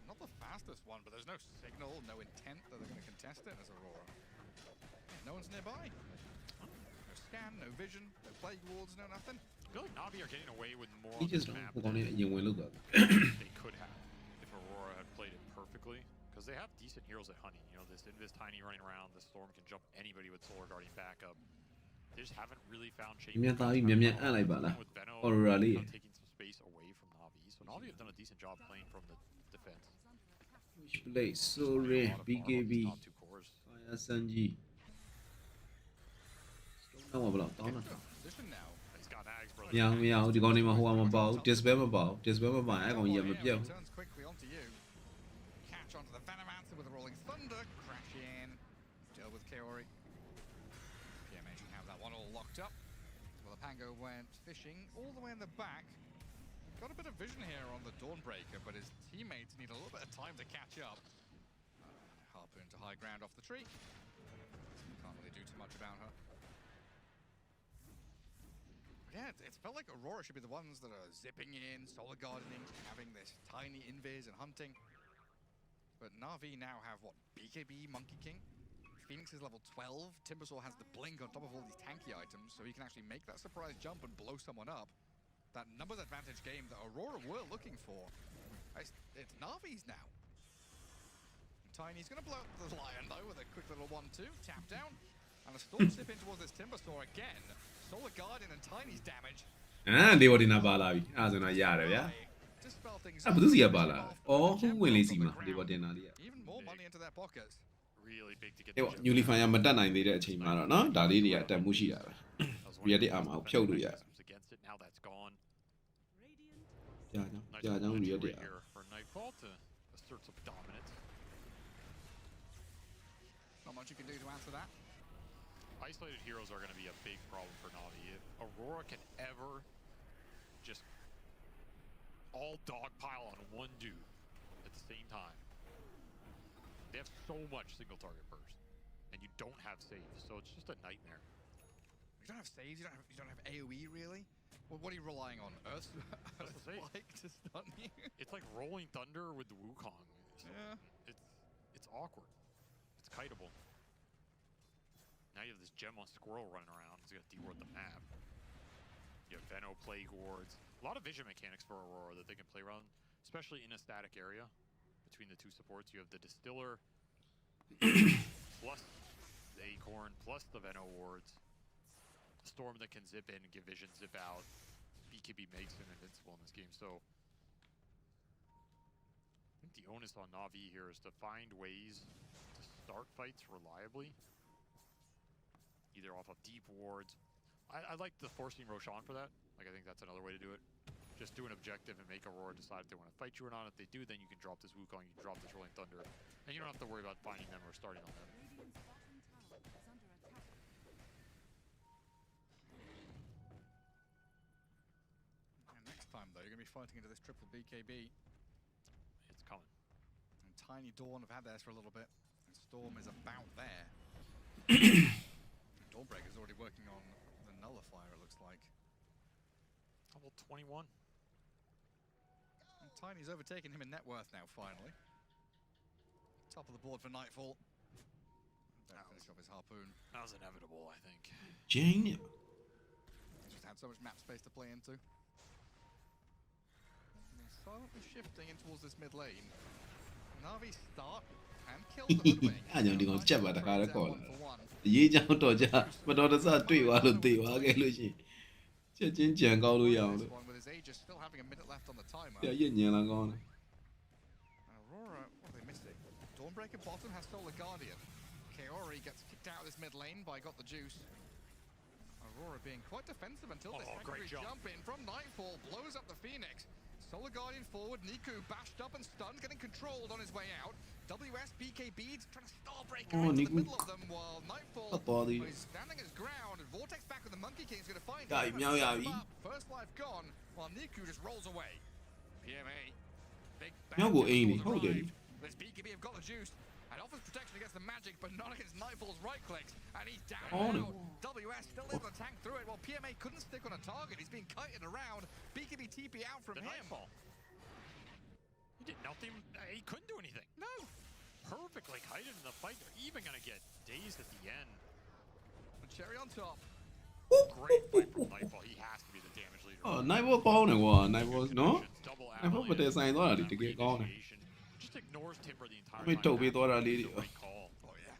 Not the fastest one, but there's no signal, no intent that they're going to contest it as Aurora. Yeah, no one's nearby. No scan, no vision, no plague wards, no nothing. I feel like NaVi are getting away with more he on this just map ဟိုကောင်လေးအရင်ဝင်လို့သွား they could have if Aurora had played it perfectly. Because they have decent heroes at Honey. You know, this Invis Tiny running around, this Storm can jump anybody with Solar Guardian backup. They just haven't really found shape. မြန်သားကြီးမြန်အံ့လိုက်ပါလား With Veno Aurora လေး taking some space away from NaVi. So NaVi have done a decent job playing from the defense. which play sorry A lot of farm BKB on these top 2 cores. fire sanji တော့မဘလောက်တောင်းတာ Position now. He's got Nags, bro. မရဘူးမရဘူးဒီကောင်လေးမှာဟိုကမပေါ့ display မပေါ့ display မပေါ့အဲ့ကောင်ကြီးကမပြတ်ဘူး Turns quickly onto you. Catch onto the Venomancer with a rolling thunder. Crash in. Deal with Kaori. that one all locked up. Well, the Pango went fishing all the way in the back. Got a bit of vision here on the Dawnbreaker, but his teammates need a little bit of time to catch up. Harpoon to high ground off the tree. Can't really do too much about her. Yeah, it felt like Aurora should be the ones that are zipping in, solar gardening, having this tiny invis and hunting. But NaVi now have, what, BKB, Monkey King? Phoenix is level 12. Timbersaw has the blink on top of all these tanky items, so he can actually make that surprise jump and blow someone up. That numbers advantage game that Aurora were looking for. It's NaVi's now. And Tiny's going to blow up the Lion, though, with a quick little 1-2. Tap down. And a storm sip in towards this Timbersaw again. Solar Guardian and Tiny's damage. ဒီဘောတင်တာပါလာပြီအဲ့ဒါဆိုတော့ရတယ်ဗျာ Just spell things အဲ့ဘယ်သူစီကပါလာလဲဩဟုတ်ဝင်လေးစီမှာဒီဘောတင်တာလေးက Even more money into their pockets. Really big to get အေးပေါ့ Nulify မတက်နိုင်သေးတဲ့အချိန်မှာတော့เนาะဒါလေးတွေကအတက်မှုရှိတာပဲ Reality Armor ကိုဖြုတ်လို့ရတယ် against it. Now that's gone. ကြာကြောင်း Nice Reality right here for Nightfall to assert some dominance. Not much you can do to answer that. Isolated heroes are going to be a big problem for NaVi. If Aurora can ever just all dogpile on one dude at the same time, they have so much single target burst, and you don't have saves, so it's just a nightmare. You don't have saves. You don't have AOE really. Well, what are you relying on? Earth like to stun you? It's like rolling thunder with the Wukong. Yeah. It's awkward. It's kiteable. Now you have this gem on Squirrel running around. He's got to deward the map. You have Veno Plague Wards. A lot of vision mechanics for Aurora that they can play around, especially in a static area. Between the two supports, you have the Distiller plus the Acorn plus the Veno Wards. Storm that can zip in and give vision, zip out. BKB makes him invincible in this game, so I think the onus on NaVi here is to find ways to start fights reliably. Either off of deep wards. I like the forcing Roshan for that. Like, I think that's another way to do it. Just do an objective and make Aurora decide if they want to fight you or not. If they do, then you can drop this Wukong, you can drop this Rolling Thunder, and you don't have to worry about finding them or starting on them. And next time, though, you're going to be fighting into this triple BKB. It's coming. And Tiny Dawn have had theirs for a little bit. And Storm is about there. Dawnbreaker's already working on the Nullifier, it looks like. Level 21. And Tiny's overtaken him in net worth now, finally. Top of the board for Nightfall. Don't finish off his Harpoon. That was inevitable, I think. Jane He's just had so much map space to play into. And they're silently shifting in towards this mid lane. NaVi start and kill the Hoodwink. အဲ့ကြောင့်ဒီကောင်ချက်ပါတခါတော့ခေါ်လာအရေးကြောင်းတော့ကြမတော်တဆတွေ့သွားလို့တေသွားခဲ့လို့ရှိရင်ချက်ချင်းကြံကောင်းလို့ရအောင်လို့ With his Aegis still having a minute left on the timer. ပြရညင်လာကောင်းတယ် Aurora, what are they missing? Dawnbreaker bottom has Solar Guardian. Kaori gets kicked out of this mid lane by Got the Juice. Aurora being quite defensive until this secondary jump in from Nightfall blows up the Phoenix. Solar Guardian forward, Niku bashed up and stunned, getting controlled on his way out. WS BKB trying to Starbreaker into the middle of them while Nightfall is standing his ground. And Vortex back with the Monkey King is going to find him. First life gone while Niku just rolls away. PMA. Big bang. This BKB have got the juice and offers protection against the magic, but not against Nightfall's right clicks. And he's down now. WS still able to tank through it while PMA couldn't stick on a target. He's being kited around. BKB TP out from him. Nightfall. He did nothing. He couldn't do anything. No. Perfectly kited in the fight. They're even going to get dazed at the end. The cherry on top. Great fight from Nightfall. He has to be the damage leader. အော် Nightfall ကောင်းတယ်ကွာ Nightfall နော် Nightfall မတည်ဆိုင်သွားတာတကယ်ကောင်းတယ် Just ignores Timber the entire မ time. ထုတ်ပေးသွားတာလေးတွေ Great call. Oh yeah.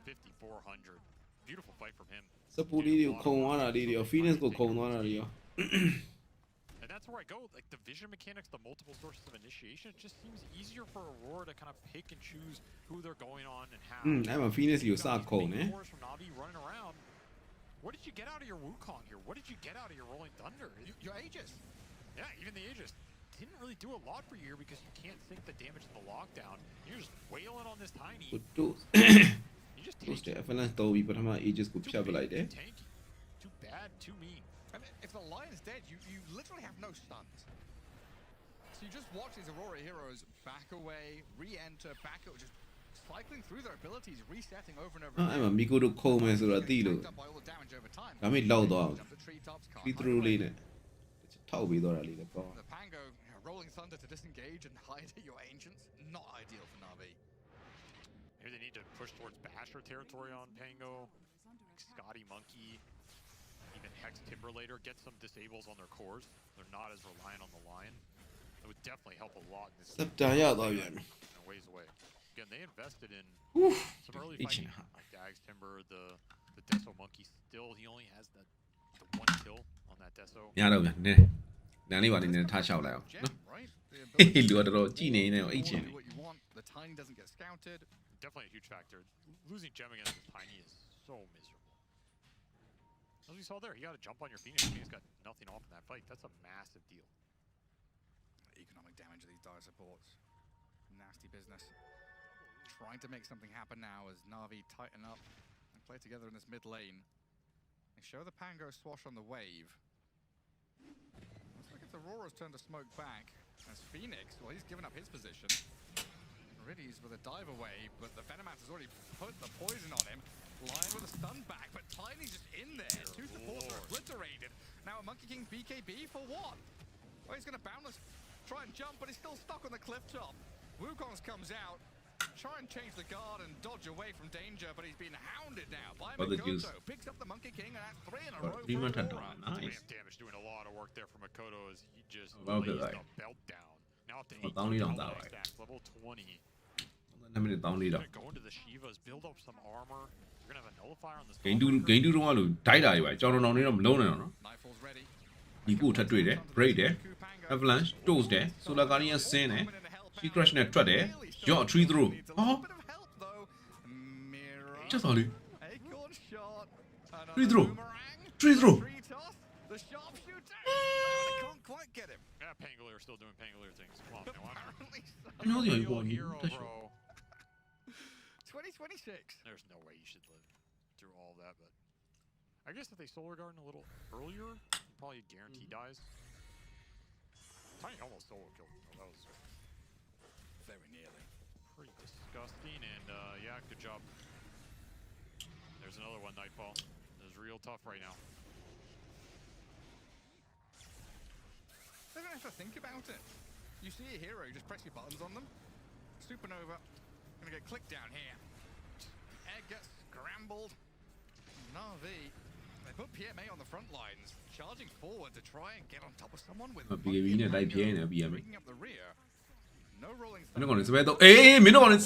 5400. Beautiful fight from him. စပူလေးတွေကိုခုံသွားတာလေးတွေ Phoenix ကိုခုံသွားတာတွေရော And that's where I go. Like the vision mechanics, the multiple sources of initiation, it just seems easier for Aurora to kind of pick and choose who they're going on and how. အဲ့မှာ Phoenix ကိုစခုံတယ် From NaVi running around. What did you get out of your Wukong here? What did you get out of your Rolling Thunder? Your Aegis. Yeah, even the Aegis didn't really do a lot for you here because you can't sink the damage in the lockdown. You're just wailing on this Tiny. You just take it. FNS တော့ပြီးပထမ Aegis ကိုဖြတ်ပလိုက်တယ် bad, too mean. And if the Lion's dead, you literally have no stuns. So you just watch these Aurora heroes back away, re-enter, back out, just cycling through their abilities, resetting over and over အဲ့မှာ again. မီကိုတို့ခုံမယ်ဆိုတော့တိလို့ Tanked up by all the damage over time. ဒါပေမဲ့လောက်သွားအောင် Jump the treetops, can't ဖီ hide သရိုး away. လေးနဲ့ထောက်ပြီးတော့တာလေးလည်းကောင်း The Pango, rolling thunder to disengage and hide your ancients. Not ideal for NaVi. Maybe they need to push towards Basher territory on Pango. Scotty Monkey, even Hex Timberlater, get some disables on their cores. They're not as reliant on the Lion. It would definitely help a lot in this စက်တာရသွားပြန်ပြီ and ways away. Again, they invested in Oof. some early Itching fighting, hot. like Dags Timber, the Deso Monkey. Still, he only has the one kill on that Deso. ရတော့ပြန်နည်းနန်းလေးပါနေနေထားလျှောက်လိုက်အောင် Gem, နော် right? The ဟေး ability လူကတော့ကြည်နေနေတော့အိတ်ချင် to နေ do what you want. The Tiny doesn't get scouted. Definitely a huge factor. Losing Gem against the Tiny is so miserable. As we saw there, he got a jump on your Phoenix. Phoenix got nothing off in that fight. That's a massive deal. Economic damage of these dire supports. Nasty business. Trying to make something happen now as NaVi tighten up and play together in this mid lane. They show the Pango swash on the wave. Looks like it's Aurora's turn to smoke back. As Phoenix, well, he's given up his position. Riddy's with a dive away, but the Venomancer's has already put the poison on him. Lion with a stun back, but Tiny's just in there. Two supports are obliterated. Now a Monkey King BKB for what? Well, he's going to boundless try and jump, but he's still stuck on the cliff top. Wukong's comes out, try and change the guard and dodge away from danger, but he's been hounded now by What the juice? Makoto. Picks up the Monkey King, and that's 3 in a What, row Demon for Hunter. Aurora. Nice. Ramp damage doing a lot of work there for Makoto as he just Well, lays good, the belt down. Now up to Well, 8 down lead on that, stacks, right. level 20. 2မိနစ်တောင်းလေးတော့ Gonna go into the Shivas, build up some armor. You're gonna have a nullifier on this. ဂိမ်းတူဂိမ်းတူတော့လို့ဒိုက်တာကြီးပါကြောင်တောင်လေးတော့မလုံးနဲ့တော့နော် Nightfall's ready. ဒီကိုထပ်တွေ့တယ် break တယ် avalanche toast တယ် solar guardian ဆင်းတယ် she crush နဲ့ထွက်တယ် your tree throw ဟော ချက်သွားလေ Tree throw. Tree throw. The sharpshooter. Can't quite get him. Yeah, Pangolier still doing Pangolier things. Come on, man. Apparently so. အနော်ဒီ Real ပေါ်နေ hero, တက်ရှော bro. 2026. There's no way you should live through all that, but I guess if they Solar Garden a little earlier, you probably guarantee dies. Tiny almost solo killed him, though. That was Very nearly. pretty disgusting, and yeah, good job. There's another one, Nightfall. This is real tough right now. They don't have to think about it. You see a hero, you just press your buttons on them. Supernova, gonna get clicked down here. Egg gets scrambled. NaVi, they put PMA on the front lines, charging forward to try and get on top of someone with BKB နဲ့တိုက်ပြဲနေ BKB bringing up the rear. No rolling မင်းတို့ကောင်လည်းစပယ်တော့အေးမင်းတို့ကောင်လည်း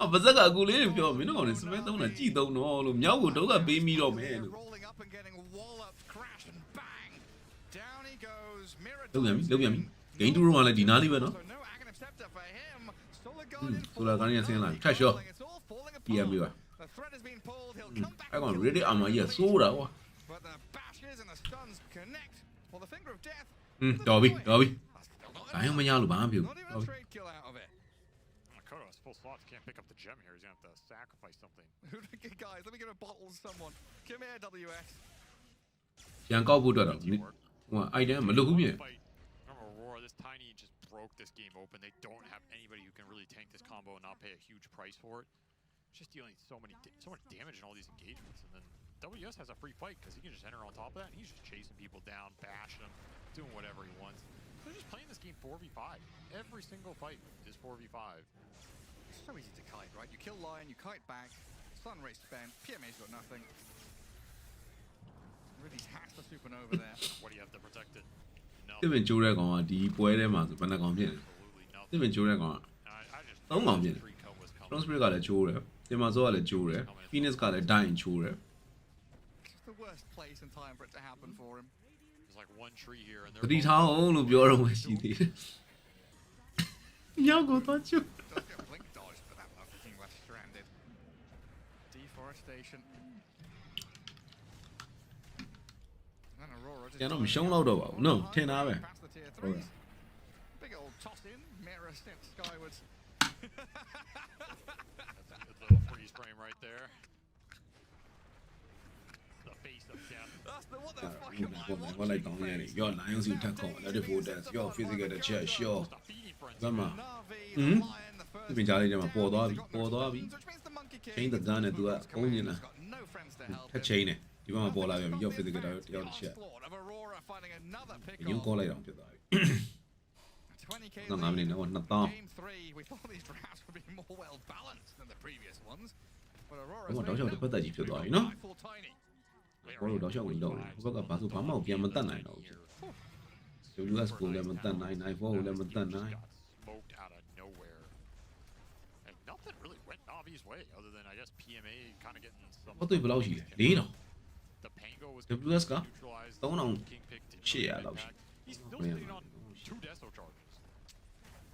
အပါဇက်ကအခုလေးပြောမင်းတို့ကောင်လည်းစပယ်သုံးတာကြည်သုံးတော့လို့မြောက်ကိုတော့ကပေးမိတော့မယ်လို့ rolling up and getting walloped, crash and bang. Down he goes. Mirror လုပ်ပြန်ပြီလုပ်ပြန်ပြီဂိမ်းတူတော့မှလည်းဒီနားလေးပဲနော် So no Aghanim scepter for him. Solar Guardian Solar Guardian falling. ဆင်းလာထက်ရှော့ It's all falling apart. PMB ပါ The thread has been pulled. He'll come back. အဲ့ကောင် and ready kill armor ကြီးက the စိုးတာကွာ But the bashes and the stuns connect. Well, the finger of death. တော်ပြီတော်ပြီ That's still not ဒါမှမရလို့ဘာမှမဖြစ် Not ဘူး even တော် a ပြီ trade kill out of it. Makoto has full slots. Can't pick up the gem here. He's gonna have to sacrifice something. Guys, let me get a bottle to someone. Come here, WS. ရန်ကောက်ဖို့အတွက်တော့ Teamwork. ဟိုအိုက်တန်မလုပ်ဘူးပြင် Fight. Remember Aurora, this Tiny just broke this game open. They don't have anybody who can really tank this combo and not pay a huge price for it. It's just dealing so much damage in all these engagements, and then WS has a free fight because he can just enter on top of that, and he's just chasing people down, bashing them, doing whatever he wants. They're just playing this game 4v5. Every single fight is 4v5. It's so easy to kite, right? You kill Lion, you kite back. Sun Ray spent. PMA's got nothing. Really hacks the Supernova there. What do you have to protect it? တစ်ပင် Nothing. ကျိုးတဲ့ကောင်ကဒီပွဲထဲမှာဆိုဘယ်နှကောင်ဖြစ်လဲ Absolutely တစ် nothing. ပင်ကျိုးတဲ့ကောင်က I just သုံးကောင်ဖြစ်တယ် free cut was coming. Strong Spirit ကလည်းကျိုးတယ်တင်မာဆောကလည်းကျိုးတယ် Phoenix ကလည်းဒိုင်ကျိုးတယ် It's the worst place and time for it to happen for him. There's like one tree here, and သ they're တိထားအောင်လို့ပြောတော့မှရှိသေးတယ်ရောက်တော့ကျိုး Does get blink dodged, but that Monkey King left stranded. Deforestation. And Aurora just ကျွန်တော်မရှုံးတော့တော့ပါဘူး no ထင်တာပဲ past the tier 3s. Big old toss in, mirror sent skywards. That's a little freeze frame right there. What the fuck am I watching? 我လိုက်တောင်းရတယ်ရော့ Lions ကိုထက်ခေါ် Let it for dance ရော့ physical တစ်ချက် sure ကမှ NaVi, Hmm? the Lion, the first သူပင်ကြားလေးထဲမှာပေါ်သွားပြီ got no ပေါ်သွားပြီ problems, which means the Monkey King Change the gun နဲ့ तू က is အုံး coming နေ in, လား he's got no friends to help ထက် him. ချင်းတယ်ဒီဘက်မှာပေါ်လာပြန်ပြီရော့ Nothing physical တ stops ယောက် the တစ်ချက် onslaught of Aurora finding another pick အရင် off. ကောလိုက်အောင်ဖြစ်သွားပြီ 20k တော့9မိနစ် lead. တော့2000 Game 3, we thought these drafts would be more well balanced than the previous ones. But ဟို Aurora's မှာတောက် made လျှောက် no တစ်ဖက်သက်ကြီးဖြစ်သွားပြီနော် full tiny. ဘောလို့တောက်လျှောက်ဝင်တော့ဟိုဘက်ကဘာဆိုဘာမှပြန်မတတ်နိုင်တော့ဘူး WS ကိုလည်းမတတ်နိုင်နိုင်4ကိုလည်းမတတ်နိုင် Smoked out of nowhere. And nothing really went Navi's way other than I guess PMA kind of getting some. ဟောတွေ့ဘယ်လောက်ရှိလဲ4000 The Pango was WS က neutralized. 3000 King pick didn't 800 reallyလောက်ရှိ impact. He's still Man. sitting on 2 Deso charges.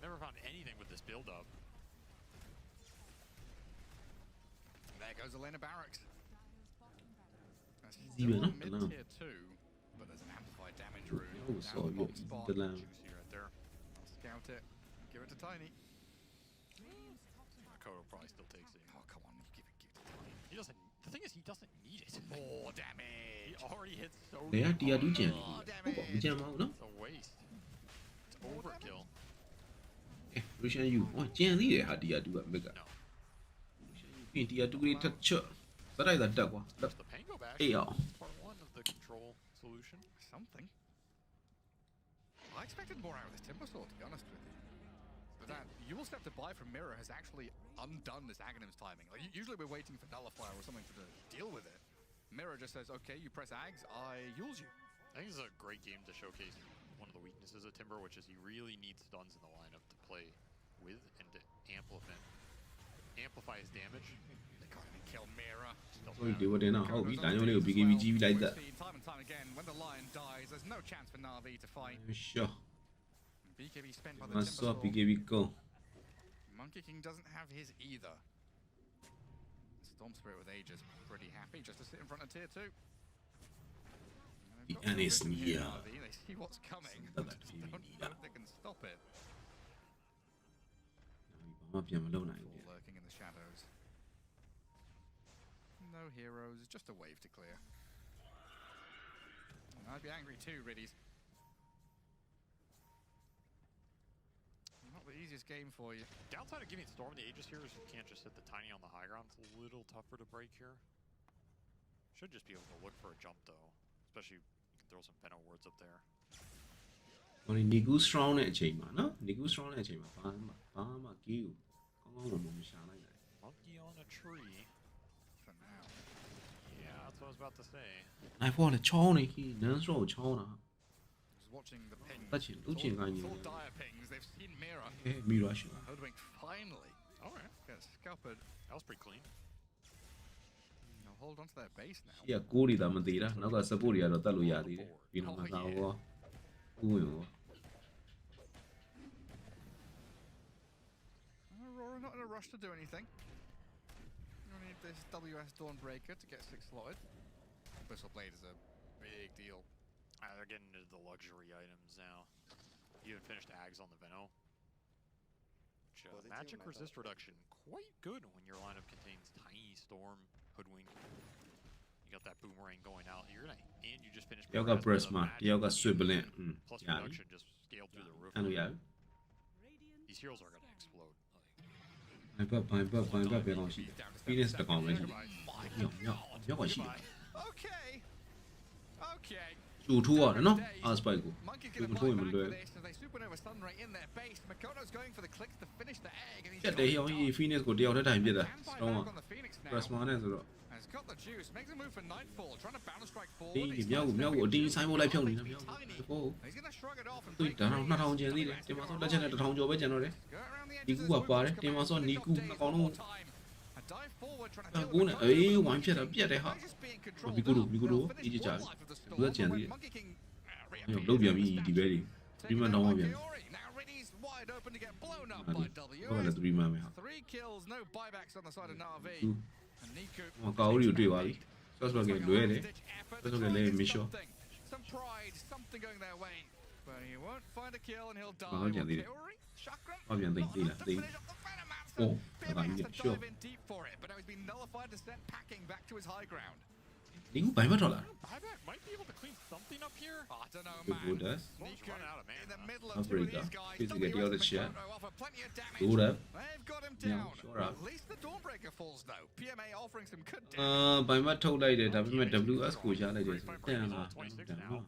Never found anything with this build up. There goes Elena Barracks. That's Easy still win, mid no? tier 2, but there's an amplified damage rune. Oh, down so the you bottom spot. the lamb. Juicy right there. Scout it. Give it to Tiny. Makoto probably still takes it. Oh, come on. You give it to Tiny. He doesn't. The thing is, he doesn't need it. More He damage. already hit so. လေကတရားတူးကြံ Oh, နေပြီဟုတ်ပါမကြံပါဘူးနော် It's a waste. It's overkill. အဲ Russian U ဟောကြံသေးတယ်ဟာတရားတူးကမက်က No. Russian U ပြင်တရားတူးလေးထက်ချက်စရိုက်တာတက်ကွာ The Pango bash. Hey, y'all. is part 1 of the control solution. Something. I expected more out of this Timber Sword, to be honest with you. But that you will step to buy from Mirror has actually undone this Aghanim's timing. Like, usually we're waiting for Nullifier or something to deal with it. Mirror just says, okay, you press Ags, I use you. I think this is a great game to showcase one of the weaknesses of Timber, which is he really needs stuns in the lineup to play with and to amplify his damage. They can't even kill Mirror. Doesn't ဟိုဒီ matter. ဝတ်တင်တော့ဟုတ်ပြီဒါမျိုးလေးကို BKB ကြီးပြီးလိုက်တာ We've seen time and time again, when the Lion dies, there's no chance for NaVi to fight. sure BKB spent by the မ Timber စော Sword. BKB ကို Monkey King doesn't have his either. Storm Spirit with Aegis pretty happy just to sit in front of tier 2. The Anis Nia. They see what's coming. That Just TV don't Nia. know if they can stop it. ဘာမှပြန်မလုပ်နိုင်ဘူး All lurking in the shadows. No heroes, just a wave to clear. And I'd be angry too, Riddies. Not the easiest game for you. Downside of giving Storm the Aegis here is you can't just hit the Tiny on the high ground. It's a little tougher to break here. Should just be able to look for a jump though. Especially you can throw some Venom wards up there. ဟိုနီကူ strong တဲ့အချိန်မှာနော်နီကူ strong တဲ့အချိန်မှာဘာမှ key ကိုကောင်းကောင်းမရှာနိုင်တယ် Monkey on a tree. For now. Yeah, that's what I was about to say. နိုင်ဖို့လည်းချောင်းနေ key non stop ကိုချောင်းတာ Just watching the ping. တက်ချင်လုပ်ချင်ခိုင်းနေ It's all dire pings. They've seen Mirror. အဲမီရာရှိ Hoodwink finally Alright. gets scuppered. That was pretty clean. Now hold on to their base now. ရှေ့ကကိုးတွေဒါမသေးတာနောက်က support တွေကတော့တတ်လို့ရသေးတယ်ပြီးတော့မှသာဘောဦးဝင်ဘော Aurora not in a rush to do anything. You need this WS Dawnbreaker to get 6 slotted. Whistle Blade is a big deal. They're getting into the luxury items now. You even finished Ags on the Veno. Which, magic resist reduction, quite good when your lineup contains Tiny, Storm, Hoodwink. You got that boomerang going out. You're gonna, and you just finished. တယောက်က press မှာတယောက်က swiveling Plus ညာပြီ reduction just scaled through the roof. အဲ့လိုရပြီ These heroes are gonna explode.ဘိုင်ဘက်ပဲကောင်းရှိတယ် Phoenix တကောင်ပဲရှိတယ်မြောက်ကရှိတယ် Okay. Okay. ကျူထိုးရတယ်နော် Aspike ကို Monkey ကျူ gonna မထိုး fight ရင်မ back လွယ် with this as they supernova stun right in their base. Makoto's going for the clicks to finish the egg and he's ပြတ်တယ်ဟောင်းကြီး Phoenix ကိုတယောက်တည်းထိုင်ပြစ်တာ Can buy strong back on the Phoenix now. press မှာနဲ့ဆိုတော့ Has got the juice, makes a move for Nightfall, trying to bounce strike ဒီ forward. He's မြောက်ကိုအတင်းဆိုင်မို့လိုက်ဖြုတ်နေတာမြောက်ကို He's gonna shrug it off and သူ break တန်းအောင်2000ကျန်သေးတယ်တင်မစောလက်ချက်နဲ့1000ကျော်ပဲကျန်တော့တယ် Go around the edges ဒီ of ကူ this က loop, ပါတယ် come တင်မ out စော with နီ a ကူ couple အကောင် days လုံး more time. A dive forward trying to အ deal ကူ with နဲ့ the အေး Makoto. ဝိုင်းဖြတ်တာပြတ်တယ်ဟာ They're just being controlled ဒီကူတို့ up. ဒီကူတို့ They'll အေးကြ finish ကြ one ပြီ life of the သူ storm, ကကြံ but သေး when တယ် Monkey King လုတ်ပြန်ပြီဒီဘဲတွေ taken man out down by again. Kiori. Now Riddy's wide open to get blown up အဲ့ by ဒါ W. ကလည်း3 man ပဲဟာ 3 kills, no buybacks on the side of NaVi. သူ And Niku ဟောကာအိုရီကိုတွေ့သွားပြီ first block ကလွဲတယ် ditch effort, First block trying to လည်း get မရှော့ something. Some pride, something going their way. But he won't find a kill and he'll die. ဘာလို့ကြံသေးလဲ Kiori, Chakram, ဟောပြန်သိသေးလား not သိ enough to finish off the Venomancer. Oh, Bim I has got to sure. dive in deep for it, but now he's been nullified to send packing back to his high ground. ဒီကူဘိုင်မထွက်လာ Buyback might be able to clean something up here. Oh, I don't know, ဒီကူ man. တက် Smoke's running out of In the mana. middle of two of Africa. these guys, Physical WS deal and the shit. Makoto offer plenty of damage. ဒိုးတက် They've got him Yeah, down. sure up. At least the Dawnbreaker falls though. PMA offering some good အာ damage. ဘိုင်မထုတ်လိုက်တယ်ဒါပေမဲ့ WS ကိုရလိုက်တယ်ဆိုတန်လာတန်လာ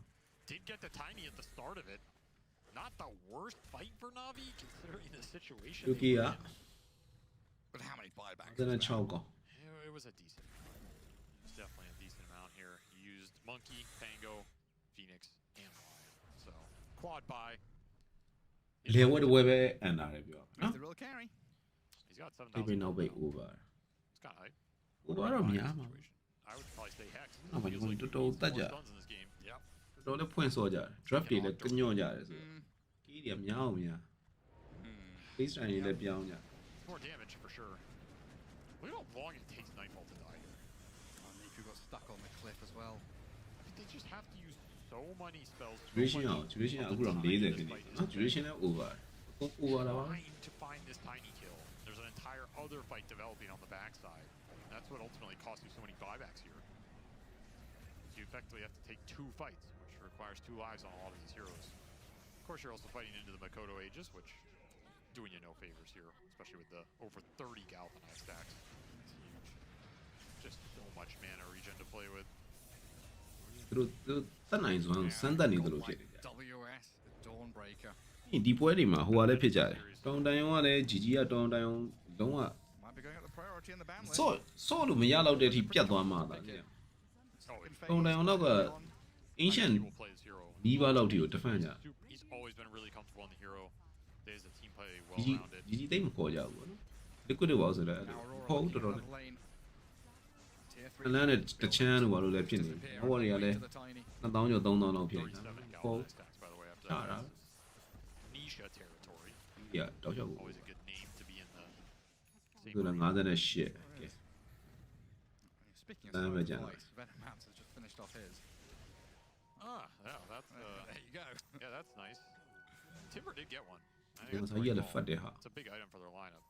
Did get the tiny at the start of it. Not the worst fight for NaVi considering the situation. ယူကီက But how many buybacks? 56កောင် It was a decent amount. It was definitely a decent amount here. He used Monkey, Pango, Phoenix, and Lion. So quad buy. လေဝဲတဝဲပဲအန်တာတယ်ပြော He's နော် the real carry. He's got 7,000. ဒီပဲနောက်ပိတ် over It's kind of hype. over တော့များမှာ I would probably say Hex. Oh, but Feels you like want he to needs touch more it. stuns in this game. Yep. တော်တော်လေးဖွင့်စောကြတယ် draft တွေလည်းကညွန့်ကြတယ်ဆိုတော့ကီးတွေများအောင်များ base line တွေလည်းပြောင်းကြ More damage for sure. Look at how long it takes Nightfall to die. Oh, Niku got stuck on the cliff as well. I mean, they just have to use so many spells. so duration much အောင် duration က of အခု the တော့ time 40 in ခ this င်းနေ fight is နော် duration လည်း over အကုန် over လာပါ trying to find this tiny kill. There's an entire other fight developing on the backside. That's what ultimately costs you so many buybacks here. You effectively have to take 2 fights, which requires 2 lives on a lot of these heroes. Of course, you're also fighting into the Makoto Aegis, which doing you no favors here, especially with the over 30 Galvanized stacks. It's huge. Just so much mana regen to play with. သူတို့တက်နိုင်စွမ်းစမ်းတက်နေသလိုဖြစ်နေကြ WS, the Dawnbreaker. ဒီပွဲတွေမှာဟိုကလည်းဖြစ်ကြတယ်တောင်တိုင်အောင်ကလည်း GG ကတောင်တိုင်အောင်လုံးဝ Might be going up the priority in the ban list. စော့လို့မရတော့တဲ့အထိပြတ်သွားမှာတာကြည့် Oh, it'sတောင်တိုင်အောင်တော့က ancient he will play his hero. နီးပါးလောက်ထိကို defend ကြ He's always been really comfortable on the hero. There's a team play well GG rounded. GG တိတ်မခေါ်ကြဘူးပေါ့နော် liquid တွေပါဆိုတော့ Now Aurora ခေါ် looking တော်တော် out of lane. Tier 3 အလန်းနဲ့တချမ်းလို့ပါလို့လည်းဖြစ်နေတယ်ဟောတွေကလည်း to the tiny. 2000ကျော်3000လောက်ဖြစ်နေ 37 ခေါ် Galvanized stacks, by the way, after Ah, that. right. Nisha territory. ဒီကတောက်လျှောက်ကို Always a good name to be in the same သူလည်း arena. 58ကဲ Speaking of Damn slow it, Jan. voice, Venom Mance has just finished off his. Ah, yeah, that's There you go. yeah, that's nice. Timber did get one. I ဒီ think မှာ that's စား a ရ great လည်း call. ဖတ်တယ်ဟာ It's a big item for their lineup.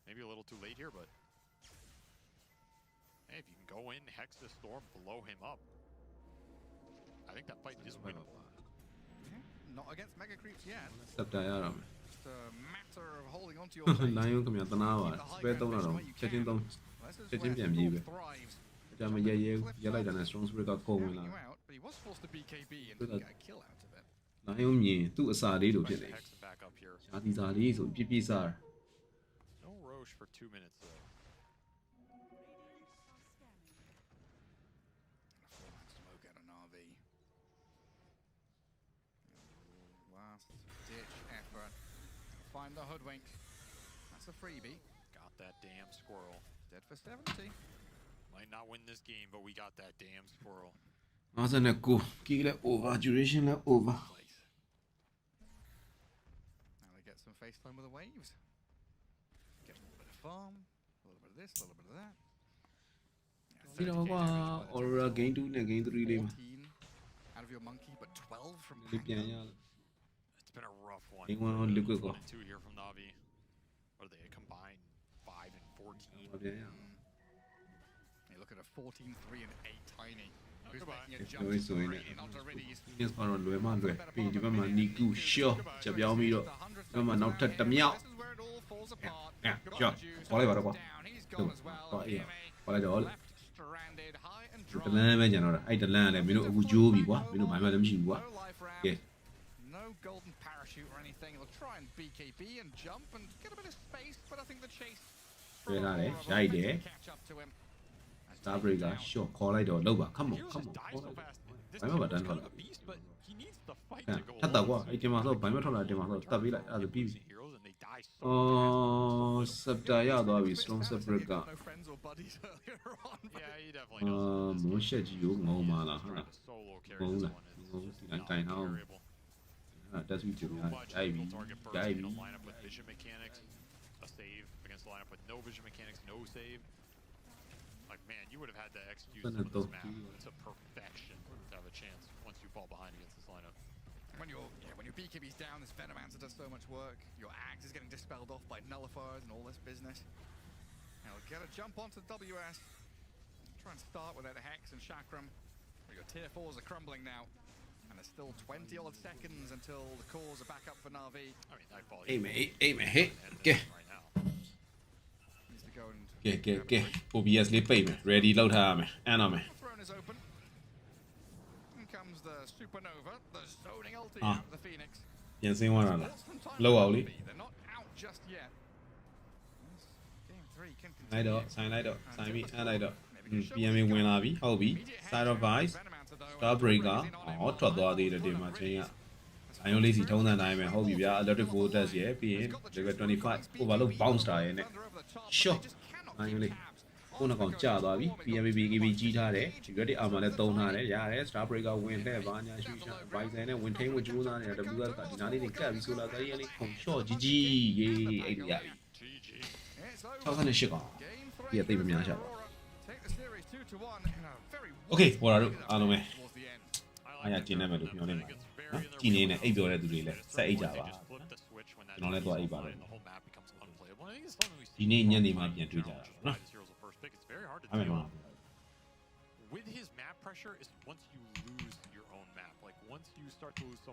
Maybe a little too late here, but hey, if you can go in, hex the storm, blow him up. I think that fight is winnable. Not against Mega Creeps yet. စက်တာရတော့မယ် Just a matter of holding onto your လို fate. င်းရုံခင်ဗျာတနာပါစပယ်သုံးတော့ချက်ချင်းသုံး This is Check where inပြန်ပြေးပဲ Storm thrives. ကြမရဲရဲရလိုက်တာနဲ့ strong spirit ကခုံဝင်လာ Counting you out, but he was forced to BKB and Look didn't at- get a kill out of it. လိုင်းရုံမြင်သူ့အစာလေးလိုဖြစ်နေ Hex him back up here. ရှားတီစာလေးဆိုပြပြစား No Roche for 2 minutes though. Full-on smoke out of NaVi. Last ditch effort. Find the hoodwink. That's a freebie. Got that damn squirrel. Dead for 70. Might not win this game, but we got that damn squirrel. 59ကီးလည်း over duration လည်း over Place. Now they get some face time with the waves. Get a little bit of farm, a little bit of this, a little bit of that. ဒီတော့ကွာ Aurora game 2နဲ့ game 3လေးမှာ 14 out of your monkey, but 12 from ဒီပြန်ရ Pango. It's been a rough one. Game 1 liquid ကော 1 and 2 here from NaVi. What are they? A combined 5 and 14. ပြန်ရ You look at a 14, 3, and 8 tiny. Who's goodbye. making a It's jump always doing straight it. in onto Riddies. Phoenix ကတော့လွယ်မှလွယ်ပြီးဒီဘက်မှာ Niku ရှော့ချက်ပြောင်းပြီးတော့ဒီဘက်မှာနောက်ထပ်တစ်မြောက် This is where it all falls apart. Yeah, Goodbye, sure. Juice. ခေါ်လိုက်ပါတော့ကွာ Down. He's gone as well. Right, yeah. PMA ခေါ်လိုက်တော့ left stranded, high and တ dry. လန်းပဲကျန်တော့တာအဲ့တလန်းကလည်းမင်းတို့အခုဂျိုးပြီကွာမင်းတို့ဘာမှလည်းမရှိဘူးကွာ No life round. Yeah. No golden parachute or anything. He'll try and BKB and jump and get a bit of space, but I think the chase from တွေ့လာတယ် Aurora will ရိုက်တယ် eventually catch up to him. As Star taken breaker down. ရှော့ခေါ်လိုက်တော့လောက်ပါ come on Heroes come just on die ခေါ် so လိုက် fast. This ဘယ်မှာ Timber's တန်းထွက် kind လာ of a beast, but he needs the fight ဟ to go ထပ်တော့ကွာ along. အဲ့ဒီမှာဆိုဘာမှထွက်လာတယ်မှာဆိုတပ်ပြီးလိုက်အဲ့ဒါပြီးပြီ Heroes and they die so အော် fast. scepter ရသွားပြီ Bit strong sad to scepter say က he's got no friends or buddies earlier on, but Yeah, he definitely အာ does. မွန်ရှက်ကြီးကိုငုံပါလားဟာ Trying to solo carry Ngầu this này, one. It's ngầu just thì đánh not cày không? carryable. အဲ့တက်ပြီးကြည့် Too ရ much ကြိုက်ပြီ single target burst ကြိုက် in ပြီ a lineup with vision mechanics. A save against a lineup with no vision mechanics, no save. Like, man, you would have had to execute some of this map to perfection to have a chance once you fall behind against this lineup. when your BKB's down, this Venom answer does so much work. Your Ags is getting dispelled off by nullifiers and all this business. Now he'll get a jump onto WS. try and start without a Hex and Chakram. Your tier 4s are crumbling now. And there's still 20 odd seconds until the cores are back up for NaVi. I mean, Nightfall. Hey man, hey. Okay. Right now. Needs to go and Okay. OBS လေးပိတ်မယ် ready လောက်ထားရမယ်အမ်းတော့မယ် throne is open. In comes the Supernova, the zoning ulti Ah. out of the Phoenix. ပြန်စင်းသွားတာလား Lost some time လောက်အောင်လေ for NaVi. They're not out just yet. Game 3 can လိုက် continue. တော့ဆိုင်လိုက်တော့ဆိုင်ပြီးအမ်းလိုက်တော့ပြန်ပြီးဝင်လာပြီဟုတ်ပြီ side of vice star breaker အော်ထွက်သွားသေးတယ်ဒီမှာချင်းကအိုင်ယိုလေးစီထုံးစံတိုင်းပဲဟုတ်ပြီဗျာ electric voltage ရယ်ပြီးရင် level 25 overload bounce star ရယ်နဲ့ shot အိုင်ယိုလေးခုနကောင်ကြာသွားပြီ PMB KB ကြီးထားတယ် ready armor နဲ့သုံးထားတယ်ရတယ် star breaker ဝင်လှည့်ပါညာရွှေရှာ visor နဲ့ဝင်ထိန်ဝင်ကြိုးစားနေတာ WS ကဒီနားလေးတွေကပ်ပြီးဆိုလာကလေးလေးခုံ shot ကြီးရေးအဲ့လိုရပြီ 68ကောင် Game 3 ပြည့်သိပ်မများရှာပါ Aurora take the series 2-1 in a very Okay ပေါ်လာတော့အားလုံးပဲ towards the end. အားရကျင်းနေမယ်လို့ပြောနေမှာကြည်နေနဲ့အိပ်ပြောတဲ့သူတွေလည်းဆက်အိပ်ကြပါကျွန်တော်လည်းတော့အိပ်ပါတော့ဒီနေ့ညနေမှပြန်တွေ့ကြတာနော် I mean, with his map pressure is once you lose your own map, like once you start to lose so